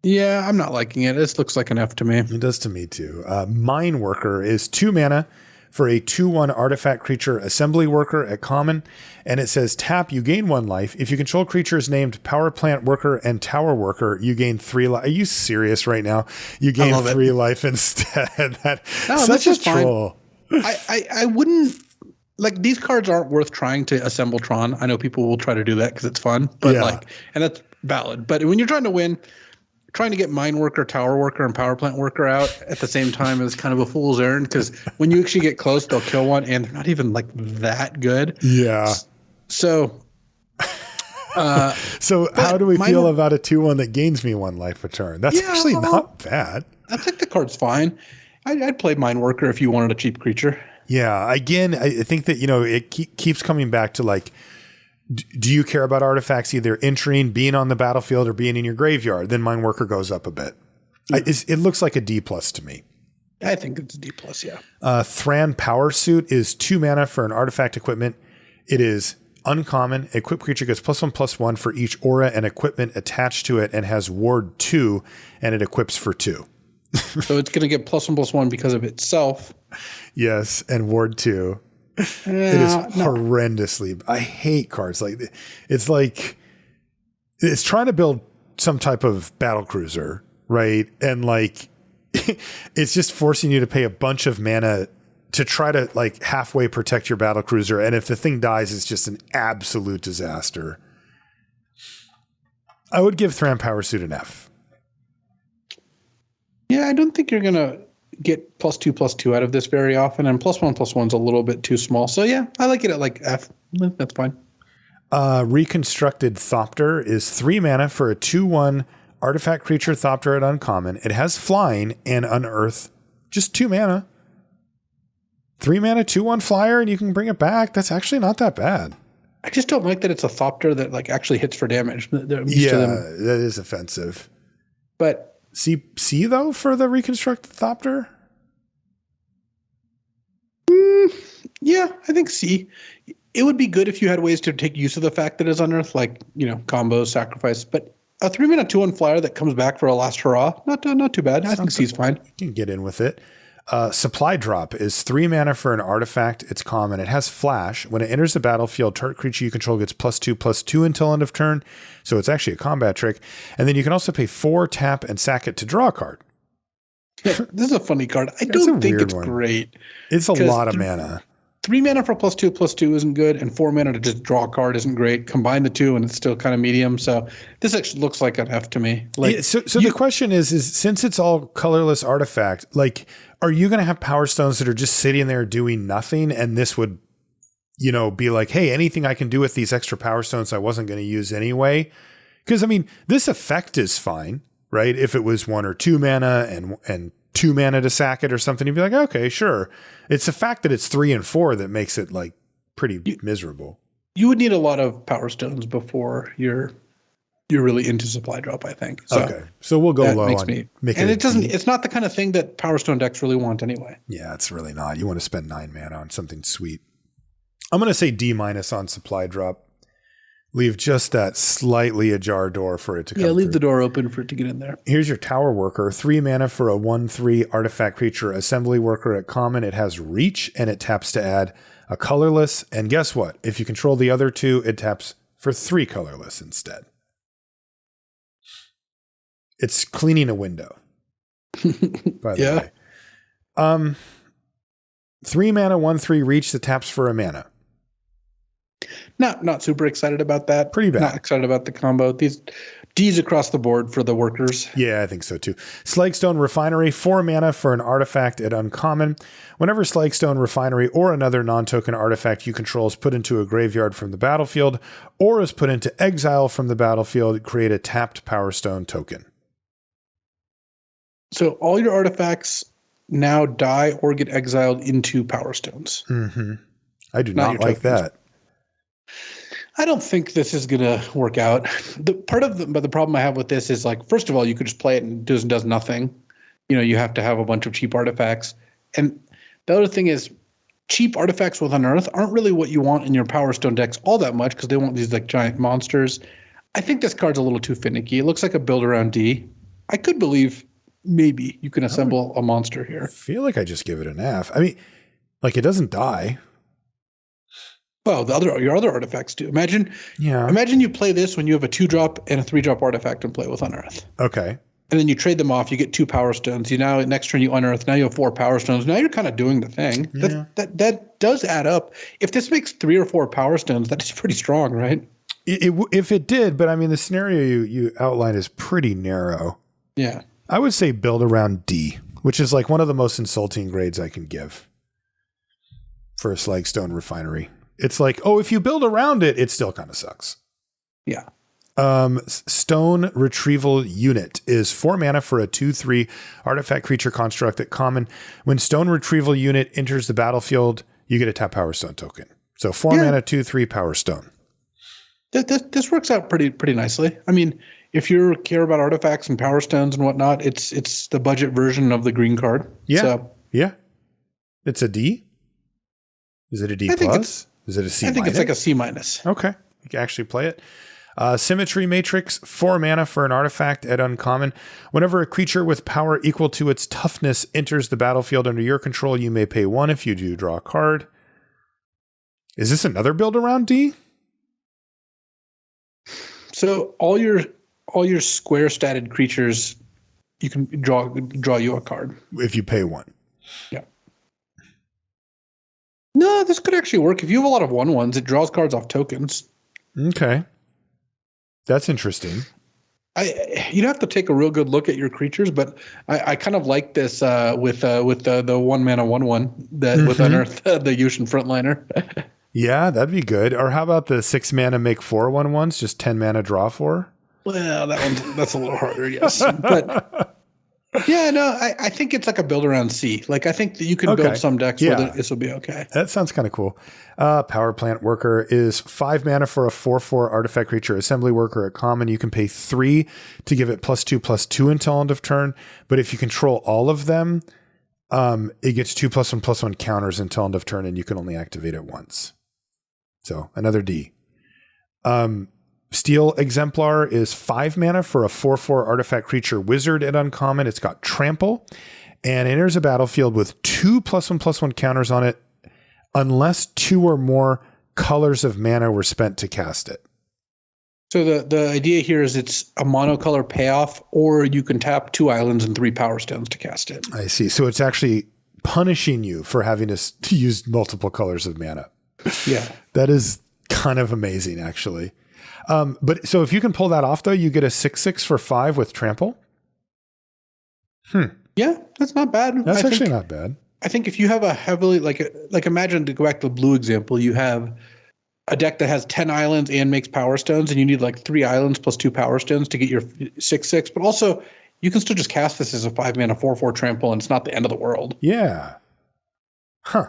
[SPEAKER 2] Yeah, I'm not liking it. This looks like an F to me.
[SPEAKER 1] It does to me too. Mine Worker is 2 mana for a 2/1 artifact creature assembly worker at common. And it says tap, you gain 1 life. If you control creatures named Power Plant Worker and Tower Worker, you gain 3 life. Are you serious right now? You gain 3 life instead. Such a troll.
[SPEAKER 2] I wouldn't like, these cards aren't worth trying to assemble Tron. I know people will try to do that because it's fun, but and that's valid. But when you're trying to win, trying to get Mine Worker, Tower Worker, and Power Plant Worker out at the same time is kind of a fool's errand, because when you actually get close, they'll kill one, and they're not even like that good.
[SPEAKER 1] Yeah.
[SPEAKER 2] So,
[SPEAKER 1] how do we feel about a 2/1 that gains me 1 life a turn? That's actually not bad.
[SPEAKER 2] I think the card's fine. I'd play Mine Worker if you wanted a cheap creature.
[SPEAKER 1] Yeah. Again, I think that, it keeps coming back to like, do you care about artifacts either entering, being on the battlefield, or being in your graveyard? Then Mine Worker goes up a bit. Yeah. It looks like a D+ to me.
[SPEAKER 2] I think it's a D+, yeah.
[SPEAKER 1] Thran Power Suit is 2 mana for an artifact equipment. It is uncommon. Equipped creature gets +1/+1 for each aura and equipment attached to it, and has Ward 2, and it equips for 2.
[SPEAKER 2] So it's going to get +1/+1 because of itself.
[SPEAKER 1] Yes, and Ward 2. It is horrendously. I hate cards like this. It's like it's trying to build some type of battle cruiser, right? And like it's just forcing you to pay a bunch of mana to try to like halfway protect your battle cruiser. And if the thing dies, it's just an absolute disaster. I would give Thran Power Suit an F.
[SPEAKER 2] Yeah, I don't think you're gonna get +2/+2 out of this very often, and +1/+1's a little bit too small. So yeah, I like it at like F. That's fine.
[SPEAKER 1] Reconstructed Thopter is 3 mana for a 2/1 artifact creature Thopter at uncommon. It has flying and unearth. Just 2 mana. 3 mana, 2/1 flyer, and you can bring it back. That's actually not that bad.
[SPEAKER 2] I just don't like that it's a Thopter that like actually hits for damage.
[SPEAKER 1] That is offensive.
[SPEAKER 2] But
[SPEAKER 1] C though for the Reconstructed Thopter?
[SPEAKER 2] Yeah, I think C. It would be good if you had ways to take use of the fact that it's unearthed, like, combos, sacrifice. But a 3 mana 2/1 flyer that comes back for a last hurrah, not too bad. I think C's fine.
[SPEAKER 1] You can get in with it. Supply Drop is 3 mana for an artifact. It's common. It has flash. When it enters the battlefield, target creature you control gets +2/+2 until end of turn. So it's actually a combat trick. And then you can also pay 4, tap, and sack it to draw a card.
[SPEAKER 2] Yeah, this is a funny card. I don't think it's great.
[SPEAKER 1] It's a lot of mana.
[SPEAKER 2] 3 mana for +2/+2 isn't good, and 4 mana to just draw a card isn't great. Combine the two, and it's still kind of medium. So this actually looks like an F to me. Like,
[SPEAKER 1] so the question is since it's all colorless artifact, like, are you going to have Power Stones that are just sitting there doing nothing? And this would, be like, hey, anything I can do with these extra Power Stones I wasn't going to use anyway. Because, I mean, this effect is fine, right? If it was 1 or 2 mana and 2 mana to sack it or something, you'd be like, okay, sure. It's the fact that it's 3 and 4 that makes it like pretty miserable.
[SPEAKER 2] You would need a lot of Power Stones before you're really into Supply Drop, I think. So
[SPEAKER 1] okay, so we'll go low on
[SPEAKER 2] and it doesn't. It's not the kind of thing that Power Stone decks really want anyway.
[SPEAKER 1] Yeah, it's really not. You want to spend 9 mana on something sweet. I'm going to say D- on Supply Drop. Leave just that slightly ajar door for it to come
[SPEAKER 2] Yeah, leave
[SPEAKER 1] through.
[SPEAKER 2] The door open for it to get in there.
[SPEAKER 1] Here's your Tower Worker. 3 mana for a 1/3 artifact creature assembly worker at common. It has reach, and it taps to add a colorless. And guess what? If you control the other 2, it taps for 3 colorless instead. It's cleaning a window, by the way. 3 mana, 1/3 reach that taps for a mana.
[SPEAKER 2] Not super excited about that.
[SPEAKER 1] Pretty bad.
[SPEAKER 2] Not excited about the combo. These D's across the board for the workers.
[SPEAKER 1] Yeah, I think so too. Slagstone Refinery, 4 mana for an artifact at uncommon. Whenever Slagstone Refinery or another non-token artifact you control is put into a graveyard from the battlefield or is put into exile from the battlefield, create a tapped Power Stone token.
[SPEAKER 2] So all your artifacts now die or get exiled into Power Stones.
[SPEAKER 1] Mm-hmm. I do not like that.
[SPEAKER 2] I don't think this is going to work out. But the problem I have with this is, like, first of all, you could just play it and it does nothing. You have to have a bunch of cheap artifacts. And the other thing is, cheap artifacts with Unearth aren't really what you want in your Power Stone decks all that much, because they want these like giant monsters. I think this card's a little too finicky. It looks like a build around D. I could believe maybe you can assemble a monster
[SPEAKER 1] I
[SPEAKER 2] here.
[SPEAKER 1] feel like I just give it an F. I mean, like it doesn't die.
[SPEAKER 2] Well, your other artifacts do. Imagine you play this when you have a 2-drop and a 3-drop artifact and play with Unearth.
[SPEAKER 1] Okay.
[SPEAKER 2] And then you trade them off. You get 2 Power Stones. Next turn you Unearth. Now you have 4 Power Stones. Now you're kind of doing the thing.
[SPEAKER 1] Yeah.
[SPEAKER 2] That does add up. If this makes 3 or 4 Power Stones, that's pretty strong, right?
[SPEAKER 1] If it did, but I mean, the scenario you outlined is pretty narrow.
[SPEAKER 2] Yeah.
[SPEAKER 1] I would say build around D, which is like one of the most insulting grades I can give for a Slagstone refinery. It's like, oh, if you build around it, it still kind of sucks.
[SPEAKER 2] Yeah.
[SPEAKER 1] Stone Retrieval Unit is 4 mana for a 2/3 artifact creature construct at common. When Stone Retrieval Unit enters the battlefield, you get a tap Power Stone token. So 4 mana, 2/3 Power Stone.
[SPEAKER 2] This works out pretty nicely. I mean, if you care about artifacts and Power Stones and whatnot, it's the budget version of the green card.
[SPEAKER 1] Yeah.
[SPEAKER 2] So,
[SPEAKER 1] yeah. It's a D? Is it a D plus? Is it a C minus?
[SPEAKER 2] I think it's like a C minus.
[SPEAKER 1] Okay. You can actually play it. Symmetry Matrix, 4 mana for an artifact at uncommon. Whenever a creature with power equal to its toughness enters the battlefield under your control, you may pay 1. If you do, draw a card. Is this another build around D?
[SPEAKER 2] So all your square statted creatures, you can draw you a card.
[SPEAKER 1] If you pay 1.
[SPEAKER 2] Yeah. No, this could actually work. If you have a lot of 1/1s, it draws cards off tokens.
[SPEAKER 1] Okay. That's interesting.
[SPEAKER 2] You'd have to take a real good look at your creatures, but I kind of like this with the 1 mana 1/1 that with Unearth the Yushin Frontliner.
[SPEAKER 1] Yeah, that'd be good. Or how about the 6 mana make 4 1/1s, just 10 mana draw 4?
[SPEAKER 2] Well, that's a little harder, yes. But yeah, no, I think it's like a build around C. Like I think that you can build some decks where this will be okay.
[SPEAKER 1] That sounds kind of cool. Power Plant Worker is 5 mana for a 4/4 artifact creature. Assembly Worker at common. You can pay 3 to give it +2/+2 until end of turn. But if you control all of them, it gets 2+1/+1 counters until end of turn, and you can only activate it once. So another D. Steel Exemplar is 5 mana for a 4/4 artifact creature wizard at uncommon. It's got trample and enters a battlefield with 2+1/+1 counters on it unless 2 or more colors of mana were spent to cast it.
[SPEAKER 2] So the idea here is it's a monocolor payoff, or you can tap 2 islands and 3 Power Stones to cast it.
[SPEAKER 1] I see. So it's actually punishing you for having to use multiple colors of mana.
[SPEAKER 2] Yeah.
[SPEAKER 1] That is kind of amazing, actually. But so if you can pull that off, though, you get a 6/6 for 5 with trample.
[SPEAKER 2] Yeah, that's not bad.
[SPEAKER 1] That's actually not bad.
[SPEAKER 2] I think if you have a heavily like imagine, to go back to the blue example, you have a deck that has 10 islands and makes Power Stones, and you need like 3 islands plus 2 Power Stones to get your 6/6. But also, you can still just cast this as a 5 mana 4/4 trample, and it's not the end of the world.
[SPEAKER 1] Yeah. Huh.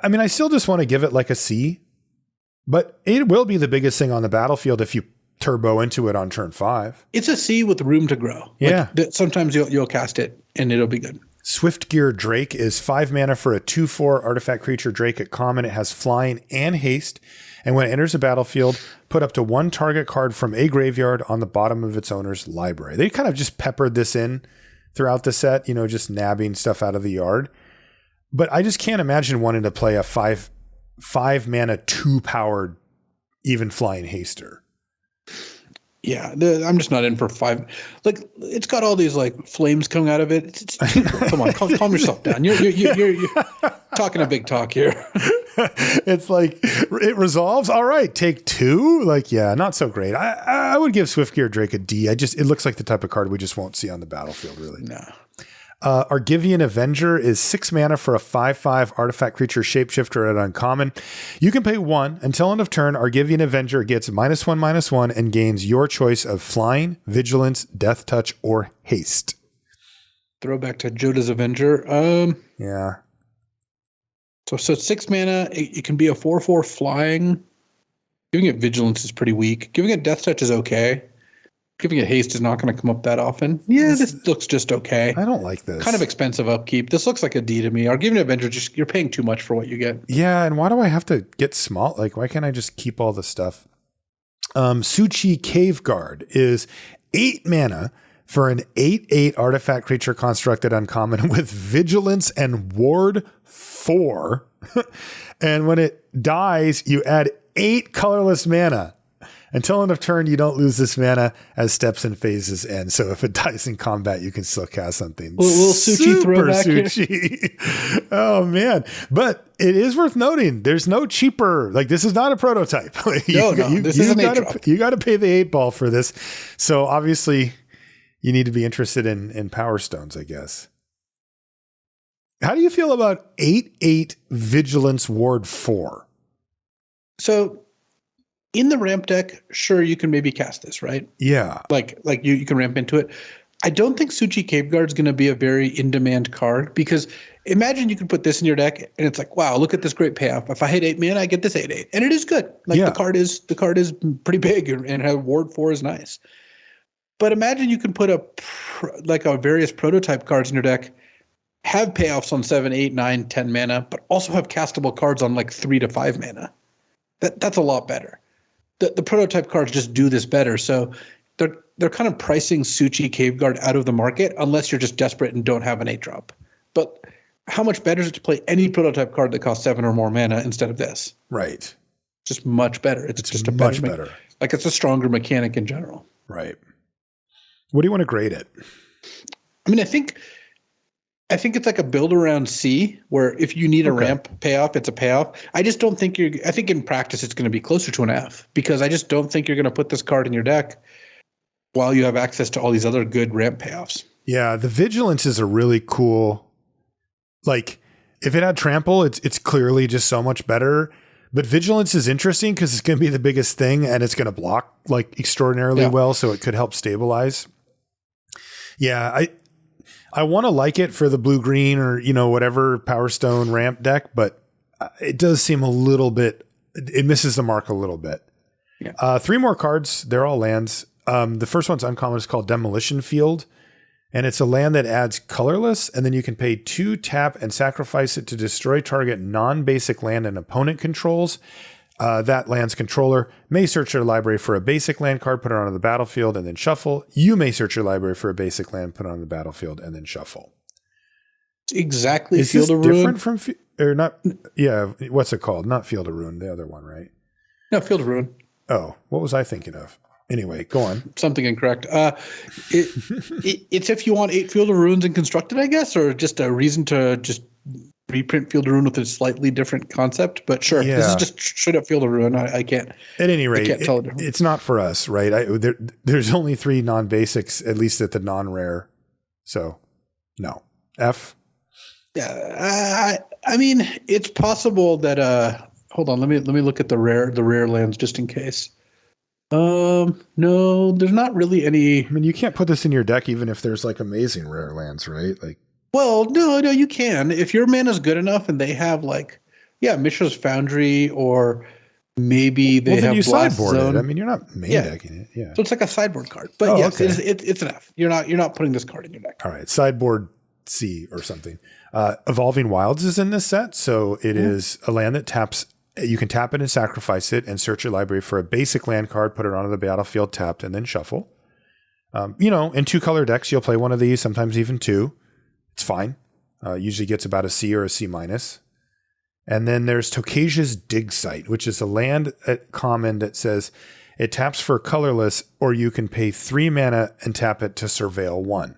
[SPEAKER 1] I mean, I still just want to give it like a C. But it will be the biggest thing on the battlefield if you turbo into it on turn 5.
[SPEAKER 2] It's a C with room to grow.
[SPEAKER 1] Yeah.
[SPEAKER 2] Like, sometimes you'll cast it and it'll be good.
[SPEAKER 1] Swiftgear Drake is 5 mana for a 2/4 artifact creature Drake at common. It has flying and haste. And when it enters a battlefield, put up to 1 target card from a graveyard on the bottom of its owner's library. They kind of just peppered this in throughout the set, just nabbing stuff out of the yard. But I just can't imagine wanting to play a 5 mana 2-powered even flying haster.
[SPEAKER 2] Yeah, I'm just not in for 5. Like, it's got all these like flames coming out of it. Come on, calm yourself down. You're talking a big talk here.
[SPEAKER 1] It's like it resolves. All right, take 2. Like, yeah, not so great. I would give Swiftgear Drake a D. It looks like the type of card we just won't see on the battlefield, really.
[SPEAKER 2] No.
[SPEAKER 1] Argivian Avenger is 6 mana for a 5/5 artifact creature shapeshifter at uncommon. You can pay 1 until end of turn. Argivian Avenger gets -1/-1 and gains your choice of flying, vigilance, death touch, or haste.
[SPEAKER 2] Throwback to Joda's Avenger.
[SPEAKER 1] Yeah.
[SPEAKER 2] So 6 mana. It can be a 4/4 flying. Giving it vigilance is pretty weak. Giving it death touch is okay. Giving it haste is not going to come up that often. Yeah, this looks just okay.
[SPEAKER 1] I don't like this.
[SPEAKER 2] Kind of expensive upkeep. This looks like a D to me. Argivian Avenger, you're paying too much for what you get.
[SPEAKER 1] Yeah, and why do I have to get small? Like, why can't I just keep all the stuff? Suchi Cave Guard is 8 mana for an 8/8 artifact creature constructed uncommon with vigilance and ward 4. And when it dies, you add 8 colorless mana. Until end of turn, you don't lose this mana as steps and phases end. So if it dies in combat, you can still cast something.
[SPEAKER 2] Will Suchi throwback
[SPEAKER 1] here? Oh, man. But it is worth noting, there's no cheaper. Like, this is not a prototype.
[SPEAKER 2] This is an 8-drop.
[SPEAKER 1] You got to pay the 8 ball for this. So obviously, you need to be interested in Power Stones, I guess. How do you feel about 8/8 Vigilance Ward 4?
[SPEAKER 2] So in the ramp deck, sure, you can maybe cast this, right?
[SPEAKER 1] Yeah.
[SPEAKER 2] Like you can ramp into it. I don't think Suchi Cave Guard is going to be a very in-demand card, because imagine you could put this in your deck and it's like, wow, look at this great payoff. If I hit 8 mana, I get this 8/8. And it is good. Like the card is pretty big, and Ward 4 is nice. But imagine you can put a various prototype cards in your deck, have payoffs on 7, 8, 9, 10 mana, but also have castable cards on like 3 to 5 mana. That's a lot better. The prototype cards just do this better. So they're kind of pricing Suchi Cave Guard out of the market unless you're just desperate and don't have an 8-drop. But how much better is it to play any prototype card that costs 7 or more mana instead of this?
[SPEAKER 1] Right.
[SPEAKER 2] Just much better. It's just a
[SPEAKER 1] much better.
[SPEAKER 2] Like, it's a stronger mechanic in general.
[SPEAKER 1] Right. What do you want to grade it?
[SPEAKER 2] I mean, I think it's like a build around C, where if you need a ramp payoff, it's a payoff. I just don't think I think in practice it's going to be closer to an F, because I just don't think you're going to put this card in your deck while you have access to all these other good ramp payoffs.
[SPEAKER 1] Yeah, the Vigilance is a really cool, like, if it had Trample, it's clearly just so much better. But Vigilance is interesting because it's going to be the biggest thing, and it's going to block like extraordinarily well, so it could help stabilize. Yeah, I want to like it for the blue-green or, whatever Power Stone ramp deck, but it does seem a little bit, it misses the mark a little bit. Yeah. 3 more cards. They're all lands. The first one's uncommon. It's called Demolition Field, and it's a land that adds colorless, and then you can pay 2 tap and sacrifice it to destroy target non-basic land an opponent controls. That land's controller may search their library for a basic land card, put it onto the battlefield, and then shuffle. You may search your library for a basic land, put it on the battlefield, and then shuffle.
[SPEAKER 2] It's exactly
[SPEAKER 1] Is
[SPEAKER 2] Field
[SPEAKER 1] this
[SPEAKER 2] of Ruin.
[SPEAKER 1] different from or not? Yeah, what's it called? Not Field of Ruin, the other one, right?
[SPEAKER 2] No, Field of Ruin.
[SPEAKER 1] Oh, what was I thinking of? Anyway, go on.
[SPEAKER 2] Something incorrect. It's if you want 8 Field of Ruins and constructed, I guess, or just a reason to just reprint Field of Ruin with a slightly different concept. But sure, this is just straight up Field of Ruin. I can't.
[SPEAKER 1] At any rate,
[SPEAKER 2] I can't tell the difference.
[SPEAKER 1] It's not for us, right? There's only 3 non-basics, at least at the non-rare. So, no. F.
[SPEAKER 2] Yeah, I mean, it's possible that. Hold on, let me look at the rare lands just in case. No, there's not really any.
[SPEAKER 1] I mean, you can't put this in your deck even if there's like amazing rare lands, right? Like,
[SPEAKER 2] well, no, you can. If your mana's good enough and they have Mishra's Foundry, or maybe they have Blast
[SPEAKER 1] sideboard
[SPEAKER 2] Zone.
[SPEAKER 1] it. I mean, you're not main decking it. Yeah.
[SPEAKER 2] So it's like a sideboard card. But yes, it's an F. You're not putting this card in your deck.
[SPEAKER 1] All right, sideboard C or something. Evolving Wilds is in this set, so it is a land that taps. You can tap it and sacrifice it and search your library for a basic land card, put it onto the battlefield tapped, and then shuffle. In 2 color decks, you'll play one of these, sometimes even 2. It's fine. Usually gets about a C or a C minus. And then there's Tokasia's Dig Site, which is a land at common that says it taps for colorless, or you can pay 3 mana and tap it to surveil 1.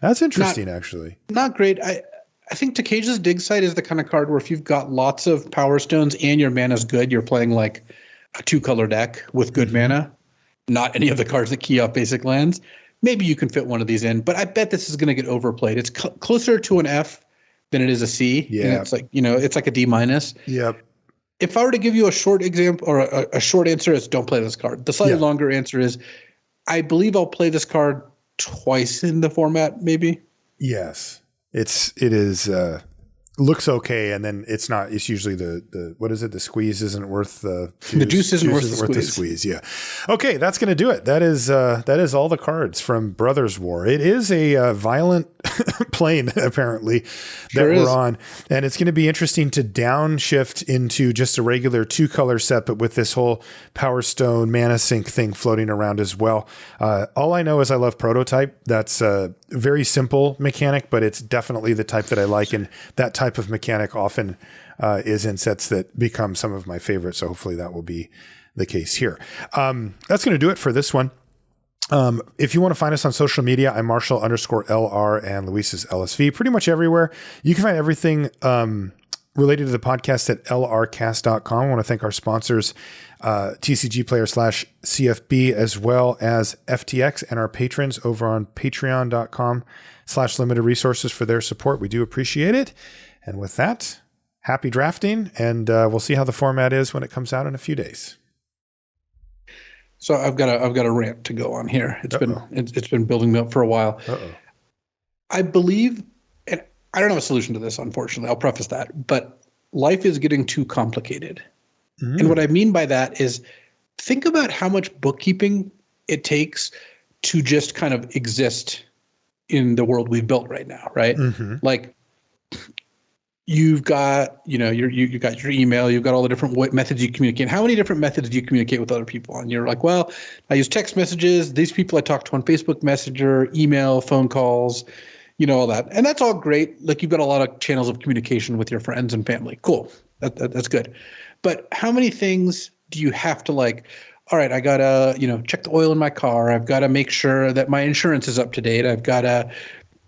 [SPEAKER 1] That's interesting, actually.
[SPEAKER 2] Not great. I think Tokasia's Dig Site is the kind of card where if you've got lots of Power Stones and your mana's good, you're playing like a 2-color deck with good mana, not any of the cards that key off basic lands. Maybe you can fit one of these in, but I bet this is going to get overplayed. It's closer to an F than it is a C. Yeah. And it's like, it's like a D minus.
[SPEAKER 1] Yep.
[SPEAKER 2] If I were to give you a short example or a short answer, it's don't play this card. The slightly longer answer is I believe I'll play this card twice in the format, maybe.
[SPEAKER 1] Yes. It is looks okay, and then it's not. It's usually the what is it? The squeeze isn't worth the juice.
[SPEAKER 2] The juice isn't worth the
[SPEAKER 1] squeeze. Yeah. Okay, that's going to do it. That is all the cards from Brothers War. It is a violent plane apparently that we're on, and it's going to be interesting to downshift into just a regular 2-color set, but with this whole Power Stone Mana Sink thing floating around as well. All I know is I love Prototype. That's a very simple mechanic, but it's definitely the type that I like, and that type of mechanic often is in sets that become some of my favorites. So hopefully that will be the case here. That's going to do it for this one. If you want to find us on social media, I'm Marshall_LR and Luis is LSV pretty much everywhere. You can find everything related to the podcast at lrcast.com. I want to thank our sponsors, TCG Player /CFB, as well as FTX, and our patrons over on patreon.com/limited resources for their support. We do appreciate it. And with that, happy drafting, and we'll see how the format is when it comes out in a few days.
[SPEAKER 2] So I've got a rant to go on here. It's been building me up for a while. I believe, and I don't have a solution to this, unfortunately. I'll preface that, but life is getting too complicated. And what I mean by that is, think about how much bookkeeping it takes to just kind of exist in the world we've built right now, right? Like, you've got, you got your email, you've got all the different methods you communicate. How many different methods do you communicate with other people? And you're like, well, I use text messages. These people I talk to on Facebook Messenger, email, phone calls, all that. And that's all great. Like, you've got a lot of channels of communication with your friends and family. Cool. That's good. But how many things do you have to, like, all right, I got to, check the oil in my car. I've got to make sure that my insurance is up to date. I've got to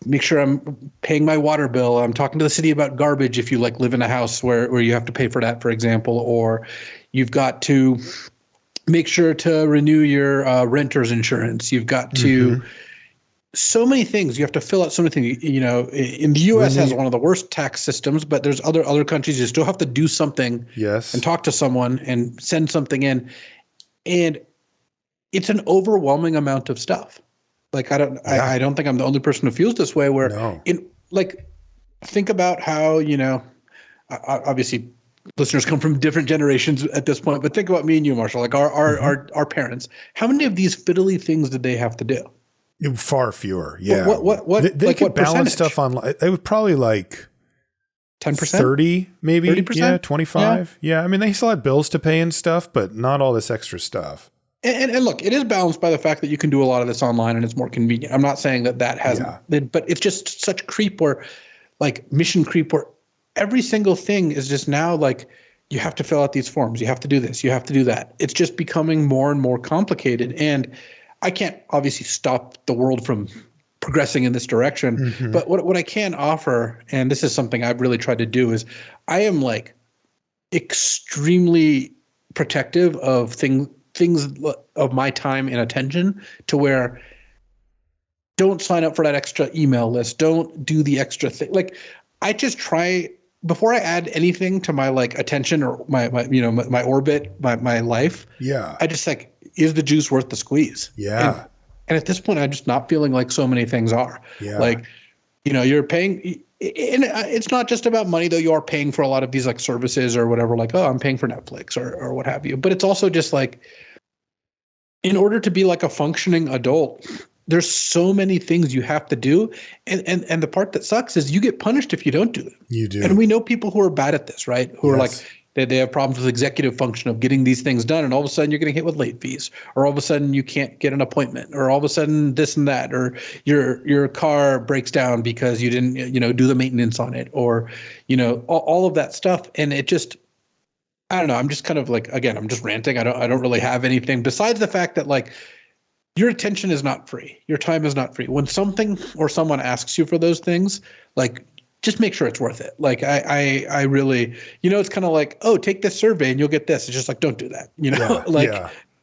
[SPEAKER 2] make sure I'm paying my water bill. I'm talking to the city about garbage if you live in a house where you have to pay for that, for example, or you've got to make sure to renew your renter's insurance. You've got to so many things. You have to fill out so many things. In the U.S. has one of the worst tax systems, but there's other countries you still have to do something and talk to someone and send something in. And it's an overwhelming amount of stuff. Like, I don't think I'm the only person who feels this way, where think about how, obviously listeners come from different generations at this point, but think about me and you, Marshall, like our parents. How many of these fiddly things did they have to do?
[SPEAKER 1] Far fewer. Yeah.
[SPEAKER 2] What
[SPEAKER 1] they could balance stuff online. It was probably like
[SPEAKER 2] 10%,
[SPEAKER 1] 30, maybe
[SPEAKER 2] 30%?
[SPEAKER 1] Yeah, 25. Yeah. I mean, they still had bills to pay and stuff, but not all this extra stuff.
[SPEAKER 2] And look, it is balanced by the fact that you can do a lot of this online and it's more convenient. I'm not saying that hasn't, but it's just such creep where, like, mission creep, where every single thing is just now like, you have to fill out these forms. You have to do this. You have to do that. It's just becoming more and more complicated. And I can't obviously stop the world from progressing in this direction. But what I can offer, and this is something I've really tried to do, is I am like extremely protective of things of my time and attention, to where don't sign up for that extra email list. Don't do the extra thing. Like, I just try, before I add anything to my attention or my orbit, my life. Yeah. I just is the juice worth the squeeze? Yeah. And at this point, I'm just not feeling like so many things are. Yeah. Like, you're paying, and it's not just about money, though. You are paying for a lot of these services or whatever, I'm paying for Netflix or what have you. But it's also just in order to be a functioning adult, there's so many things you have to do. And the part that sucks is you get punished if you don't do them. You do. And we know people who are bad at this, right? Who are they have problems with executive function of getting these things done. And all of a sudden you're getting hit with late fees, or all of a sudden you can't get an appointment, or all of a sudden this and that, or your car breaks down because you didn't, do the maintenance on it, or, all of that stuff. And it just, I don't know. I'm just kind of again, I'm just ranting. I don't really have anything besides the fact that your attention is not free. Your time is not free. When something or someone asks you for those things, just make sure it's worth it. I really, it's kind of oh, take this survey and you'll get this. It's just don't do that.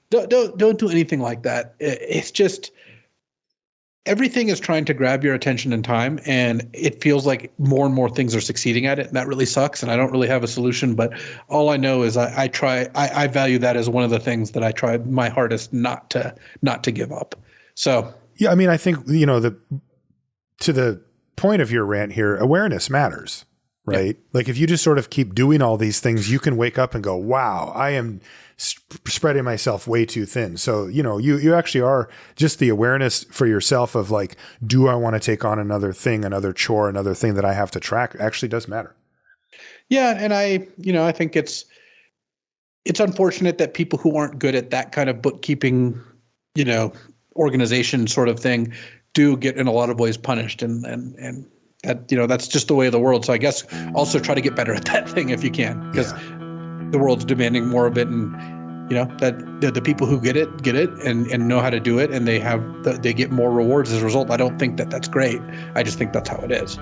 [SPEAKER 2] Don't do anything like that. It's just, everything is trying to grab your attention and time, and it feels like more and more things are succeeding at it. And that really sucks. And I don't really have a solution, but all I know is I value that as one of the things that I try my hardest not to give up. So,
[SPEAKER 1] yeah, I mean, I think, to the point of your rant here, awareness matters, right? Like if you just sort of keep doing all these things, you can wake up and go, wow, I am spreading myself way too thin. So, you actually are just the awareness for yourself of like, do I want to take on another thing, another chore, another thing that I have to track actually does matter.
[SPEAKER 2] Yeah. And I think it's unfortunate that people who aren't good at that kind of bookkeeping, organization sort of thing do get in a lot of ways punished. And that, that's just the way of the world. So I guess also try to get better at that thing if you can, because the world's demanding more of it. And, that the people who get it and know how to do it, and they get more rewards as a result. I don't think that that's great. I just think that's how it is.